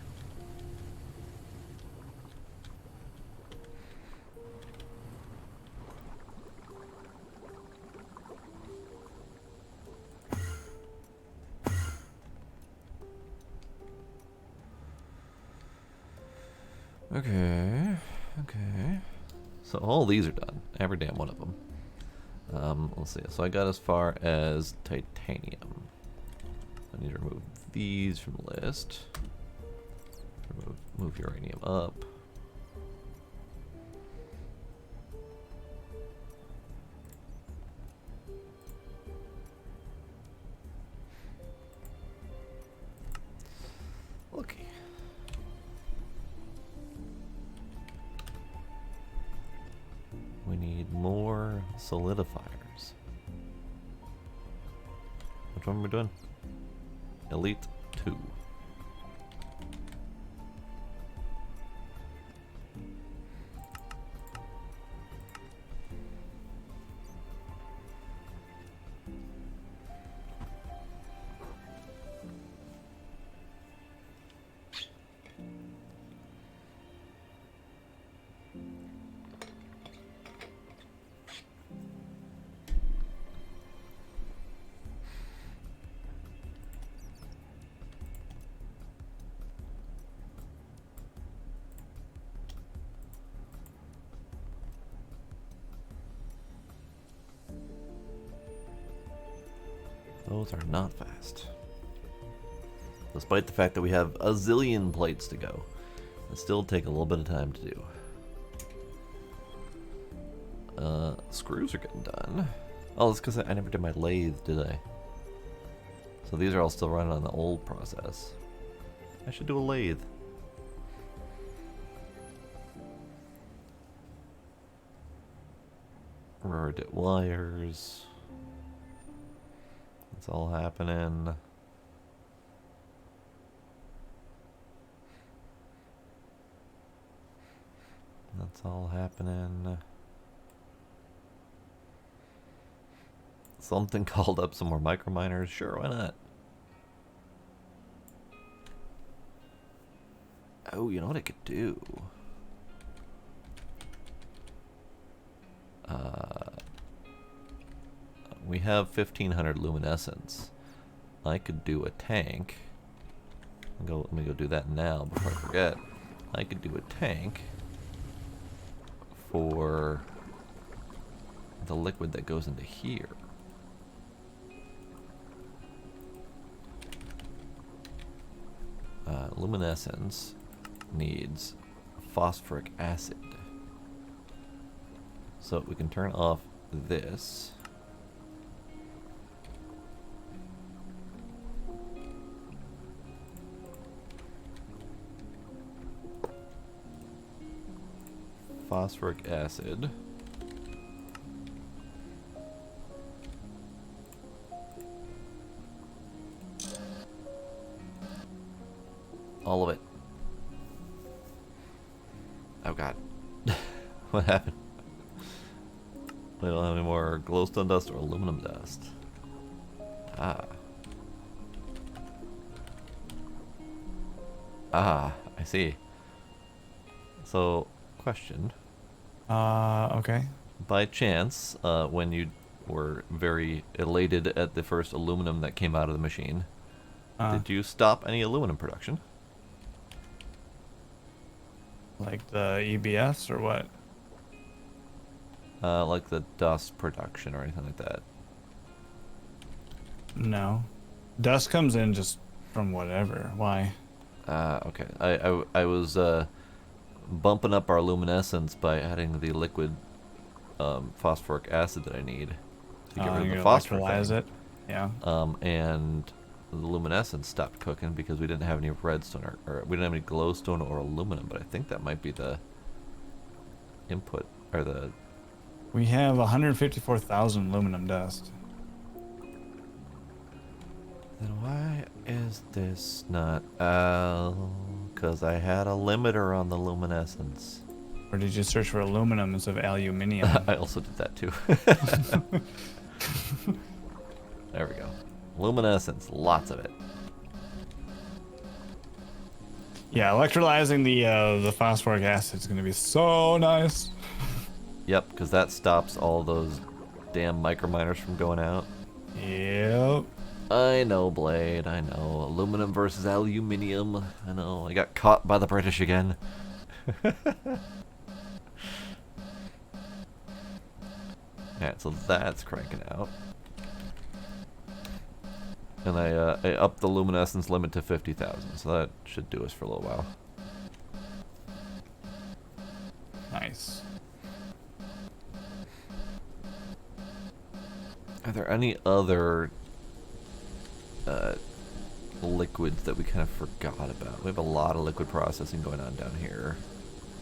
Speaker 2: Okay, okay. So all these are done. Every damn one of them. Let's see. So I got as far as titanium. I need to remove these from the list. Move uranium up. Okay. We need more solidifiers. Which one are we doing? Elite 2. Those are not fast. Despite the fact that we have a zillion plates to go, they still take a little bit of time to do. Screws are getting done. Oh, that's because I never did my lathe, did I? So these are all still running on the old process. I should do a lathe. Raridit wires. It's all happening. That's all happening. Something called up some more microminers. Sure, why not? Oh, you know what I could do? We have 1500 luminescence. I could do a tank. Let me go do that now before I forget. I could do a tank for the liquid that goes into here. Luminescence needs phosphoric acid. So we can turn off this. Phosphoric acid. All of it. Oh god. What happened? We don't have any more glowstone dust or aluminum dust. Ah. Ah, I see. So, question.
Speaker 1: Okay.
Speaker 2: By chance, when you were very elated at the first aluminum that came out of the machine, did you stop any aluminum production?
Speaker 1: Like the EBS or what?
Speaker 2: Like the dust production or anything like that?
Speaker 1: No. Dust comes in just from whatever. Why?
Speaker 2: Okay. I was bumping up our luminescence by adding the liquid phosphoric acid that I need to get rid of the phosphor
Speaker 1: electrolyze
Speaker 2: thing.
Speaker 1: it. Yeah.
Speaker 2: And the luminescence stopped cooking because we didn't have any redstone or we didn't have any glowstone or aluminum, but I think that might be the input or the...
Speaker 1: We have 154,000 aluminum dust.
Speaker 2: Then why is this not... because I had a limiter on the luminescence.
Speaker 1: Or did you search for aluminum instead of aluminium?
Speaker 2: I also did that too. There we go. Luminescence, lots of it.
Speaker 1: Yeah, electrolyzing the phosphoric acid is going to be so nice.
Speaker 2: Yep, because that stops all those damn microminers from going out.
Speaker 1: Yep.
Speaker 2: I know, Blade, I know. Aluminum versus aluminium. I know, I got caught by the British again. Alright, so that's cranking out. And I upped the luminescence limit to 50,000, so that should do us for a little while.
Speaker 1: Nice.
Speaker 2: Are there any other liquids that we kind of forgot about? We have a lot of liquid processing going on down here.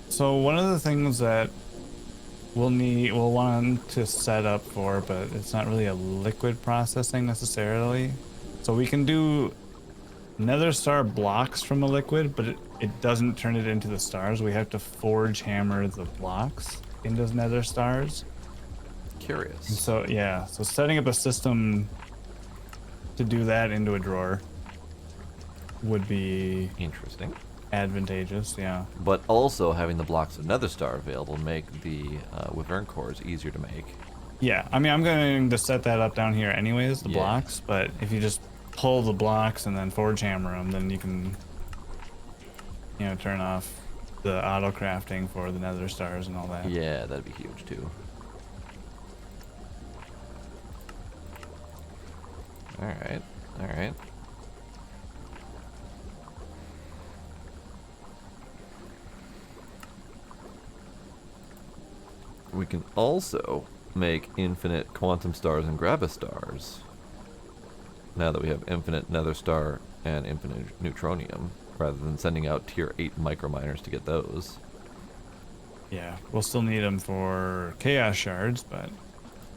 Speaker 1: So one of the things that we'll want to set up for, but it's not really a liquid processing necessarily. So we can do nether star blocks from a liquid, but it doesn't turn it into the stars. We have to forge hammer the blocks into nether stars.
Speaker 2: Curious.
Speaker 1: And so yeah, so setting up a system to do that into a drawer would be
Speaker 2: Interesting.
Speaker 1: advantageous, yeah.
Speaker 2: But also having the blocks of nether star available make the wyvern cores easier to make.
Speaker 1: Yeah, I mean, I'm going to set that up down here anyways, the
Speaker 2: Yeah.
Speaker 1: blocks, but if you just pull the blocks and then forge hammer them, then you can, you know, turn off the auto crafting for the nether stars and all that.
Speaker 2: Yeah, that'd be huge too. Alright, alright. We can also make infinite quantum stars and gravistars. Now that we have infinite nether star and infinite neutronium, rather than sending out tier 8 microminers to get those.
Speaker 1: Yeah, we'll still need them for chaos shards, but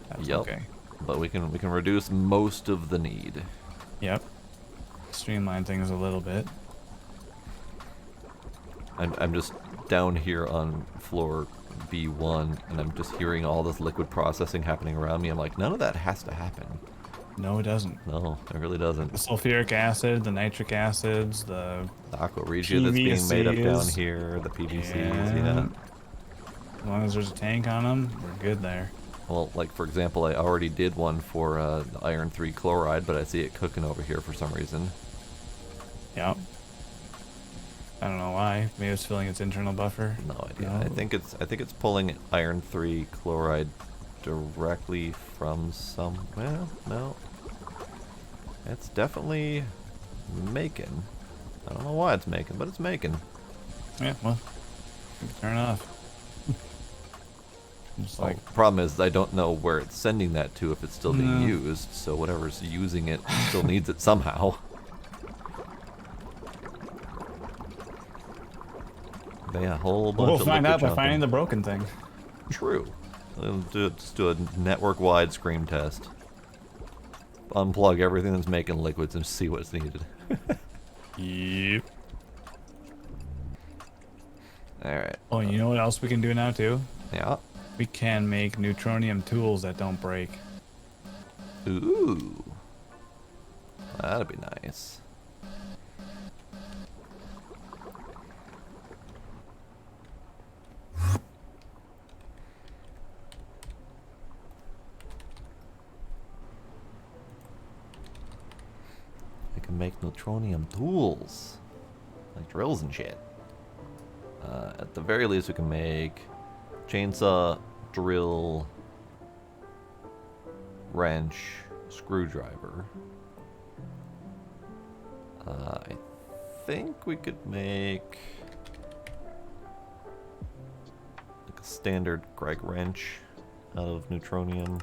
Speaker 1: that's
Speaker 2: Yep.
Speaker 1: okay.
Speaker 2: But we can reduce most of the need.
Speaker 1: Yep. Streamline things a little bit.
Speaker 2: I'm just down here on floor B1 and I'm just hearing all this liquid processing happening around me. I'm like, none of that has to happen.
Speaker 1: No, it doesn't.
Speaker 2: No, it really doesn't.
Speaker 1: The sulfuric acid, the nitric acids, the
Speaker 2: The aqua regia that's being made up down
Speaker 1: PVCs.
Speaker 2: here, the PVCs,
Speaker 1: Yeah.
Speaker 2: yeah.
Speaker 1: As long as there's a tank on them, we're good there.
Speaker 2: Well, like for example, I already did one for the iron 3 chloride, but I see it cooking over here for some reason.
Speaker 1: Yep. I don't know why. Maybe it's filling its internal buffer.
Speaker 2: No idea.
Speaker 1: No.
Speaker 2: I think it's pulling iron 3 chloride directly from somewhere. No. It's definitely making. I don't know why it's making, but it's making.
Speaker 1: Yeah, well, Turn off. Just
Speaker 2: Well,
Speaker 1: like,
Speaker 2: the problem is I don't know where it's sending that to if it's still being
Speaker 1: No.
Speaker 2: used, so whatever's using it still needs it somehow. But yeah, a whole bunch
Speaker 1: we'll
Speaker 2: of
Speaker 1: find
Speaker 2: liquid
Speaker 1: out by
Speaker 2: jumping.
Speaker 1: finding the broken thing.
Speaker 2: True. Just do a network-wide scream test. Unplug everything that's making liquids and see what's needed.
Speaker 1: Yep.
Speaker 2: Alright.
Speaker 1: Oh, and you know what else we can do now too?
Speaker 2: Yeah.
Speaker 1: We can make neutronium tools that don't break.
Speaker 2: Ooh. That'd be nice. I can make neutronium tools. Like drills and shit. At the very least, we can make chainsaw, drill, wrench, screwdriver. I think we could make like a standard Greg wrench out of neutronium.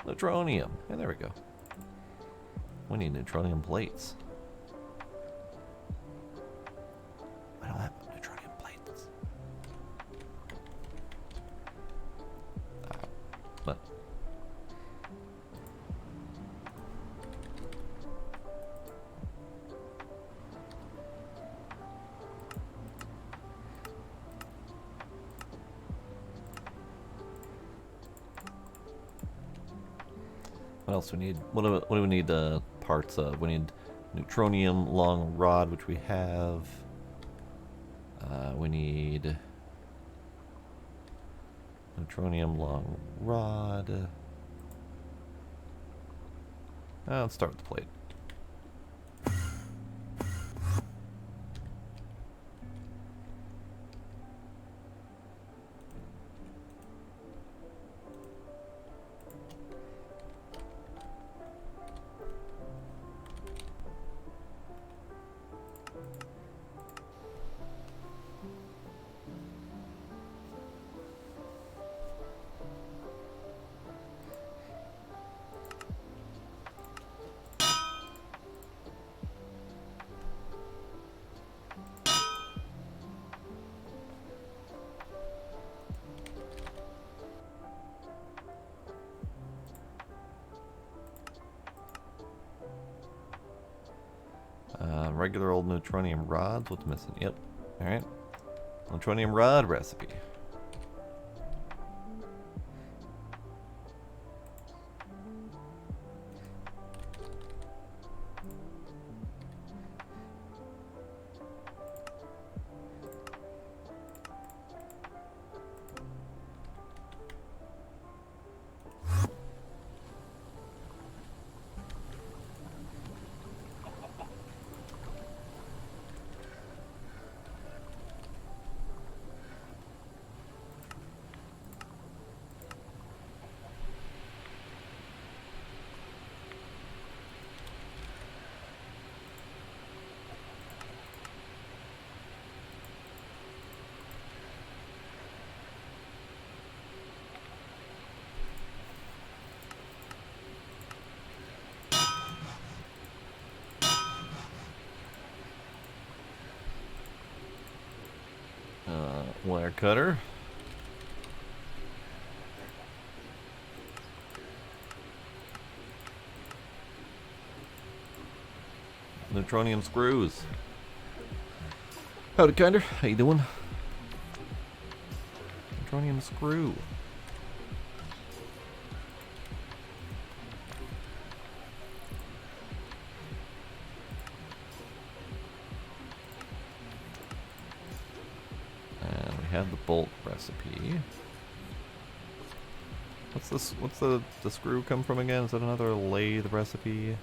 Speaker 2: Neutronium. Yeah, there we go. We need neutronium plates. I don't have neutronium plates. But what else do we need? What do we need parts of? We need neutronium long rod, which we have. We need neutronium long rod. Let's start with the plate. Regular old neutronium rods. What's missing? Yep. Alright. Neutronium rod recipe. Wire cutter. Neutronium screws. Howdy, Kinder. How you doing? Neutronium screw. And we have the bolt recipe. What's this? What's the screw come from again? Is that another lathe recipe?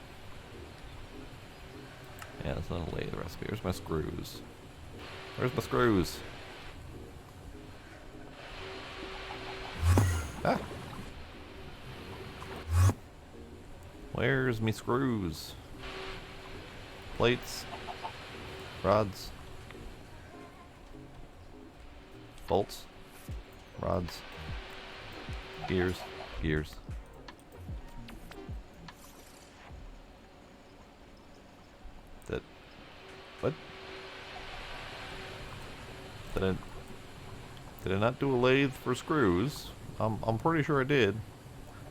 Speaker 2: Yeah, it's not a lathe recipe. Where's my screws? Where's my screws? Ah. Where's me screws? Plates. Rods. Bolts. Rods. Gears. Gears. That... What? Did I not do a lathe for screws? I'm pretty sure I did.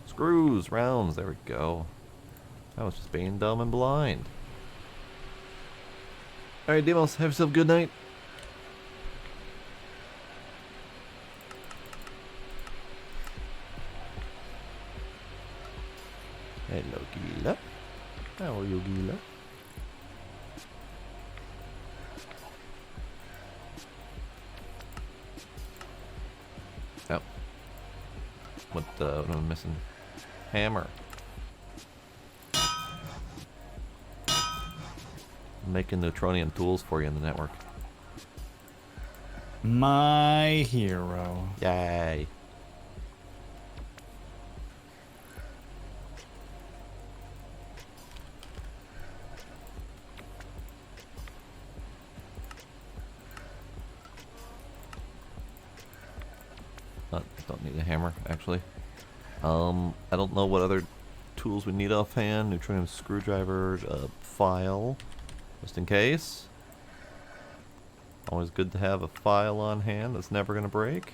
Speaker 2: Screws, rounds, there we go. I was just being dumb and blind. Alright, Demos, have yourself a good night. Hello, Gila. How are you, Gila? Oh. What am I missing? Hammer. I'm making neutronium tools for you in the network.
Speaker 1: My hero.
Speaker 2: Yay. Don't need a hammer, actually. I don't know what other tools we need offhand. Neutronium screwdriver, file, just in case. Always good to have a file on hand that's never gonna break.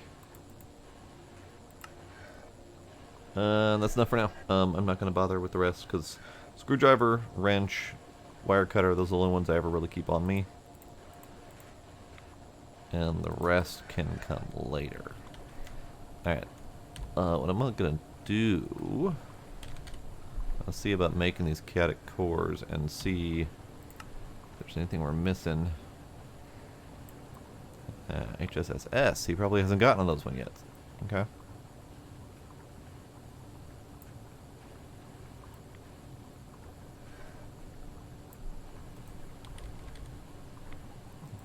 Speaker 2: That's enough for now. I'm not gonna bother with the rest because screwdriver, wrench, wire cutter, those are the only ones I ever really keep on me. And the rest can come later. Alright, what I'm gonna do, let's see about making these chaotic cores and see if there's anything we're missing. HSSS, he probably hasn't gotten on those one yet. Okay.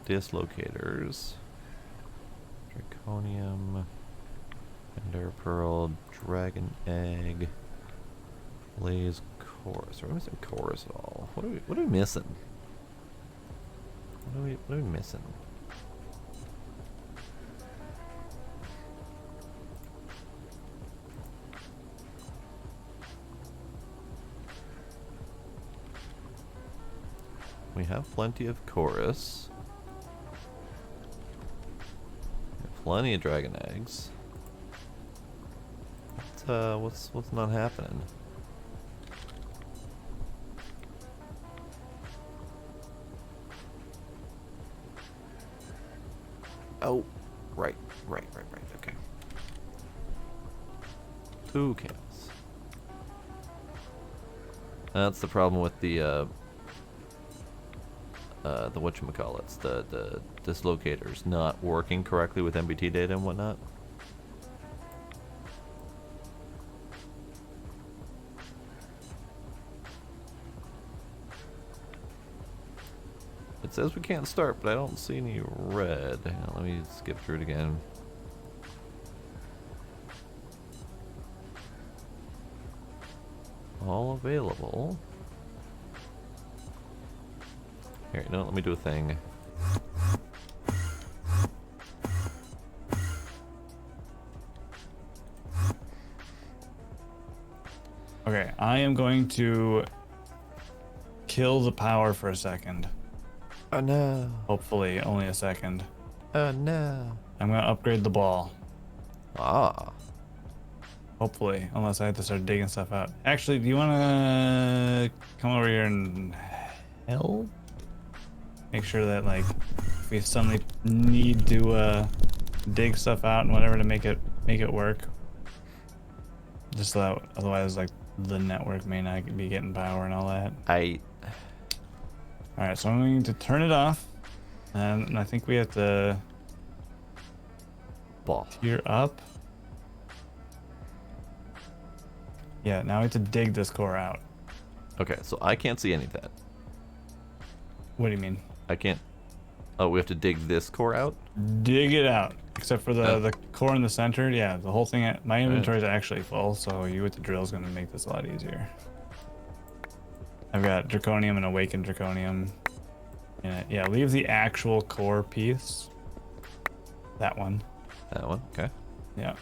Speaker 2: Dislocators. Draconium. Ender Pearl, Dragon Egg, Blaze Chorus. Are we missing Chorus at all? What are we missing? What are we missing? We have plenty of Chorus. We have plenty of Dragon Eggs. What's not happening? Oh, right, okay. 2 cans. That's the problem with the whatchamacallits, the dislocators not working correctly with MBT data and whatnot. It says we can't start, but I don't see any red. Hang on, let me skip through it again. All available. Here, no, let me do a thing.
Speaker 1: Okay, I am going to kill the power for a second.
Speaker 2: Oh no.
Speaker 1: Hopefully, only a second.
Speaker 2: Oh no.
Speaker 1: I'm gonna upgrade the ball.
Speaker 2: Ah.
Speaker 1: Hopefully, unless I have to start digging stuff out. Actually, do you wanna come over here and help? Make sure that, like, if we suddenly need to dig stuff out and whatever to make it work. Just so that otherwise, like, the network may not be getting power and all that. Alright, so I'm going to turn it off. And I think we have to
Speaker 2: Ball.
Speaker 1: tier up. Yeah, now we have to dig this core out.
Speaker 2: Okay, so I can't see any of that.
Speaker 1: What do you mean?
Speaker 2: I can't. Oh, we have to dig this core out?
Speaker 1: Dig it out. Except for the core in the center, yeah, the whole thing. My inventory is actually full, so you with the drill is gonna make this a lot easier. I've got draconium and awakened draconium. Yeah, leave the actual core piece. That one.
Speaker 2: That one, okay.
Speaker 1: Yeah.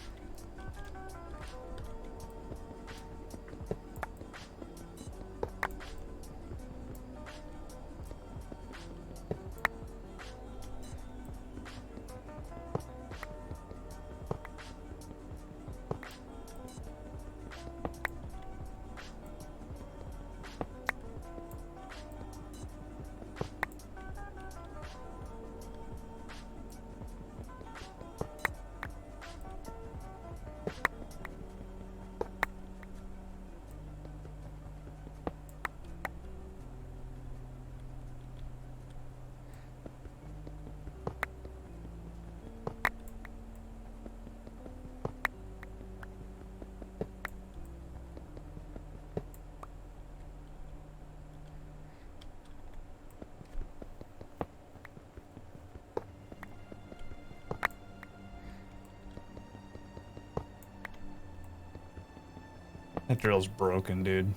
Speaker 1: That drill's broken, dude.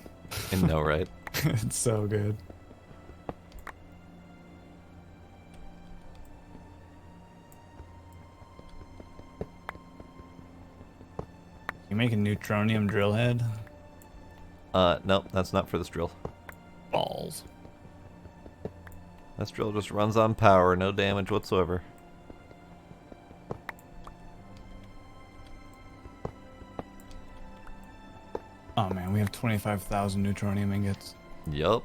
Speaker 2: I know, right?
Speaker 1: It's so good. You make a neutronium drill head?
Speaker 2: Nope, that's not for this drill.
Speaker 1: Balls.
Speaker 2: This drill just runs on power, no damage whatsoever.
Speaker 1: Oh man, we have 25,000 neutronium ingots.
Speaker 2: Yup.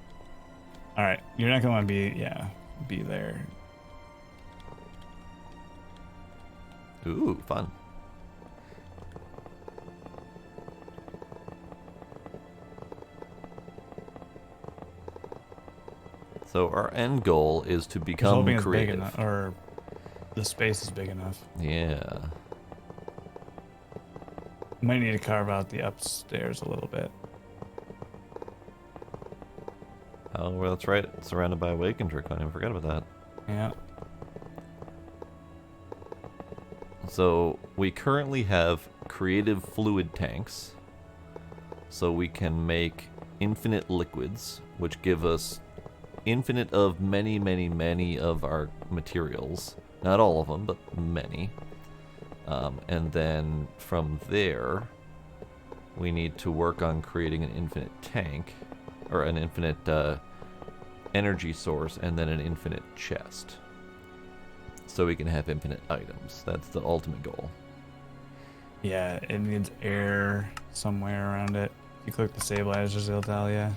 Speaker 1: Alright, you're not gonna want to be there.
Speaker 2: Ooh, fun. So our end goal is to
Speaker 1: Just
Speaker 2: become
Speaker 1: hoping it's big
Speaker 2: creative.
Speaker 1: enough, or the space is big enough.
Speaker 2: Yeah.
Speaker 1: Might need to carve out the upstairs a little bit.
Speaker 2: Oh, well, that's right. It's surrounded by awakened draconium. I forgot about that.
Speaker 1: Yeah.
Speaker 2: So we currently have creative fluid tanks. So we can make infinite liquids, which give us infinite of many, many, many of our materials. Not all of them, but many. And then from there, we need to work on creating an infinite tank, or an infinite energy source, and then an infinite chest. So we can have infinite items. That's the ultimate goal.
Speaker 1: Yeah, it needs air somewhere around it. If you click the stabilizers, it'll tell you.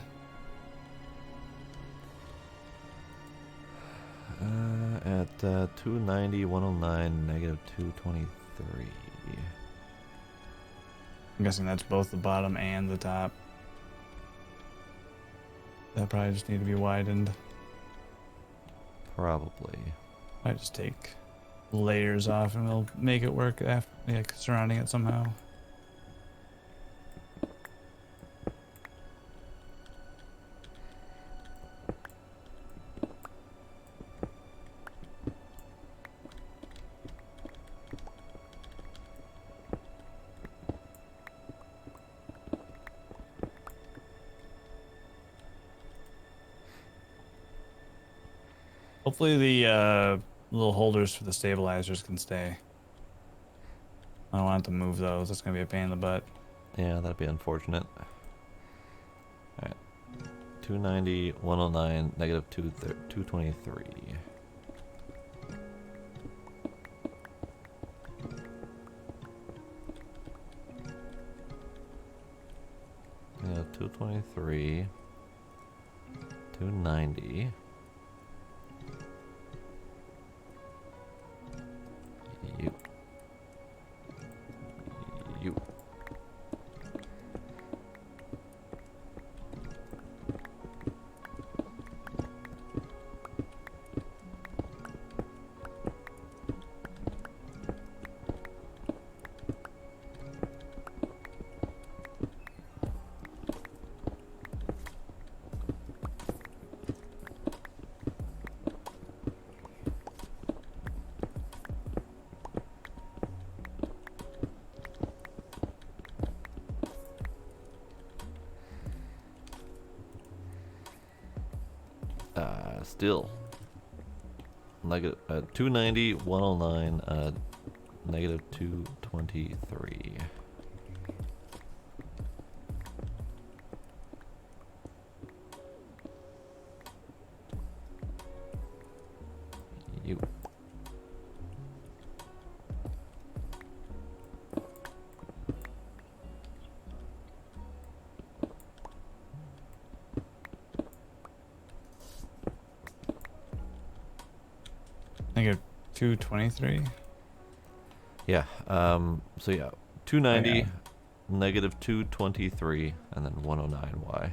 Speaker 2: At 290, 109, negative 223.
Speaker 1: I'm guessing that's both the bottom and the top. That probably just need to be widened.
Speaker 2: Probably.
Speaker 1: I just take layers off and we'll make it work after, yeah, surrounding it somehow. Hopefully the little holders for the stabilizers can stay. I don't want to move those. That's going to be a pain in the butt.
Speaker 2: Yeah, that'd be unfortunate. Alright. 290, 109, negative 223. Yeah, 223. 290. You. You. Still. Negative 290, 109, negative 223. You.
Speaker 1: Negative 223.
Speaker 2: Yeah. So yeah, 290,
Speaker 1: Oh, yeah.
Speaker 2: negative 223, and then 109y.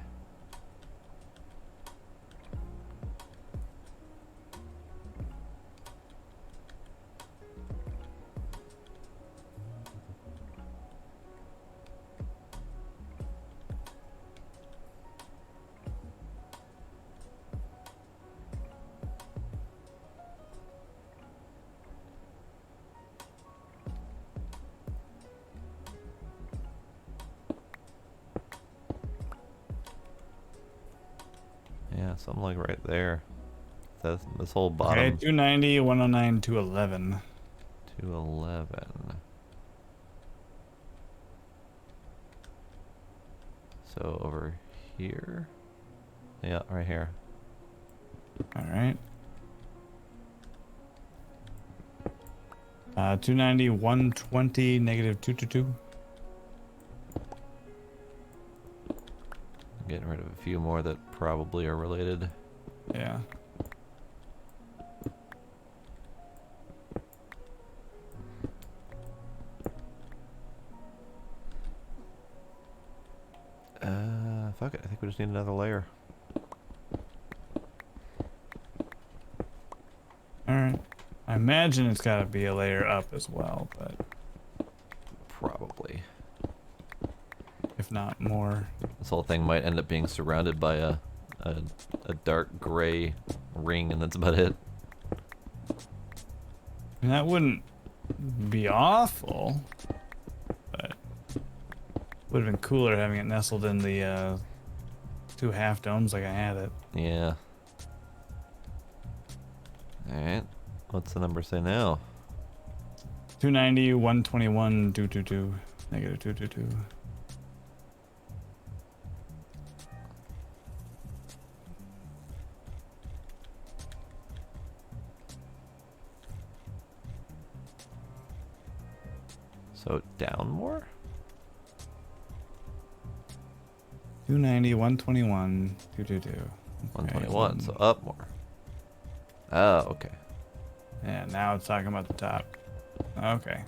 Speaker 2: Yeah, something like right there. This whole
Speaker 1: Okay,
Speaker 2: bottom
Speaker 1: 290, 109, 211.
Speaker 2: 211. So over here. Yeah, right here.
Speaker 1: All right. 290, 120, negative 222.
Speaker 2: Getting rid of a few more that probably are related.
Speaker 1: Yeah.
Speaker 2: Fuck it. I think we just need another layer.
Speaker 1: All right. I imagine it's got to be a layer up as well, but
Speaker 2: Probably.
Speaker 1: if not more.
Speaker 2: This whole thing might end up being surrounded by a dark gray ring, and that's about it.
Speaker 1: And that wouldn't be awful, but would have been cooler having it nestled in the two half domes like I had it.
Speaker 2: Yeah. Alright. What's the number say now?
Speaker 1: 290, 121, 222, negative 222.
Speaker 2: So down more?
Speaker 1: 290, 121, 222.
Speaker 2: 121, so up more. Oh, okay.
Speaker 1: Yeah, now it's talking about the top. Okay.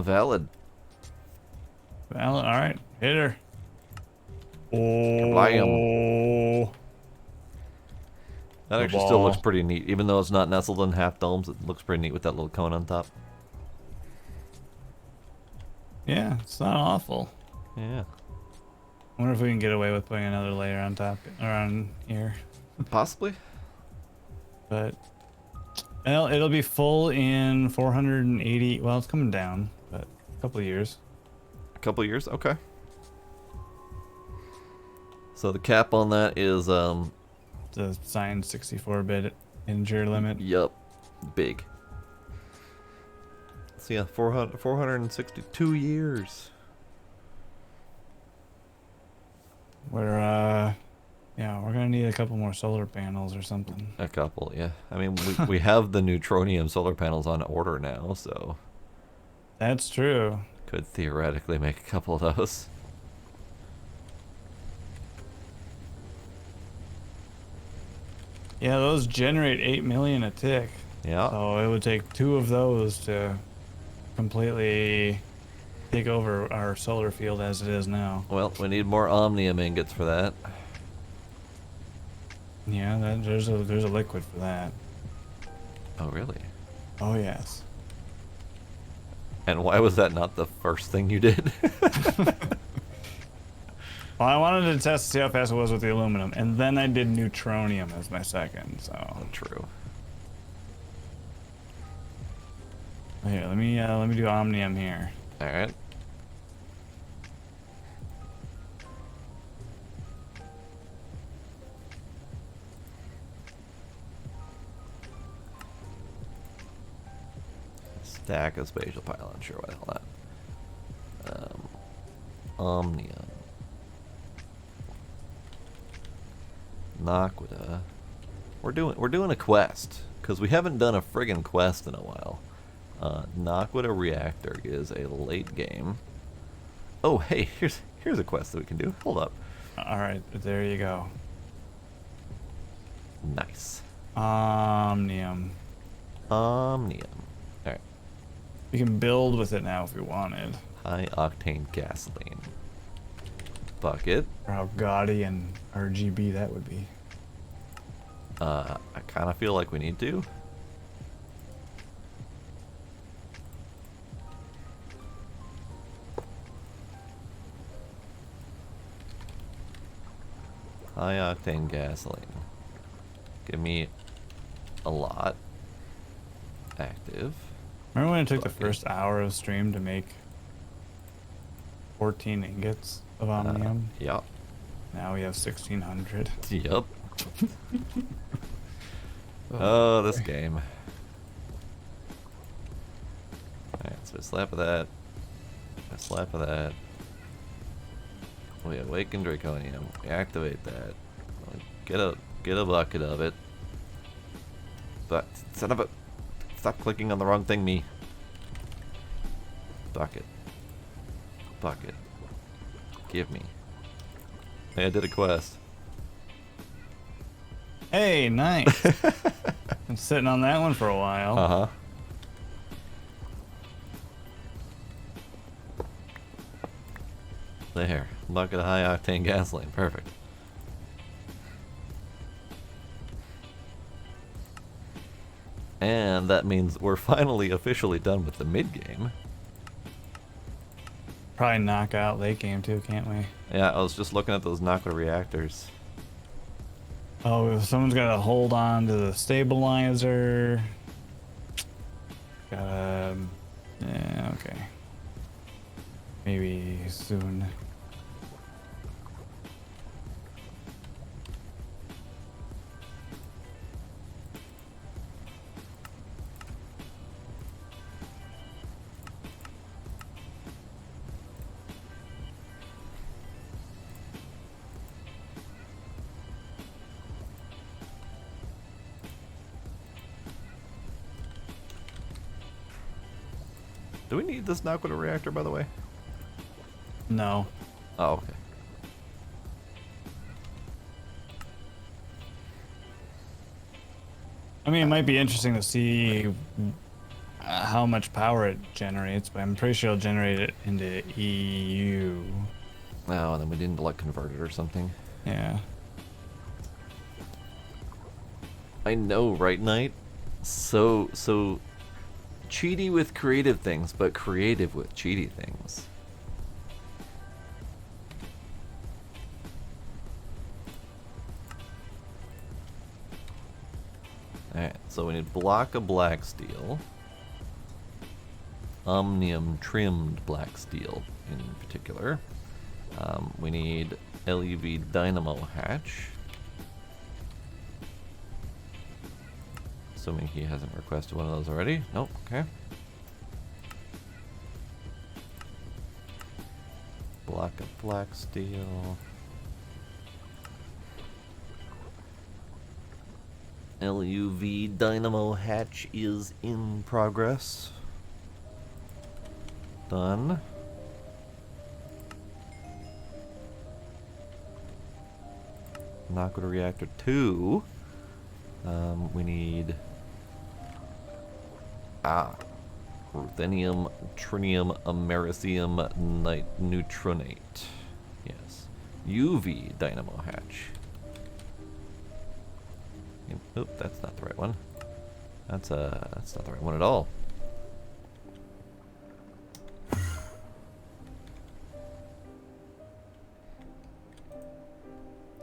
Speaker 2: Valid.
Speaker 1: Well, all right. Hit her.
Speaker 2: Kablam. That
Speaker 1: The
Speaker 2: actually still looks
Speaker 1: ball.
Speaker 2: pretty neat. Even though it's not nestled in half domes, it looks pretty neat with that little cone on top.
Speaker 1: Yeah, it's not awful.
Speaker 2: Yeah.
Speaker 1: I wonder if we can get away with putting another layer on top around here.
Speaker 2: Possibly.
Speaker 1: But well, it'll be full in 480. Well, it's coming down, but a couple of years.
Speaker 2: A couple years? Okay. So the cap on that is,
Speaker 1: The signed 64-bit integer limit.
Speaker 2: yup, big. So yeah, 462 years.
Speaker 1: We're yeah, we're gonna need a couple more solar panels or something.
Speaker 2: A couple, yeah. I mean, we have the neutronium solar panels on order now, so
Speaker 1: That's true.
Speaker 2: could theoretically make a couple of those.
Speaker 1: Yeah, those generate 8 million a tick.
Speaker 2: Yeah.
Speaker 1: So it would take 2 of those to completely take over our solar field as it is now.
Speaker 2: Well, we need more omnium ingots for that.
Speaker 1: Yeah, there's a liquid for that.
Speaker 2: Oh, really?
Speaker 1: Oh yes.
Speaker 2: And why was that not the first thing you did?
Speaker 1: Well, I wanted to test to see how fast it was with the aluminum, and then I did neutronium as my second. So
Speaker 2: True.
Speaker 1: here, let me do omnium here.
Speaker 2: All right. Stack of spatial pylon. Sure, why the hell not? Omnium. Naquita. We're doing a quest because we haven't done a friggin' quest in a while. Naquita reactor is a late game. Oh, hey, here's a quest that we can do. Hold up.
Speaker 1: All right, there you go.
Speaker 2: Nice.
Speaker 1: Omnium.
Speaker 2: Omnium. All right.
Speaker 1: We can build with it now if we wanted.
Speaker 2: High octane gasoline. Bucket.
Speaker 1: Or how gaudy and RGB that would be.
Speaker 2: I kind of feel like we need to. High octane gasoline. Give me a lot. Active.
Speaker 1: Remember when it took the
Speaker 2: Bucket.
Speaker 1: first hour of stream to make 14 ingots of omnium?
Speaker 2: Yep.
Speaker 1: Now we have 1600.
Speaker 2: Yep. Oh, this game. Alright, so a slap of that. A slap of that. We awaken Draconium. We activate that. Get a bucket of it. But son of a, stop clicking on the wrong thing, me. Bucket. Bucket. Give me. Hey, I did a quest.
Speaker 1: Hey, nice. Been sitting on that one for a while.
Speaker 2: Uh-huh. There. Bucket of high octane gasoline. Perfect. And that means we're finally officially done with the mid-game.
Speaker 1: Probably knock out late game too, can't we?
Speaker 2: Yeah, I was just looking at those Naquita reactors.
Speaker 1: Oh, if someone's got to hold on to the stabilizer. Yeah, okay. Maybe soon.
Speaker 2: Do we need this Naquita reactor, by the way?
Speaker 1: No.
Speaker 2: Oh, okay.
Speaker 1: I mean, it might be interesting to see how much power it generates, but I'm pretty sure it'll generate it into EU.
Speaker 2: Oh, and then we didn't like convert it or something.
Speaker 1: Yeah.
Speaker 2: I know, right, Knight? So cheaty with creative things, but creative with cheaty things. Alright, so we need block of black steel. Omnium trimmed black steel in particular. We need LUV dynamo hatch. Assuming he hasn't requested one of those already. Nope, okay. Block of black steel. LUV dynamo hatch is in progress. Done. Naquita reactor 2. We need ruthenium, trinium, americium, neutronate. Yes, UV dynamo hatch. Oop, that's not the right one. That's not the right one at all.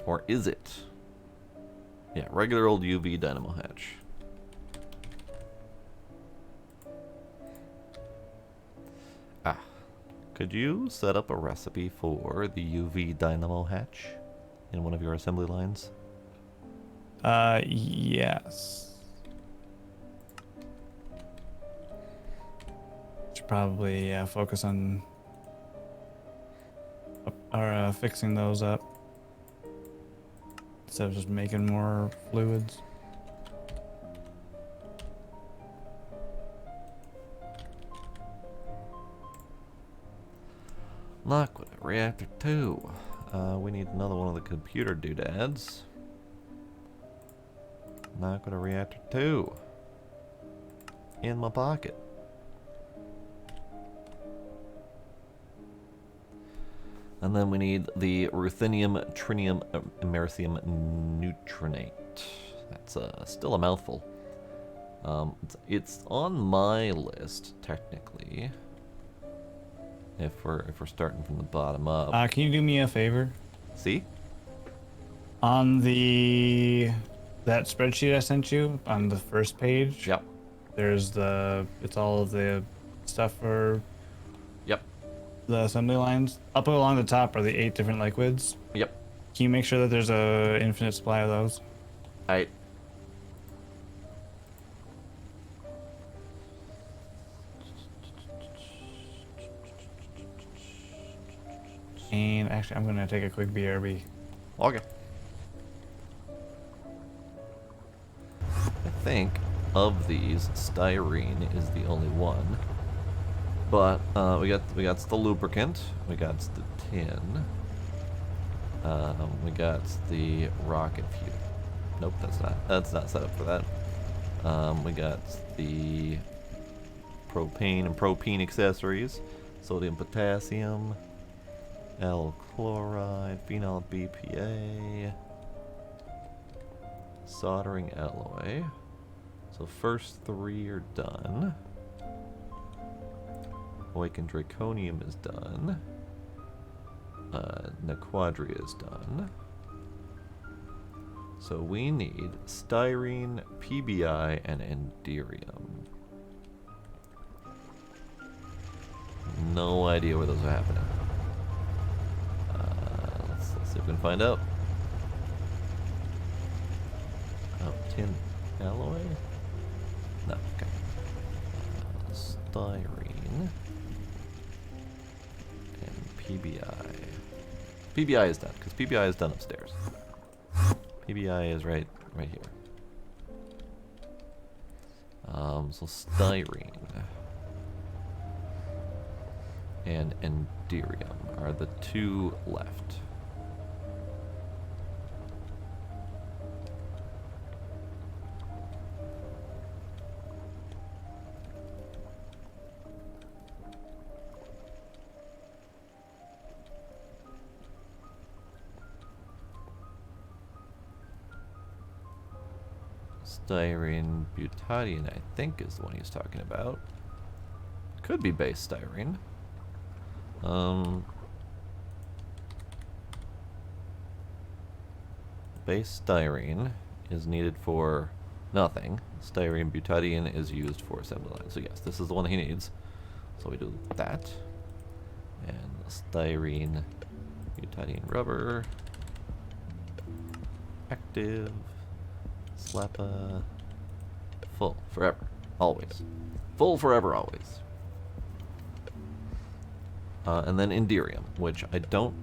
Speaker 2: Or is it? Yeah, regular old UV dynamo hatch. Could you set up a recipe for the UV dynamo hatch in one of your assembly lines?
Speaker 1: Yes. Should probably focus on fixing those up instead of just making more fluids.
Speaker 2: Lock with reactor 2. We need another one of the computer doodads. Knock with a reactor 2. In my pocket. And then we need the ruthenium, trinium, americium neutronate. That's still a mouthful. It's on my list, technically. If we're starting from the bottom up.
Speaker 1: Can you do me a favor?
Speaker 2: See?
Speaker 1: On that spreadsheet I sent you on the first page.
Speaker 2: Yep.
Speaker 1: There's it's all of the stuff for
Speaker 2: Yep.
Speaker 1: the assembly lines. Up along the top are the 8 different liquids.
Speaker 2: Yep.
Speaker 1: Can you make sure that there's a infinite supply of those?
Speaker 2: I.
Speaker 1: And actually, I'm gonna take a quick BRB.
Speaker 2: Okay. I think of these, styrene is the only one. But we got the lubricant, we got the tin, we got the rocket fuel. Nope, that's not set up for that. We got the propane and propene accessories, sodium, potassium, L chloride, phenol BPA, soldering alloy. So first 3 are done. Awakened draconium is done. Nequadria is done. So we need styrene, PBI, and enderium. No idea where those are happening. Let's see if we can find out. Oh, tin alloy? No, okay. Styrene. And PBI. PBI is done, because PBI is done upstairs. PBI is right here. So styrene and enderium are the 2 left. Styrene butadiene, I think, is the one he's talking about. Could be base styrene. Base styrene is needed for nothing. Styrene butadiene is used for assembly line. So yes, this is the one he needs. So we do that. And styrene butadiene rubber. Active. Slappa. Full. Forever. Always. Full forever, always. And then enderium, which I don't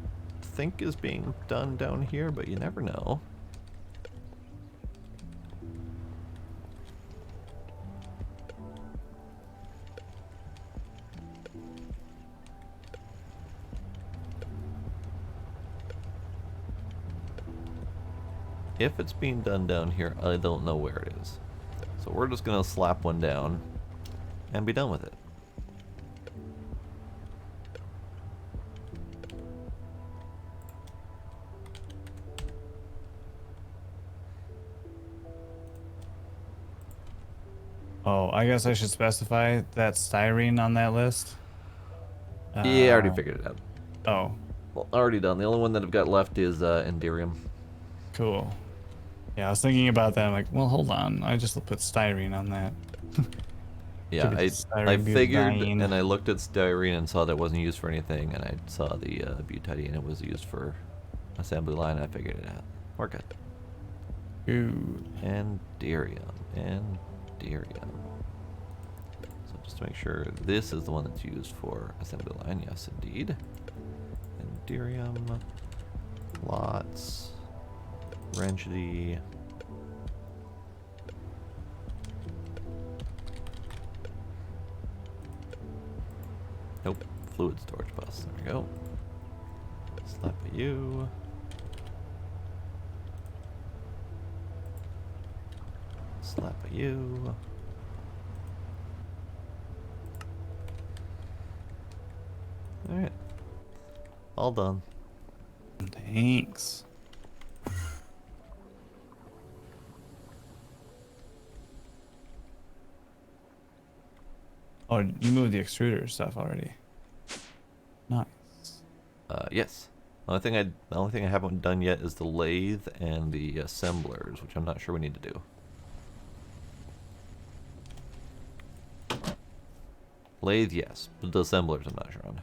Speaker 2: think is being done down here, but you never know. if it's being done down here, I don't know where it is. So we're just gonna slap one down and be done with it.
Speaker 1: Oh, I guess I should specify that styrene on that list.
Speaker 2: Yeah, I already figured it out.
Speaker 1: Oh,
Speaker 2: Well, already done. The only one that I've got left is Enderium.
Speaker 1: cool. Yeah, I was thinking about that. I'm like, well, hold on. I just put styrene on that.
Speaker 2: Yeah,
Speaker 1: Could be
Speaker 2: I
Speaker 1: styrene
Speaker 2: figured,
Speaker 1: butadiene.
Speaker 2: and I looked at styrene and saw that it wasn't used for anything, and I saw the butadiene and it was used for assembly line. I figured it out. We're good.
Speaker 1: Good.
Speaker 2: Enderium. So just to make sure this is the one that's used for assembly line. Yes, indeed. Enderium. Lots. Ranchity. Nope. Fluid storage bus. There we go. Slap a U. Slap a U. Alright. All done.
Speaker 1: Thanks. Oh, you moved the extruder stuff already. Nice.
Speaker 2: Yes. The only thing I haven't done yet is the lathe and the assemblers, which I'm not sure we need to do. Lathe, yes, but the assemblers I'm not sure on.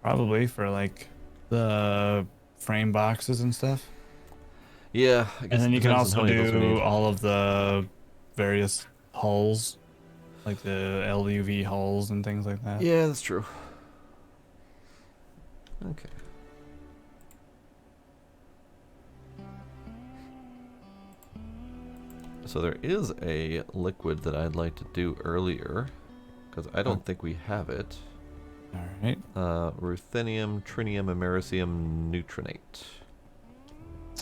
Speaker 1: Probably for like the frame boxes and stuff.
Speaker 2: Yeah, I guess
Speaker 1: And then
Speaker 2: it
Speaker 1: you can
Speaker 2: depends on how
Speaker 1: also
Speaker 2: many of those we
Speaker 1: do
Speaker 2: need.
Speaker 1: all of the various hulls, like the LUV hulls and things like that.
Speaker 2: Yeah, that's true. Okay. So there is a liquid that I'd like to do earlier, because I don't think we have it.
Speaker 1: All right.
Speaker 2: Ruthenium, trinium, americium, neutronate.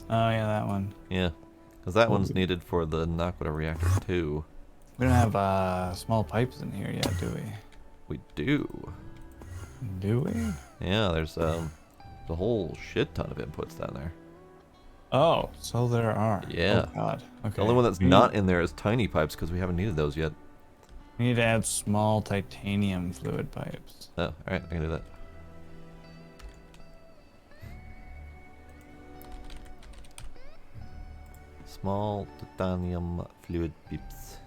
Speaker 1: Oh yeah, that one.
Speaker 2: Yeah, because that one's needed for the Naquita reactor too.
Speaker 1: We don't have small pipes in here yet, do we?
Speaker 2: We do.
Speaker 1: Do we?
Speaker 2: Yeah, there's a whole shit ton of inputs down there.
Speaker 1: Oh, so there are.
Speaker 2: Yeah.
Speaker 1: Oh god. Okay.
Speaker 2: The only one that's not in there is tiny pipes because we haven't needed those yet.
Speaker 1: We need to add small titanium fluid pipes.
Speaker 2: Oh, alright, I can do that. Small titanium fluid pipes.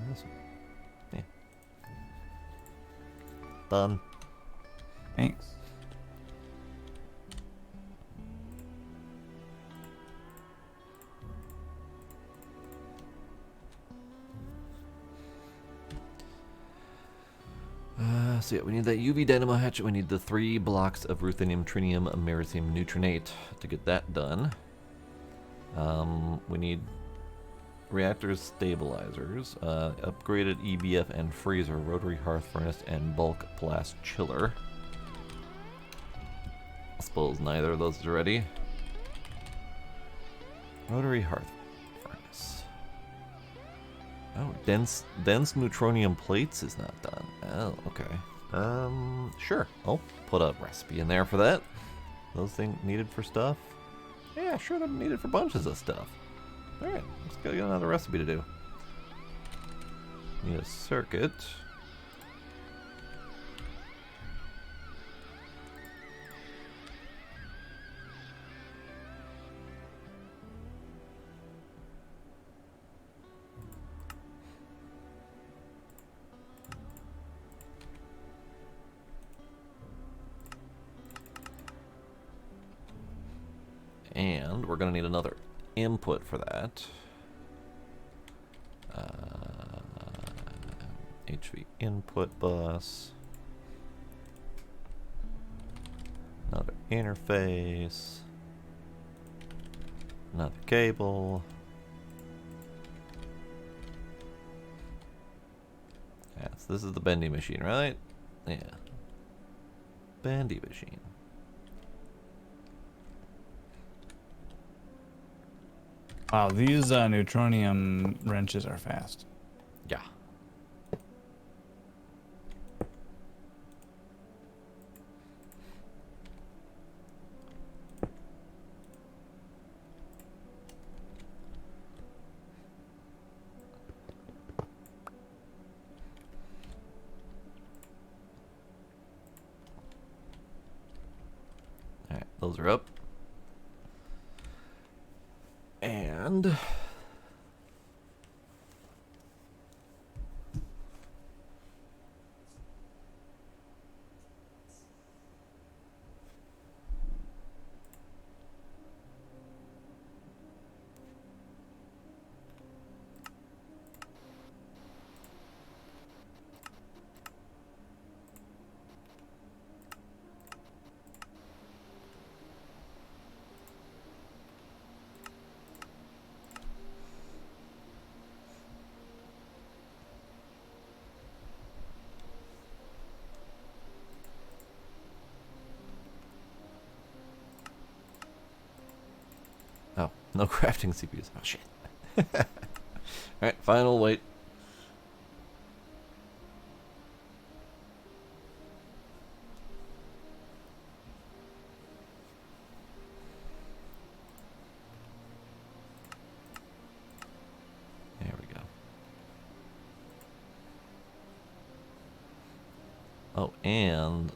Speaker 2: This one. Yeah. Done.
Speaker 1: Thanks.
Speaker 2: So yeah, we need that UV dynamo hatchet. We need the 3 blocks of ruthenium, trinium, americium, neutronate to get that done. We need reactors, stabilizers, upgraded EBF and freezer, rotary hearth furnace, and bulk blast chiller. I suppose neither of those is ready. Rotary hearth furnace. Oh, dense neutronium plates is not done. Oh, okay. Sure. I'll put a recipe in there for that. Those things needed for stuff. Yeah, sure, they're needed for bunches of stuff. Alright, let's go get another recipe to do. Need a circuit. And we're going to need another input for that. HV input bus. Another interface. Another cable. Yeah, so this is the bending machine, right? Yeah. bandy machine.
Speaker 1: Wow, these neutronium wrenches are fast.
Speaker 2: Yeah. Alright, those are up. And oh, no crafting CPUs. Oh shit. Alright, final wait. There we go. Oh, and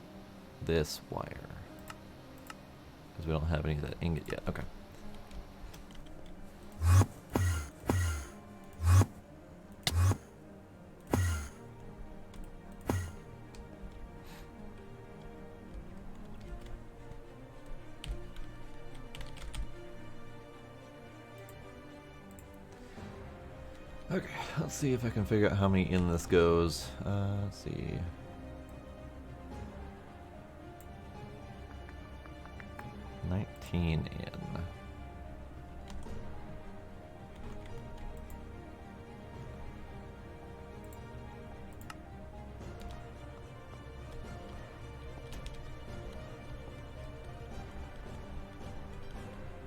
Speaker 2: this wire. Because we don't have any of that ingot yet. Okay. Okay, let's see if I can figure out how many in this goes. Let's see. $19 in.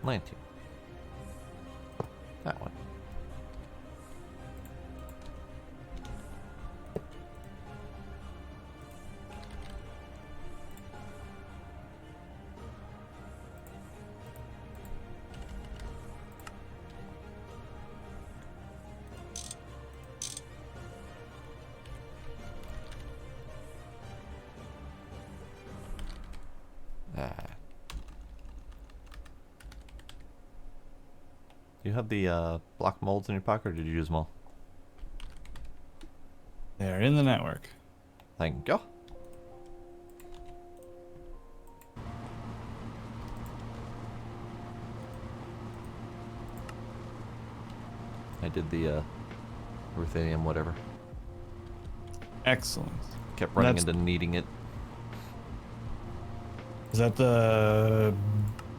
Speaker 2: $19. That one. Do you have the block molds in your pocket, or did you use them all?
Speaker 1: They're in the network.
Speaker 2: Thank you. I did the ruthenium whatever.
Speaker 1: Excellent.
Speaker 2: Kept running
Speaker 1: That's-
Speaker 2: into needing it.
Speaker 1: Is that the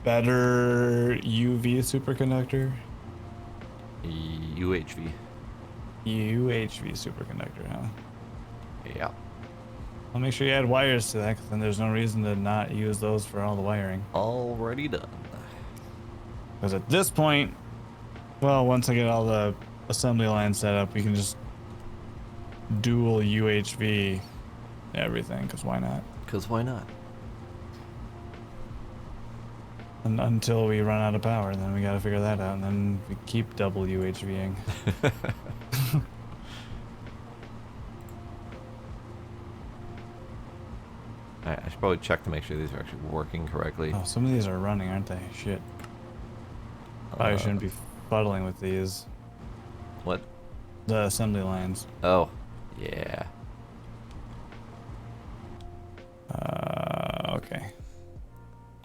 Speaker 1: better UV superconductor?
Speaker 2: UHV.
Speaker 1: UHV superconductor, huh?
Speaker 2: Yeah.
Speaker 1: I'll make sure you add wires to that, 'cause then there's no reason to not use those for all the wiring.
Speaker 2: Already done.
Speaker 1: Because at this point, well, once I get all the assembly lines set up, we can just dual UHV everything, because why not?
Speaker 2: Because why not?
Speaker 1: And until we run out of power, then we gotta figure that out, and then we keep double UHVing.
Speaker 2: Alright, I should probably check to make sure these are actually working correctly.
Speaker 1: Oh, some of these are running, aren't they? Shit. Probably shouldn't be fuddling with these.
Speaker 2: What?
Speaker 1: The assembly lines.
Speaker 2: Oh, yeah.
Speaker 1: Okay.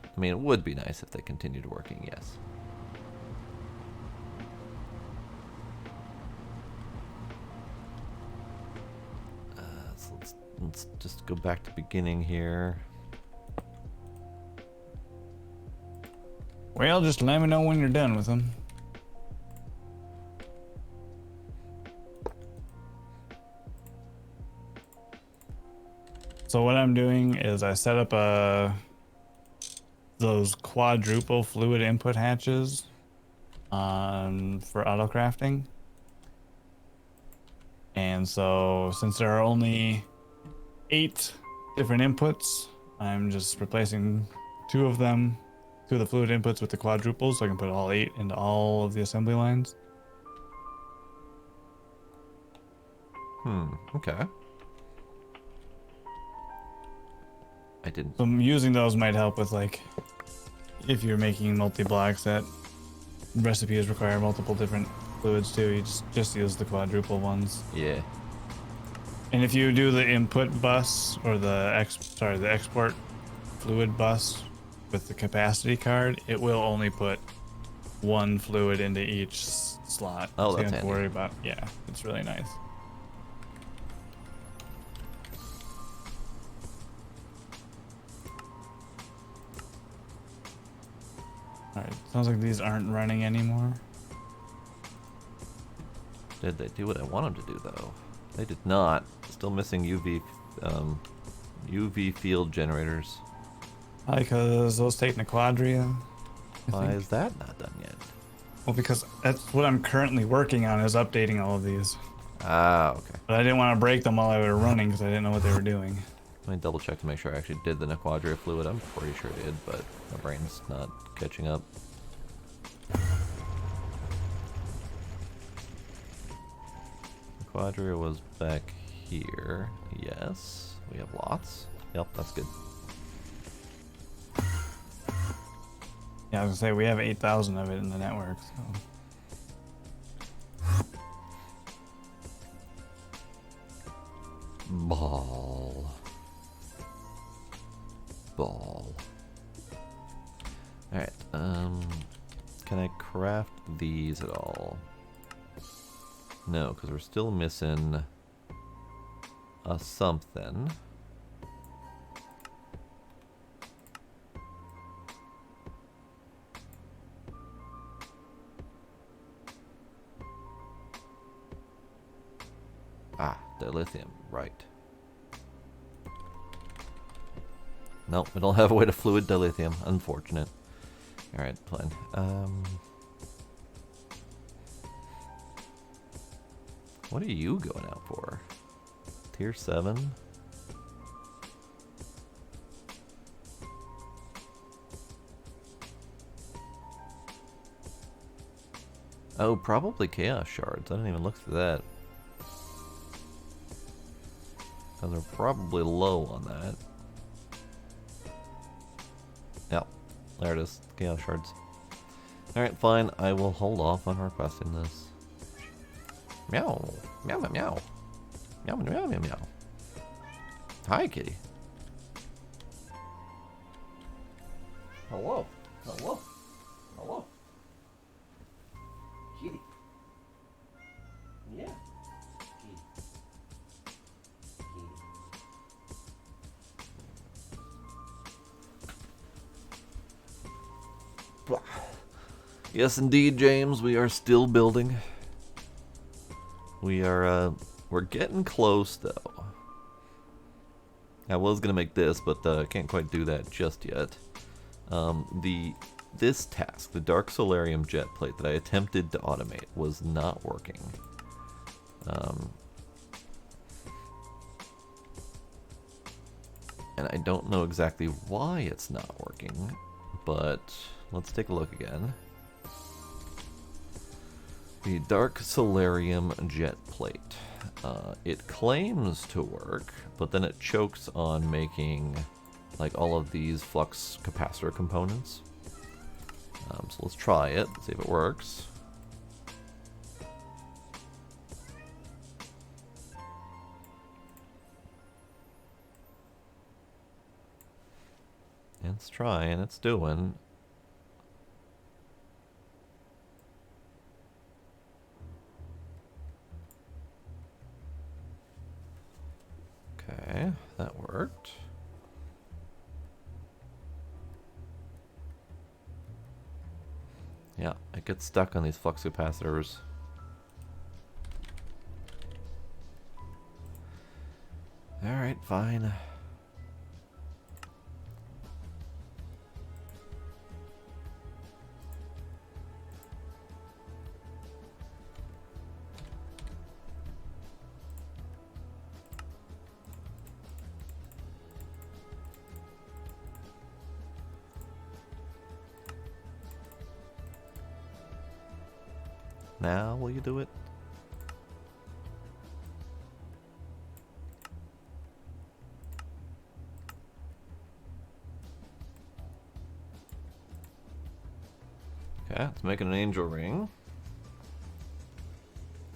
Speaker 2: I mean, it would be nice if they continued working, yes. So let's just go back to beginning here.
Speaker 1: Well, just let me know when you're done with them. So what I'm doing is I set up those quadruple fluid input hatches for auto crafting. And so since there are only 8 different inputs, I'm just replacing 2 of them, 2 of the fluid inputs with the quadruples, so I can put all 8 into all of the assembly lines.
Speaker 2: Okay. I didn't.
Speaker 1: So using those might help with, like, if you're making multi-blocks that recipes require multiple different fluids too, you just use the quadruple ones.
Speaker 2: Yeah.
Speaker 1: And if you do the input bus or the export fluid bus with the capacity card, it will only put 1 fluid into each slot.
Speaker 2: Oh,
Speaker 1: so you
Speaker 2: that's
Speaker 1: don't have to
Speaker 2: handy.
Speaker 1: worry about. Yeah, it's really nice. All right, sounds like these aren't running anymore.
Speaker 2: Did they do what I want them to do, though? They did not. Still missing UV field generators.
Speaker 1: Because those take Quadria.
Speaker 2: Why is that not done yet?
Speaker 1: Well, because that's what I'm currently working on, is updating all of these.
Speaker 2: Ah, okay.
Speaker 1: But I didn't want to break them while they were running because I didn't know what they were doing.
Speaker 2: Let me double check to make sure I actually did the Nequadria fluid. I'm pretty sure I did, but my brain's not catching up. Nequadria was back here. Yes, we have lots. Yep, that's good.
Speaker 1: Yeah, I was gonna say we have 8,000 of it in the network. So.
Speaker 2: Ball. Alright, can I craft these at all? No, because we're still missing a something. Ah, dilithium, right. Nope, we don't have a way to fluid dilithium. Unfortunate. Alright, fine. What are you going out for? Tier 7? Oh, probably chaos shards. I didn't even look through that. Because they're probably low on that. Yep, there it is. Chaos shards. Alright, fine. I will hold off on requesting this. Meow. Meow, meow, meow. Meow, meow, meow, meow. Hi, kitty. Hello. Hello. Hello.
Speaker 3: Kitty. Yeah. Kitty. Kitty.
Speaker 2: Yes, indeed, James. We are still building. We're getting close, though. I was gonna make this, but can't quite do that just yet. This task, the Dark Solarium jet plate that I attempted to automate, was not working. And I don't know exactly why it's not working, but let's take a look again. The Dark Solarium jet plate. It claims to work, but then it chokes on making like all of these flux capacitor components. So let's try it, see if it works. It's trying, it's doing. Okay, that worked. Yeah, it gets stuck on these flux capacitors. Alright, fine. Now will you do it? Okay, it's making an angel ring.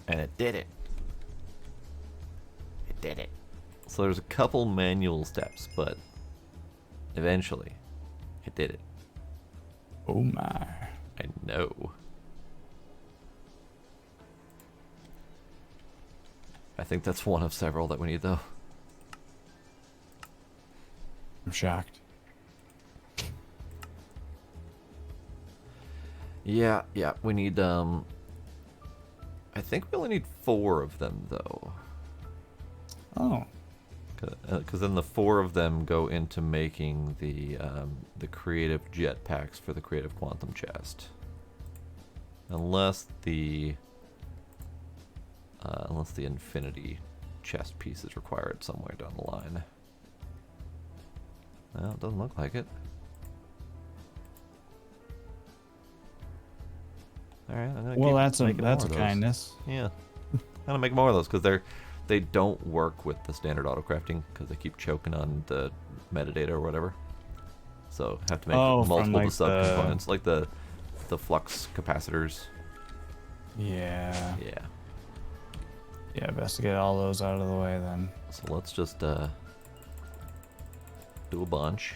Speaker 2: And it did it. It did it. So there's a couple manual steps, but eventually it did it.
Speaker 1: Oh my.
Speaker 2: I know. I think that's one of several that we need, though.
Speaker 1: I'm shocked.
Speaker 2: Yeah, we need, I think we only need 4 of them, though.
Speaker 1: Oh.
Speaker 2: Because then the 4 of them go into making the creative jetpacks for the creative quantum chest. Unless the infinity chest piece is required somewhere down the line. No, it doesn't look like it. All right, I'm gonna
Speaker 1: Well,
Speaker 2: keep
Speaker 1: that's a
Speaker 2: making more of those.
Speaker 1: kindness.
Speaker 2: Yeah, I'm gonna make more of those because they don't work with the standard auto crafting because they keep choking on the metadata or whatever. So have to make multiple
Speaker 1: like
Speaker 2: subcomponents like the flux capacitors.
Speaker 1: Yeah.
Speaker 2: Yeah.
Speaker 1: Yeah, best to get all those out of the way then.
Speaker 2: So let's just do a bunch.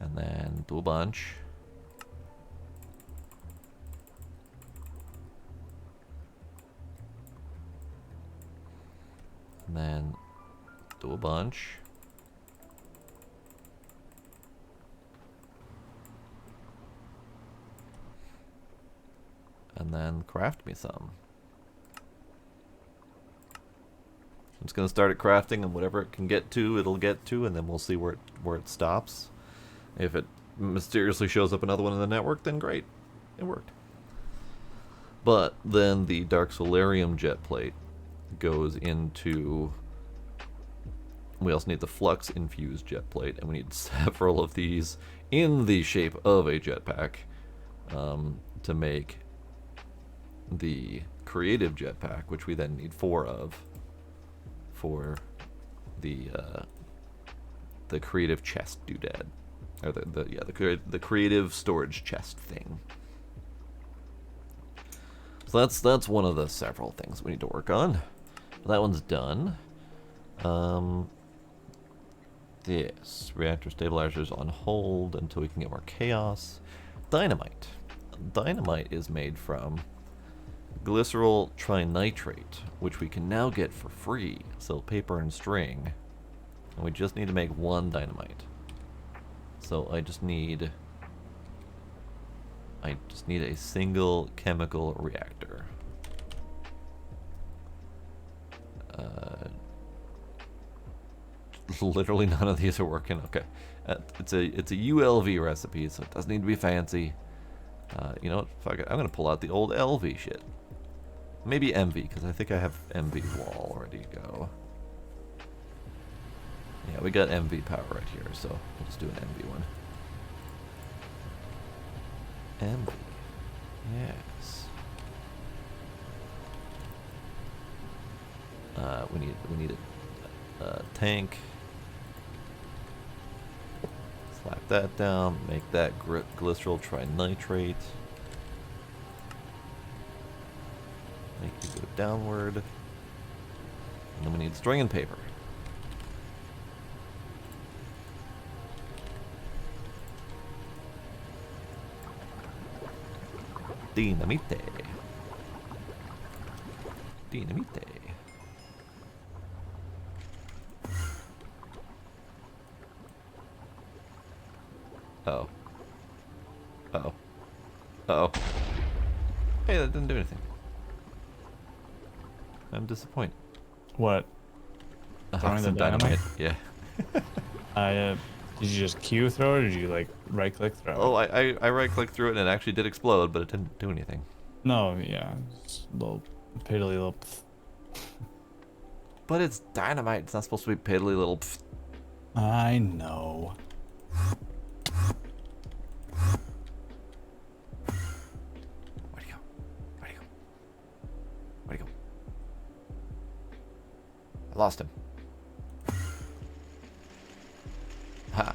Speaker 2: And then do a bunch. And then do a bunch. And then craft me some. I'm just gonna start at crafting, and whatever it can get to, it'll get to, and then we'll see where it stops. If it mysteriously shows up another one in the network, then great, it worked. But then the Dark Solarium jet plate goes into. We also need the flux infused jet plate, and we need several of these in the shape of a jetpack to make the creative jetpack, which we then need 4 of for the creative chest doodad, or the creative storage chest thing. So that's one of the several things we need to work on. That one's done. This reactor stabilizers on hold until we can get more chaos. Dynamite. Dynamite is made from glycerol trinitrate, which we can now get for free. So paper and string. And we just need to make 1 dynamite. So I just need a single chemical reactor. Literally none of these are working. Okay, it's a ULV recipe, so it doesn't need to be fancy. You know what? Fuck it. I'm gonna pull out the old LV shit. Maybe MV, because I think I have MV wall ready to go. Yeah, we got MV power right here, so we'll just do an MV one. MV. Yes. We need a tank. Slap that down. Make that glycerol trinitrate. Make you go downward. And then we need string and paper. Dinamite. Dinamite. Oh. Uh-oh. Uh-oh. Hey, that didn't do anything. I'm disappointed.
Speaker 1: What? Throwing the dynamite?
Speaker 2: Yeah.
Speaker 1: Did you just Q throw it, or did you like right click throw it?
Speaker 2: Oh, I right clicked through it and it actually did explode, but it didn't do anything.
Speaker 1: No, yeah. It's a little piddly little.
Speaker 2: But it's dynamite. It's not supposed to be piddly little.
Speaker 1: I know.
Speaker 2: lost him. Ha.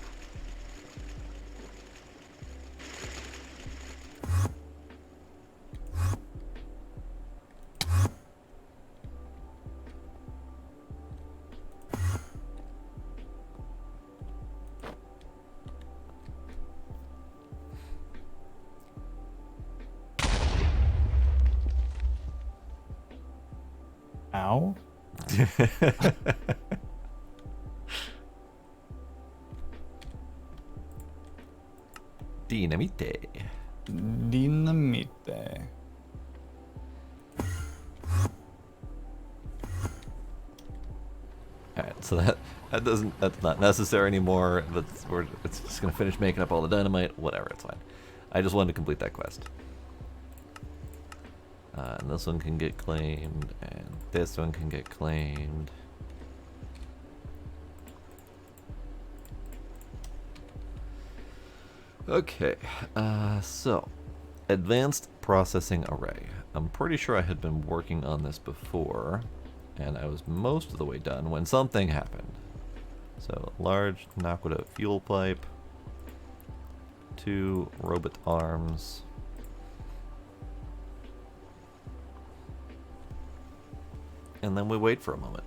Speaker 1: Ow.
Speaker 2: Dinamite.
Speaker 1: Dinamite.
Speaker 2: Alright, so that's not necessary anymore. It's just gonna finish making up all the dynamite. Whatever, it's fine. I just wanted to complete that quest. And this one can get claimed, and this one can get claimed. Okay, so advanced processing array. I'm pretty sure I had been working on this before, and I was most of the way done when something happened. So large Naquita fuel pipe, 2 robot arms. And then we wait for a moment.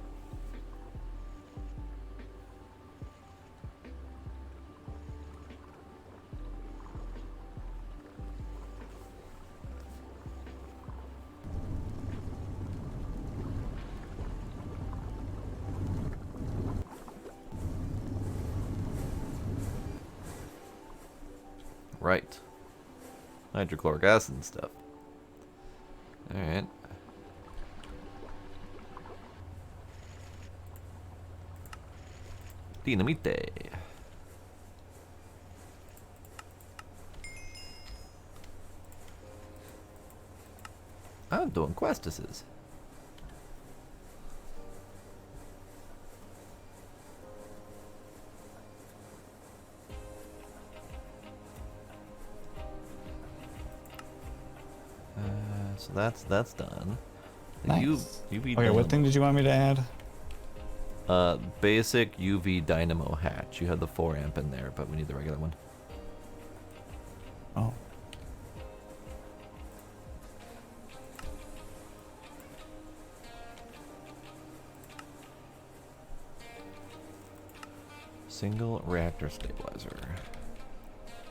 Speaker 2: Right. Hydrochloric acid and stuff. Alright. Dinamite. I'm doing questises. So that's done. The
Speaker 1: Nice.
Speaker 2: UV
Speaker 1: Okay, what thing did you want me to add?
Speaker 2: basic UV dynamo hatch. You had the 4 amp in there, but we need the regular one.
Speaker 1: Oh.
Speaker 2: Single reactor stabilizer.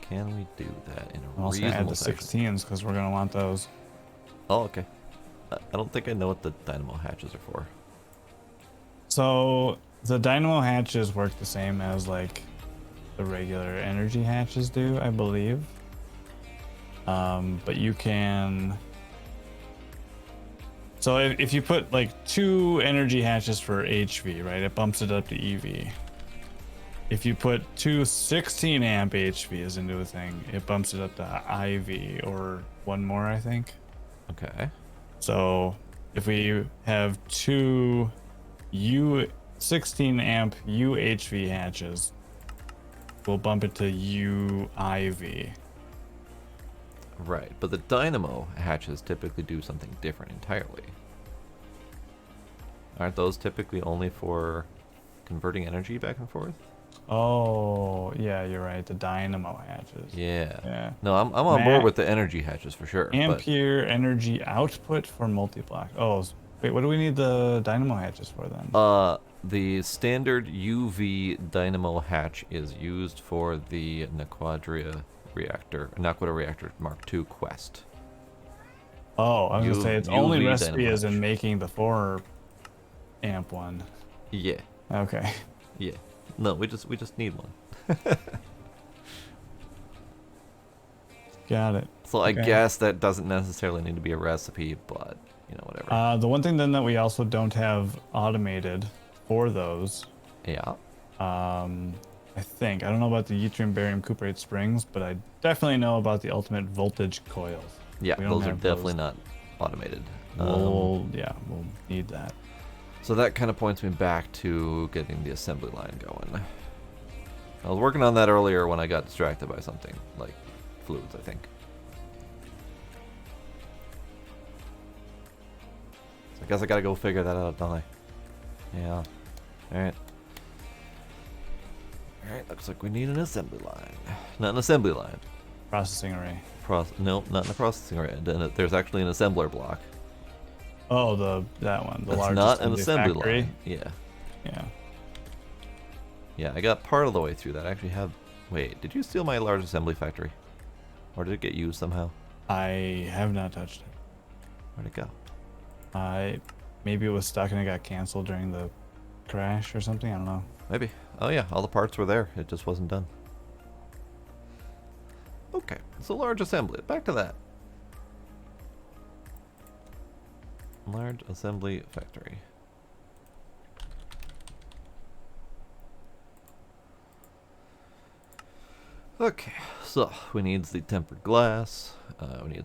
Speaker 2: Can we do that in a
Speaker 1: I'm also gonna add
Speaker 2: reasonable
Speaker 1: the
Speaker 2: fashion?
Speaker 1: 16s because we're gonna want those.
Speaker 2: Oh, okay. I don't think I know what the dynamo hatches are for.
Speaker 1: So the dynamo hatches work the same as like the regular energy hatches do, I believe. But you can. So if you put like 2 energy hatches for HV, right, it bumps it up to EV. If you put 2 16 amp HVs into a thing, it bumps it up to IV, or 1 more, I think.
Speaker 2: Okay.
Speaker 1: So if we have 2 16 amp UHV hatches, we'll bump it to UIV.
Speaker 2: Right, but the dynamo hatches typically do something different entirely. Aren't those typically only for converting energy back and forth?
Speaker 1: Oh, yeah, you're right. The dynamo hatches.
Speaker 2: Yeah.
Speaker 1: Yeah.
Speaker 2: No, I'm on board with the energy hatches for sure.
Speaker 1: Ampere energy output for multi-block. Oh, wait, what do we need the dynamo hatches for then?
Speaker 2: But, the standard UV dynamo hatch is used for the Naquita reactor Mark II quest.
Speaker 1: Oh, I was gonna say its only
Speaker 2: UV
Speaker 1: recipe
Speaker 2: dynamo
Speaker 1: is in
Speaker 2: hatch.
Speaker 1: making the 4 amp one.
Speaker 2: Yeah.
Speaker 1: Okay.
Speaker 2: Yeah. No, we just need one.
Speaker 1: Got it.
Speaker 2: So I
Speaker 1: Okay.
Speaker 2: guess that doesn't necessarily need to be a recipe, but you know, whatever.
Speaker 1: The one thing then that we also don't have automated for those,
Speaker 2: Yeah.
Speaker 1: I think, I don't know about the yttrium barium cuprate springs, but I definitely know about the ultimate voltage coils.
Speaker 2: Yeah,
Speaker 1: We don't
Speaker 2: those are
Speaker 1: have
Speaker 2: definitely not automated.
Speaker 1: We'll need that.
Speaker 2: So that kind of points me back to getting the assembly line going. I was working on that earlier when I got distracted by something, like fluids, I think. So I guess I gotta go figure that out, don't I? Yeah. Alright. Alright, looks like we need an assembly line. Not an assembly line.
Speaker 1: Processing array.
Speaker 2: No, not in a processing array. There's actually an assembler block.
Speaker 1: Oh, that one. The
Speaker 2: That's
Speaker 1: large
Speaker 2: not an assembly
Speaker 1: factory.
Speaker 2: line. Yeah.
Speaker 1: Yeah.
Speaker 2: Yeah, I got part of the way through that. I actually have... Wait, did you steal my large assembly factory? Or did it get used somehow?
Speaker 1: I have not touched it.
Speaker 2: Where'd it go?
Speaker 1: Maybe it was stuck and it got canceled during the crash or something. I don't know.
Speaker 2: Maybe. Oh yeah, all the parts were there. It just wasn't done. Okay, so large assembly. Back to that. Large assembly factory. Okay, so we need the tempered glass. We need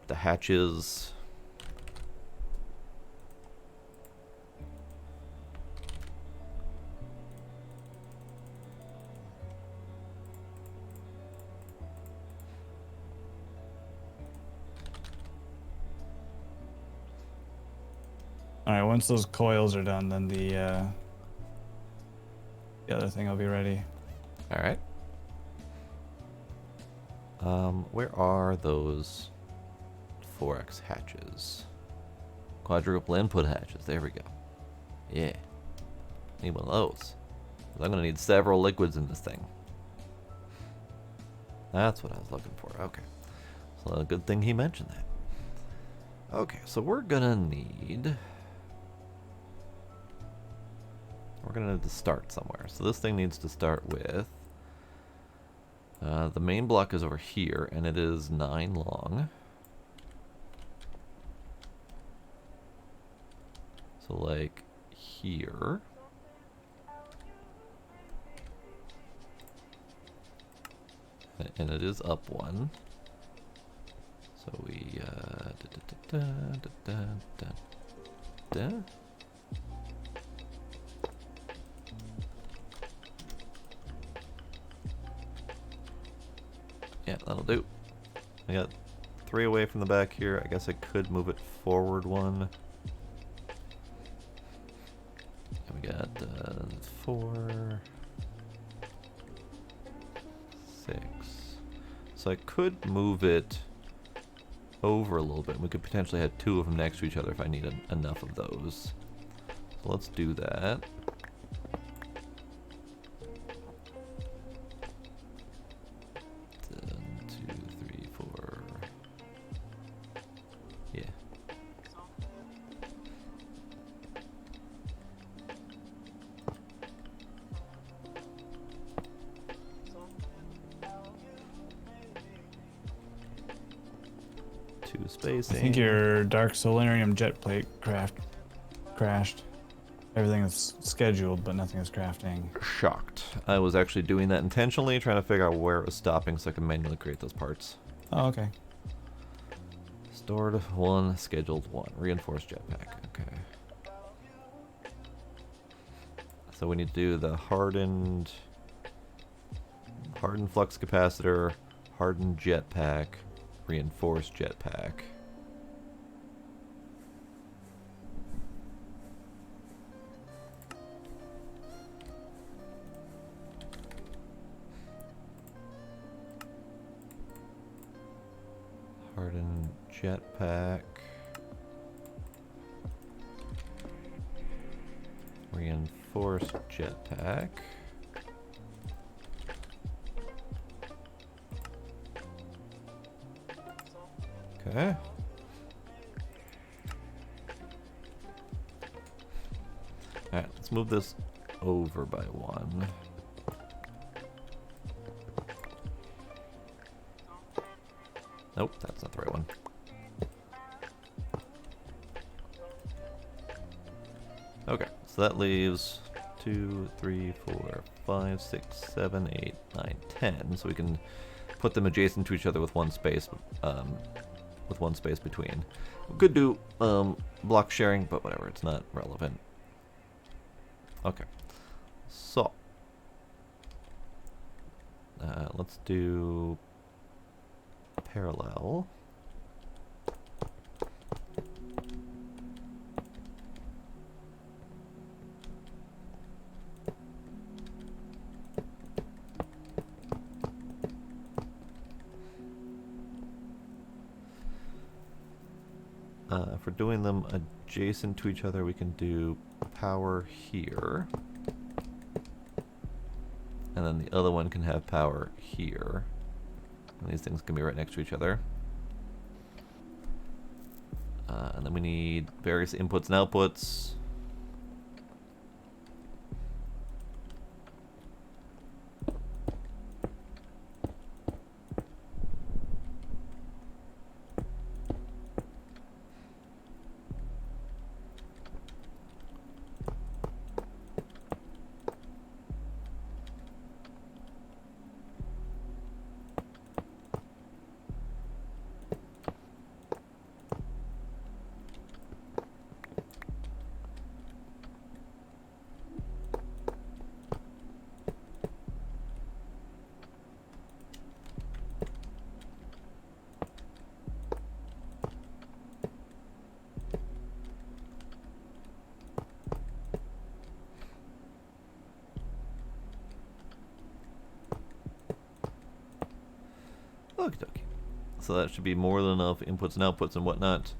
Speaker 2: the hatches.
Speaker 1: All right. Once those coils are done, then the other thing will be ready.
Speaker 2: All right. Where are those 4x hatches? Quadruple input hatches. There we go. Yeah. Need one of those. 'Cause I'm gonna need several liquids in this thing. That's what I was looking for. Okay. So a good thing he mentioned that. Okay, so we're gonna need... We're gonna need to start somewhere. So this thing needs to start with... the main block is over here, and it is 9 long. So like here. And it is up 1. So we yeah, that'll do. I got 3 away from the back here. I guess I could move it forward 1. And we got 4, 6. So I could move it over a little bit. We could potentially have 2 of them next to each other if I need enough of those. So let's do that. Spacing.
Speaker 1: I think your Dark Solarium jet plate crashed. Everything is scheduled, but nothing is crafting.
Speaker 2: Shocked. I was actually doing that intentionally, trying to figure out where it was stopping so I can manually create those parts.
Speaker 1: Oh, okay.
Speaker 2: Stored 1, scheduled 1. Reinforced jetpack. Okay. So we need to do the hardened flux capacitor, hardened jetpack, reinforced jetpack. Hardened jetpack. Reinforced jetpack. Okay. Alright, let's move this over by 1. Nope, that's not the right one. Okay, so that leaves 2, 3, 4, 5, 6, 7, 8, 9, 10. So we can put them adjacent to each other with one space between. We could do block sharing, but whatever, it's not relevant. Okay, so let's do parallel. if we're doing them adjacent to each other, we can do power here. And then the other one can have power here. And these things can be right next to each other. And then we need various inputs and outputs. Okie dokie. So that should be more than enough inputs and outputs and whatnot.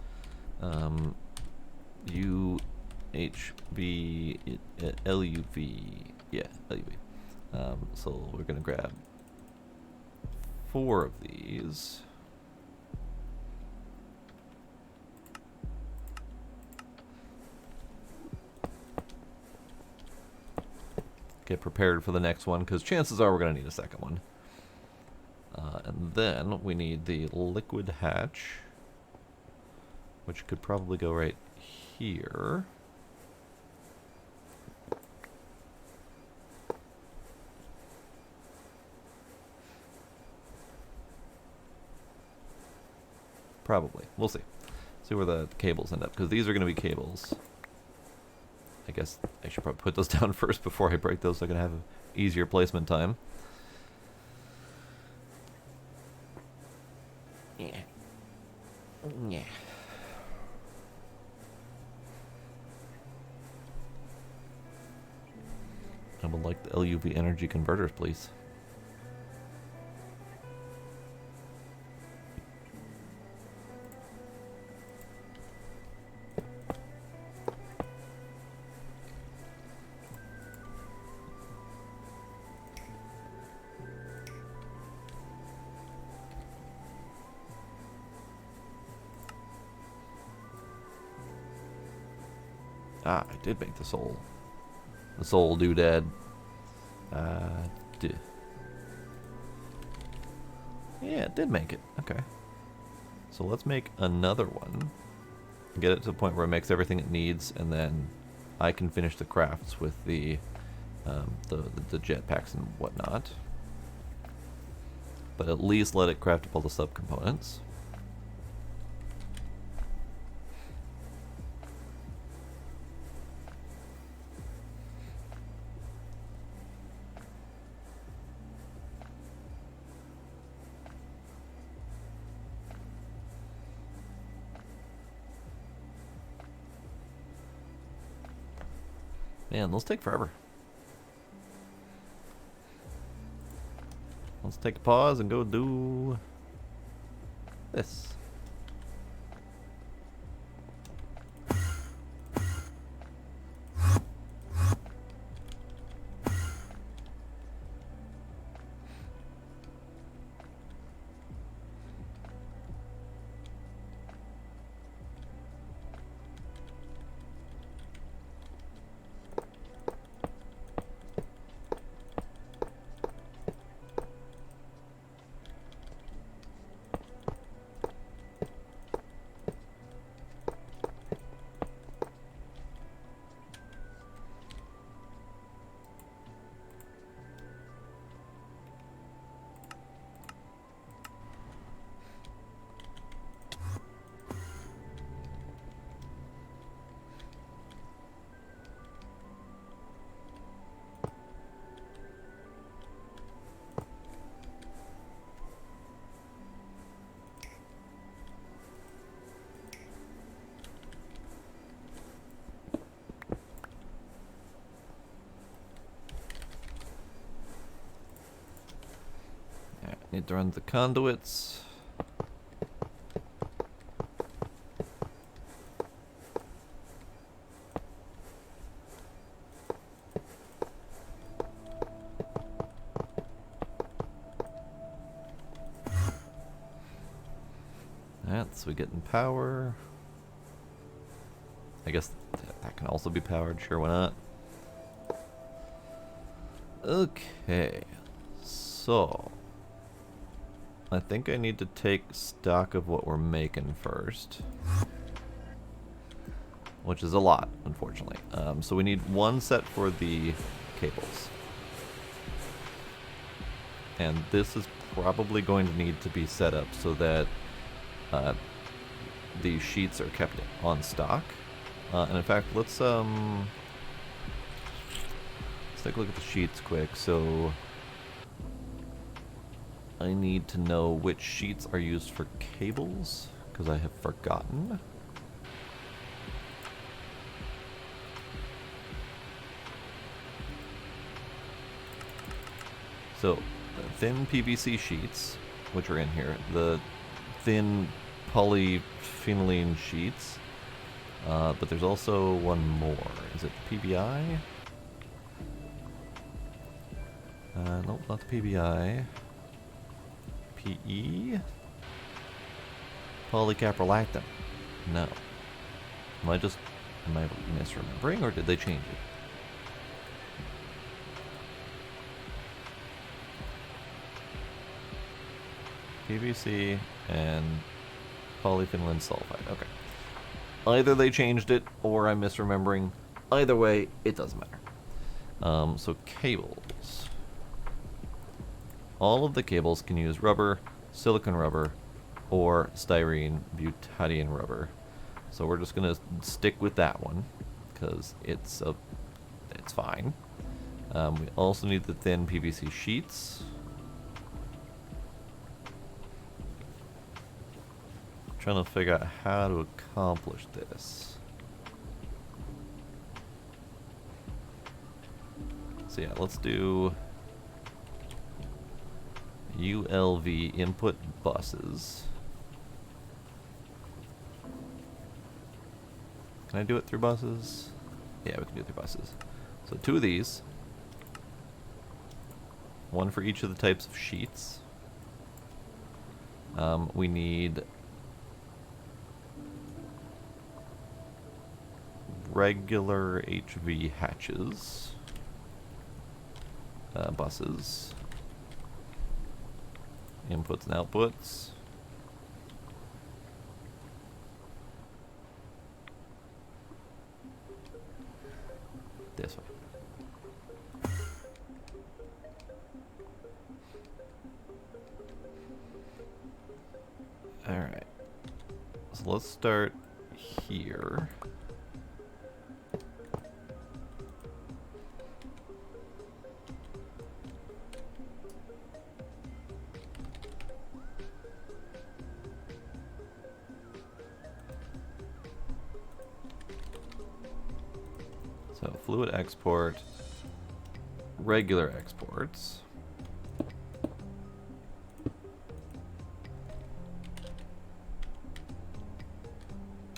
Speaker 2: UHV, LUV, yeah, LUV. So we're gonna grab 4 of these. Get prepared for the next one, because chances are we're gonna need a second one. And then we need the liquid hatch, which could probably go right here. Probably. We'll see. See where the cables end up, because these are going to be cables. I guess I should probably put those down first before I break those so I can have an easier placement time. Yeah. Yeah. I would like the LUV energy converters, please. Ah, I did make the soul doodad. Yeah, it did make it. Okay. So let's make another one. Get it to the point where it makes everything it needs, and then I can finish the crafts with the jetpacks and whatnot. But at least let it craft up all the subcomponents. Man, those take forever. Let's take a pause and go do this. Need to run the conduits. else we get in power? I guess that can also be powered. Sure, why not? Okay, so I think I need to take stock of what we're making first, which is a lot, unfortunately. So we need one set for the cables, and this is probably going to need to be set up so that the sheets are kept on stock. And in fact, let's take a look at the sheets quick. So I need to know which sheets are used for cables, because I have forgotten. So, thin PVC sheets, which are in here, the thin polyphenylene sheets, but there's also one more. Is it PBI? Nope, not the PBI. PE? Polycaprolactam. No. Am I misremembering, or did they change it? PVC and polyphenylene sulfide. Okay. Either they changed it, or I'm misremembering. Either way, it doesn't matter. So cables. All of the cables can use rubber, silicone rubber, or styrene butadiene rubber. So we're just gonna stick with that one because it's fine. We also need the thin PVC sheets. Trying to figure out how to accomplish this. So yeah, let's do ULV input buses. Can I do it through buses? Yeah, we can do it through buses. So 2 of these. 1 for each of the types of sheets. We need regular HV hatches. Buses. Inputs and outputs. This way. Alright. So let's start here. So fluid export, regular exports.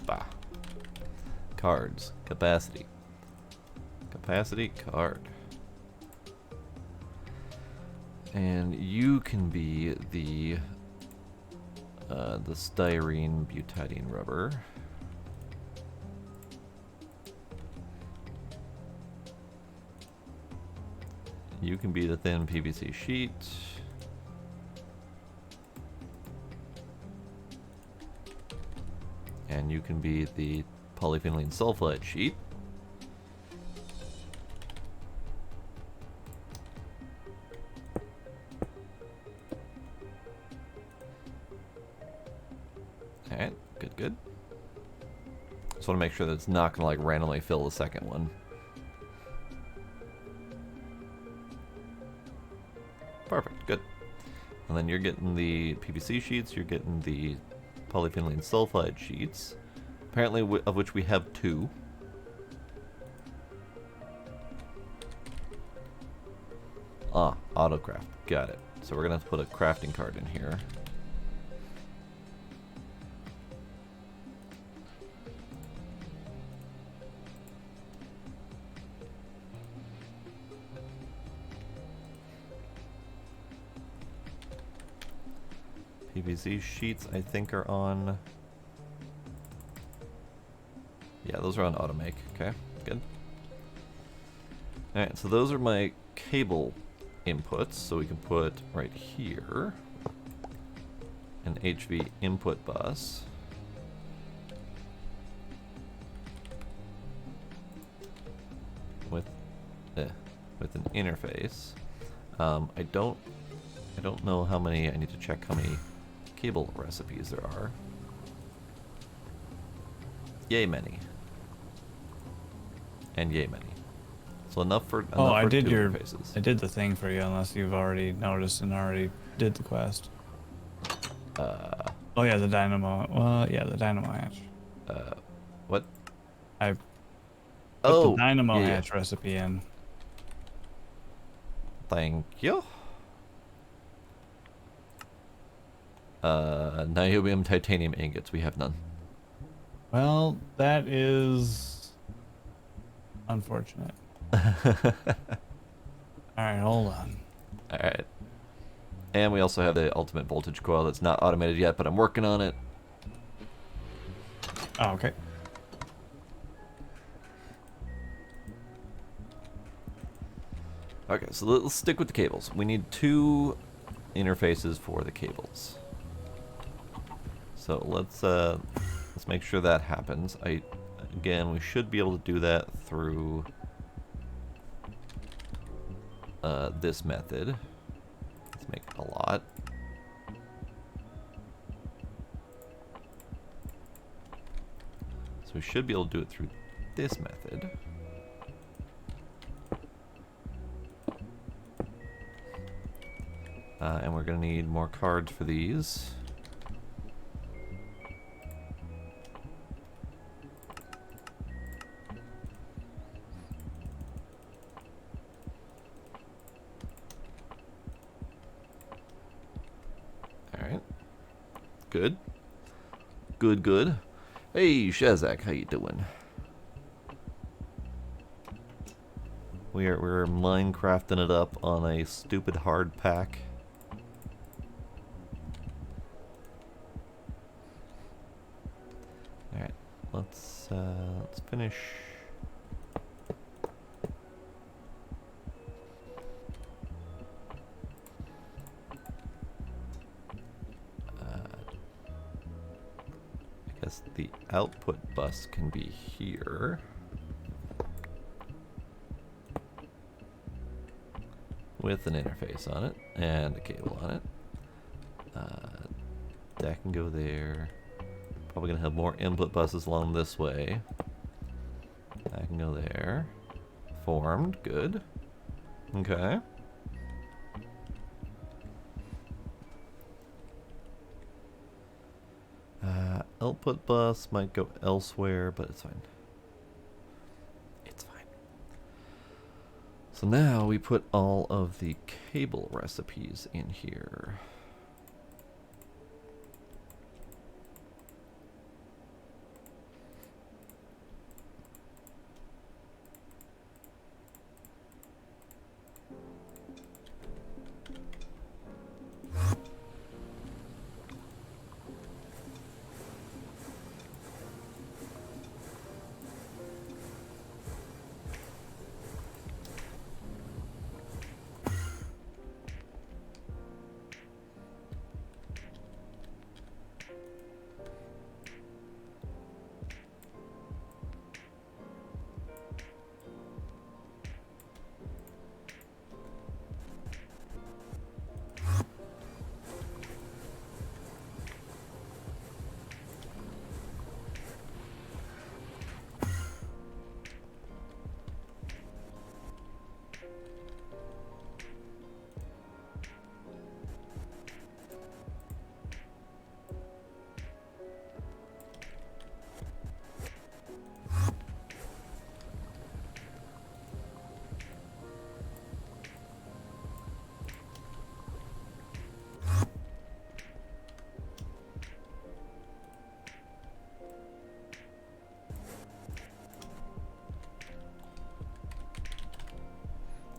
Speaker 2: Bah. Cards, capacity. Capacity card. And you can be the styrene butadiene rubber. You can be the thin PVC sheet. And you can be the polyphenylene sulfide sheet. Alright, good. Just want to make sure that it's not going to like randomly fill the second one. Perfect, good. And then you're getting the PVC sheets, you're getting the polyphenylene sulfide sheets, apparently of which we have 2. Ah, autocraft, got it. So we're gonna have to put a crafting card in here. PVC sheets, I think, are on Yeah, those are on automake. Okay, good. Alright, so those are my cable inputs. So we can put right here an HV input bus. With an interface. I don't know how many. I need to check how many cable recipes there are. Yay many. And yay many. So enough for
Speaker 1: Oh, I
Speaker 2: for
Speaker 1: did
Speaker 2: two
Speaker 1: your.
Speaker 2: interfaces.
Speaker 1: I did the thing for you, unless you've already noticed and already did the quest. Oh yeah, the dynamo. Well, yeah, the dynamo hatch.
Speaker 2: What?
Speaker 1: I put the
Speaker 2: Oh,
Speaker 1: dynamo
Speaker 2: yeah.
Speaker 1: hatch recipe in.
Speaker 2: Thank you. Niobium titanium ingots. We have none.
Speaker 1: Well, that is unfortunate. Alright, hold on.
Speaker 2: Alright. And we also have the ultimate voltage coil that's not automated yet, but I'm working on it.
Speaker 1: Oh, okay.
Speaker 2: Okay, so let's stick with the cables. We need 2 interfaces for the cables. So let's make sure that happens. Again, we should be able to do that through this method. Let's make a lot. So we should be able to do it through this method. And we're going to need more cards for these. Alright. Good. Good, good. Hey, Shazak, how you doing? We're Minecrafting it up on a stupid hard pack. Alright, let's finish. I guess the output bus can be here. With an interface on it and a cable on it. That can go there. Probably gonna have more input buses along this way. That can go there. Formed, good. Okay. Output bus might go elsewhere, but it's fine. It's fine. So now we put all of the cable recipes in here.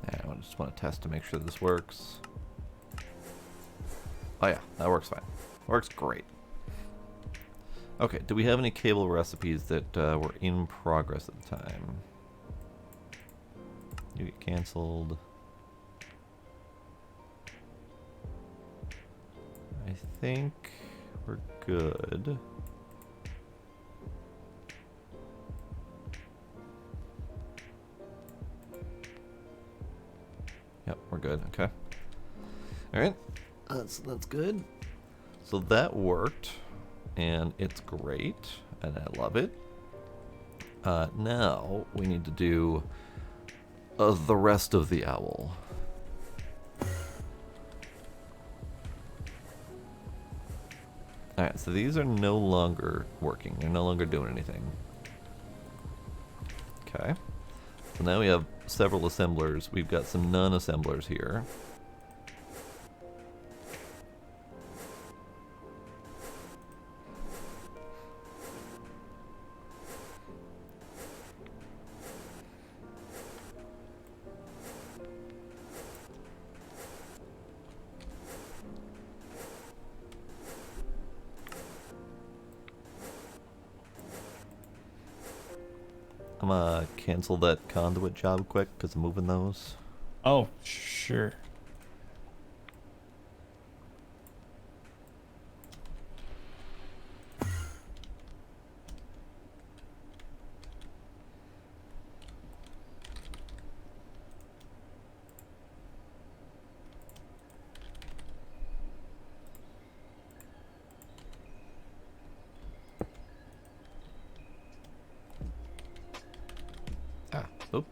Speaker 2: I just want to test to make sure this works. Oh yeah, that works fine. Works great. Okay, do we have any cable recipes that were in progress at the time? You get canceled. I think we're good. Yep, we're good. Okay. All right. That's good. So that worked, and it's great, and I love it. Now we need to do the rest of the owl. Alright, so these are no longer working. They're no longer doing anything. Okay. So now we have several assemblers. We've got some non-assemblers here. I'm gonna cancel that conduit job quick because I'm moving those.
Speaker 1: Oh, sure.
Speaker 2: Ah, oop.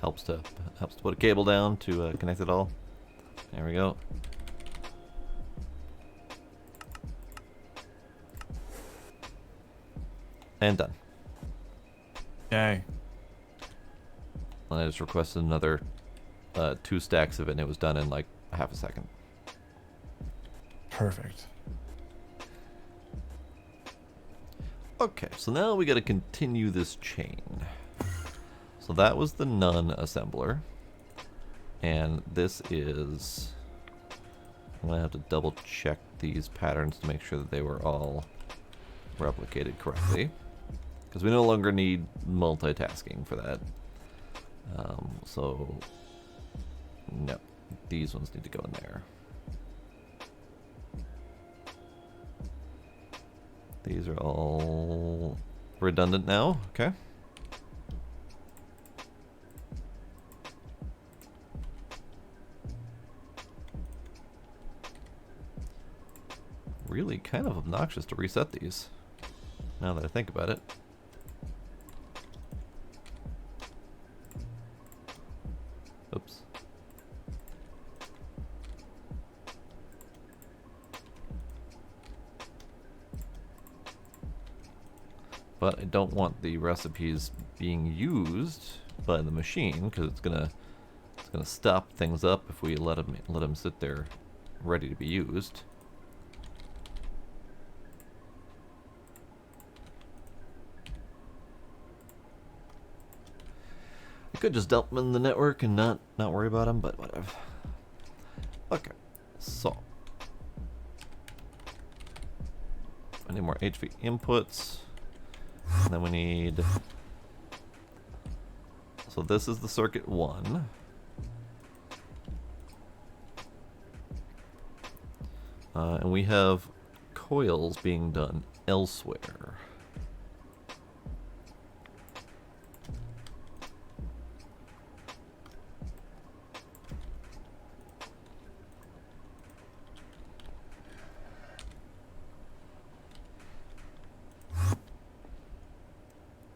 Speaker 2: Helps to put a cable down to connect it all. There we go. And done.
Speaker 1: Okay.
Speaker 2: And I just requested another 2 stacks of it, and it was done in like half a second.
Speaker 1: Perfect.
Speaker 2: Okay, so now we got to continue this chain. So that was the none assembler, and this is. I'm gonna have to double check these patterns to make sure that they were all replicated correctly, because we no longer need multitasking for that. So no, these ones need to go in there. These are all redundant now. Okay. Really kind of obnoxious to reset these, now that I think about it. Oops. But I don't want the recipes being used by the machine, because it's gonna stop things up if we let them sit there ready to be used. I could just dump them in the network and not worry about them, but whatever. Okay, so I need more HV inputs, and then we need. So this is the circuit 1. And we have coils being done elsewhere.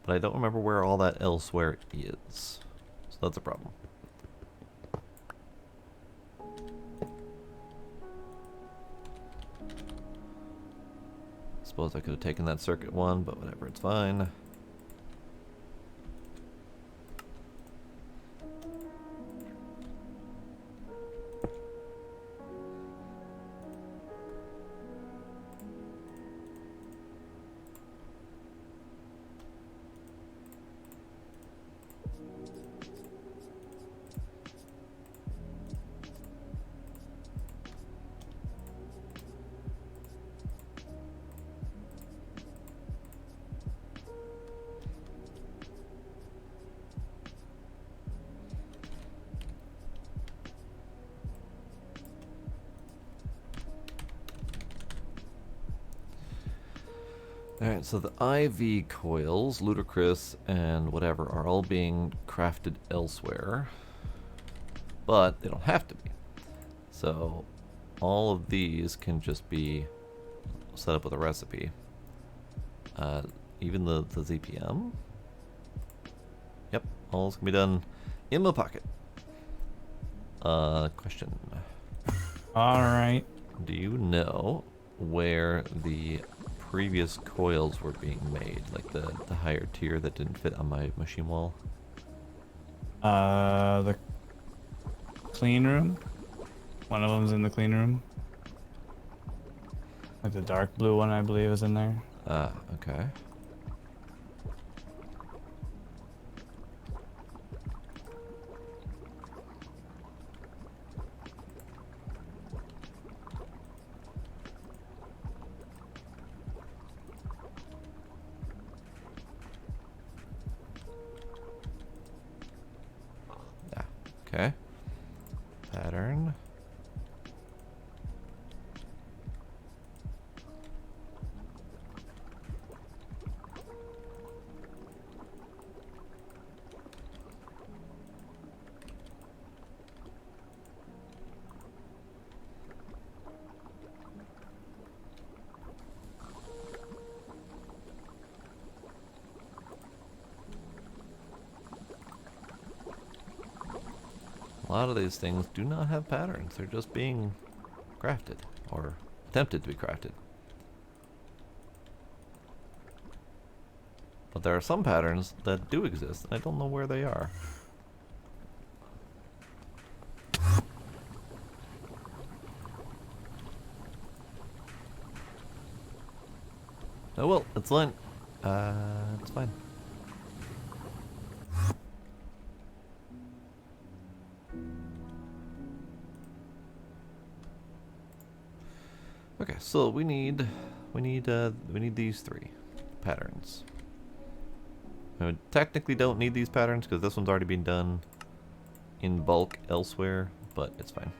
Speaker 2: But I don't remember where all that elsewhere is. So that's a problem. Suppose I could have taken that circuit 1, but whatever, it's fine. Alright, so the IV coils, Ludicrous, and whatever are all being crafted elsewhere. But they don't have to be. So all of these can just be set up with a recipe. Even the ZPM? Yep, all this can be done in my pocket. Question.
Speaker 1: Alright.
Speaker 2: Do you know where the previous coils were being made? Like the higher tier that didn't fit on my machine wall?
Speaker 1: The clean room. One of them's in the clean room. Like the dark blue one, I believe, is in there.
Speaker 2: Okay. Yeah, okay. Pattern. A lot of these things do not have patterns. They're just being crafted or attempted to be crafted. But there are some patterns that do exist, and I don't know where they are. Oh well, it's Lent. It's fine. Okay, so we need these three patterns. We technically don't need these patterns because this one's already been done in bulk elsewhere, but it's fine.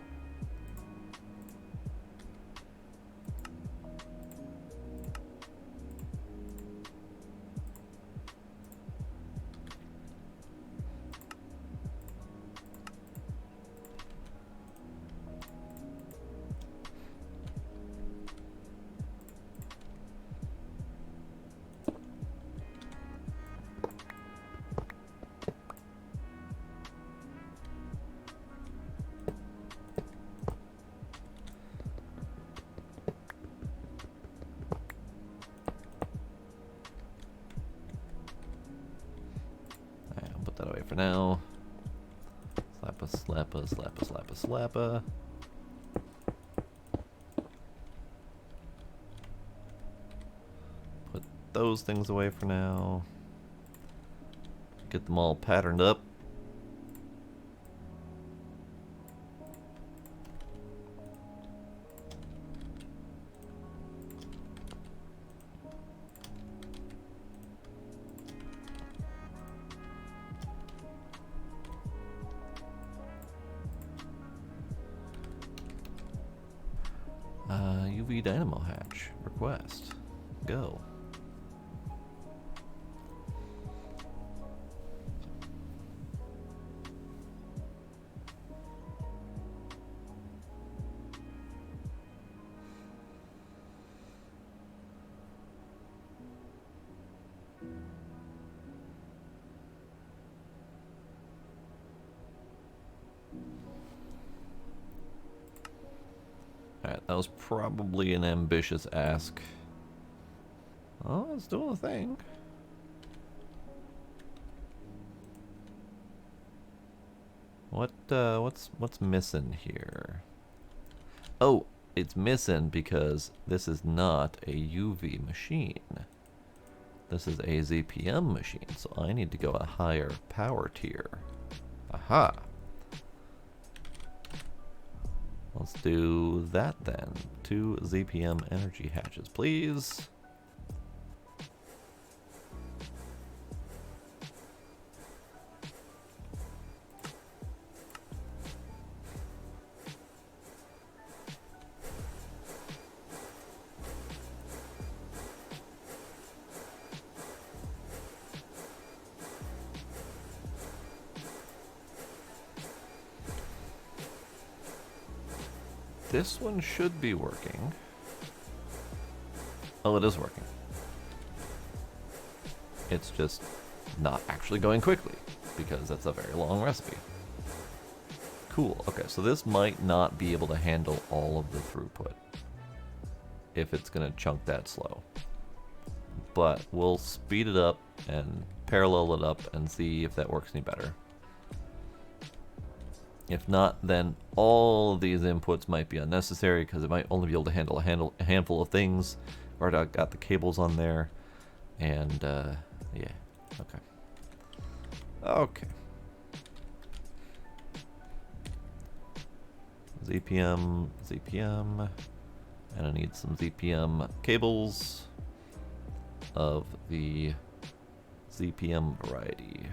Speaker 2: Put that away for now. Slappa, slappa, slappa, slappa, slappa. Put those things away for now. Get them all patterned up. UV Dynamo Hatch. Request. Go. Alright, that was probably an ambitious ask. Oh, it's doing a thing. What's missing here? Oh, it's missing because this is not a UV machine. This is a ZPM machine, so I need to go a higher power tier. Aha! Let's do that then. 2 ZPM energy hatches, please. this one should be working. Oh, it is working. It's just not actually going quickly, because that's a very long recipe. Cool. Okay, so this might not be able to handle all of the throughput if it's going to chunk that slow. But we'll speed it up and parallel it up and see if that works any better. If not, then all of these inputs might be unnecessary because it might only be able to handle a handful of things. Already got the cables on there, and yeah, okay. Okay. ZPM, ZPM, and I need some ZPM cables of the ZPM variety.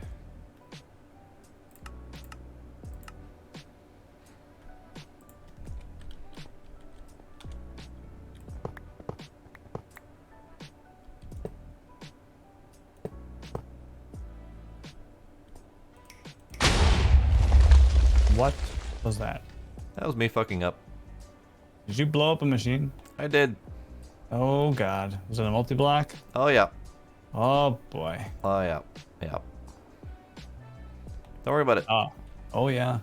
Speaker 1: What was that?
Speaker 2: That was me fucking up.
Speaker 1: Did you blow up a machine?
Speaker 2: I did.
Speaker 1: Oh god. Was it a multi-block?
Speaker 2: Oh yeah.
Speaker 1: Oh boy.
Speaker 2: Oh yeah. Yeah. Don't worry about it.
Speaker 1: Oh yeah.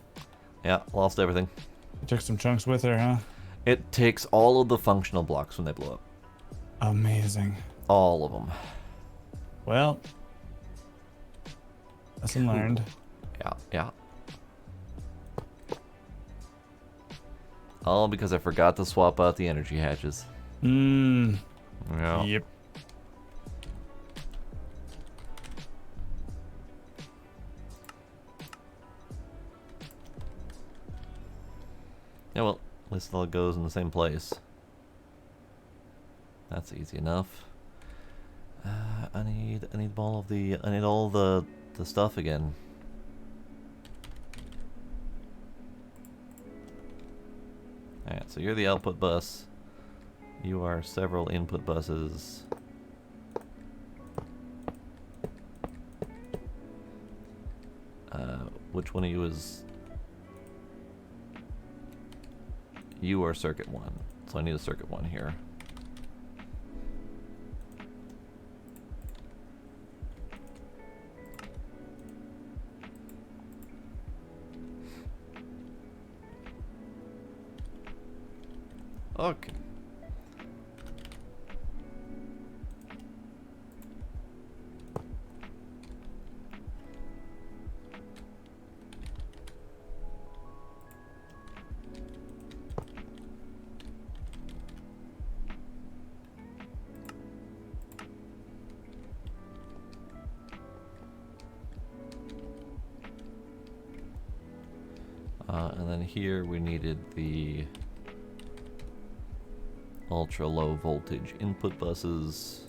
Speaker 2: Yeah, lost everything.
Speaker 1: You took some chunks with her, huh?
Speaker 2: It takes all of the functional blocks when they blow up.
Speaker 1: Amazing.
Speaker 2: All of them.
Speaker 1: Well, lesson learned.
Speaker 2: Yeah, yeah. All because I forgot to swap out the energy hatches. Yeah.
Speaker 1: Yep.
Speaker 2: Yeah, well, at least it all goes in the same place. That's easy enough. I need all the stuff again. Alright, so you're the output bus. You are several input buses. Which one of you is... You are circuit 1, so I need a circuit 1 here. Okay. And then here we needed the ultra low voltage input buses.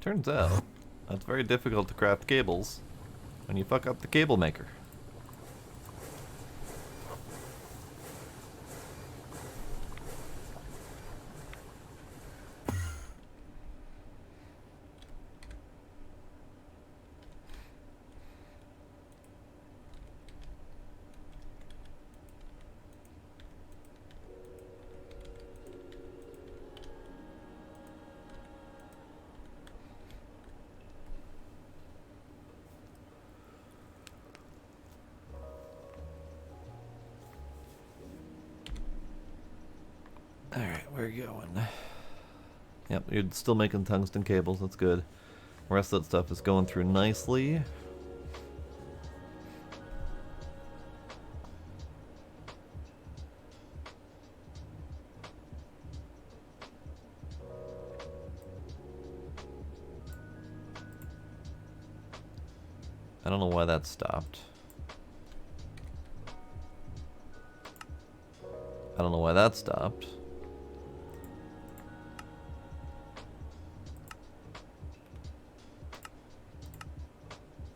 Speaker 2: Turns out, it's very difficult to craft cables when you fuck up the cable maker. Alright, where are you going? Yep, you're still making tungsten cables, that's good. The rest of that stuff is going through nicely. I don't know why that stopped. I don't know why that stopped.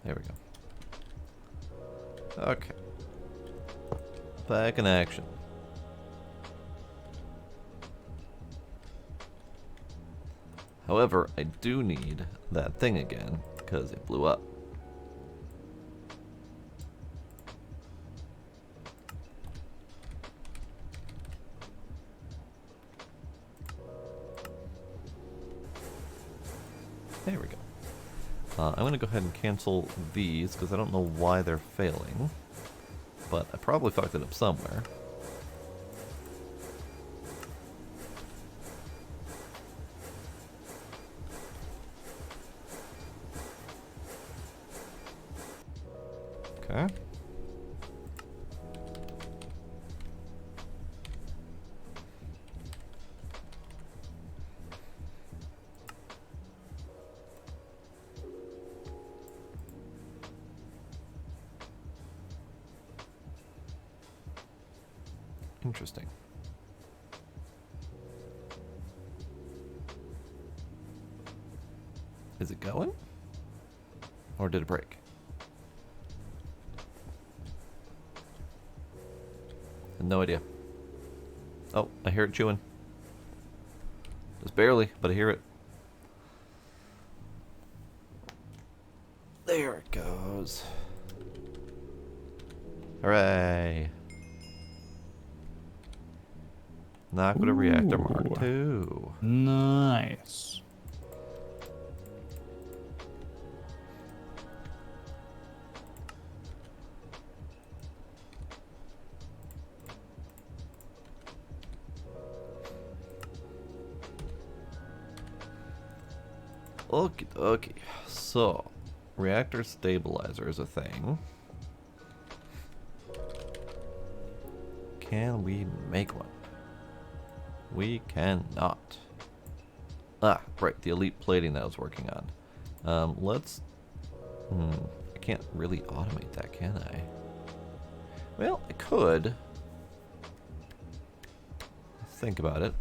Speaker 2: There we go. Okay. Back in action. However, I do need that thing again, because it blew up. There we go. I'm going to go ahead and cancel these, because I don't know why they're failing. But I probably fucked it up somewhere. Okay. Interesting. Is it going? Or did it break? No idea. Oh, I hear it chewing. Just barely, but I hear it. There it goes. Hooray. Knock with a reactor Mark II.
Speaker 1: Nice.
Speaker 2: Okie dokie. So, reactor stabilizer is a thing. Can we make one? We cannot. Ah, right, the elite plating that I was working on. Let's... I can't really automate that, can I? Well, I could. Think about it.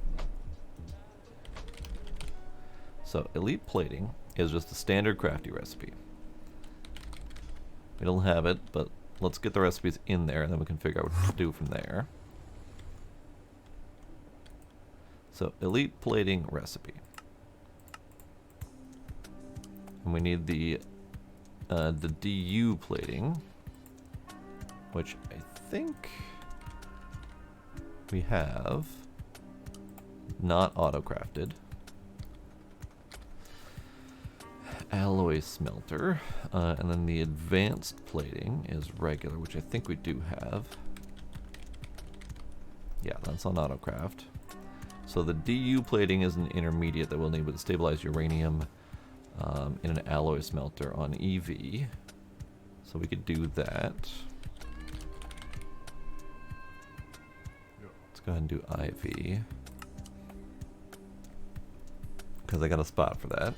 Speaker 2: So, elite plating is just a standard crafty recipe. We don't have it, but let's get the recipes in there and then we can figure out what to do from there. So, elite plating recipe. And we need the DU plating, which I think we have not auto-crafted. Alloy smelter, and then the advanced plating is regular, which I think we do have. Yeah, that's on autocraft. So the DU plating is an intermediate that we'll need with stabilized uranium in an alloy smelter on EV. So we could do that. Let's go ahead and do IV, because I got a spot for that.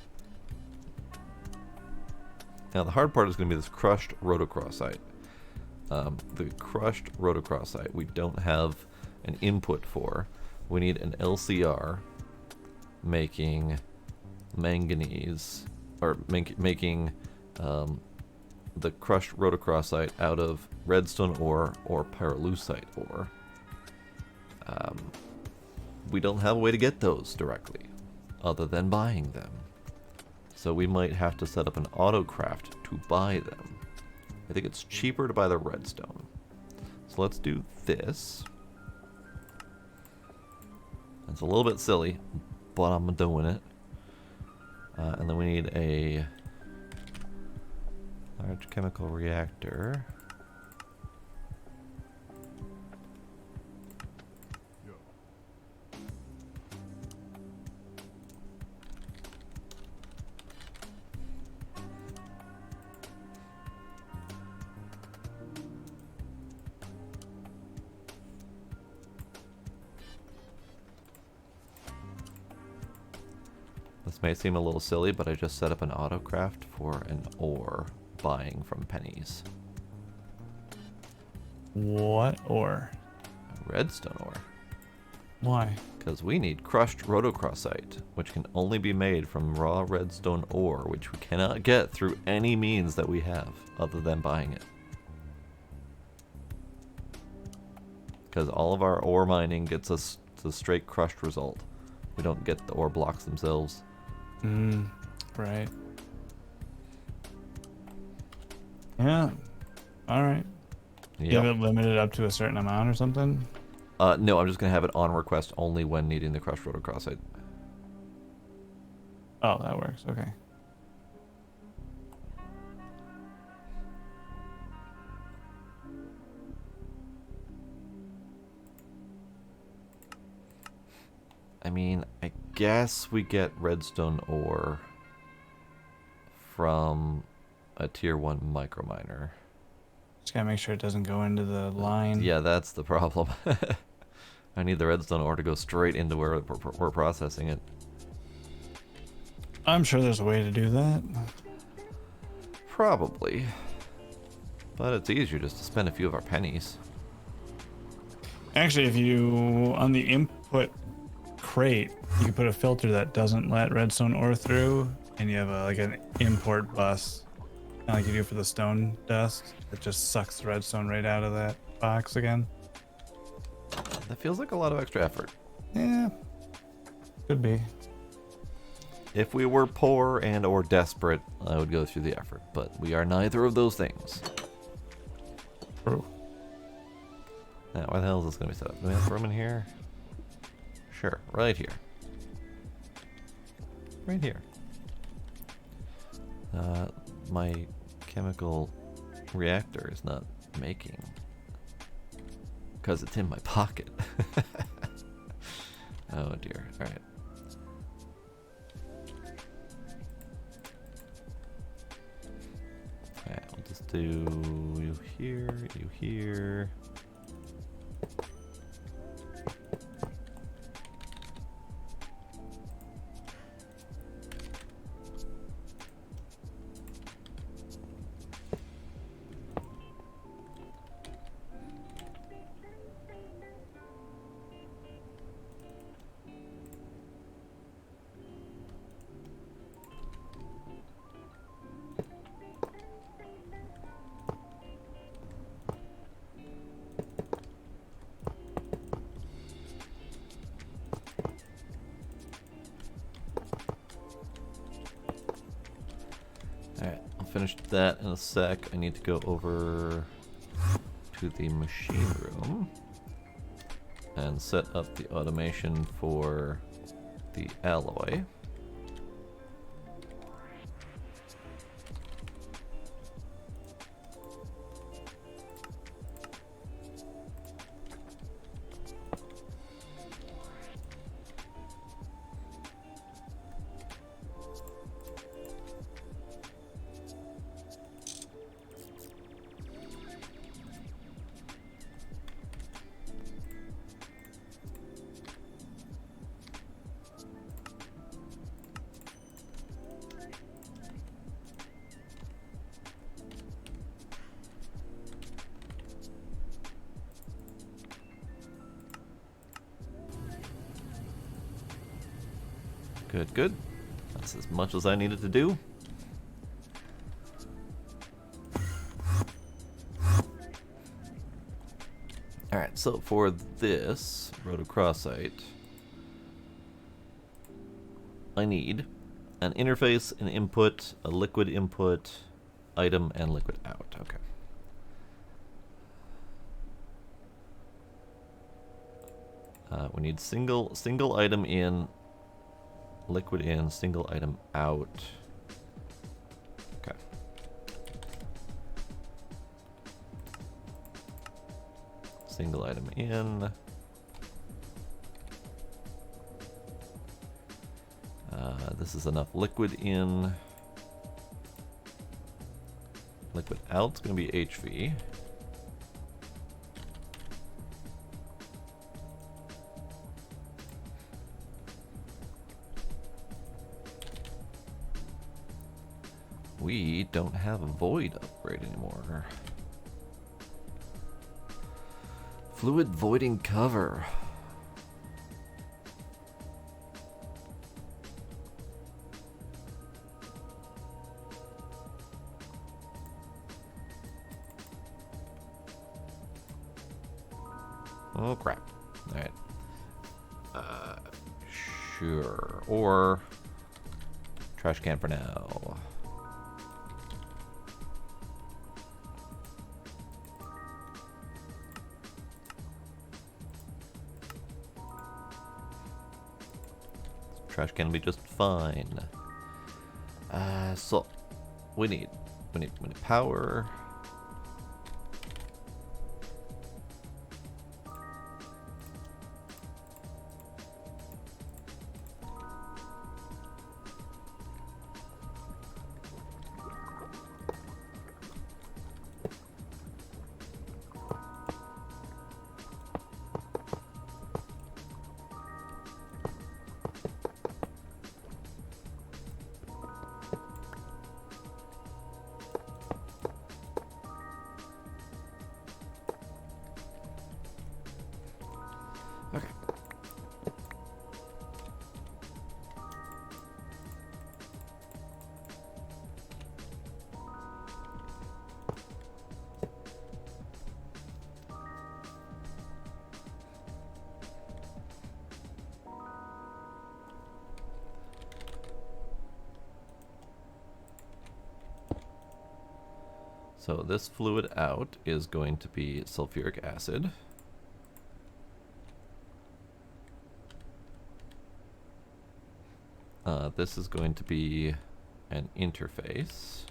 Speaker 2: Now the hard part is going to be this crushed rotocrossite. The crushed rotocrossite we don't have an input for. We need an LCR making manganese, or making the crushed rotocrossite out of redstone ore or pyrolusite ore. We don't have a way to get those directly, other than buying them. So we might have to set up an autocraft to buy them. I think it's cheaper to buy the redstone. So let's do this. It's a little bit silly, but I'm doing it. And then we need a large chemical reactor. This may seem a little silly, but I just set up an autocraft for an ore buying from pennies.
Speaker 1: What ore?
Speaker 2: Redstone ore.
Speaker 1: Why?
Speaker 2: Because we need crushed rhodocrossite, which can only be made from raw redstone ore, which we cannot get through any means that we have other than buying it. Because all of our ore mining gets us the straight crushed result. We don't get the ore blocks themselves.
Speaker 1: Right. Yeah. All right. You have it limited up to a certain amount or something?
Speaker 2: No, I'm just going to have it on request only when needing the crushed rhodocrossite.
Speaker 1: Oh, that works. Okay.
Speaker 2: I mean, I guess we get redstone ore from a tier 1 microminer.
Speaker 1: Just gotta make sure it doesn't go into the line.
Speaker 2: Yeah, that's the problem. I need the redstone ore to go straight into where we're processing it.
Speaker 1: I'm sure there's a way to do that.
Speaker 2: Probably. But it's easier just to spend a few of our pennies.
Speaker 1: Actually, if you, on the input crate, you can put a filter that doesn't let redstone ore through, and you have like an import bus, kind of like you do for the stone dust. It just sucks the redstone right out of that box again.
Speaker 2: That feels like a lot of extra effort.
Speaker 1: Yeah, could be.
Speaker 2: If we were poor and or desperate, I would go through the effort, but we are neither of those things.
Speaker 1: True.
Speaker 2: Now, where the hell is this going to be set up? Do we have room in here? Sure, right here. Right here. My chemical reactor is not making because it's in my pocket. Oh dear. All right. Okay, I'll just do you here, you here. Alright, I'll finish that in a sec. I need to go over to the machine room and set up the automation for the alloy. Good, good. That's as much as I needed to do. Alright, so for this rhodocrossite, I need an interface, an input, a liquid input, item, and liquid out. Okay. We need single item in, liquid in, single item out. Okay. Single item in. This is enough liquid in. Liquid out's going to be HV. We don't have a void upgrade anymore. Fluid voiding cover. Oh crap. Alright. Sure. Or trash can for now. Trash can will be just fine. So we need power. Okay. So this fluid out is going to be sulfuric acid. This is going to be an interface.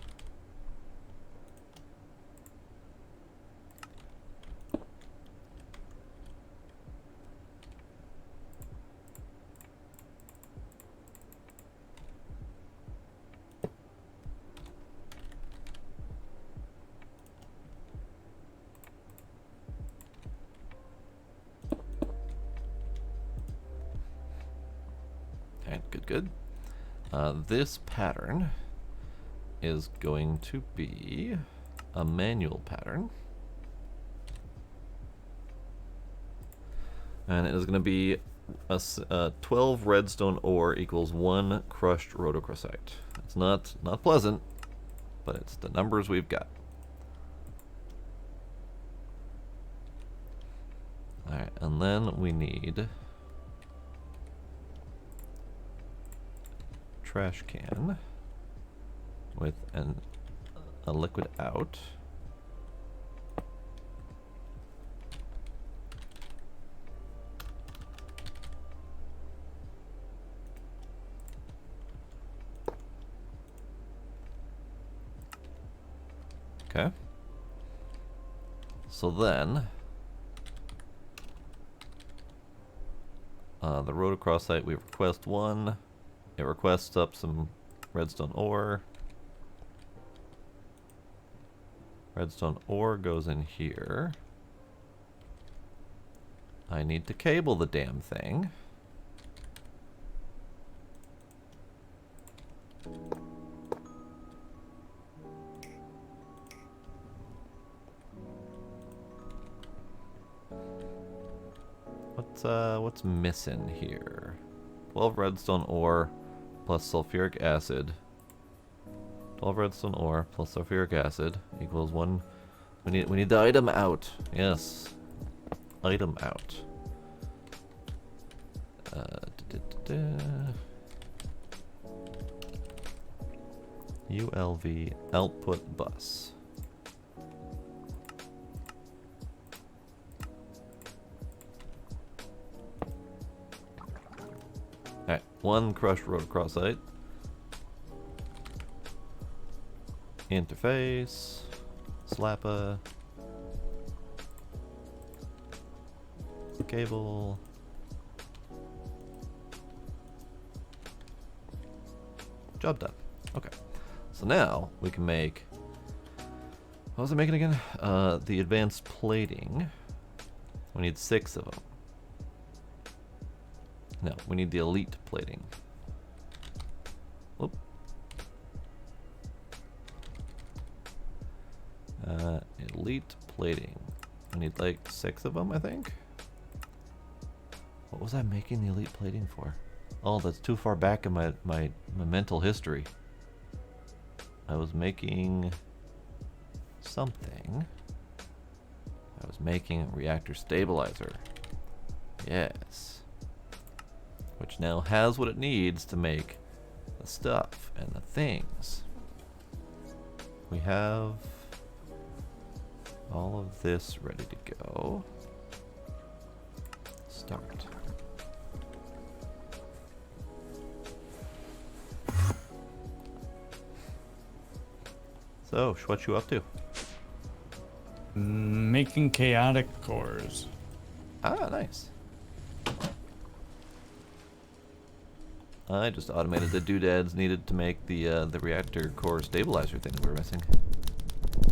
Speaker 2: And good. This pattern is going to be a manual pattern. And it is going to be a 12 redstone ore equals 1 crushed rhodochrosite. It's not pleasant, but it's the numbers we've got. Alright, and then we need trash can with a liquid out. Okay. So then the rhodochrosite, we request 1. It requests up some redstone ore. Redstone ore goes in here. I need to cable the damn thing. What's missing here? 12 redstone ore plus sulfuric acid. 12 redstone ore plus sulfuric acid equals 1. We need the item out. Yes. Item out. ULV output bus. Alright, 1 crushed rhodochrosite. Interface. Slappa. Cable. Job done. Okay. So now we can make... What was I making again? The advanced plating. We need 6 of them. No, we need the elite plating. Whoop. Elite plating. I need like 6 of them, I think. What was I making the elite plating for? Oh, that's too far back in my mental history. I was making something. I was making a reactor stabilizer. Yes. Which now has what it needs to make the stuff and the things. We have all of this ready to go. Start. So, what you up to?
Speaker 1: Making chaotic cores.
Speaker 2: Ah, nice. I just automated the doodads needed to make the reactor core stabilizer thing that we were missing.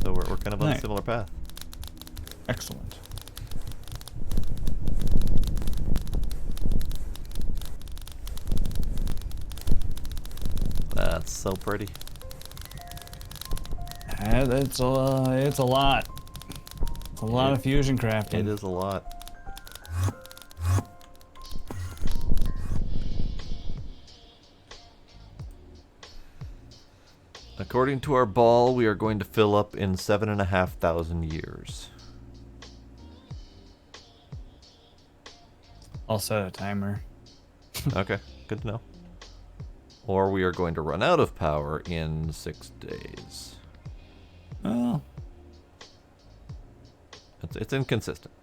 Speaker 2: So we're kind of on a
Speaker 1: Nice.
Speaker 2: similar path.
Speaker 1: Excellent.
Speaker 2: That's so pretty.
Speaker 1: It's a lot. It's a lot of fusion crafting.
Speaker 2: It is a lot. According to our ball, we are going to fill up in 7,500 years.
Speaker 1: I'll set a timer.
Speaker 2: Okay, good to know. Or we are going to run out of power in 6 days.
Speaker 1: Well,
Speaker 2: It's inconsistent.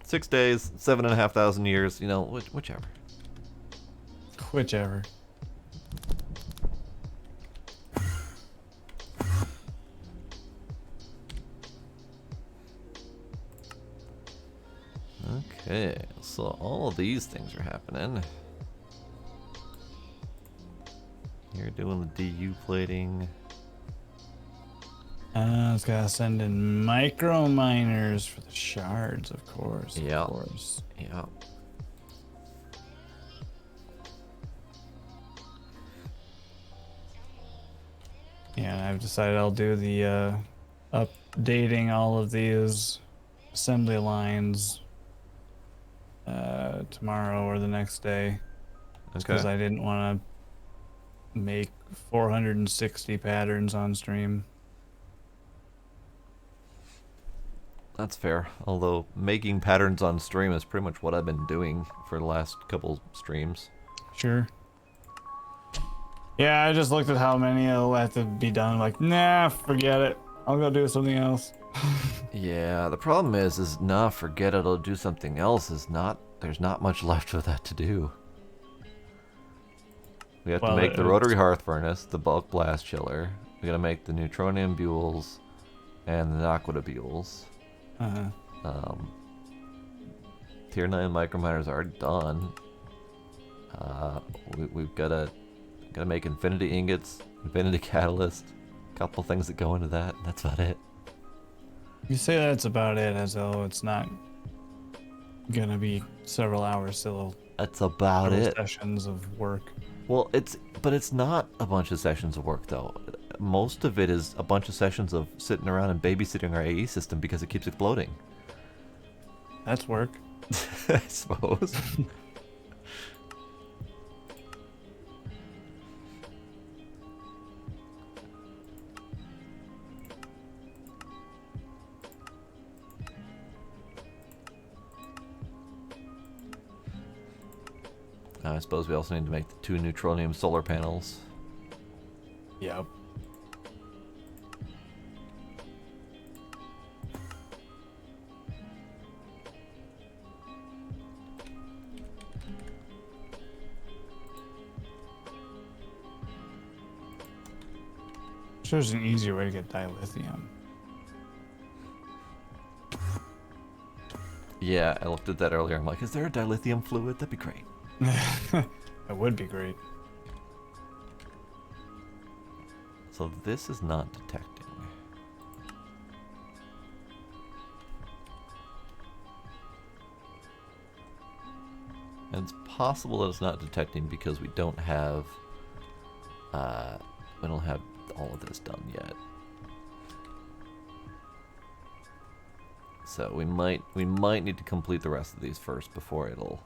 Speaker 2: 6 days, 7,500 years, you know, whichever.
Speaker 1: whichever.
Speaker 2: Okay, so all of these things are happening. You're doing the DU plating.
Speaker 1: I was gonna send in micro miners for the shards, of course.
Speaker 2: Yeah.
Speaker 1: Of course.
Speaker 2: Yeah.
Speaker 1: Yeah, and I've decided I'll do the updating all of these assembly lines tomorrow or the next day. Because
Speaker 2: Okay.
Speaker 1: I didn't want to make 460 patterns on stream.
Speaker 2: That's fair. Although making patterns on stream is pretty much what I've been doing for the last couple streams.
Speaker 1: Sure. Yeah, I just looked at how many will have to be done. Like, nah, forget it. I'll go do something else.
Speaker 2: Yeah, the problem is nah, forget it, I'll do something else. There's not much left of that to do. We have to
Speaker 1: Well,
Speaker 2: make the
Speaker 1: it's-
Speaker 2: rotary hearth furnace, the bulk blast chiller. We gotta make the neutronium bules and the naquitabules.
Speaker 1: Uh-huh.
Speaker 2: Tier 9 microminers are done. We've gotta make infinity ingots, infinity catalyst, a couple things that go into that. And that's about it.
Speaker 1: You say that's about it, as though it's not gonna be several hours still.
Speaker 2: That's about
Speaker 1: several
Speaker 2: it.
Speaker 1: Sessions of work.
Speaker 2: Well, it's not a bunch of sessions of work though. Most of it is a bunch of sessions of sitting around and babysitting our AE system because it keeps exploding.
Speaker 1: That's work.
Speaker 2: I suppose. I suppose we also need to make the 2 neutronium solar panels.
Speaker 1: Yep. Sure, there's an easier way to get dilithium.
Speaker 2: Yeah, I looked at that earlier. I'm like, is there a dilithium fluid? That'd be great.
Speaker 1: That would be great.
Speaker 2: So this is not detecting. And it's possible that it's not detecting because we don't have all of this done yet. So we might need to complete the rest of these first before it'll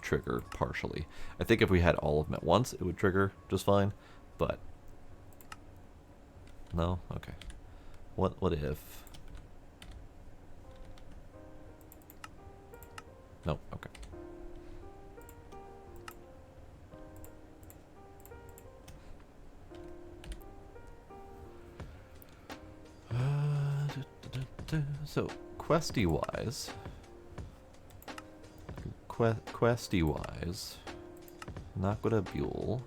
Speaker 2: trigger partially. I think if we had all of them at once, it would trigger just fine, but no? Okay. What if Nope. Okay. So, questy-wise, not gonna Buell.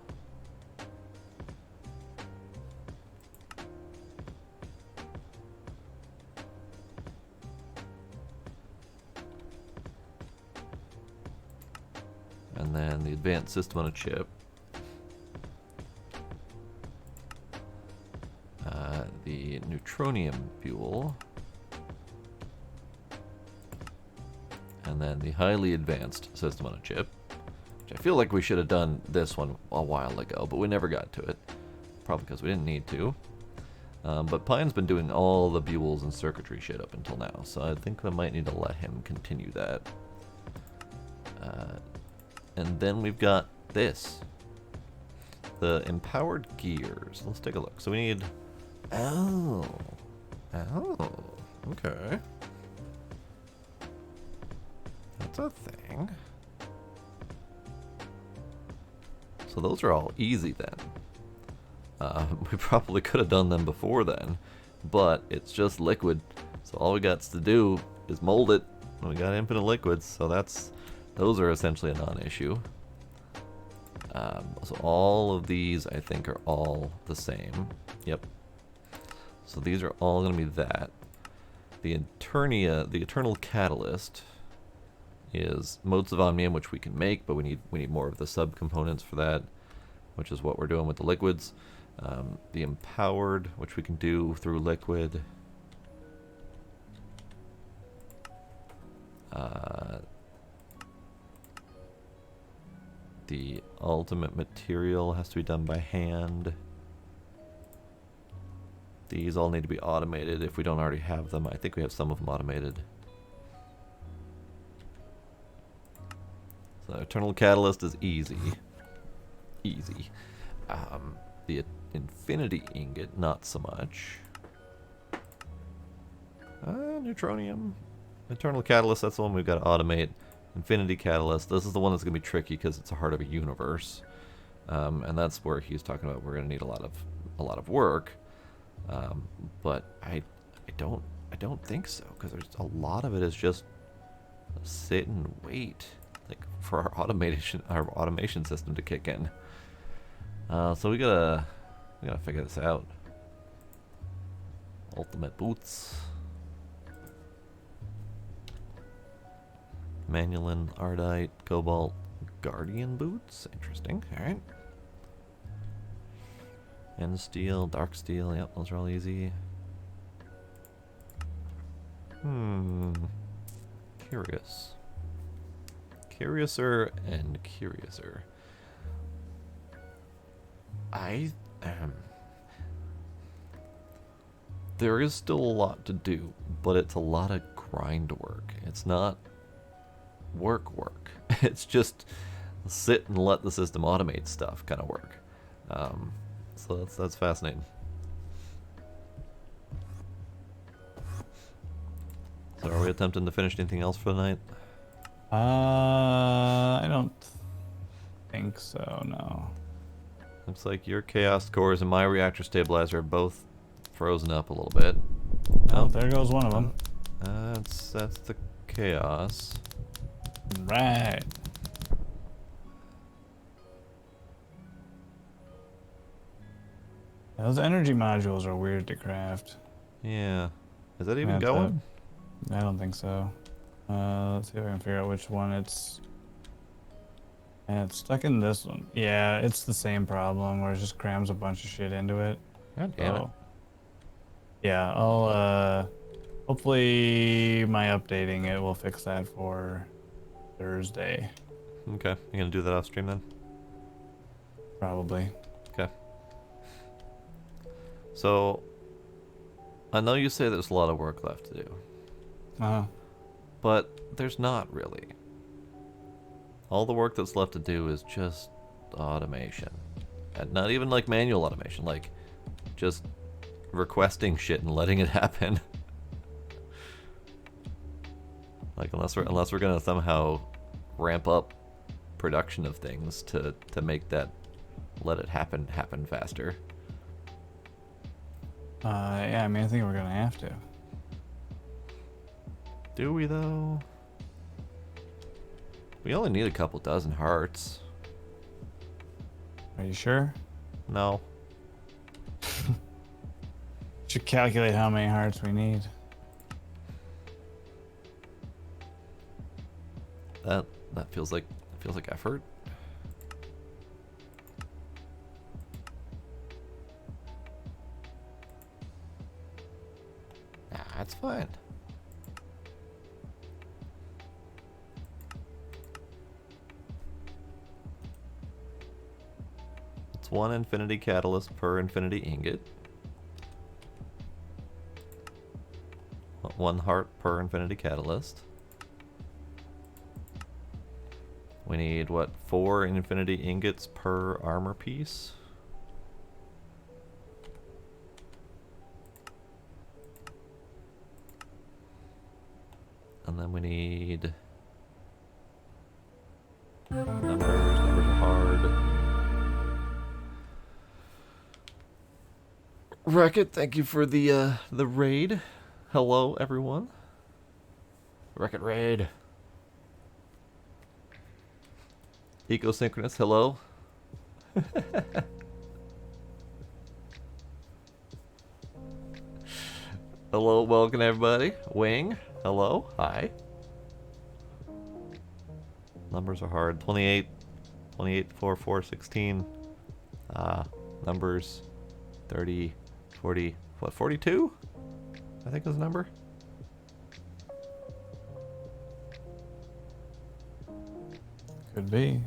Speaker 2: And then the advanced system on a chip. The neutronium fuel. And then the highly advanced system on a chip. Which I feel like we should have done this one a while ago, but we never got to it. Probably because we didn't need to. But Pine's been doing all the Buells and circuitry shit up until now, so I think I might need to let him continue that. And then we've got this. The empowered gears. Let's take a look. So we need... Oh. Okay. That's a thing. So those are all easy then. We probably could have done them before then, but it's just liquid. So all we got to do is mold it. And we got infinite liquids, so those are essentially a non-issue. So all of these, I think, are all the same. Yep. So these are all going to be that. The Eternal Catalyst, is modes of omnium, which we can make, but we need more of the subcomponents for that, which is what we're doing with the liquids. The empowered, which we can do through liquid. The ultimate material has to be done by hand. These all need to be automated if we don't already have them. I think we have some of them automated. So Eternal Catalyst is easy. Easy. The Infinity Ingot, not so much. Neutronium. Eternal Catalyst, that's the one we've got to automate. Infinity Catalyst, this is the one that's going to be tricky because it's a heart of a universe. And that's where he's talking about we're going to need a lot of work. But I don't think so, because there's a lot of it is just sit and wait, like for our automation system to kick in. So we gotta figure this out. Ultimate boots. Manulin, Ardite, Cobalt, Guardian boots. Interesting. All right. End steel, dark steel. Yep, those are all easy. Curious. Curiouser and curiouser. There is still a lot to do, but it's a lot of grind work. It's not work. It's just sit and let the system automate stuff kind of work. So that's fascinating. So are we attempting to finish anything else for the night?
Speaker 1: I don't think so, no.
Speaker 2: Looks like your chaos cores and my reactor stabilizer are both frozen up a little bit.
Speaker 1: Oh, there goes one of them.
Speaker 2: That's the chaos.
Speaker 1: Right. Those energy modules are weird to craft.
Speaker 2: Yeah. Is that even going?
Speaker 1: I don't think so. Let's see if I can figure out which one it's... Yeah, it's stuck in this one. Yeah, it's the same problem where it just crams a bunch of shit into it.
Speaker 2: God damn it.
Speaker 1: Yeah, I'll hopefully my updating it will fix that for Thursday.
Speaker 2: Okay, you gonna do that off stream then?
Speaker 1: Probably.
Speaker 2: Okay. So, I know you say there's a lot of work left to do. But there's not really. All the work that's left to do is just automation. And not even like manual automation, like just requesting shit and letting it happen. Like unless we're gonna somehow ramp up production of things to make that, let it happen faster.
Speaker 1: Yeah, I mean, I think we're gonna have to.
Speaker 2: Do we though? We only need a couple dozen hearts.
Speaker 1: Are you sure?
Speaker 2: No.
Speaker 1: Should calculate how many hearts we need.
Speaker 2: That feels like effort. Nah, that's fine. It's 1 infinity catalyst per infinity ingot. 1 heart per infinity catalyst. We need, what, 4 infinity ingots per armor piece? And then we need... Numbers are hard. Wreck-It, thank you for the raid. Hello, everyone. Wreck-It raid. Ecosynchronous, hello. Hello, welcome everybody. Wing, hello, hi. Numbers are hard. 28, 4, 4, 16. Numbers 30, 40, what, 42? I think was the number.
Speaker 1: Could be.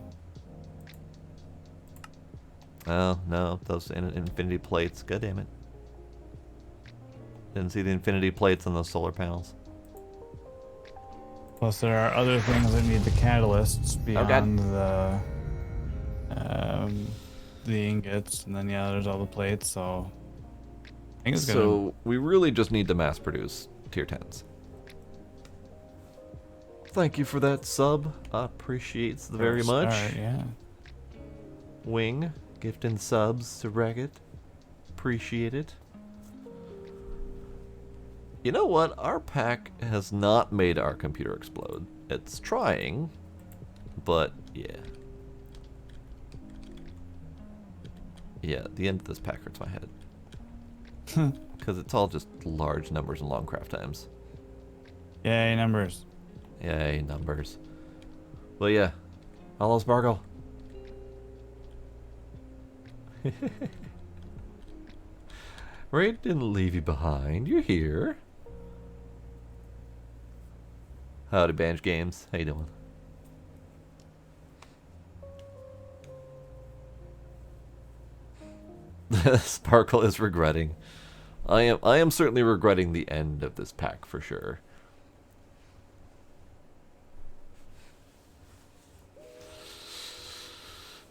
Speaker 2: Oh, no, those infinity plates. God damn it. Didn't see the infinity plates on those solar panels.
Speaker 1: Plus, there are other things that need the catalysts beyond the ingots, and then yeah, there's all the plates. So I think it's gonna.
Speaker 2: So we really just need to mass produce tier 10s. Thank you for that sub. Appreciates very much.
Speaker 1: Start, yeah.
Speaker 2: Wing, gifting subs to Wreck-It. Appreciate it. You know what? Our pack has not made our computer explode. It's trying, but yeah. Yeah, the end of this pack hurts my head. Because it's all just large numbers and long craft times.
Speaker 1: Yay, numbers.
Speaker 2: Yay, numbers. Well, yeah. Hello, Sparkle. Raid didn't leave you behind. You're here. Howdy, Banj Games. How you doing? Sparkle is regretting. I am certainly regretting the end of this pack for sure.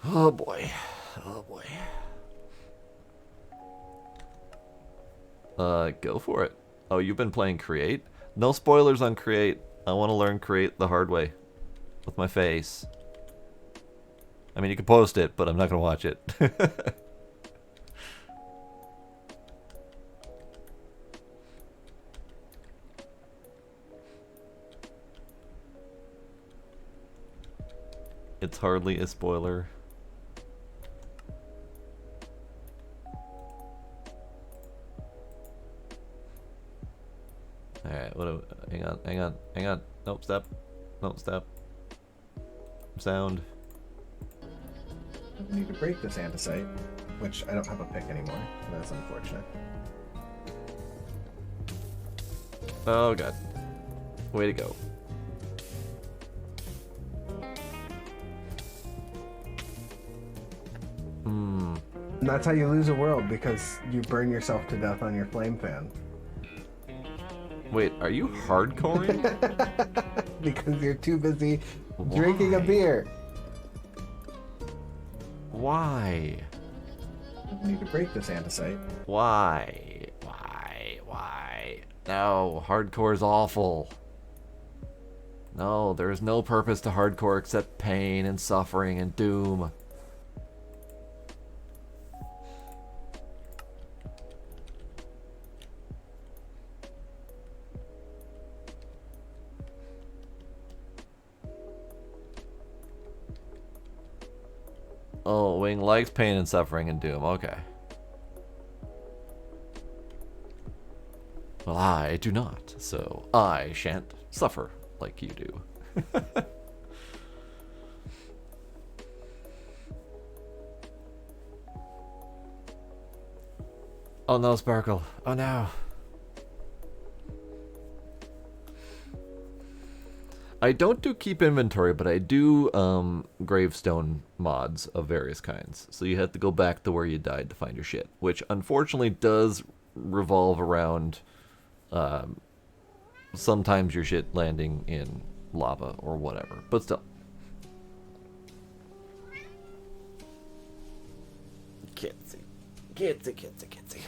Speaker 2: Oh boy. Oh boy. Go for it. Oh, you've been playing Create? No spoilers on Create. I want to learn Create the hard way. With my face. I mean, you can post it, but I'm not going to watch it. It's hardly a spoiler. Alright, hang on. Nope, step. Sound.
Speaker 4: I need to break this andesite, which I don't have a pick anymore. That's unfortunate.
Speaker 2: Oh god. Way to go.
Speaker 4: And that's how you lose a world, because you burn yourself to death on your flame fan.
Speaker 2: Wait, are you hardcoring?
Speaker 4: Because you're too busy drinking a beer.
Speaker 2: Why?
Speaker 4: I need to break this andesite.
Speaker 2: Why? No, hardcore is awful. No, there is no purpose to hardcore except pain and suffering and doom. Oh, Wing likes pain and suffering and doom. Okay. Well, I do not, so I shan't suffer like you do. Oh no, Sparkle. Oh no. I don't do keep inventory, but I do gravestone mods of various kinds. So you have to go back to where you died to find your shit, which unfortunately does revolve around sometimes your shit landing in lava or whatever. But still. Kitsy. Kitsy, kitsy, kitsy.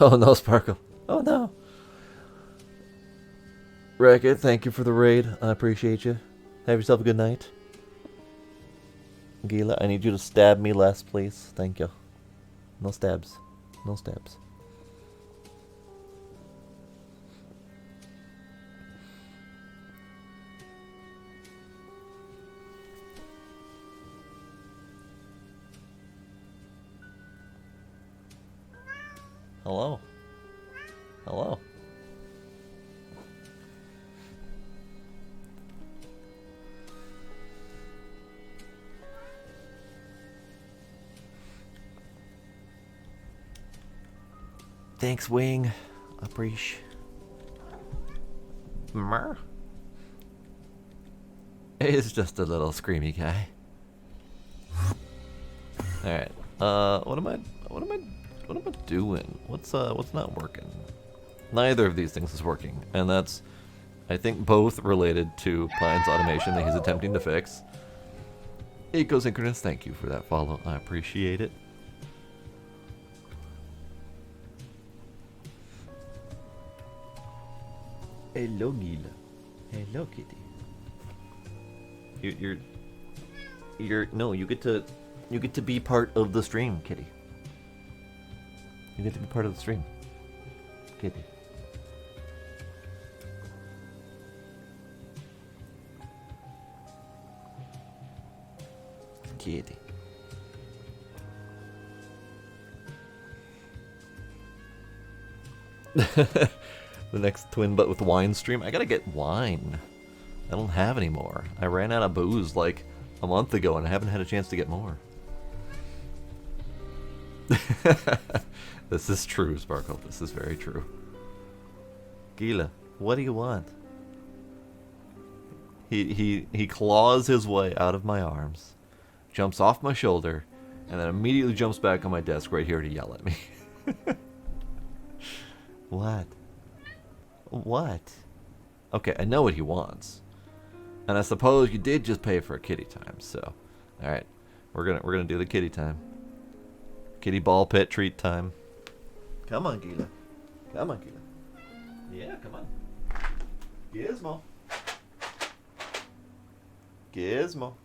Speaker 2: Oh no, Sparkle. Oh no. Racket, thank you for the raid. I appreciate you. Have yourself a good night. Gila, I need you to stab me less, please. Thank you. No stabs. No stabs. Hello. Hello. Thanks, Wing. Appreciate. Mer. He's just a little screamy guy. All right. What am I doing? What's not working? Neither of these things is working, and that's, I think, both related to Pine's automation that he's attempting to fix. Ecosynchronous, thank you for that follow. I appreciate it.
Speaker 3: Hello, Gila. Hello, kitty.
Speaker 2: You get to be part of the stream, kitty. You get to be part of the stream, kitty. Kitty. The next twin but with wine stream. I gotta get wine. I don't have any more. I ran out of booze like a month ago and I haven't had a chance to get more. This is true, Sparkle. This is very true. Gila, what do you want? He claws his way out of my arms, jumps off my shoulder, and then immediately jumps back on my desk right here to yell at me. What? What? Okay, I know what he wants. And I suppose you did just pay for a kitty time, so alright. We're gonna do the kitty time. Kitty ball pit treat time. Come on, Gila. Come on, Gila. Yeah, come on. Gizmo. Gizmo.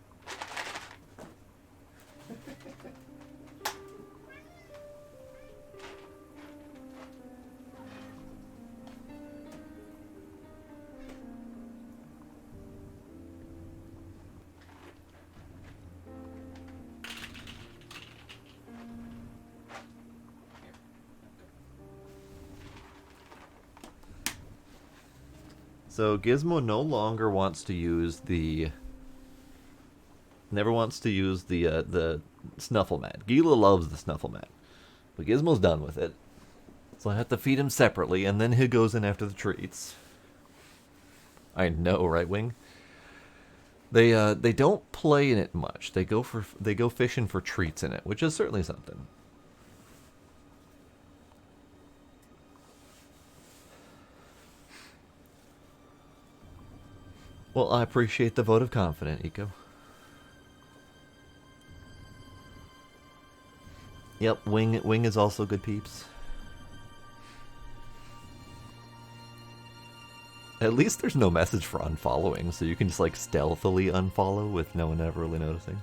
Speaker 2: So Gizmo no longer wants to use the the snuffle mat. Gila loves the snuffle mat, but Gizmo's done with it. So I have to feed him separately, and then he goes in after the treats. I know, right, Wing? They don't play in it much. They go fishing for treats in it, which is certainly something. Well, I appreciate the vote of confidence, Eco. Yep, Wing is also good peeps. At least there's no message for unfollowing, so you can just like stealthily unfollow with no one ever really noticing.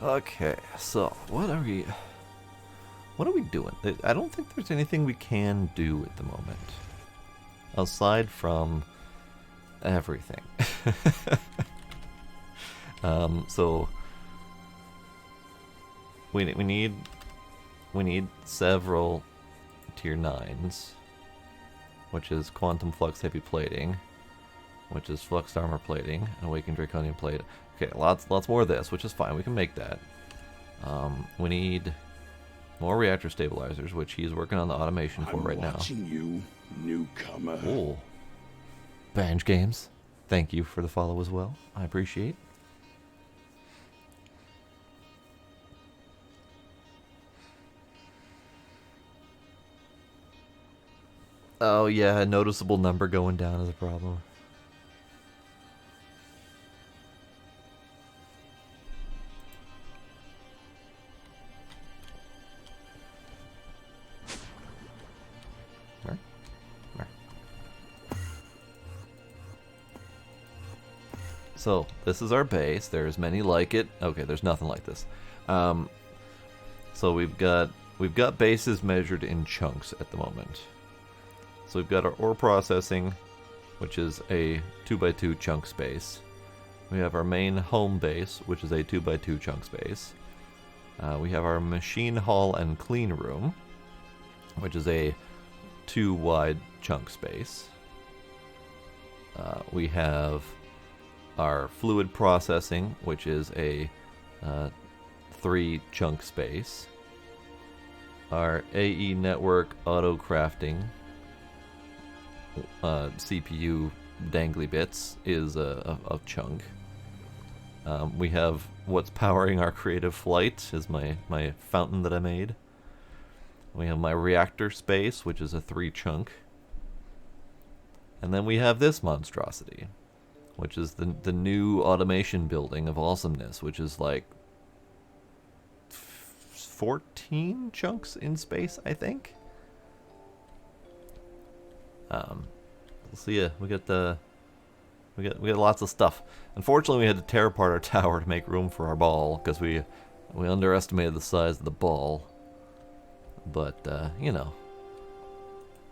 Speaker 2: Okay, so what are we doing? I don't think there's anything we can do at the moment. Aside from everything. So we need several tier 9s, which is quantum flux heavy plating, which is flux armor plating, and awakened draconian plate. Okay, lots more of this, which is fine. We can make that. We need more reactor stabilizers, which he's working on the automation for right now.
Speaker 5: Watching you, newcomer.
Speaker 2: Oh, Banj Games, thank you for the follow as well. I appreciate. Oh yeah, a noticeable number going down is a problem. So this is our base. There's many like it. Okay, there's nothing like this. So we've got bases measured in chunks at the moment. So we've got our ore processing, which is a 2x2 chunk space. We have our main home base, which is a 2x2 chunk space. We have our machine hall and clean room, which is a 2 wide chunk space. We have our fluid processing, which is a 3 chunk space. Our AE network auto crafting CPU dangly bits is a chunk. We have what's powering our creative flight is my fountain that I made. We have my reactor space, which is a 3 chunk. And then we have this monstrosity, which is the new automation building of awesomeness, which is like 14 chunks in space, I think. We'll see ya. We got lots of stuff. Unfortunately, we had to tear apart our tower to make room for our ball because we underestimated the size of the ball. But you know,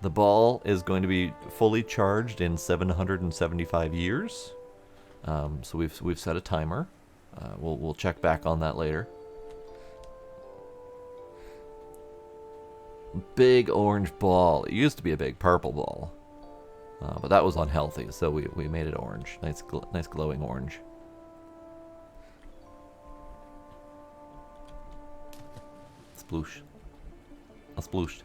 Speaker 2: the ball is going to be fully charged in 775 years. So we've set a timer. We'll check back on that later. Big orange ball. It used to be a big purple ball, but that was unhealthy, so we made it orange. Nice glowing orange. Sploosh. A splooshed.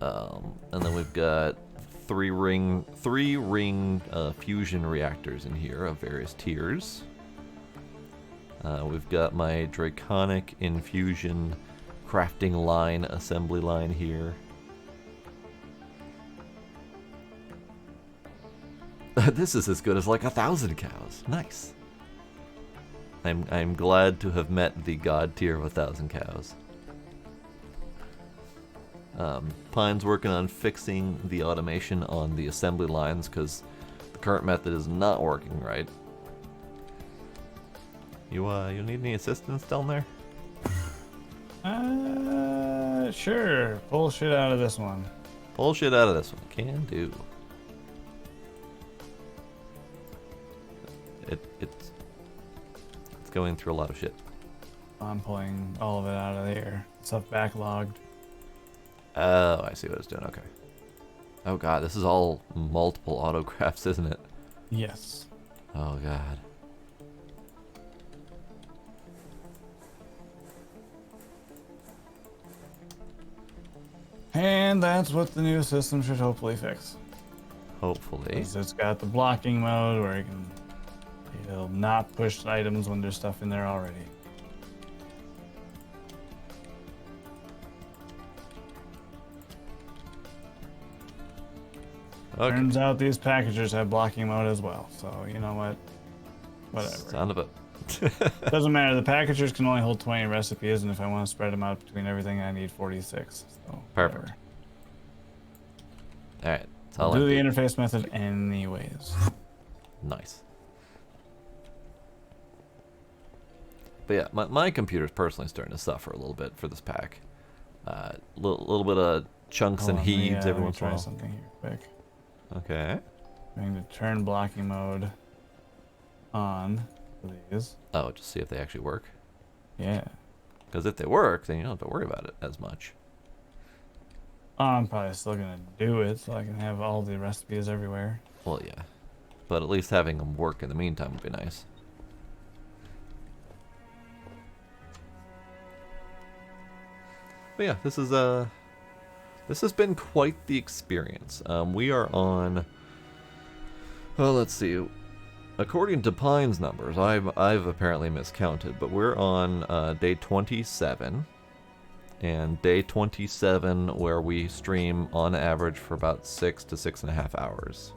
Speaker 2: And then we've got three ring fusion reactors in here of various tiers. We've got my draconic infusion crafting line, assembly line here. This is as good as like 1,000 cows. Nice. I'm glad to have met the god tier of 1,000 cows. Pine's working on fixing the automation on the assembly lines because the current method is not working right. You need any assistance down there?
Speaker 1: Sure. Pull shit out of this one.
Speaker 2: Pull shit out of this one. Can do. It's going through a lot of shit.
Speaker 1: I'm pulling all of it out of there. Stuff backlogged.
Speaker 2: Oh, I see what it's doing. Okay. Oh god, this is all multiple autographs, isn't it?
Speaker 1: Yes.
Speaker 2: Oh god.
Speaker 1: And that's what the new system should hopefully fix.
Speaker 2: Hopefully.
Speaker 1: 'Cause it's got the blocking mode where it'll not push items when there's stuff in there already.
Speaker 2: Okay.
Speaker 1: Turns out these packagers have blocking mode as well, so you know what? Whatever.
Speaker 2: Son of a
Speaker 1: Doesn't matter. The packagers can only hold 20 recipes, and if I want to spread them out between everything, I need 46. So
Speaker 2: Perfect.
Speaker 1: whatever.
Speaker 2: All right. That's
Speaker 1: I'll
Speaker 2: all
Speaker 1: do
Speaker 2: I
Speaker 1: the
Speaker 2: need.
Speaker 1: interface method anyways.
Speaker 2: Nice. But yeah, my computer's personally starting to suffer a little bit for this pack. Little bit of chunks
Speaker 1: Hold
Speaker 2: and
Speaker 1: on,
Speaker 2: heaves every
Speaker 1: let me
Speaker 2: once in a
Speaker 1: try
Speaker 2: while.
Speaker 1: something here quick.
Speaker 2: Okay.
Speaker 1: I'm going to turn blocking mode on for these.
Speaker 2: Oh, just see if they actually work.
Speaker 1: Yeah.
Speaker 2: Because if they work, then you don't have to worry about it as much.
Speaker 1: I'm probably still going to do it so I can have all the recipes everywhere.
Speaker 2: Well, yeah. But at least having them work in the meantime would be nice. But yeah, this has been quite the experience. We are on. Oh, let's see. According to Pine's numbers, I've apparently miscounted, but we're on day 27, and day 27 where we stream on average for about 6 to 6.5 hours.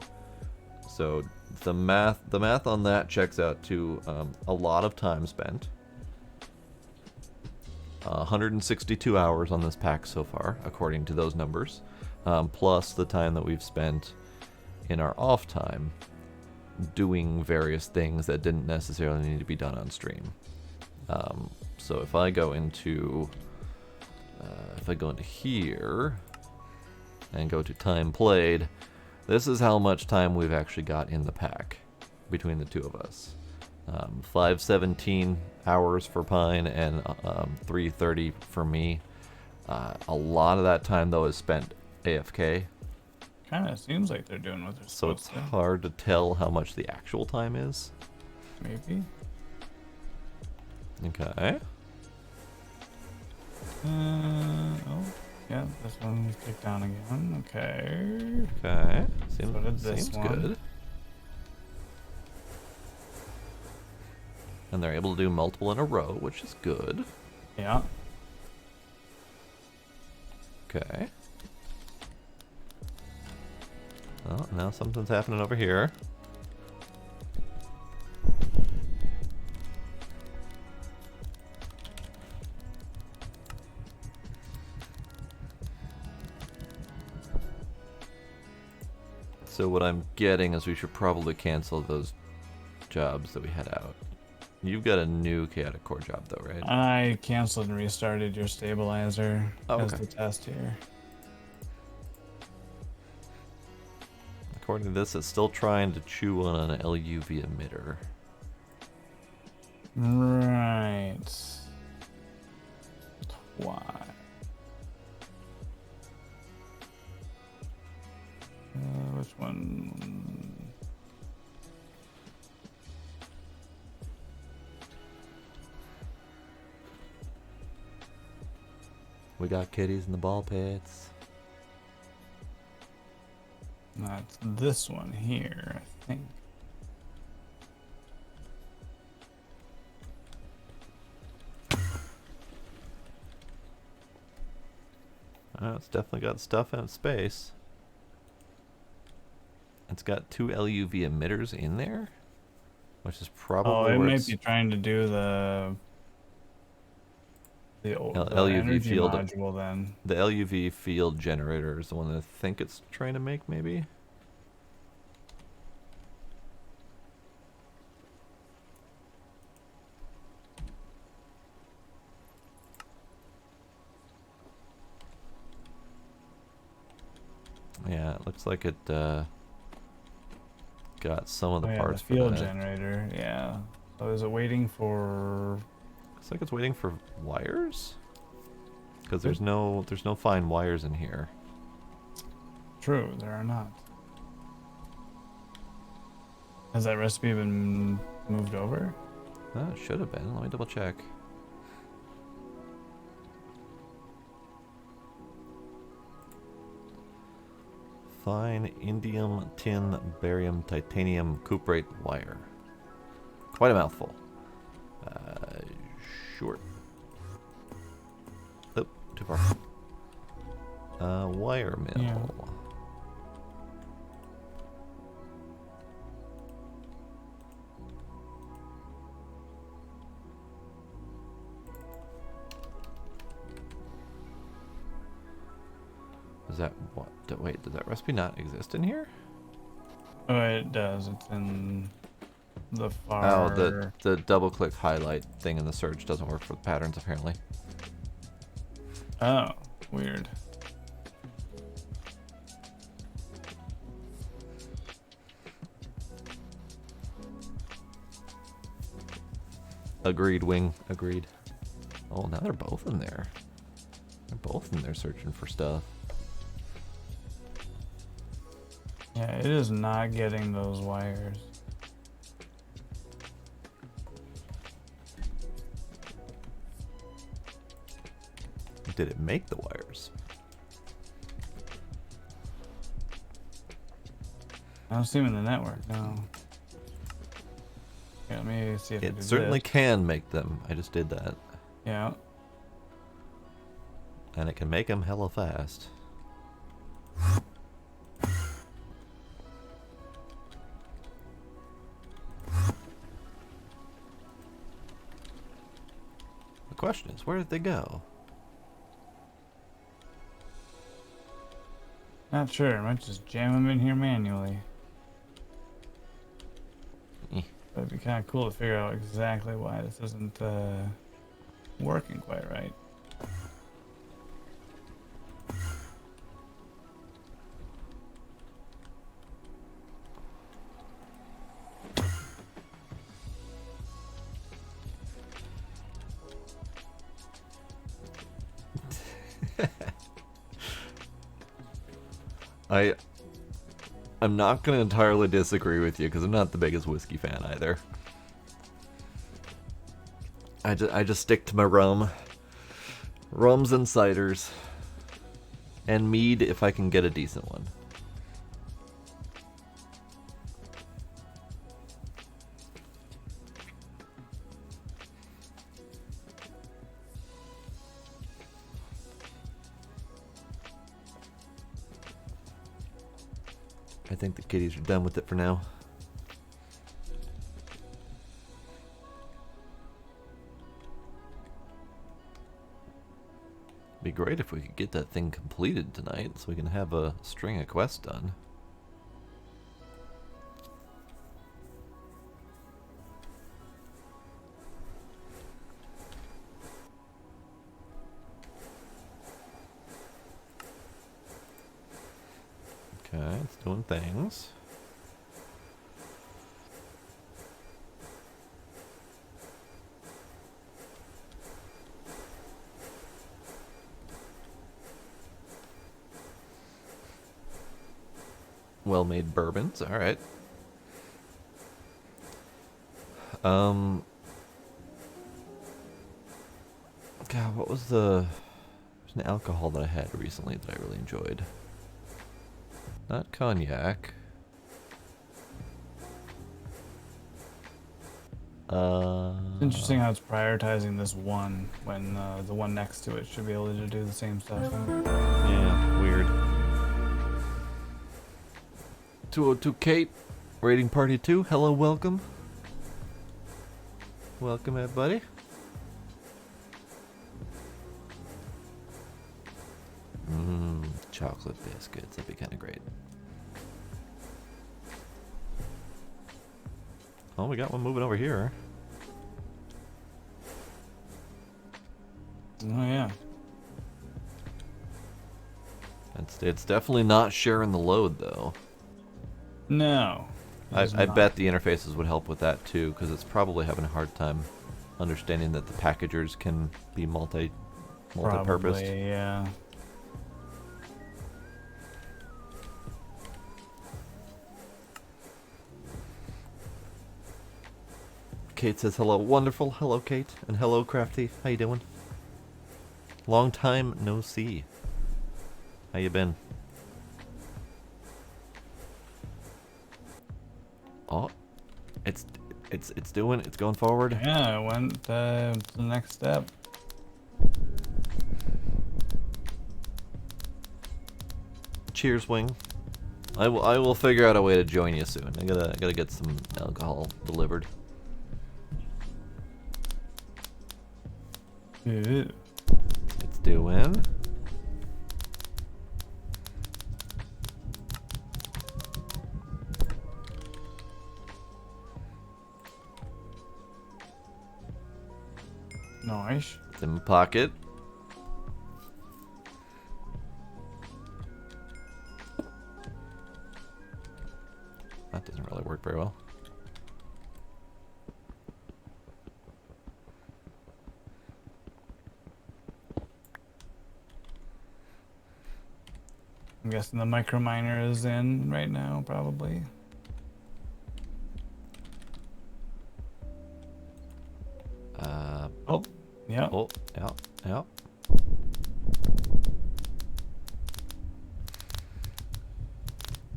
Speaker 2: So the math on that checks out to a lot of time spent. 162 hours on this pack so far, according to those numbers, plus the time that we've spent in our off time doing various things that didn't necessarily need to be done on stream. So if I go into here and go to time played, this is how much time we've actually got in the pack between the two of us. 517 hours for Pine and 330 for me. A lot of that time though is spent AFK,
Speaker 1: Kind of seems like they're doing what they're
Speaker 2: so it's
Speaker 1: supposed to.
Speaker 2: hard to tell how much the actual time is.
Speaker 1: Maybe.
Speaker 2: Okay.
Speaker 1: Oh, yeah, this one was kicked down again. Okay.
Speaker 2: Okay.
Speaker 1: So did this
Speaker 2: Seems
Speaker 1: one.
Speaker 2: good. And they're able to do multiple in a row, which is good.
Speaker 1: Yeah.
Speaker 2: Okay. Oh, now something's happening over here. So what I'm getting is we should probably cancel those jobs that we had out. You've got a new chaotic core job though, right?
Speaker 1: I canceled and restarted your stabilizer
Speaker 2: Oh,
Speaker 1: as
Speaker 2: okay.
Speaker 1: the test here.
Speaker 2: According to this, it's still trying to chew on an LUV emitter.
Speaker 1: Right. Why? Which one?
Speaker 2: We got kitties in the ball pits.
Speaker 1: That's this one here, I think.
Speaker 2: It's definitely got stuff in space. It's got 2 LUV emitters in there, which is probably
Speaker 1: Oh, it
Speaker 2: where
Speaker 1: might
Speaker 2: it's
Speaker 1: be trying to do the
Speaker 2: LUV
Speaker 1: energy
Speaker 2: field.
Speaker 1: module then.
Speaker 2: The LUV field generator is the one that I think it's trying to make, maybe. Yeah, it looks like it got some of the
Speaker 1: Oh, yeah,
Speaker 2: parts
Speaker 1: the field
Speaker 2: for that.
Speaker 1: generator, yeah. So is it waiting for...
Speaker 2: Looks like it's waiting for wires, because there's no fine wires in here.
Speaker 1: True, there are not. Has that recipe been moved over?
Speaker 2: Oh, it should have been. Let me double check. Fine indium, tin, barium, titanium, cuprate wire. Quite a mouthful. Sure. Oh, too far. Wire mill.
Speaker 1: Yeah.
Speaker 2: that what? Wait, does that recipe not exist in here?
Speaker 1: Oh, it does. It's in the far.
Speaker 2: Oh, the double click highlight thing in the search doesn't work for the patterns apparently.
Speaker 1: Oh, weird.
Speaker 2: Agreed, Wing. Agreed. Oh, now they're both in there. They're both in there searching for stuff.
Speaker 1: Yeah, it is not getting those wires.
Speaker 2: Did it make the wires?
Speaker 1: I don't see them in the network, no. Yeah, let me see if I
Speaker 2: It
Speaker 1: do
Speaker 2: certainly
Speaker 1: this.
Speaker 2: can make them. I just did that.
Speaker 1: Yeah.
Speaker 2: And it can make them hella fast. The question is, where did they go?
Speaker 1: Not sure. I might just jam them in here manually.
Speaker 2: Eh.
Speaker 1: But it'd be kind of cool to figure out exactly why this isn't working quite right.
Speaker 2: I'm not going to entirely disagree with you because I'm not the biggest whiskey fan either. I just stick to my rum. Rums and ciders. And mead if I can get a decent one. I think the kitties are done with it for now. Be great if we could get that thing completed tonight so we can have a string of quests done. Okay, it's doing things. Well-made bourbons, alright. God, what was there's an alcohol that I had recently that I really enjoyed. Not cognac.
Speaker 1: It's interesting how it's prioritizing this one when the one next to it should be able to do the same stuff.
Speaker 2: Yeah, weird. 202 Kate, raiding party 2. Hello, welcome. Welcome, everybody. Chocolate biscuits. That'd be kind of great. Oh, we got one moving over here.
Speaker 1: Oh yeah.
Speaker 2: It's definitely not sharing the load, though.
Speaker 1: No.
Speaker 2: I bet the interfaces would help with that, too, because it's probably having a hard time understanding that the packagers can be multi-purposed.
Speaker 1: Probably, yeah.
Speaker 2: Kate says hello. Wonderful. Hello, Kate. And hello, Crafty. How you doing? Long time no see. How you been? Oh, it's going forward.
Speaker 1: Yeah, it went to the next step.
Speaker 2: Cheers, Wing. I will figure out a way to join you soon. I gotta get some alcohol delivered.
Speaker 1: Ew.
Speaker 2: It's doing.
Speaker 1: Nice.
Speaker 2: It's in my pocket. That doesn't really work very well.
Speaker 1: I'm guessing the micro miner is in right now, probably. Oh, yeah.
Speaker 2: Oh, yeah, yeah.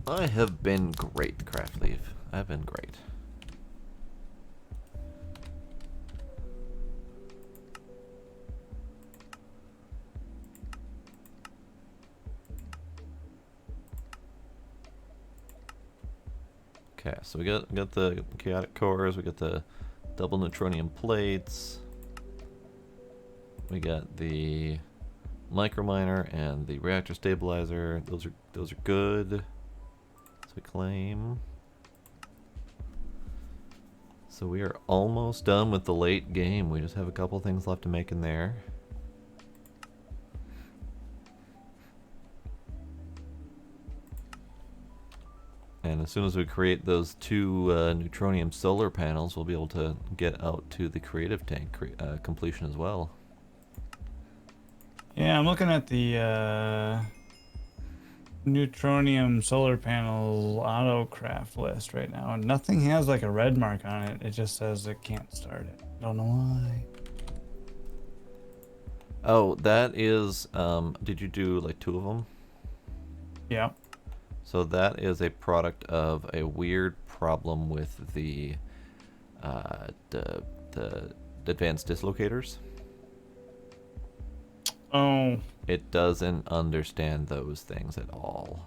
Speaker 2: I have been great, Craftleaf. I've been great. Okay, so we got the chaotic cores, we got the double neutronium plates, we got the microminer and the reactor stabilizer. Those are good. So we claim. So we are almost done with the late game. We just have a couple things left to make in there. And as soon as we create those 2 neutronium solar panels, we'll be able to get out to the creative tank completion as well.
Speaker 1: Yeah, I'm looking at the neutronium solar panel autocraft list right now, and nothing has like a red mark on it. It just says it can't start it. Don't know why.
Speaker 2: Oh, that is, did you do like 2 of them?
Speaker 1: Yeah.
Speaker 2: So that is a product of a weird problem with the advanced dislocators.
Speaker 1: Oh.
Speaker 2: It doesn't understand those things at all,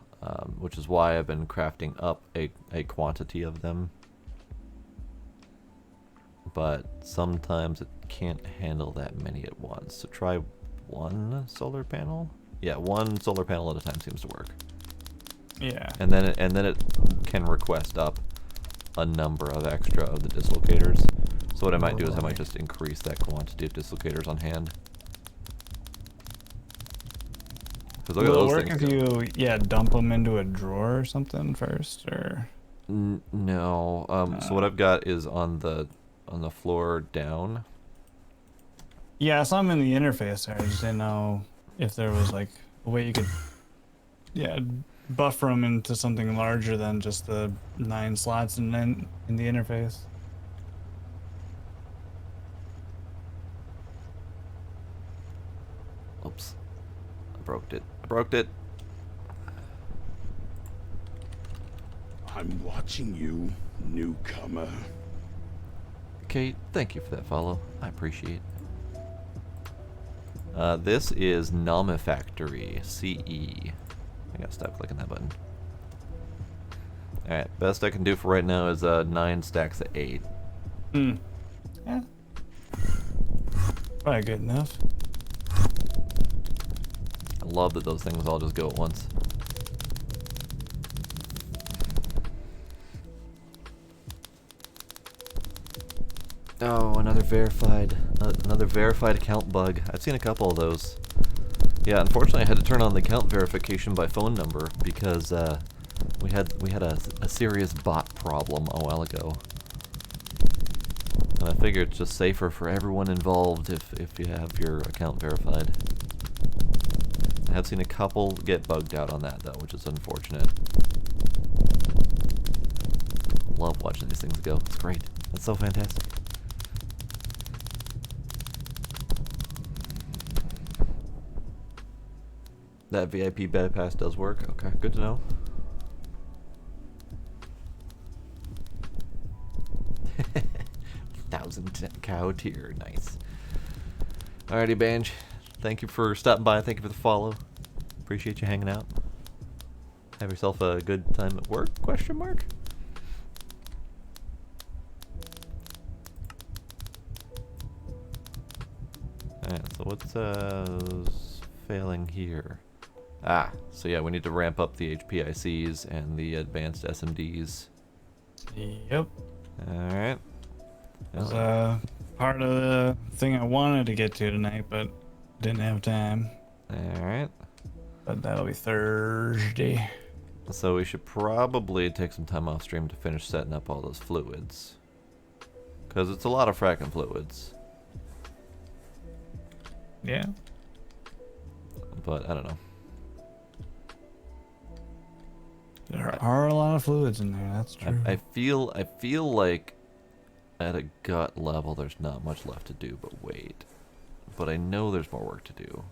Speaker 2: which is why I've been crafting up a quantity of them. But sometimes it can't handle that many at once. So try 1 solar panel. Yeah, 1 solar panel at a time seems to work.
Speaker 1: Yeah.
Speaker 2: And then it can request up a number of extra of the dislocators. So what I might do is I might just increase that quantity of dislocators on hand. Because look at
Speaker 1: Will it
Speaker 2: those
Speaker 1: work
Speaker 2: things
Speaker 1: if
Speaker 2: go.
Speaker 1: you dump them into a drawer or something first, or?
Speaker 2: No. So what I've got is on the floor down.
Speaker 1: Yeah, I saw them in the interface there. I just didn't know if there was like a way you could, yeah, buffer them into something larger than just the 9 slots in the interface.
Speaker 2: Oops. I broke it. I broke it.
Speaker 5: I'm watching you, newcomer.
Speaker 2: Kate, thank you for that follow. I appreciate it. This is Nomifactory, CE. I gotta stop clicking that button. Alright, best I can do for right now is 9 stacks of 8.
Speaker 1: Yeah. Probably good enough.
Speaker 2: I love that those things all just go at once. Oh, another verified account bug. I've seen a couple of those. Yeah, unfortunately I had to turn on the account verification by phone number because we had a serious bot problem a while ago. And I figure it's just safer for everyone involved if you have your account verified. I have seen a couple get bugged out on that though, which is unfortunate. Love watching these things go. It's great. It's so fantastic. That VIP bypass does work. Okay, good to know. Thousand cow tier, nice. Alrighty, Banj. Thank you for stopping by. Thank you for the follow. Appreciate you hanging out. Have yourself a good time at work? Question mark. Alright, so what's failing here? Ah, so yeah, we need to ramp up the HPICs and the advanced SMDs.
Speaker 1: Yep.
Speaker 2: Alright.
Speaker 1: There's part of the thing I wanted to get to tonight, but didn't have time.
Speaker 2: Alright.
Speaker 1: But that'll be Thursday.
Speaker 2: So we should probably take some time off stream to finish setting up all those fluids. Because it's a lot of fracking fluids.
Speaker 1: Yeah.
Speaker 2: But I don't know.
Speaker 1: There are a lot of fluids in there, that's true.
Speaker 2: I feel like at a gut level there's not much left to do but wait. But I know there's more work to do.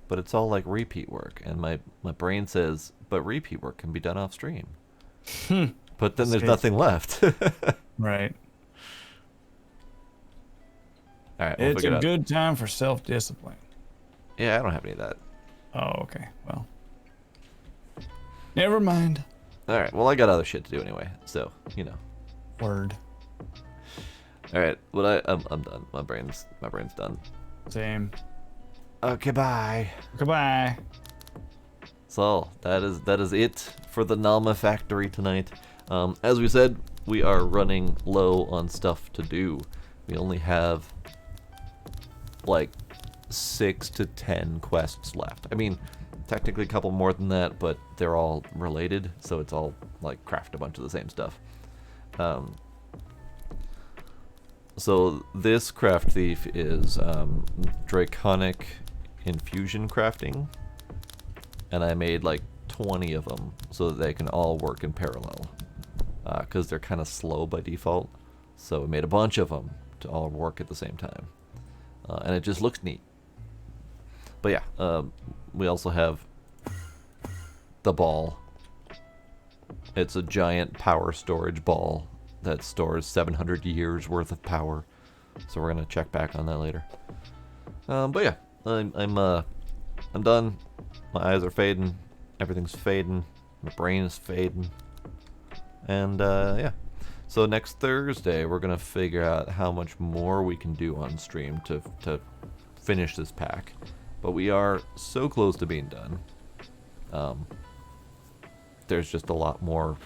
Speaker 2: But it's all like repeat work, and my brain says, but repeat work can be done off stream. But then there's nothing left.
Speaker 1: Right.
Speaker 2: Alright,
Speaker 1: It's a good time for self-discipline.
Speaker 2: Yeah, I don't have any of that.
Speaker 1: Oh, okay. Well. Never mind.
Speaker 2: Alright, well I got other shit to do anyway, so, you know.
Speaker 1: Word.
Speaker 2: Alright, well I'm done. My brain's done.
Speaker 1: Same.
Speaker 2: Okay, bye.
Speaker 1: Goodbye.
Speaker 2: So that is it for the Nomifactory tonight. As we said, we are running low on stuff to do. We only have like 6 to 10 quests left. I mean, technically a couple more than that, but they're all related, so it's all like craft a bunch of the same stuff. So this craft thief is draconic infusion crafting, and I made like 20 of them so that they can all work in parallel, because they're kind of slow by default. So we made a bunch of them to all work at the same time, and it just looks neat. But yeah, we also have the ball. It's a giant power storage ball that stores 700 years worth of power, so we're gonna check back on that later. But yeah, I'm done. My eyes are fading, everything's fading, my brain is fading, and yeah. So next Thursday we're gonna figure out how much more we can do on stream to finish this pack, but we are so close to being done. There's just a lot more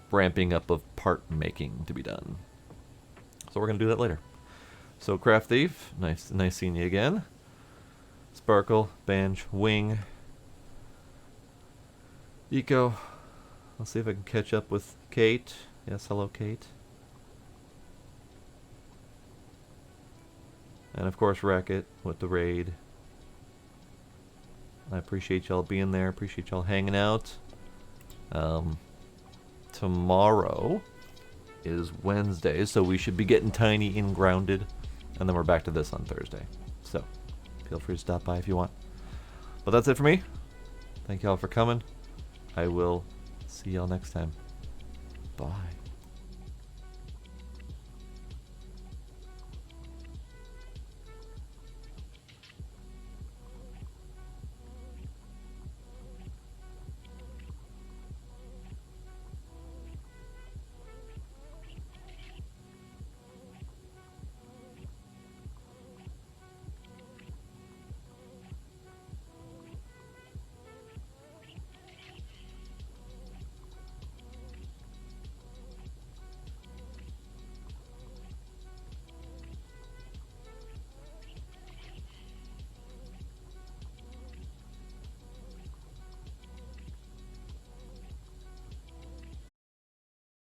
Speaker 2: ramping up of part making to be done, so we're gonna do that later. So Craft Thief, nice seeing you again. Sparkle, Banj, Wing, Eco. Let's see if I can catch up with Kate. Yes, hello Kate. And of course Racket with the raid. I appreciate y'all being there, appreciate y'all hanging out. Tomorrow is Wednesday, so we should be getting Tiny and grounded, and then we're back to this on Thursday. So feel free to stop by if you want. But that's it for me. Thank y'all for coming. I will see y'all next time. Bye.